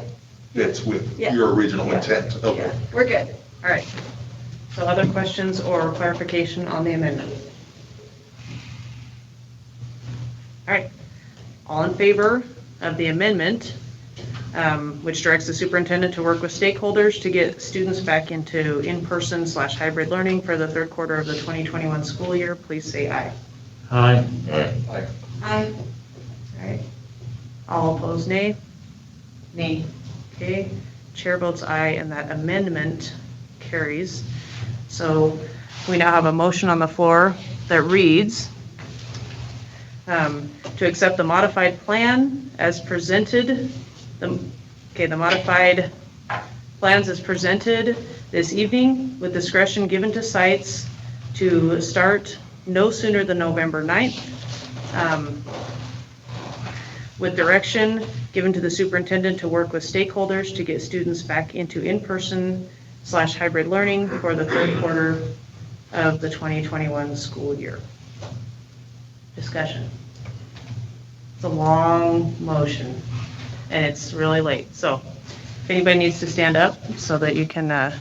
Fits with Yeah. your original Yeah. intent. Okay. Yeah, we're good. All right. So other questions or clarification on the amendment? All right. All in favor of the amendment, which directs the superintendent to work with stakeholders to get students back into in-person / hybrid learning for the third quarter of the 2021 school year, please say aye. Aye. Aye. Aye. All right. All opposed, nay. Nay. Okay, chair votes aye, and that amendment carries. So we now have a motion on the floor that reads, to accept the modified plan as presented, the modified plans as presented this evening with discretion given to sites to start no sooner than November 9th, with direction given to the superintendent to work with stakeholders to get students back into in-person / hybrid learning for the third quarter of the 2021 school year. Discussion. It's a long motion, and it's really late. So if anybody needs to stand up so that you can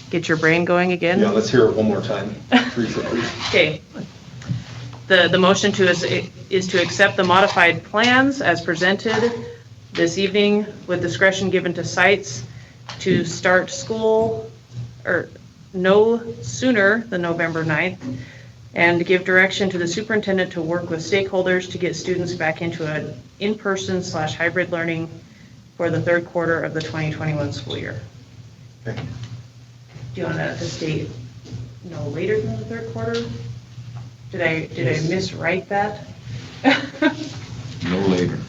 get your brain going again. Yeah, let's hear it one more time. Teresa, please. Okay. The motion is to accept the modified plans as presented this evening with discretion given to sites to start school or no sooner than November 9th, and give direction to the superintendent to work with stakeholders to get students back into an in-person / hybrid learning for the third quarter of the 2021 school year. Okay. Do you want to state no later than the third quarter? Did I miswrite that? No later.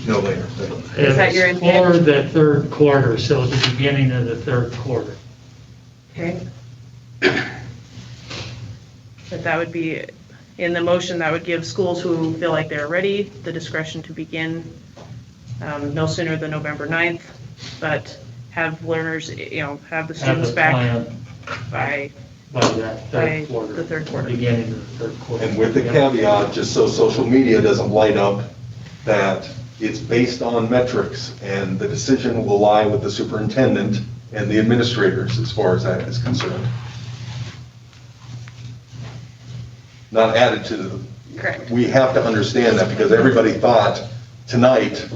No later. Is that your intent? For the third quarter, so the beginning of the third quarter. Okay. But that would be, in the motion, that would give schools who feel like they're ready the discretion to begin no sooner than November 9th, but have learners, have the students back by that third quarter. the third quarter. Beginning of the third quarter. And with the caveat, just so social media doesn't light up, that it's based on metrics, and the decision will lie with the superintendent and the administrators as far as that is concerned. Not added to the. Correct. We have to understand that, because everybody thought tonight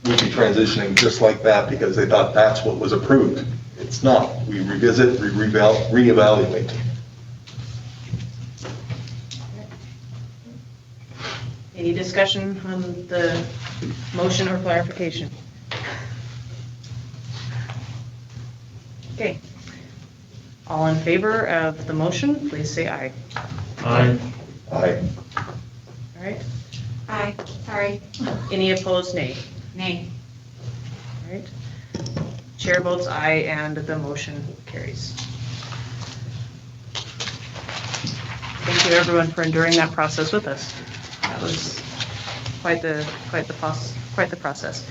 we'd be transitioning just like that because they thought that's what was approved. It's not. We revisit, we reevaluate. Any discussion on the motion or clarification? Okay. All in favor of the motion, please say aye. Aye. Aye. All right. Aye, sorry. Any opposed, nay? Nay. All right. Chair votes aye, and the motion carries. Thank you, everyone, for enduring that process with us. That was quite the process.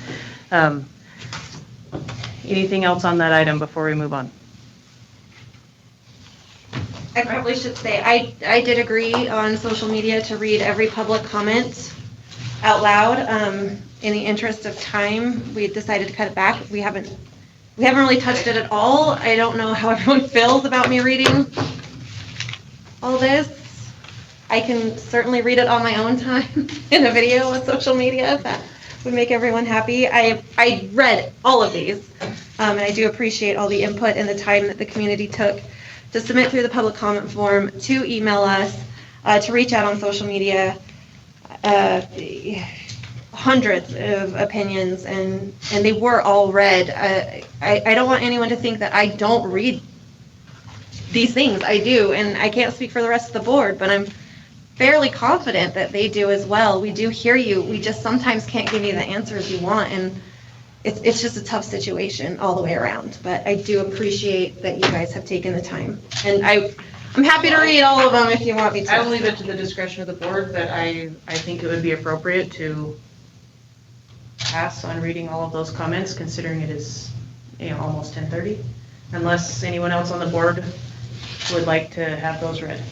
Anything else on that item before we move on? I probably should say, I did agree on social media to read every public comment out loud. In the interest of time, we decided to cut it back. We haven't really touched it at all. I don't know how everyone feels about me reading all this. I can certainly read it on my own time in a video on social media if that would make everyone happy. I read all of these, and I do appreciate all the input and the time that the community took to submit through the public comment form, to email us, to reach out on social media. Hundreds of opinions, and they were all read. I don't want anyone to think that I don't read these things. I do, and I can't speak for the rest of the board, but I'm fairly confident that they do as well. We do hear you. We just sometimes can't give you the answers you want, and it's just a tough situation all the way around. But I do appreciate that you guys have taken the time, and I'm happy to read all of them if you want me to. I will leave it to the discretion of the board, but I think it would be appropriate to pass on reading all of those comments, considering it is, almost 10:30, unless anyone else on the board would like to have those read.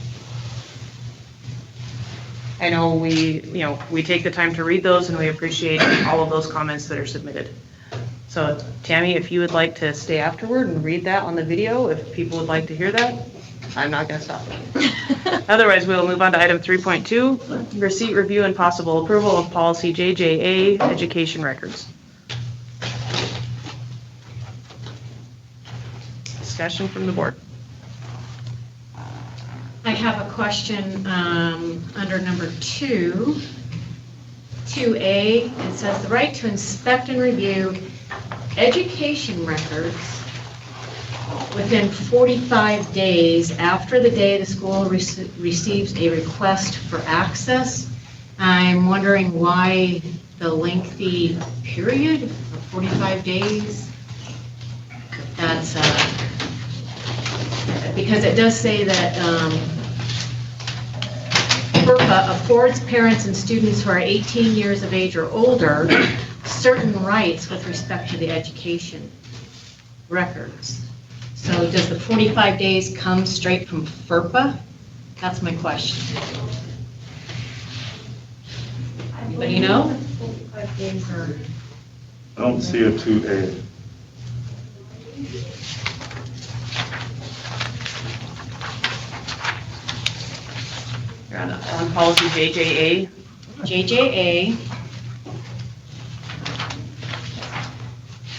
I know we take the time to read those, and we appreciate all of those comments that are submitted. So Tammy, if you would like to stay afterward and read that on the video, if people would like to hear that, I'm not going to stop it. Otherwise, we will move on to item 3.2, receipt, review, and possible approval of policy JJA, education records. Discussion from the board. I have a question under number 2, 2A. It says the right to inspect and review education records within 45 days after the day the school receives a request for access. I'm wondering why the lengthy period of 45 days. That's because it does say that FERPA affords parents and students who are 18 years of age or older certain rights with respect to the education records. So does the 45 days come straight from FERPA? That's my question. Anybody know? I don't see a 2A. You're on policy JJA. JJA.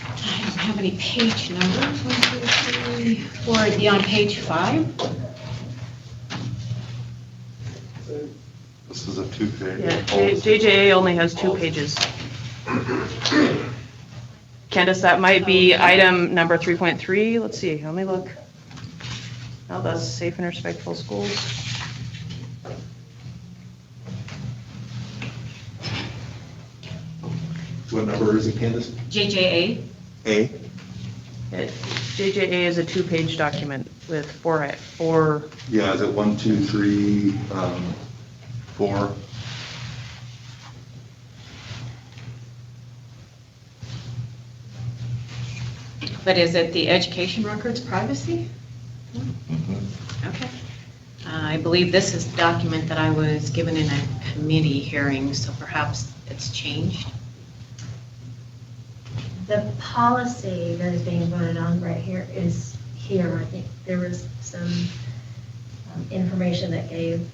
I don't have any page numbers. 1, 2, 3, 4. It'd be on page 5. This is a 2A. Yeah, JJA only has 2 pages. Candace, that might be item number 3.3. Let's see, let me look. Oh, that's safe and respectful schools. What number is it, Candace? JJA. A? JJA is a 2-page document with 4. Yeah, is it 1, 2, 3, 4? But is it the education records privacy? Okay. I believe this is the document that I was given in a committee hearing, so perhaps it's changed. The policy that is being voted on right here is here. I think there was some information that gave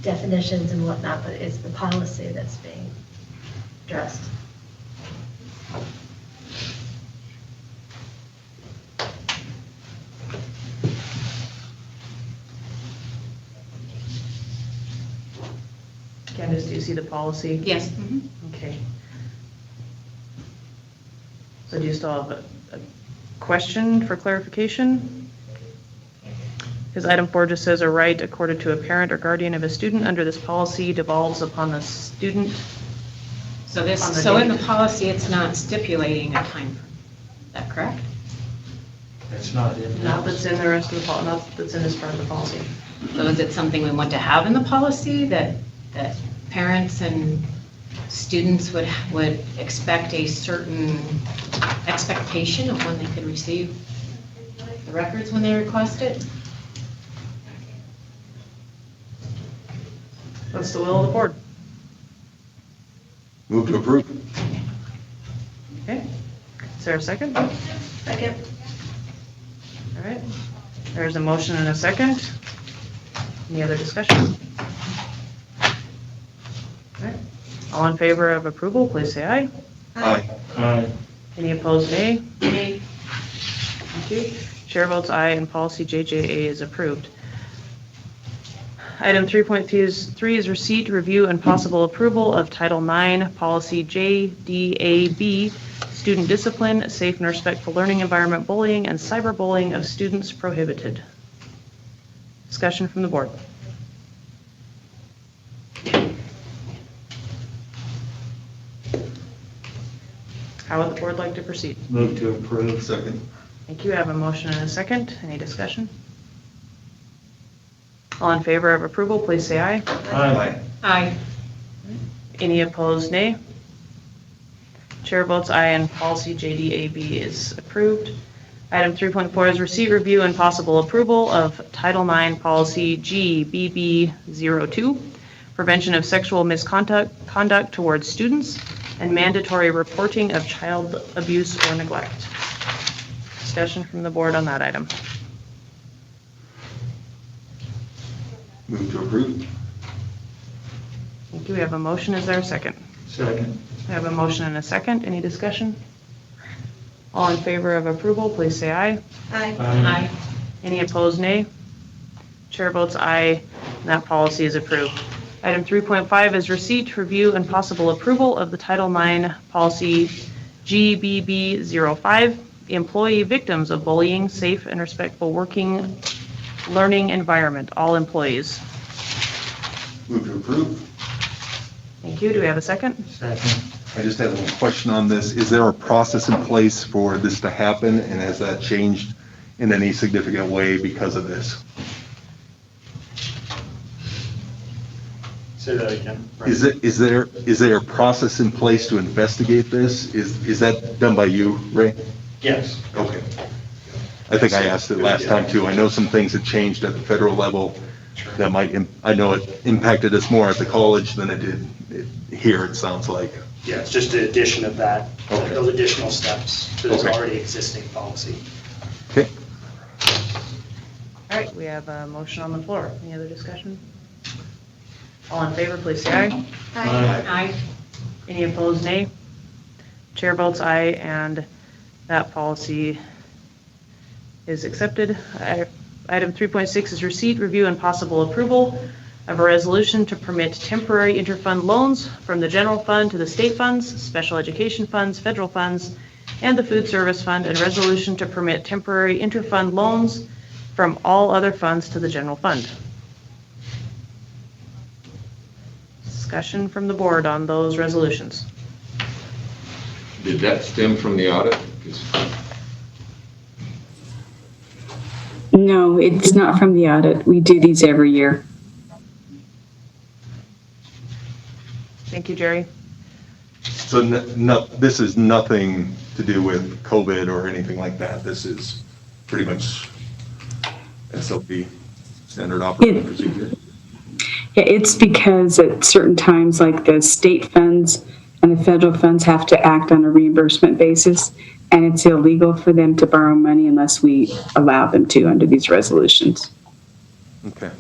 definitions and whatnot, but it's the policy that's being addressed. Candace, do you see the policy? Yes. Mm-hmm. Okay. So do you still have a question for clarification? Because item 4 just says a right accorded to a parent or guardian of a student under this policy devolves upon the student. So in the policy, it's not stipulating a time frame. Is that correct? That's not in. Not that's in the rest of the policy, not that's in this part of the policy. So is it something we want to have in the policy that parents and students would expect a certain expectation of when they could receive the records when they request it? What's the will of the board? Move to approve. Okay. Is there a second? Second. All right. There's a motion and a second. Any other discussion? All right. All in favor of approval, please say aye. Aye. Aye. Any opposed, nay? Nay. Thank you. Chair votes aye, and policy JJA is approved. Item 3.3 is receipt, review, and possible approval of Title IX Policy JDAB, Student Discipline, Safe and Respectful Learning Environment, Bullying, and Cyberbullying of Students Prohibited. Discussion from the board. How would the board like to proceed? Move to approve. Second. Thank you. I have a motion and a second. Any discussion? All in favor of approval, please say aye. Aye. Aye. Any opposed, nay? Chair votes aye, and policy JDAB is approved. Item 3.4 is receipt, review, and possible approval of Title IX Policy GBB02, prevention of sexual misconduct towards students, and mandatory reporting of child abuse or neglect. Discussion from the board on that item. Move to approve. Thank you. We have a motion. Is there a second? Second. We have a motion and a second. Any discussion? All in favor of approval, please say aye. Aye. Aye. Any opposed, nay? Chair votes aye, and that policy is approved. Item 3.5 is receipt, review, and possible approval of the Title IX Policy GBB05, employee victims of bullying, safe and respectful working learning environment, all employees. Move to approve. Thank you. Do we have a second? Second. I just have one question on this. Is there a process in place for this to happen, and has that changed in any significant way because of this? Say that again. Is there a process in place to investigate this? Is that done by you, Ray? Yes. Okay. I think I asked it last time too. I know some things have changed at the federal level that might, I know it impacted us more at the college than it did here, it sounds like. Yeah, it's just the addition of that, Okay. those additional steps to this Okay. already existing policy. Okay. All right, we have a motion on the floor. Any other discussion? All in favor, please say aye. Aye. Any opposed, nay? Chair votes aye, and that policy is accepted. Item 3.6 is receipt, review, and possible approval of a resolution to permit temporary interfund loans from the general fund to the state funds, special education funds, federal funds, and the food service fund, and resolution to permit temporary interfund loans from all other funds to the general fund. Discussion from the board on those resolutions. Did that stem from the audit? 'Cause No, it's not from the audit. We do these every year. Thank you, Jerry. So this is nothing to do with COVID or anything like that. This is pretty much SOP, standard operating procedure. Yeah, it's because at certain times, like the state funds and the federal funds have to act on a reimbursement basis, and it's illegal for them to borrow money unless we allow them to under these resolutions. Okay.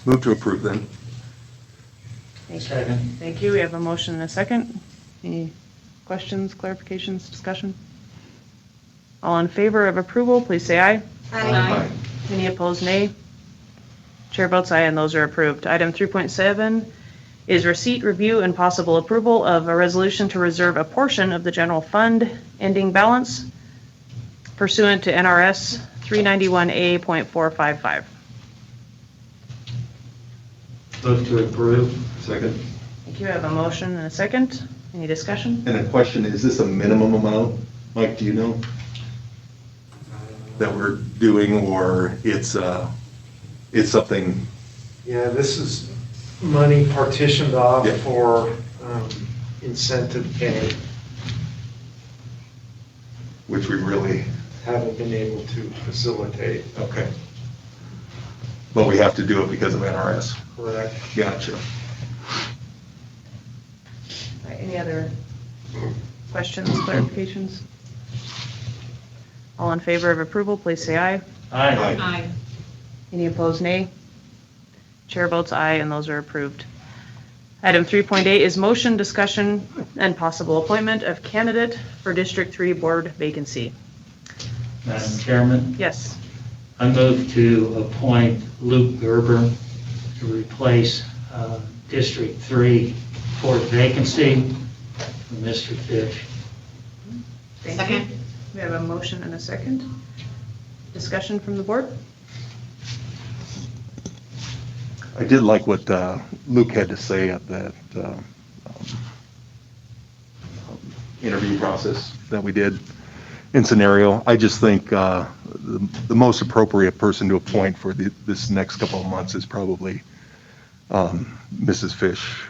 Move to approve then. Second. Thank you. We have a motion and a second. Any questions, clarifications, discussion? All in favor of approval, please say aye. Aye. Any opposed, nay? Chair votes aye, and those are approved. Item 3.7 is receipt, review, and possible approval of a resolution to reserve a portion of the general fund ending balance pursuant to NRS 391A.455. Move to approve. Second. Thank you. I have a motion and a second. Any discussion? And a question, is this a minimum amount? Mike, do you know? That we're doing, or it's something? Yeah, this is money partitioned off Yeah. for incentive pay. Which we really, Haven't been able to facilitate. okay. But we have to do it because of NRS. Correct. Gotcha. All right, any other questions, clarifications? All in favor of approval, please say aye. Aye. Aye. Any opposed, nay? Chair votes aye, and those are approved. Item 3.8 is motion, discussion, and possible appointment of candidate for District 3 Board vacancy. Madam Chairman, Yes. I move to appoint Luke Gerber to replace District 3 board vacancy for Mr. Fish. Thank Second. you. We have a motion and a second. Discussion from the board? I did like what Luke had to say at that interview process that we did in scenario. I just think the most appropriate person to appoint for this next couple of months is probably Mrs. Fish,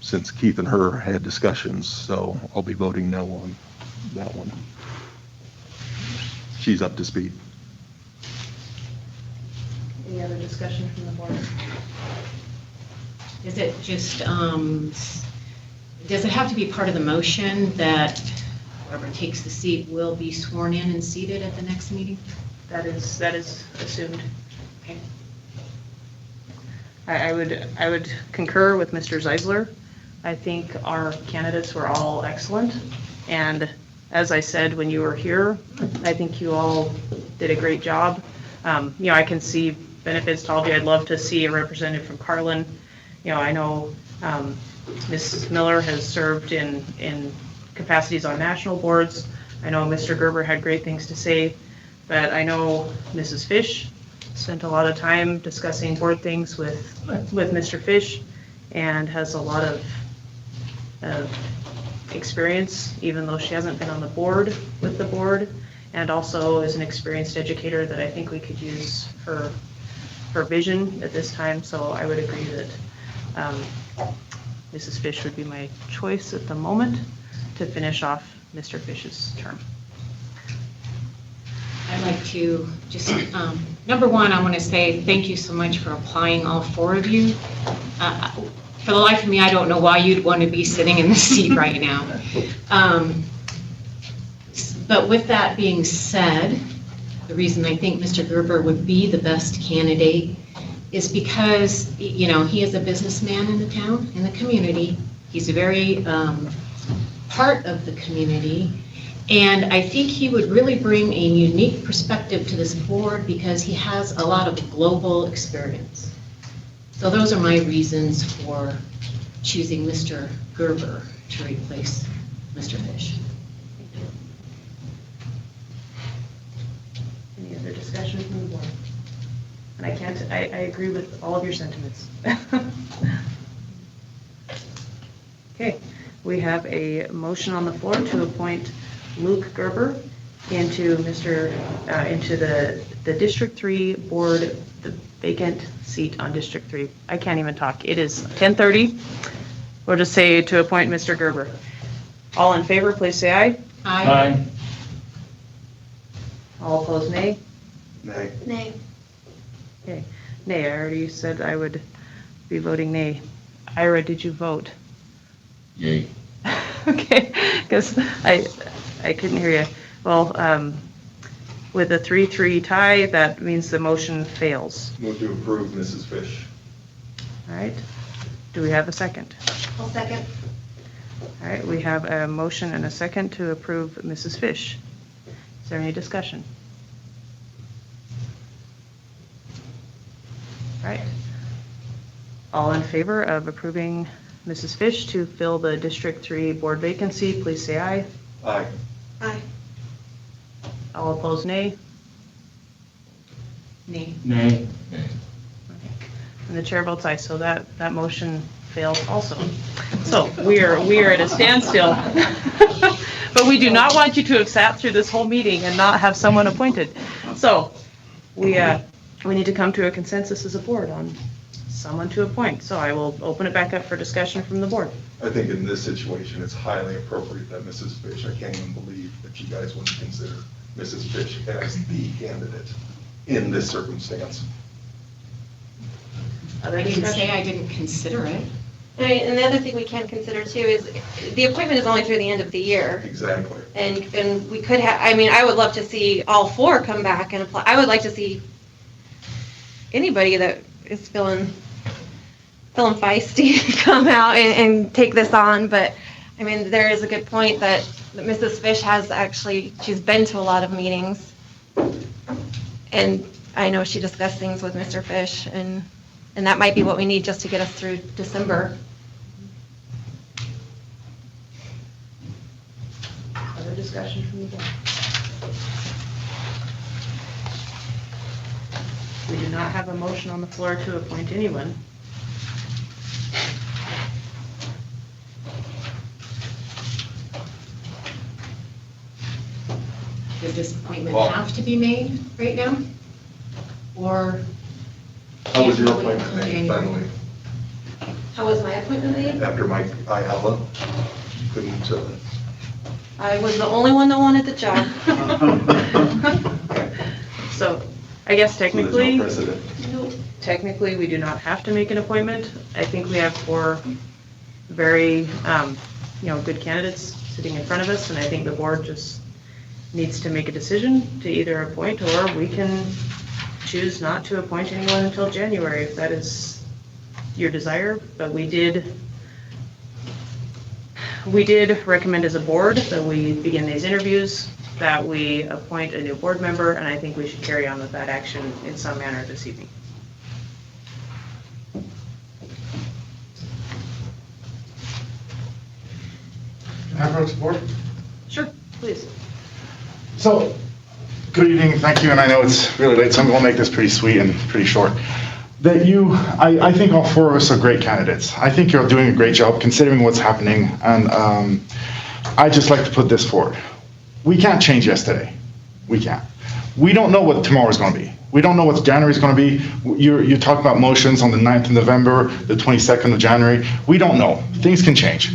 since Keith and her had discussions, so I'll be voting no on that one. She's up to speed. Any other discussion from the board? Is it just, does it have to be part of the motion that whoever takes the seat will be sworn in and seated at the next meeting? That is assumed. Okay. I would concur with Mr. Zeisler. I think our candidates were all excellent, and as I said when you were here, I think you all did a great job. I can see benefits to all of you. I'd love to see a representative from Carlin. I know Mrs. Miller has served in capacities on national boards. I know Mr. Gerber had great things to say, but I know Mrs. Fish spent a lot of time discussing board things with Mr. Fish and has a lot of experience, even though she hasn't been on the board with the board, and also is an experienced educator that I think we could use her vision at this time. So I would agree that Mrs. Fish would be my choice at the moment to finish off Mr. Fish's term. I'd like to just, number one, I want to say thank you so much for applying, all four of you. For the life of me, I don't know why you'd want to be sitting in this seat right now. But with that being said, the reason I think Mr. Gerber would be the best candidate is because, he is a businessman in the town, in the community. He's a very part of the community. And I think he would really bring a unique perspective to this board because he has a lot of global experience. So those are my reasons for choosing Mr. Gerber to replace Mr. Fish. Any other discussion from the board? And I agree with all of your sentiments. Okay, we have a motion on the floor to appoint Luke Gerber into the District 3 board, the vacant seat on District 3. I can't even talk. It is 10:30. We'll just say to appoint Mr. Gerber. All in favor, please say aye. Aye. All opposed, nay. Nay. Nay. Okay, nay. I already said I would be voting nay. Ira, did you vote? Yay. Okay, because I couldn't hear you. Well, with a 3-3 tie, that means the motion fails. Move to approve Mrs. Fish. All right. Do we have a second? I'll second. All right, we have a motion and a second to approve Mrs. Fish. Is there any discussion? All right. All in favor of approving Mrs. Fish to fill the District 3 board vacancy, please say aye. Aye. Aye. All opposed, nay. Nay. Nay. And the chair votes aye, so that motion fails also. So we are at a standstill. But we do not want you to have sat through this whole meeting and not have someone appointed. So we need to come to a consensus as a board on someone to appoint. So I will open it back up for discussion from the board. I think in this situation, it's highly appropriate that Mrs. Fish, I can't even believe that you guys wouldn't consider Mrs. Fish as the candidate in this circumstance. I didn't say I didn't consider it. And the other thing we can consider too is the appointment is only through the end of the year. Exactly. And we could have, I mean, I would love to see all four come back and apply. I would like to see anybody that is feeling feisty come out and take this on. But I mean, there is a good point that Mrs. Fish has actually, she's been to a lot of meetings. And I know she discussed things with Mr. Fish, and that might be what we need just to get us through December. Other discussion from the board? We do not have a motion on the floor to appoint anyone. Does this appointment Well- have to be made right now? Or? How was your can't we wait appointment until made, by the January? way? How was my appointment made? After Mike Ayala couldn't, I was the only one that wanted the job. So I guess there's technically, no precedent. technically, we do not have to make an appointment. I think we have four very, good candidates sitting in front of us, and I think the board just needs to make a decision to either appoint, or we can choose not to appoint anyone until January, if that is your desire. But we did recommend as a board that we begin these interviews, that we appoint a new board member, and I think we should carry on with that action in some manner this evening. Can I approach the board? Sure, please. So, good evening, thank you, and I know it's really late, so I'm going to make this pretty sweet and pretty short. I think all four of us are great candidates. I think you're doing a great job considering what's happening, and I'd just like to put this forward. We can't change yesterday. We can't. We don't know what tomorrow's going to be. We don't know what January's going to be. You talk about motions on the 9th of November, the 22nd of January. We don't know. Things can change.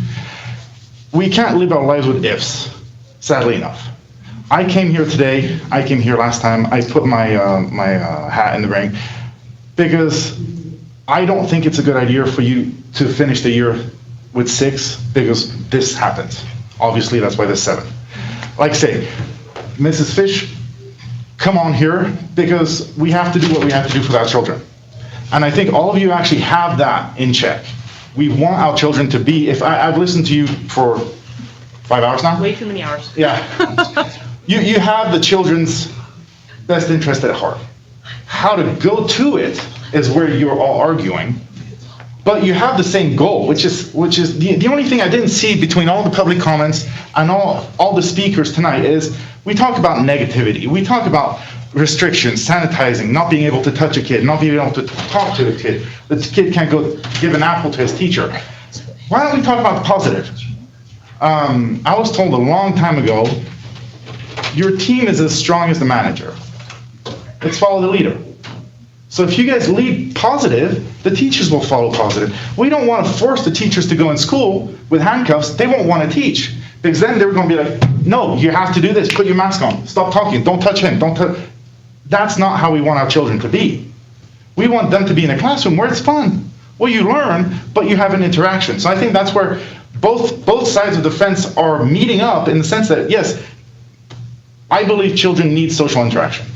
We can't live our lives with ifs, sadly enough. I came here today, I came here last time, I put my hat in the ring, because I don't think it's a good idea for you to finish the year with 6, because this happens. Obviously, that's why there's 7. Like I say, Mrs. Fish, come on here, because we have to do what we have to do for our children. And I think all of you actually have that in check. We want our children to be, if I've listened to you for 5 hours now? Way too many hours. Yeah. You have the children's best interest at heart. How to go to it is where you're all arguing, but you have the same goal, which is the only thing I didn't see between all the public comments and all the speakers tonight is we talk about negativity. We talk about restrictions, sanitizing, not being able to touch a kid, not being able to talk to a kid. The kid can't go give an apple to his teacher. Why don't we talk about the positive? I was told a long time ago, your team is as strong as the manager. Let's follow the leader. So if you guys lead positive, the teachers will follow positive. We don't want to force the teachers to go in school with handcuffs. They won't want to teach, because then they're going to be like, no, you have to do this. Put your mask on. Stop talking. Don't touch him. Don't touch. That's not how we want our children to be. We want them to be in a classroom where it's fun, where you learn, but you have an interaction. So I think that's where both sides of the fence are meeting up, in the sense that, yes, I believe children need social interaction.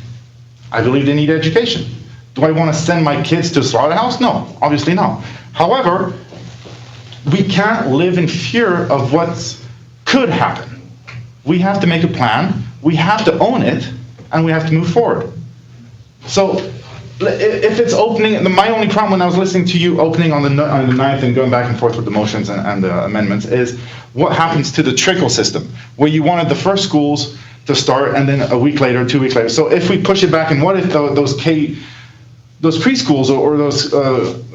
I believe they need education. Do I want to send my kids to a slaughterhouse? No, obviously not. However, we can't live in fear of what could happen. We have to make a plan, we have to own it, and we have to move forward. So if it's opening, my only problem when I was listening to you opening on the 9th and going back and forth with the motions and the amendments is what happens to the trickle system, where you wanted the first schools to start and then a week later, 2 weeks later. So if we push it back, and what if those preschools or those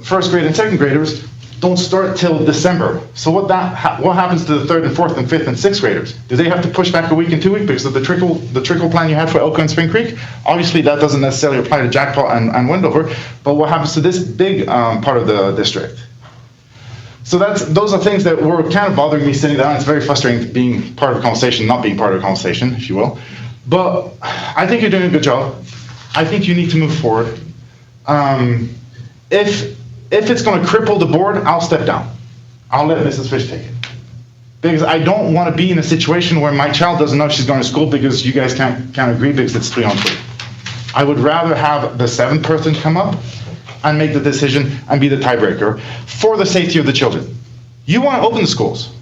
first grade and second graders don't start till December? So what happens to the 3rd and 4th and 5th and 6th graders? Do they have to push back a week and 2 weeks because of the trickle plan you had for Elko and Spring Creek? Obviously, that doesn't necessarily apply to Jackpot and Wendover, but what happens to this big part of the district? So those are things that were kind of bothering me sitting down. It's very frustrating being part of a conversation, not being part of a conversation, if you will. But I think you're doing a good job. I think you need to move forward. If it's going to cripple the board, I'll step down. I'll let Mrs. Fish take it. Because I don't want to be in a situation where my child doesn't know she's going to school because you guys can't agree because it's 3-on-3. I would rather have the 7th person come up and make the decision and be the tiebreaker for the safety of the children. You want to open the schools,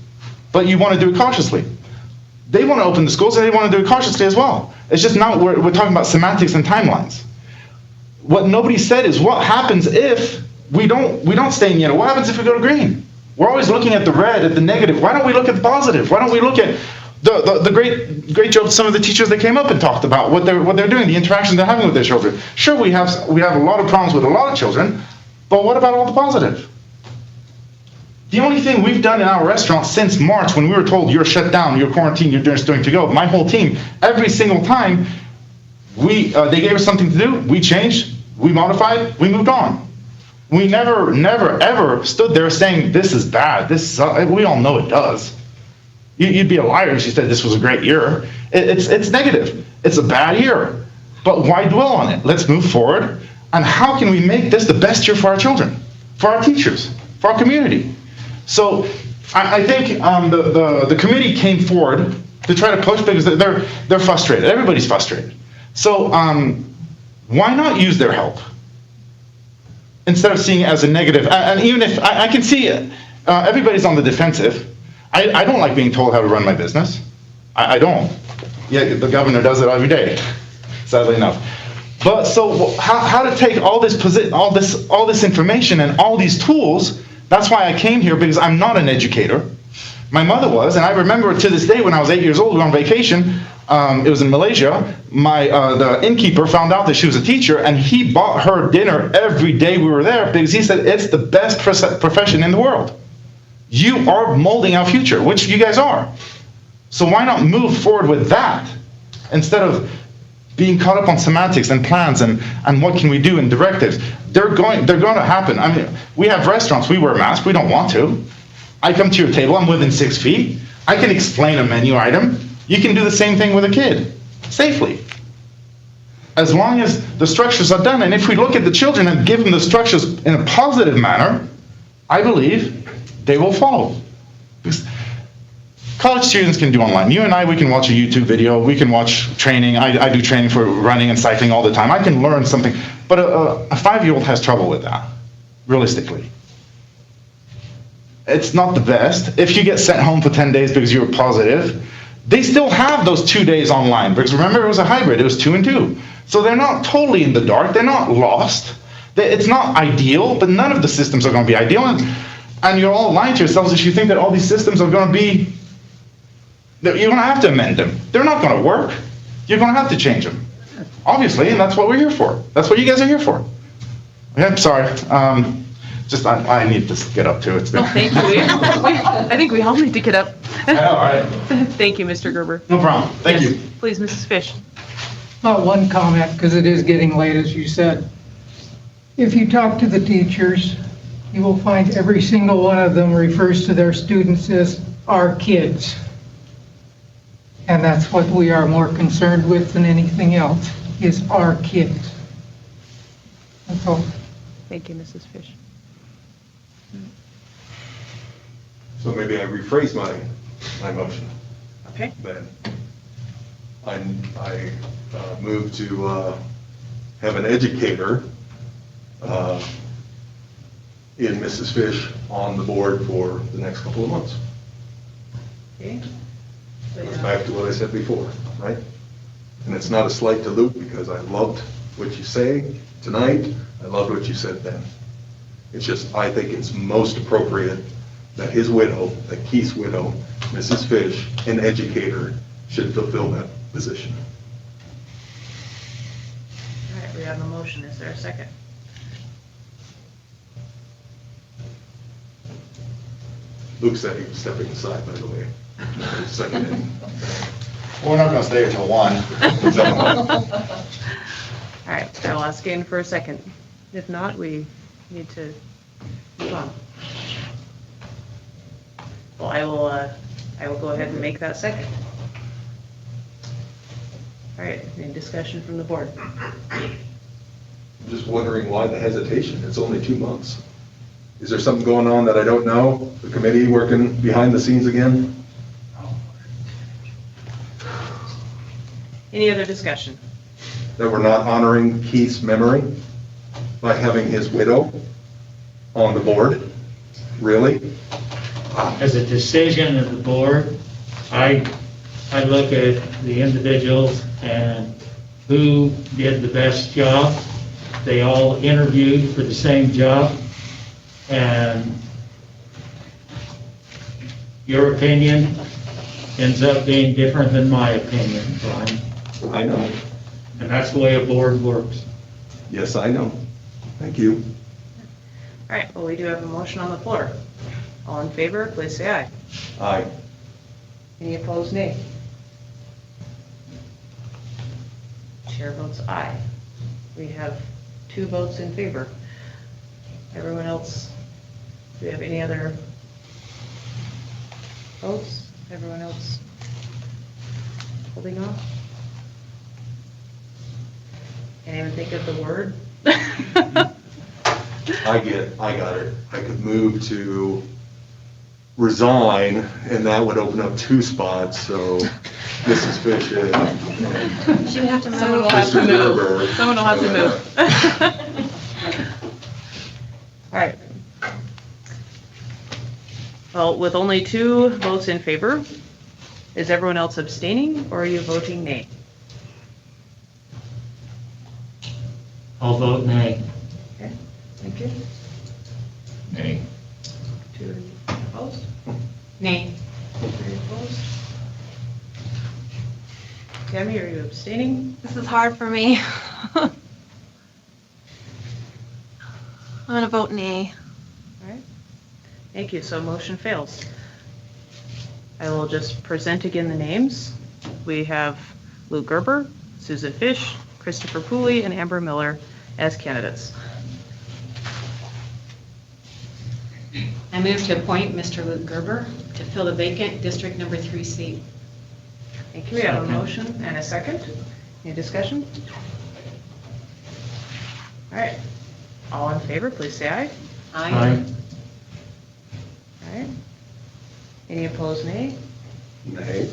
but you want to do it cautiously. They want to open the schools and they want to do it cautiously as well. It's just not, we're talking about semantics and timelines. What nobody said is what happens if we don't stay in yellow? What happens if we go to green? We're always looking at the red, at the negative. Why don't we look at the positive? Why don't we look at the great job some of the teachers that came up and talked about what they're doing, the interactions they're having with their children. Sure, we have a lot of problems with a lot of children, but what about all the positive? The only thing we've done in our restaurant since March, when we were told you're shut down, you're quarantined, you're doing to go, my whole team, every single time they gave us something to do, we changed, we modified, we moved on. We never, ever stood there saying, this is bad. We all know it does. You'd be a liar if you said this was a great year. It's negative. It's a bad year. But why dwell on it? Let's move forward. And how can we make this the best year for our children, for our teachers, for our community? So I think the committee came forward to try to push because they're frustrated. Everybody's frustrated. So why not use their help? Instead of seeing it as a negative, and even if I can see it, everybody's on the defensive. I don't like being told how to run my business. I don't. Yeah, the governor does it every day, sadly enough. But so how to take all this information and all these tools? That's why I came here, because I'm not an educator. My mother was, and I remember to this day when I was 8 years old, we were on vacation. It was in Malaysia. The innkeeper found out that she was a teacher, and he bought her dinner every day we were there because he said it's the best profession in the world. You are molding our future, which you guys are. So why not move forward with that instead of being caught up on semantics and plans and what can we do and directives? They're going to happen. I mean, we have restaurants. We wear masks. We don't want to. I come to your table. I'm within 6 feet. I can explain a menu item. You can do the same thing with a kid, safely. As long as the structures are done, and if we look at the children and give them the structures in a positive manner, I believe they will follow. Because college students can do online. You and I, we can watch a YouTube video, we can watch training. I do training for running and cycling all the time. I can learn something, but a 5-year-old has trouble with that, realistically. It's not the best. If you get sent home for 10 days because you were positive, they still have those 2 days online, because remember, it was a hybrid. It was 2 and 2. So they're not totally in the dark. They're not lost. It's not ideal, but none of the systems are going to be ideal. And you're all lying to yourselves if you think that all these systems are going to be, that you're going to have to amend them. They're not going to work. You're going to have to change them, obviously, and that's what we're here for. That's what you guys are here for. Okay, sorry. I need to get up to it. Thank you. I think we all need to get up. I know, right? Thank you, Mr. Gerber. No problem. Thank you. Please, Mrs. Fish. Not one comment, because it is getting late, as you said. If you talk to the teachers, you will find every single one of them refers to their students as our kids. And that's what we are more concerned with than anything else, is our kids. That's all. Thank you, Mrs. Fish. So maybe I rephrase my motion. Okay. Then I move to have an educator in Mrs. Fish on the board for the next couple of months. Okay. Goes back to what I said before, right? And it's not a slight to Luke, because I loved what you say tonight. I loved what you said then. It's just, I think it's most appropriate that his widow, that Keith's widow, Mrs. Fish, an educator, should fulfill that position. All right, we have a motion. Is there a second? Luke said he was stepping aside, by the way. Seconding. We're not going to stay until 1. All right, I'll ask again for a second. If not, we need to move on. Well, I will go ahead and make that second. All right, any discussion from the board? I'm just wondering why the hesitation? It's only 2 months. Is there something going on that I don't know? The committee working behind the scenes again? Any other discussion? That we're not honoring Keith's memory by having his widow on the board? Really? As a decision of the board, I look at the individuals and who did the best job. They all interviewed for the same job, and your opinion ends up being different than my opinion, Brian. I know. And that's the way a board works. Yes, I know. Thank you. All right, well, we do have a motion on the floor. All in favor, please say aye. Aye. Any opposed, nay? Chair votes aye. We have 2 votes in favor. Everyone else, do we have any other votes? Everyone else holding off? Can't even think of the word. I got it. I could move to resign, and that would open up 2 spots, so Mrs. Fish and She would have to move. Someone will have to Mr. move. Gerber. Someone will have to move. All right. Well, with only 2 votes in favor, is everyone else abstaining or are you voting nay? I'll vote nay. Okay, thank you. Nay. 2 opposed? Nay. 3 opposed? Tammy, are you abstaining? This is hard for me. I'm gonna vote nay. All right. Thank you. So motion fails. I will just present again the names. We have Luke Gerber, Susan Fish, Christopher Pooley, and Amber Miller as candidates. I move to appoint Mr. Luke Gerber to fill the vacant District Number 3 seat. Thank you. We have a motion and a second. Any discussion? All right. All in favor, please say aye. Aye. All right. Any opposed, nay? Nay.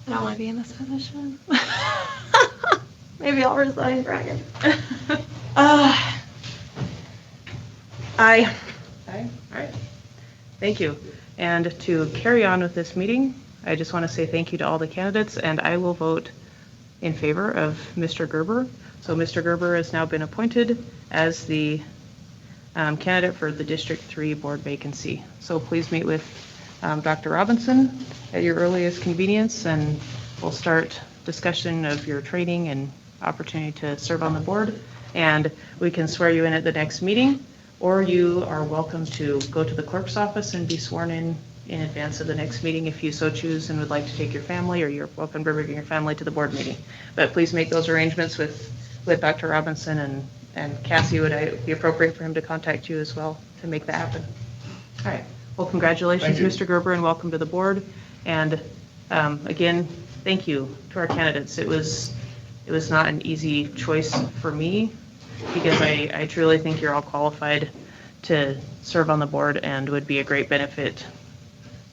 I don't want to be in this position. Maybe I'll resign, Brian. Aye. Aye. All right. Thank you. And to carry on with this meeting, I just want to say thank you to all the candidates, and I will vote in favor of Mr. Gerber. So Mr. Gerber has now been appointed as the candidate for the District 3 board vacancy. So please meet with Dr. Robinson at your earliest convenience, and we'll start discussion of your training and opportunity to serve on the board. And we can swear you in at the next meeting, or you are welcome to go to the clerk's office and be sworn in advance of the next meeting if you so choose and would like to take your family, or you're welcome to bring your family to the board meeting. But please make those arrangements with Dr. Robinson, and Cassie, would it be appropriate for him to contact you as well to make that happen? All right. Well, congratulations, Thank you. Mr. Gerber, and welcome to the board. And again, thank you to our candidates. It was not an easy choice for me, because I truly think you're all qualified to serve on the board and would be a great benefit,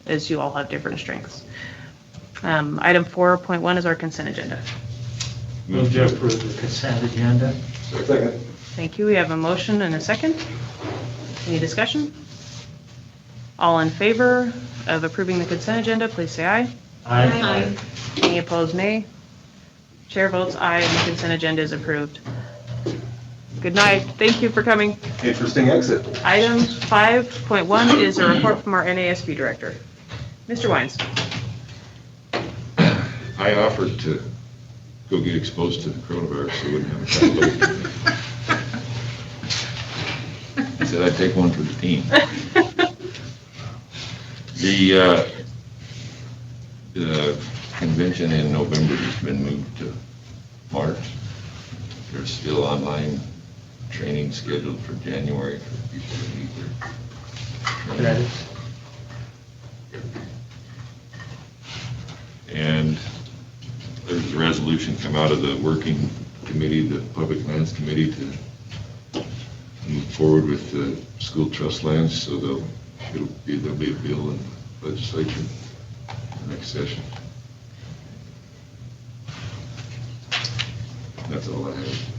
as you all have different strengths. Item 4.1 is our consent agenda. Move to approve the consent agenda. Second. Thank you. We have a motion and a second. Any discussion? All in favor of approving the consent agenda, please say aye. Aye. Any opposed, nay? Chair votes aye, and the consent agenda is approved. Good night. Thank you for coming. Interesting exit. Item 5.1 is a report from our NASB director. Mr. Wines. I offered to go get exposed to the coronavirus so I wouldn't have a child. I said I'd take one for the team. The convention in November has been moved to March. There's still online training scheduled for January for people to meet their training. And there's a resolution come out of the working committee, the Public Lands Committee, to move forward with the school trust lands, so there'll be a bill in the legislature in the next session. That's all I have.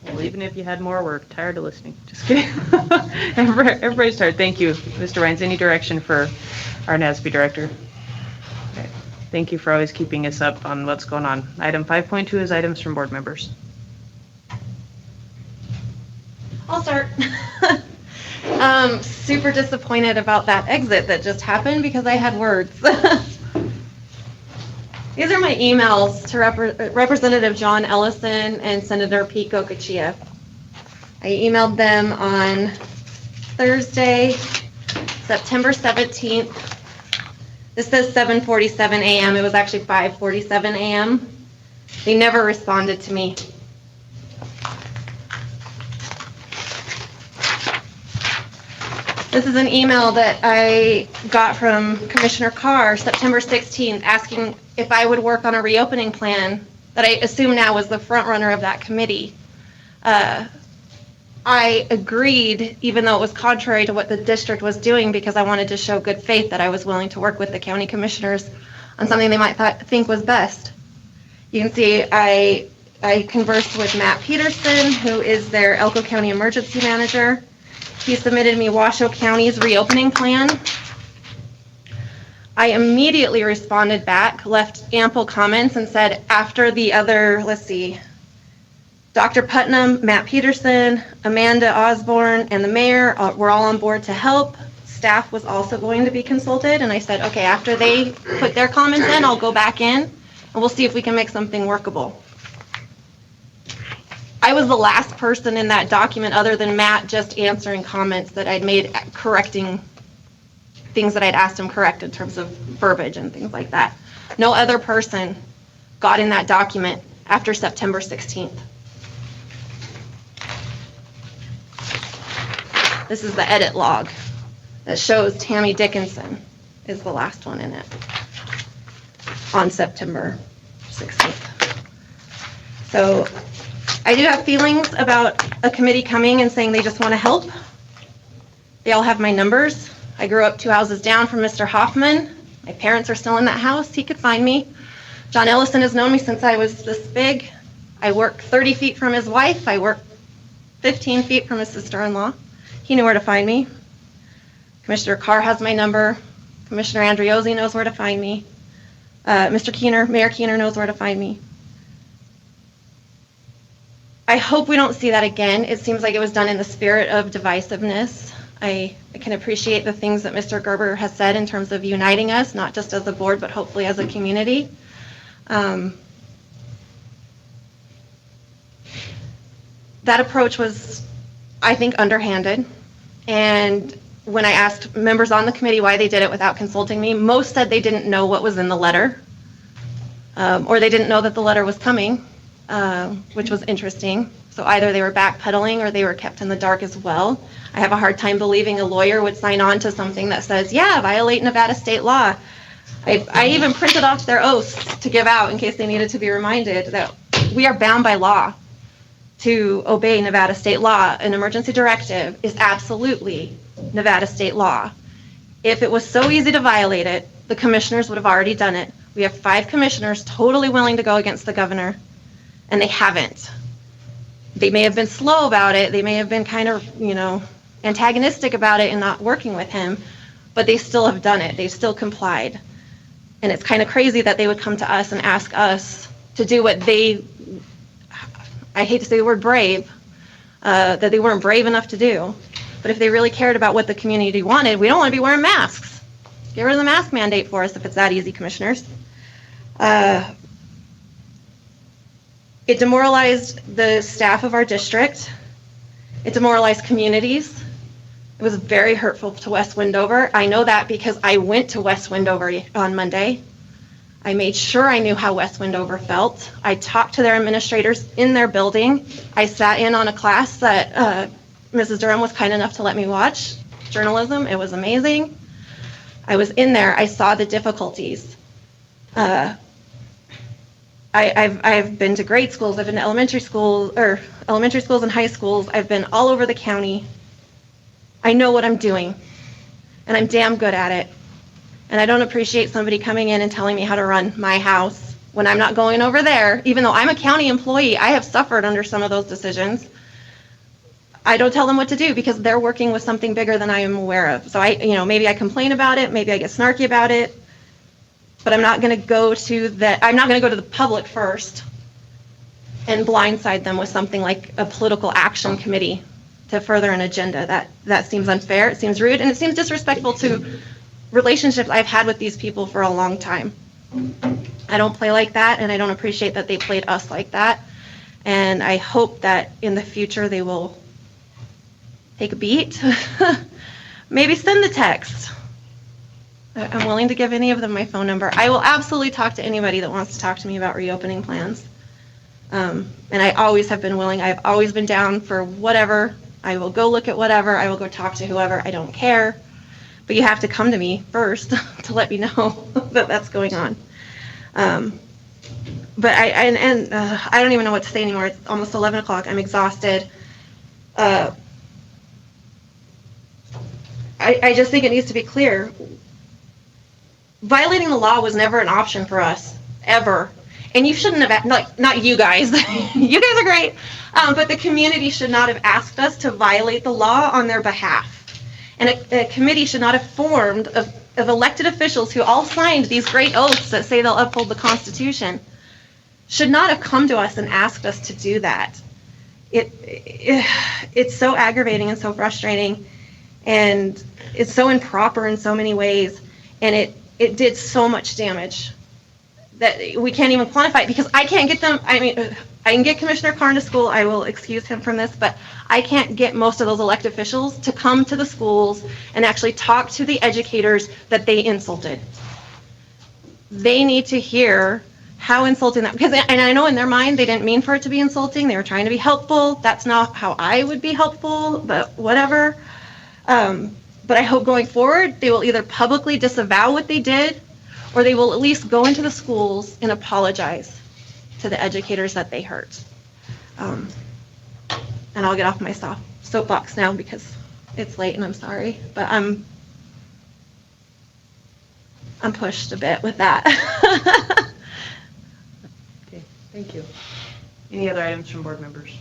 Well, even if you had more, we're tired of listening. Just kidding. Everybody's tired. Thank you, Mr. Rhines. Any direction for our NASB director? Okay. Thank you for always keeping us up on what's going on. Item 5.2 is items from board members. I'll start. Super disappointed about that exit that just happened because I had words. These are my emails to Representative John Ellison and Senator Pete Gokachia. I emailed them on Thursday, September 17th. This says 7:47 a.m. It was actually 5:47 a.m. They never responded to me. This is an email that I got from Commissioner Carr, September 16th, asking if I would work on a reopening plan that I assume now was the front runner of that committee. I agreed, even though it was contrary to what the district was doing, because I wanted to show good faith that I was willing to work with the county commissioners on something they might think was best. You can see I conversed with Matt Peterson, who is their Elko County Emergency Manager. He submitted me Washoe County's reopening plan. I immediately responded back, left ample comments, and said after the other, let's see, Dr. Putnam, Matt Peterson, Amanda Osborne, and the mayor were all on board to help. Staff was also going to be consulted, and I said, okay, after they put their comments in, I'll go back in, and we'll see if we can make something workable. I was the last person in that document, other than Matt, just answering comments that I'd made, correcting things that I'd asked him correct in terms of verbiage and things like that. No other person got in that document after September 16th. This is the edit log that shows Tammy Dickinson is the last one in it on September 16th. So I do have feelings about a committee coming and saying they just want to help. They all have my numbers. I grew up 2 houses down from Mr. Hoffman. My parents are still in that house. He could find me. John Ellison has known me since I was this big. I work 30 feet from his wife. I work 15 feet from his sister-in-law. He knew where to find me. Commissioner Carr has my number. Commissioner Andriozzi knows where to find me. Mr. Keener, Mayor Keener knows where to find me. I hope we don't see that again. It seems like it was done in the spirit of divisiveness. I can appreciate the things that Mr. Gerber has said in terms of uniting us, not just as a board, but hopefully as a community. That approach was, I think, underhanded. And when I asked members on the committee why they did it without consulting me, most said they didn't know what was in the letter, or they didn't know that the letter was coming, which was interesting. So either they were backpedaling or they were kept in the dark as well. I have a hard time believing a lawyer would sign on to something that says, yeah, violate Nevada state law. I even printed off their oaths to give out in case they needed to be reminded that we are bound by law to obey Nevada state law. An emergency directive is absolutely Nevada state law. If it was so easy to violate it, the commissioners would have already done it. We have 5 commissioners totally willing to go against the governor, and they haven't. They may have been slow about it. They may have been kind of, antagonistic about it and not working with him, but they still have done it. They've still complied. And it's kind of crazy that they would come to us and ask us to do what they, I hate to say the word brave, that they weren't brave enough to do. But if they really cared about what the community wanted, we don't want to be wearing masks. Get rid of the mask mandate for us if it's that easy, commissioners. It demoralized the staff of our district. It demoralized communities. It was very hurtful to West Wendover. I know that because I went to West Wendover on Monday. I made sure I knew how West Wendover felt. I talked to their administrators in their building. I sat in on a class that Mrs. Durham was kind enough to let me watch, journalism. It was amazing. I was in there. I saw the difficulties. I've been to grade schools. I've been to elementary schools and high schools. I've been all over the county. I know what I'm doing, and I'm damn good at it. And I don't appreciate somebody coming in and telling me how to run my house when I'm not going over there. Even though I'm a county employee, I have suffered under some of those decisions. I don't tell them what to do because they're working with something bigger than I am aware of. So maybe I complain about it, maybe I get snarky about it, but I'm not going to go to the public first and blindside them with something like a political action committee to further an agenda. That seems unfair, it seems rude, and it seems disrespectful to relationships I've had with these people for a long time. I don't play like that, and I don't appreciate that they played us like that. And I hope that in the future they will take a beat. Maybe send the text. I'm willing to give any of them my phone number. I will absolutely talk to anybody that wants to talk to me about reopening plans. And I always have been willing. I've always been down for whatever. I will go look at whatever. I will go talk to whoever. I don't care. But you have to come to me first to let me know that that's going on. But I don't even know what to say anymore. It's almost 11 o'clock. I'm exhausted. I just think it needs to be clear. Violating the law was never an option for us, ever. And you shouldn't have, not you guys. You guys are great. But the community should not have asked us to violate the law on their behalf. And a committee should not have formed of elected officials who all signed these great oaths that say they'll uphold the Constitution, should not have come to us and asked us to do that. It's so aggravating and so frustrating, and it's so improper in so many ways, and it did so much damage that we can't even quantify it, because I can't get them. I mean, I can get Commissioner Karn to school. I will excuse him from this, but I can't get most of those elected officials to come to the schools and actually talk to the educators that they insulted. They need to hear how insulting that, because, and I know in their mind they didn't mean for it to be insulting. They were trying to be helpful. That's not how I would be helpful, but whatever. But I hope going forward they will either publicly disavow what they did, or they will at least go into the schools and apologize to the educators that they hurt. And I'll get off my soapbox now because it's late and I'm sorry, but I'm pushed a bit with that. Okay, thank you. Any other items from board members?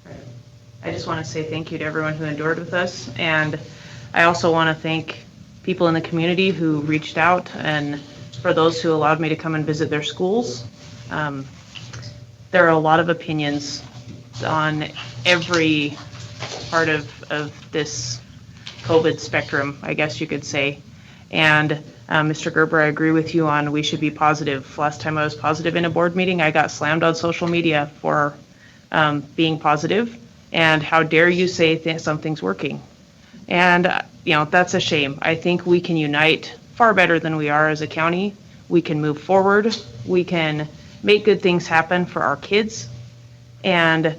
All right. I just want to say thank you to everyone who endured with us, and I also want to thank people in the community who reached out, and for those who allowed me to come and visit their schools. There are a lot of opinions on every part of this COVID spectrum, I guess you could say. And Mr. Gerber, I agree with you on we should be positive. Last time I was positive in a board meeting, I got slammed on social media for being positive. And how dare you say something's working? And, that's a shame. I think we can unite far better than we are as a county. We can move forward. We can make good things happen for our kids. And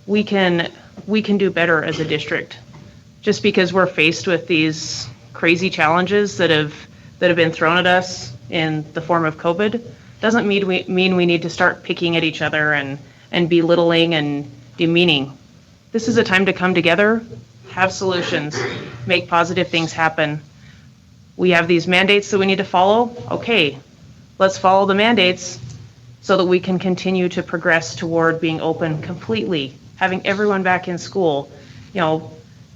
we can do better as a district. Just because we're faced with these crazy challenges that have been thrown at us in the form of COVID doesn't mean we need to start picking at each other and belittling and demeaning. This is a time to come together, have solutions, make positive things happen. We have these mandates that we need to follow. Okay, let's follow the mandates so that we can continue to progress toward being open completely, having everyone back in school.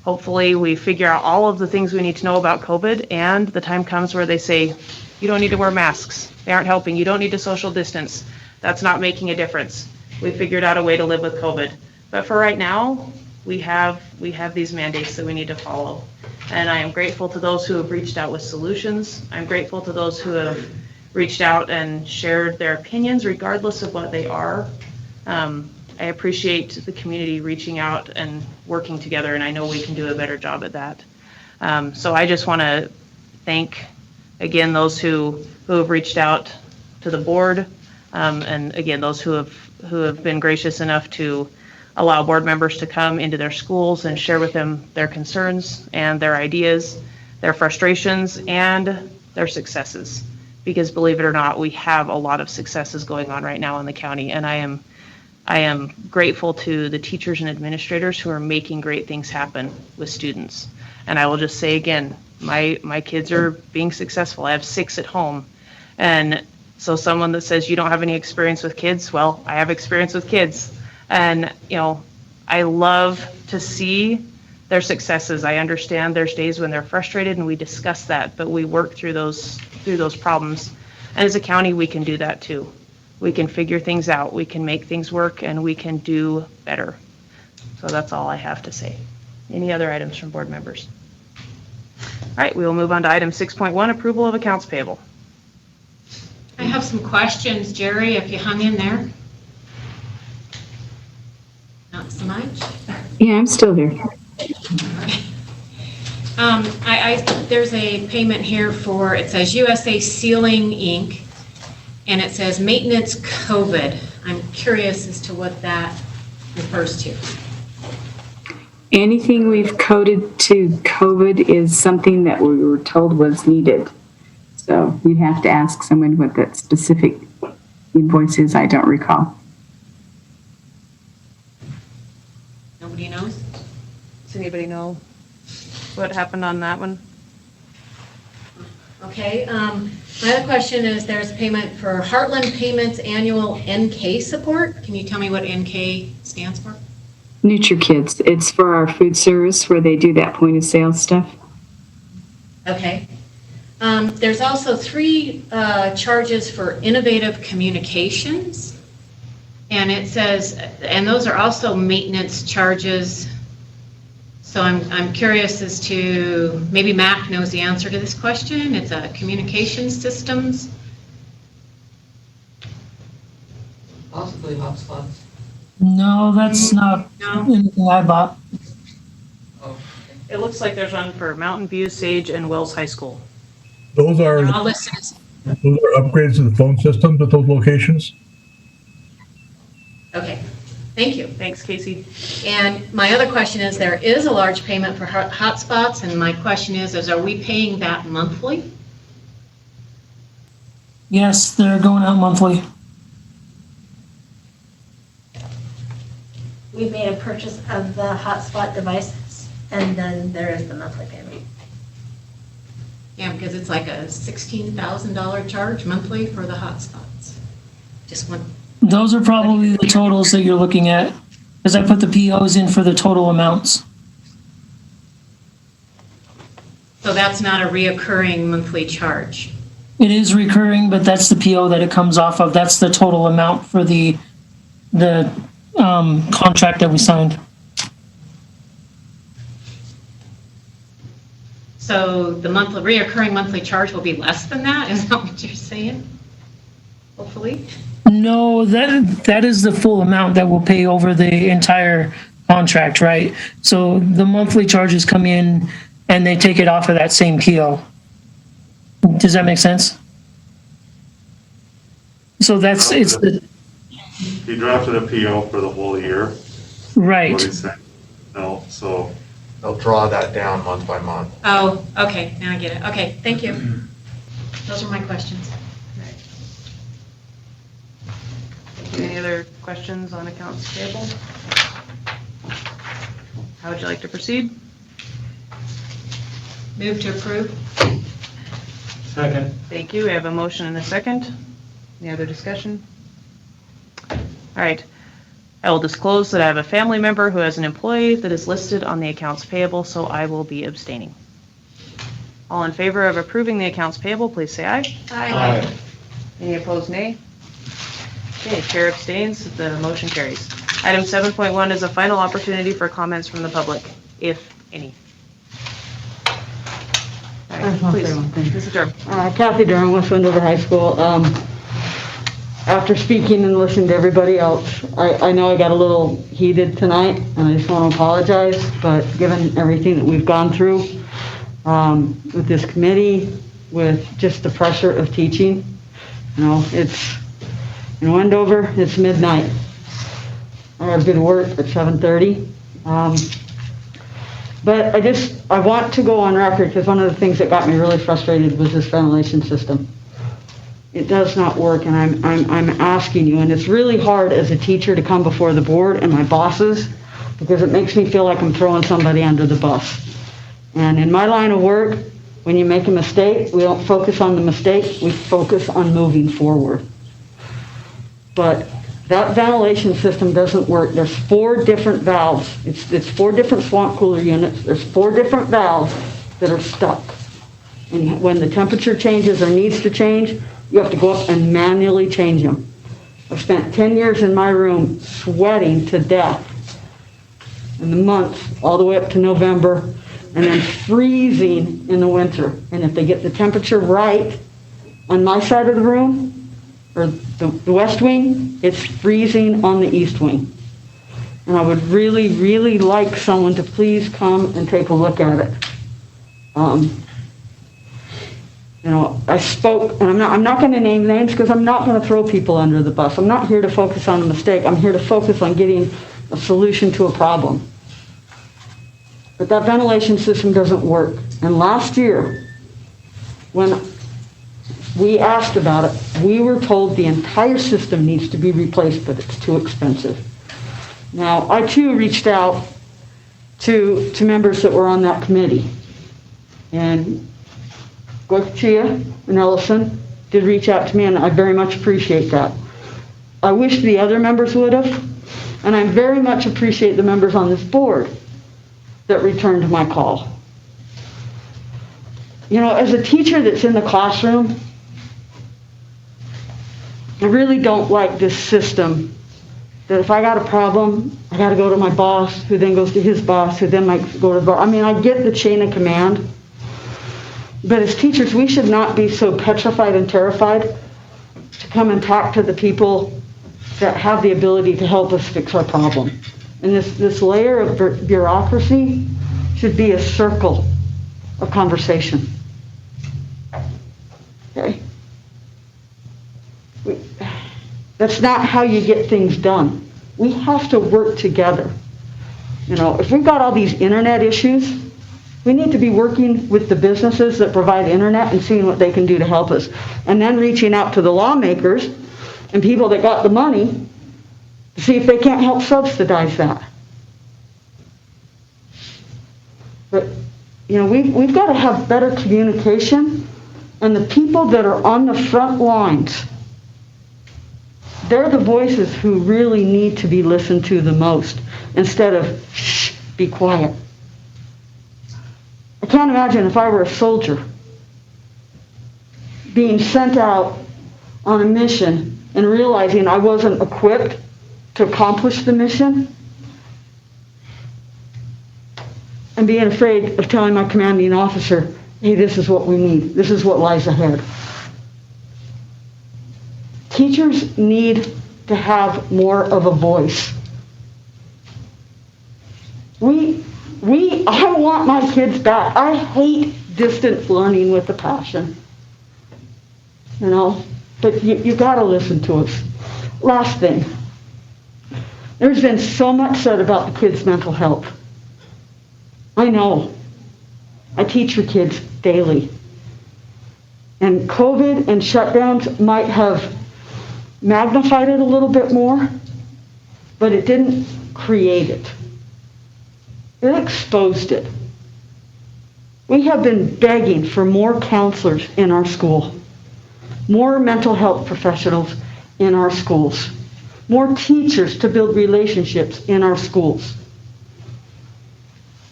Hopefully we figure out all of the things we need to know about COVID, and the time comes where they say, you don't need to wear masks. They aren't helping. You don't need to social distance. That's not making a difference. We figured out a way to live with COVID. But for right now, we have these mandates that we need to follow. And I am grateful to those who have reached out with solutions. I'm grateful to those who have reached out and shared their opinions, regardless of what they are. I appreciate the community reaching out and working together, and I know we can do a better job at that. So I just want to thank, again, those who have reached out to the board, and again, those who have been gracious enough to allow board members to come into their schools and share with them their concerns and their ideas, their frustrations, and their successes. Because believe it or not, we have a lot of successes going on right now in the county, and I am grateful to the teachers and administrators who are making great things happen with students. And I will just say again, my kids are being successful. I have 6 at home. And so someone that says you don't have any experience with kids, well, I have experience with kids. And, I love to see their successes. I understand there's days when they're frustrated, and we discuss that, but we work through those problems. And as a county, we can do that too. We can figure things out, we can make things work, and we can do better. So that's all I have to say. Any other items from board members? All right, we will move on to item 6.1, approval of accounts payable. I have some questions, Jerry, if you hung in there. Not so much. Yeah, I'm still here. There's a payment here for, it says USA Sealing Inc., and it says maintenance COVID. I'm curious as to what that refers to. Anything we've coded to COVID is something that we were told was needed. So you'd have to ask someone what that specific invoice is. I don't recall. Nobody knows? Does anybody know what happened on that one? Okay, my other question is there's payment for Heartland Payments Annual NK Support. Can you tell me what NK stands for? NutriKids. It's for our food service where they do that point of sale stuff. Okay. There's also 3 charges for innovative communications. And it says, and those are also maintenance charges. So I'm curious as to, maybe Mac knows the answer to this question. It's a communications systems. Possibly hotspots. No, that's not anything I bought. It looks like there's one for Mountain View, Sage, and Wells High School. Those are upgrades to the phone systems at those locations. Okay, thank you. Thanks, Casey. And my other question is, there is a large payment for hotspots, and my question is are we paying that monthly? Yes, they're going out monthly. We made a purchase of the hotspot devices, and then there is the monthly payment. Yeah, because it's like a $16,000 charge monthly for the hotspots. Just one. Those are probably the totals that you're looking at, because I put the POs in for the total amounts. So that's not a reoccurring monthly charge. It is recurring, but that's the PO that it comes off of. That's the total amount for the contract that we signed. So the reoccurring monthly charge will be less than that? Is that what you're saying? Hopefully? No, that is the full amount that we'll pay over the entire contract, right? So the monthly charges come in and they take it off of that same PO. Does that make sense? So it's the. He drafted a PO for the whole year. Right. What he's saying. No, so. They'll draw that down month by month. Oh, okay, now I get it. Okay, thank you. Those are my questions. Any other questions on accounts payable? How would you like to proceed? Move to approve. Second. Thank you. We have a motion and a second. Any other discussion? All right. I will disclose that I have a family member who has an employee that is listed on the accounts payable, so I will be abstaining. All in favor of approving the accounts payable, please say aye. Aye. Any opposed, nay? Okay, chair abstains, the motion carries. Item 7.1 is a final opportunity for comments from the public, if any. All right, please, Mrs. Durham. Kathy Durham, West Windover High School. After speaking and listening to everybody else, I know I got a little heated tonight, and I just want to apologize, but given everything that we've gone through, with this committee, with just the pressure of teaching. You know, it's in Wendover, it's midnight. I gotta be to work at 7:30. But I want to go on record, because one of the things that got me really frustrated was this ventilation system. It does not work, and I'm asking you, and it's really hard as a teacher to come before the board and my bosses, because it makes me feel like I'm throwing somebody under the bus. And in my line of work, when you make a mistake, we don't focus on the mistake, we focus on moving forward. But that ventilation system doesn't work. There's 4 different valves. It's 4 different swamp cooler units. There's 4 different valves that are stuck. And when the temperature changes or needs to change, you have to go up and manually change them. I've spent 10 years in my room sweating to death in the months all the way up to November, and then freezing in the winter. And if they get the temperature right on my side of the room, or the west wing, it's freezing on the east wing. And I would really, really like someone to please come and take a look at it. You know, I spoke, and I'm not going to name names because I'm not going to throw people under the bus. I'm not here to focus on a mistake. I'm here to focus on getting a solution to a problem. But that ventilation system doesn't work. And last year, when we asked about it, we were told the entire system needs to be replaced, but it's too expensive. Now, I too reached out to members that were on that committee. And Goitia and Ellison did reach out to me, and I very much appreciate that. I wish the other members would have, and I very much appreciate the members on this board that returned my call. You know, as a teacher that's in the classroom, I really don't like this system that if I got a problem, I got to go to my boss, who then goes to his boss, who then might go to the boss. I mean, I get the chain of command, but as teachers, we should not be so petrified and terrified to come and talk to the people that have the ability to help us fix our problem. And this layer of bureaucracy should be a circle of conversation. Okay? That's not how you get things done. We have to work together. You know, if we've got all these internet issues, we need to be working with the businesses that provide internet and seeing what they can do to help us. And then reaching out to the lawmakers and people that got the money to see if they can't help subsidize that. But, you know, we've got to have better communication, and the people that are on the front lines, they're the voices who really need to be listened to the most, instead of, shh, be quiet. I can't imagine if I were a soldier being sent out on a mission and realizing I wasn't equipped to accomplish the mission, and being afraid of telling my commanding officer, hey, this is what we need. This is what lies ahead. Teachers need to have more of a voice. I want my kids back. I hate distance learning with a passion. You know, but you gotta listen to us. Last thing. There's been so much said about the kids' mental health. I know. I teach your kids daily. And COVID and shutdowns might have magnified it a little bit more, but it didn't create it. It exposed it. We have been begging for more counselors in our school, more mental health professionals in our schools, more teachers to build relationships in our schools.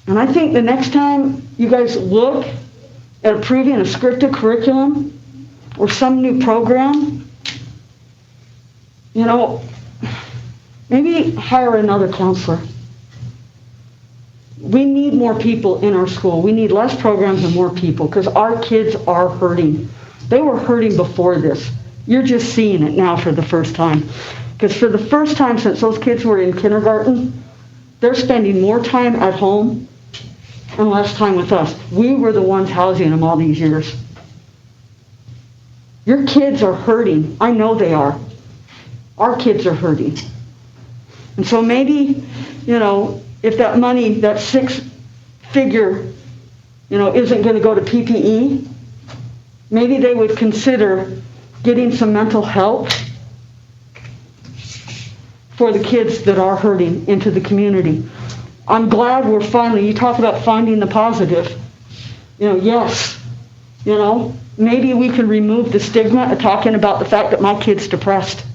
And I think the next time you guys look at approving a scripted curriculum or some new program, you know, maybe hire another counselor. We need more people in our school. We need less programs and more people, because our kids are hurting. They were hurting before this. You're just seeing it now for the first time. Because for the first time since those kids were in kindergarten, they're spending more time at home and less time with us. We were the ones housing them all these years. Your kids are hurting. I know they are. Our kids are hurting. And so maybe, if that money, that six-figure, isn't going to go to PPE, maybe they would consider getting some mental help for the kids that are hurting into the community. I'm glad we're finally, you talk about finding the positive. Yes, maybe we can remove the stigma of talking about the fact that my kid's depressed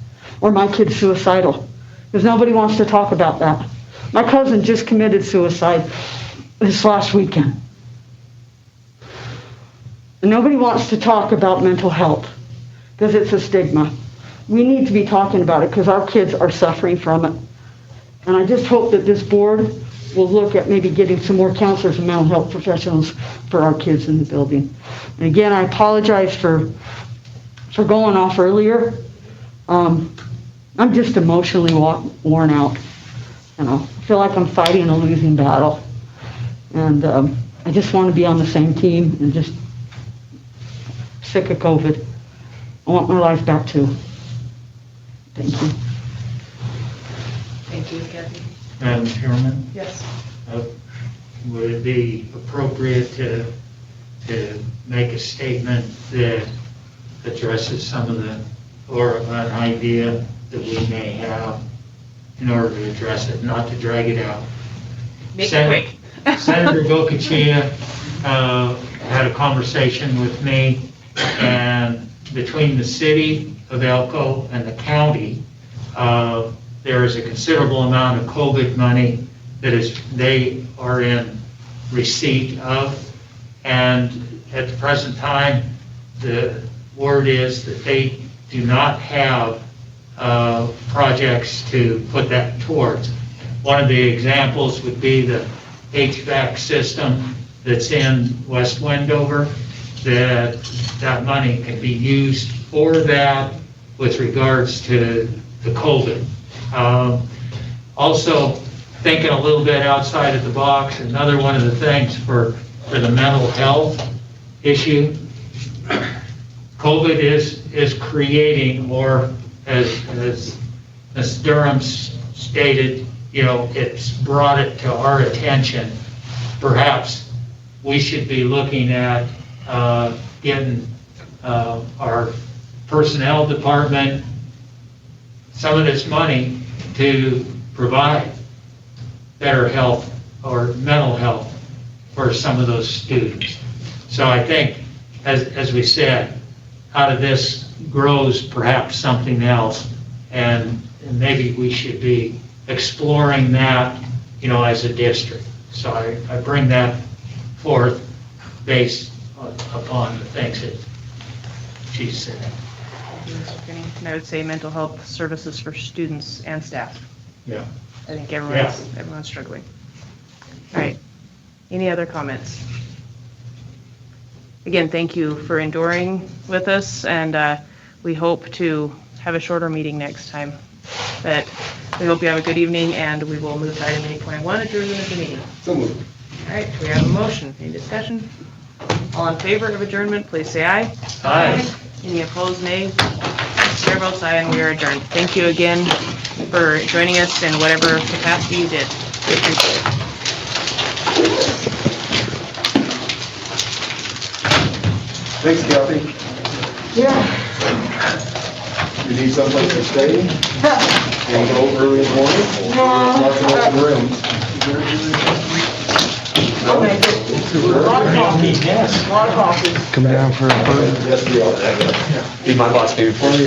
or my kid's suicidal, because nobody wants to talk about that. My cousin just committed suicide this last weekend. And nobody wants to talk about mental health because it's a stigma. We need to be talking about it because our kids are suffering from it. And I just hope that this board will look at maybe getting some more counselors and mental health professionals for our kids in the building. And again, I apologize for going off earlier. I'm just emotionally worn out. I feel like I'm fighting a losing battle. And I just want to be on the same team and just sick of COVID. I want my life back too. Thank you. Thank you, Kathy. Madam Chairman? Yes. Would it be appropriate to make a statement that addresses some of the, or an idea that we may have in order to address it, not to drag it out? Make it quick. Senator Bocaccia had a conversation with me, and between the city of Elko and the county, there is a considerable amount of COVID money that they are in receipt of, and at the present time, the word is that they do not have projects to put that towards. One of the examples would be the HVAC system that's in West Wendover, that money can be used for that with regards to the COVID. Also, thinking a little bit outside of the box, another one of the things for the mental health issue, COVID is creating, or as Ms. Durham stated, it's brought it to our attention. Perhaps we should be looking at getting our personnel department some of this money to provide better health or mental health for some of those students. So I think, as we said, out of this grows perhaps something else, and maybe we should be exploring that, as a district. So I bring that forth based upon the things that she said. And I would say mental health services for students and staff. Yeah. I think everyone's struggling. All right. Any other comments? Again, thank you for enduring with us, and we hope to have a shorter meeting next time. But we hope you have a good evening, and we will move to item 8.1, adjournment of the meeting. So moved. All right, we have a motion. Any discussion? All in favor of adjournment, please say aye. Aye. Any opposed, nay? Chair votes aye, and we are adjourned. Thank you again for joining us in whatever capacity you did. We appreciate it. Thanks, Kathy. Yeah. You need someplace to stay? Want to go early in the morning? Lots of open rooms. A lot of coffee. Yes. A lot of coffee. Come down for a burger. Yes, we are. Be my boss maybe for you.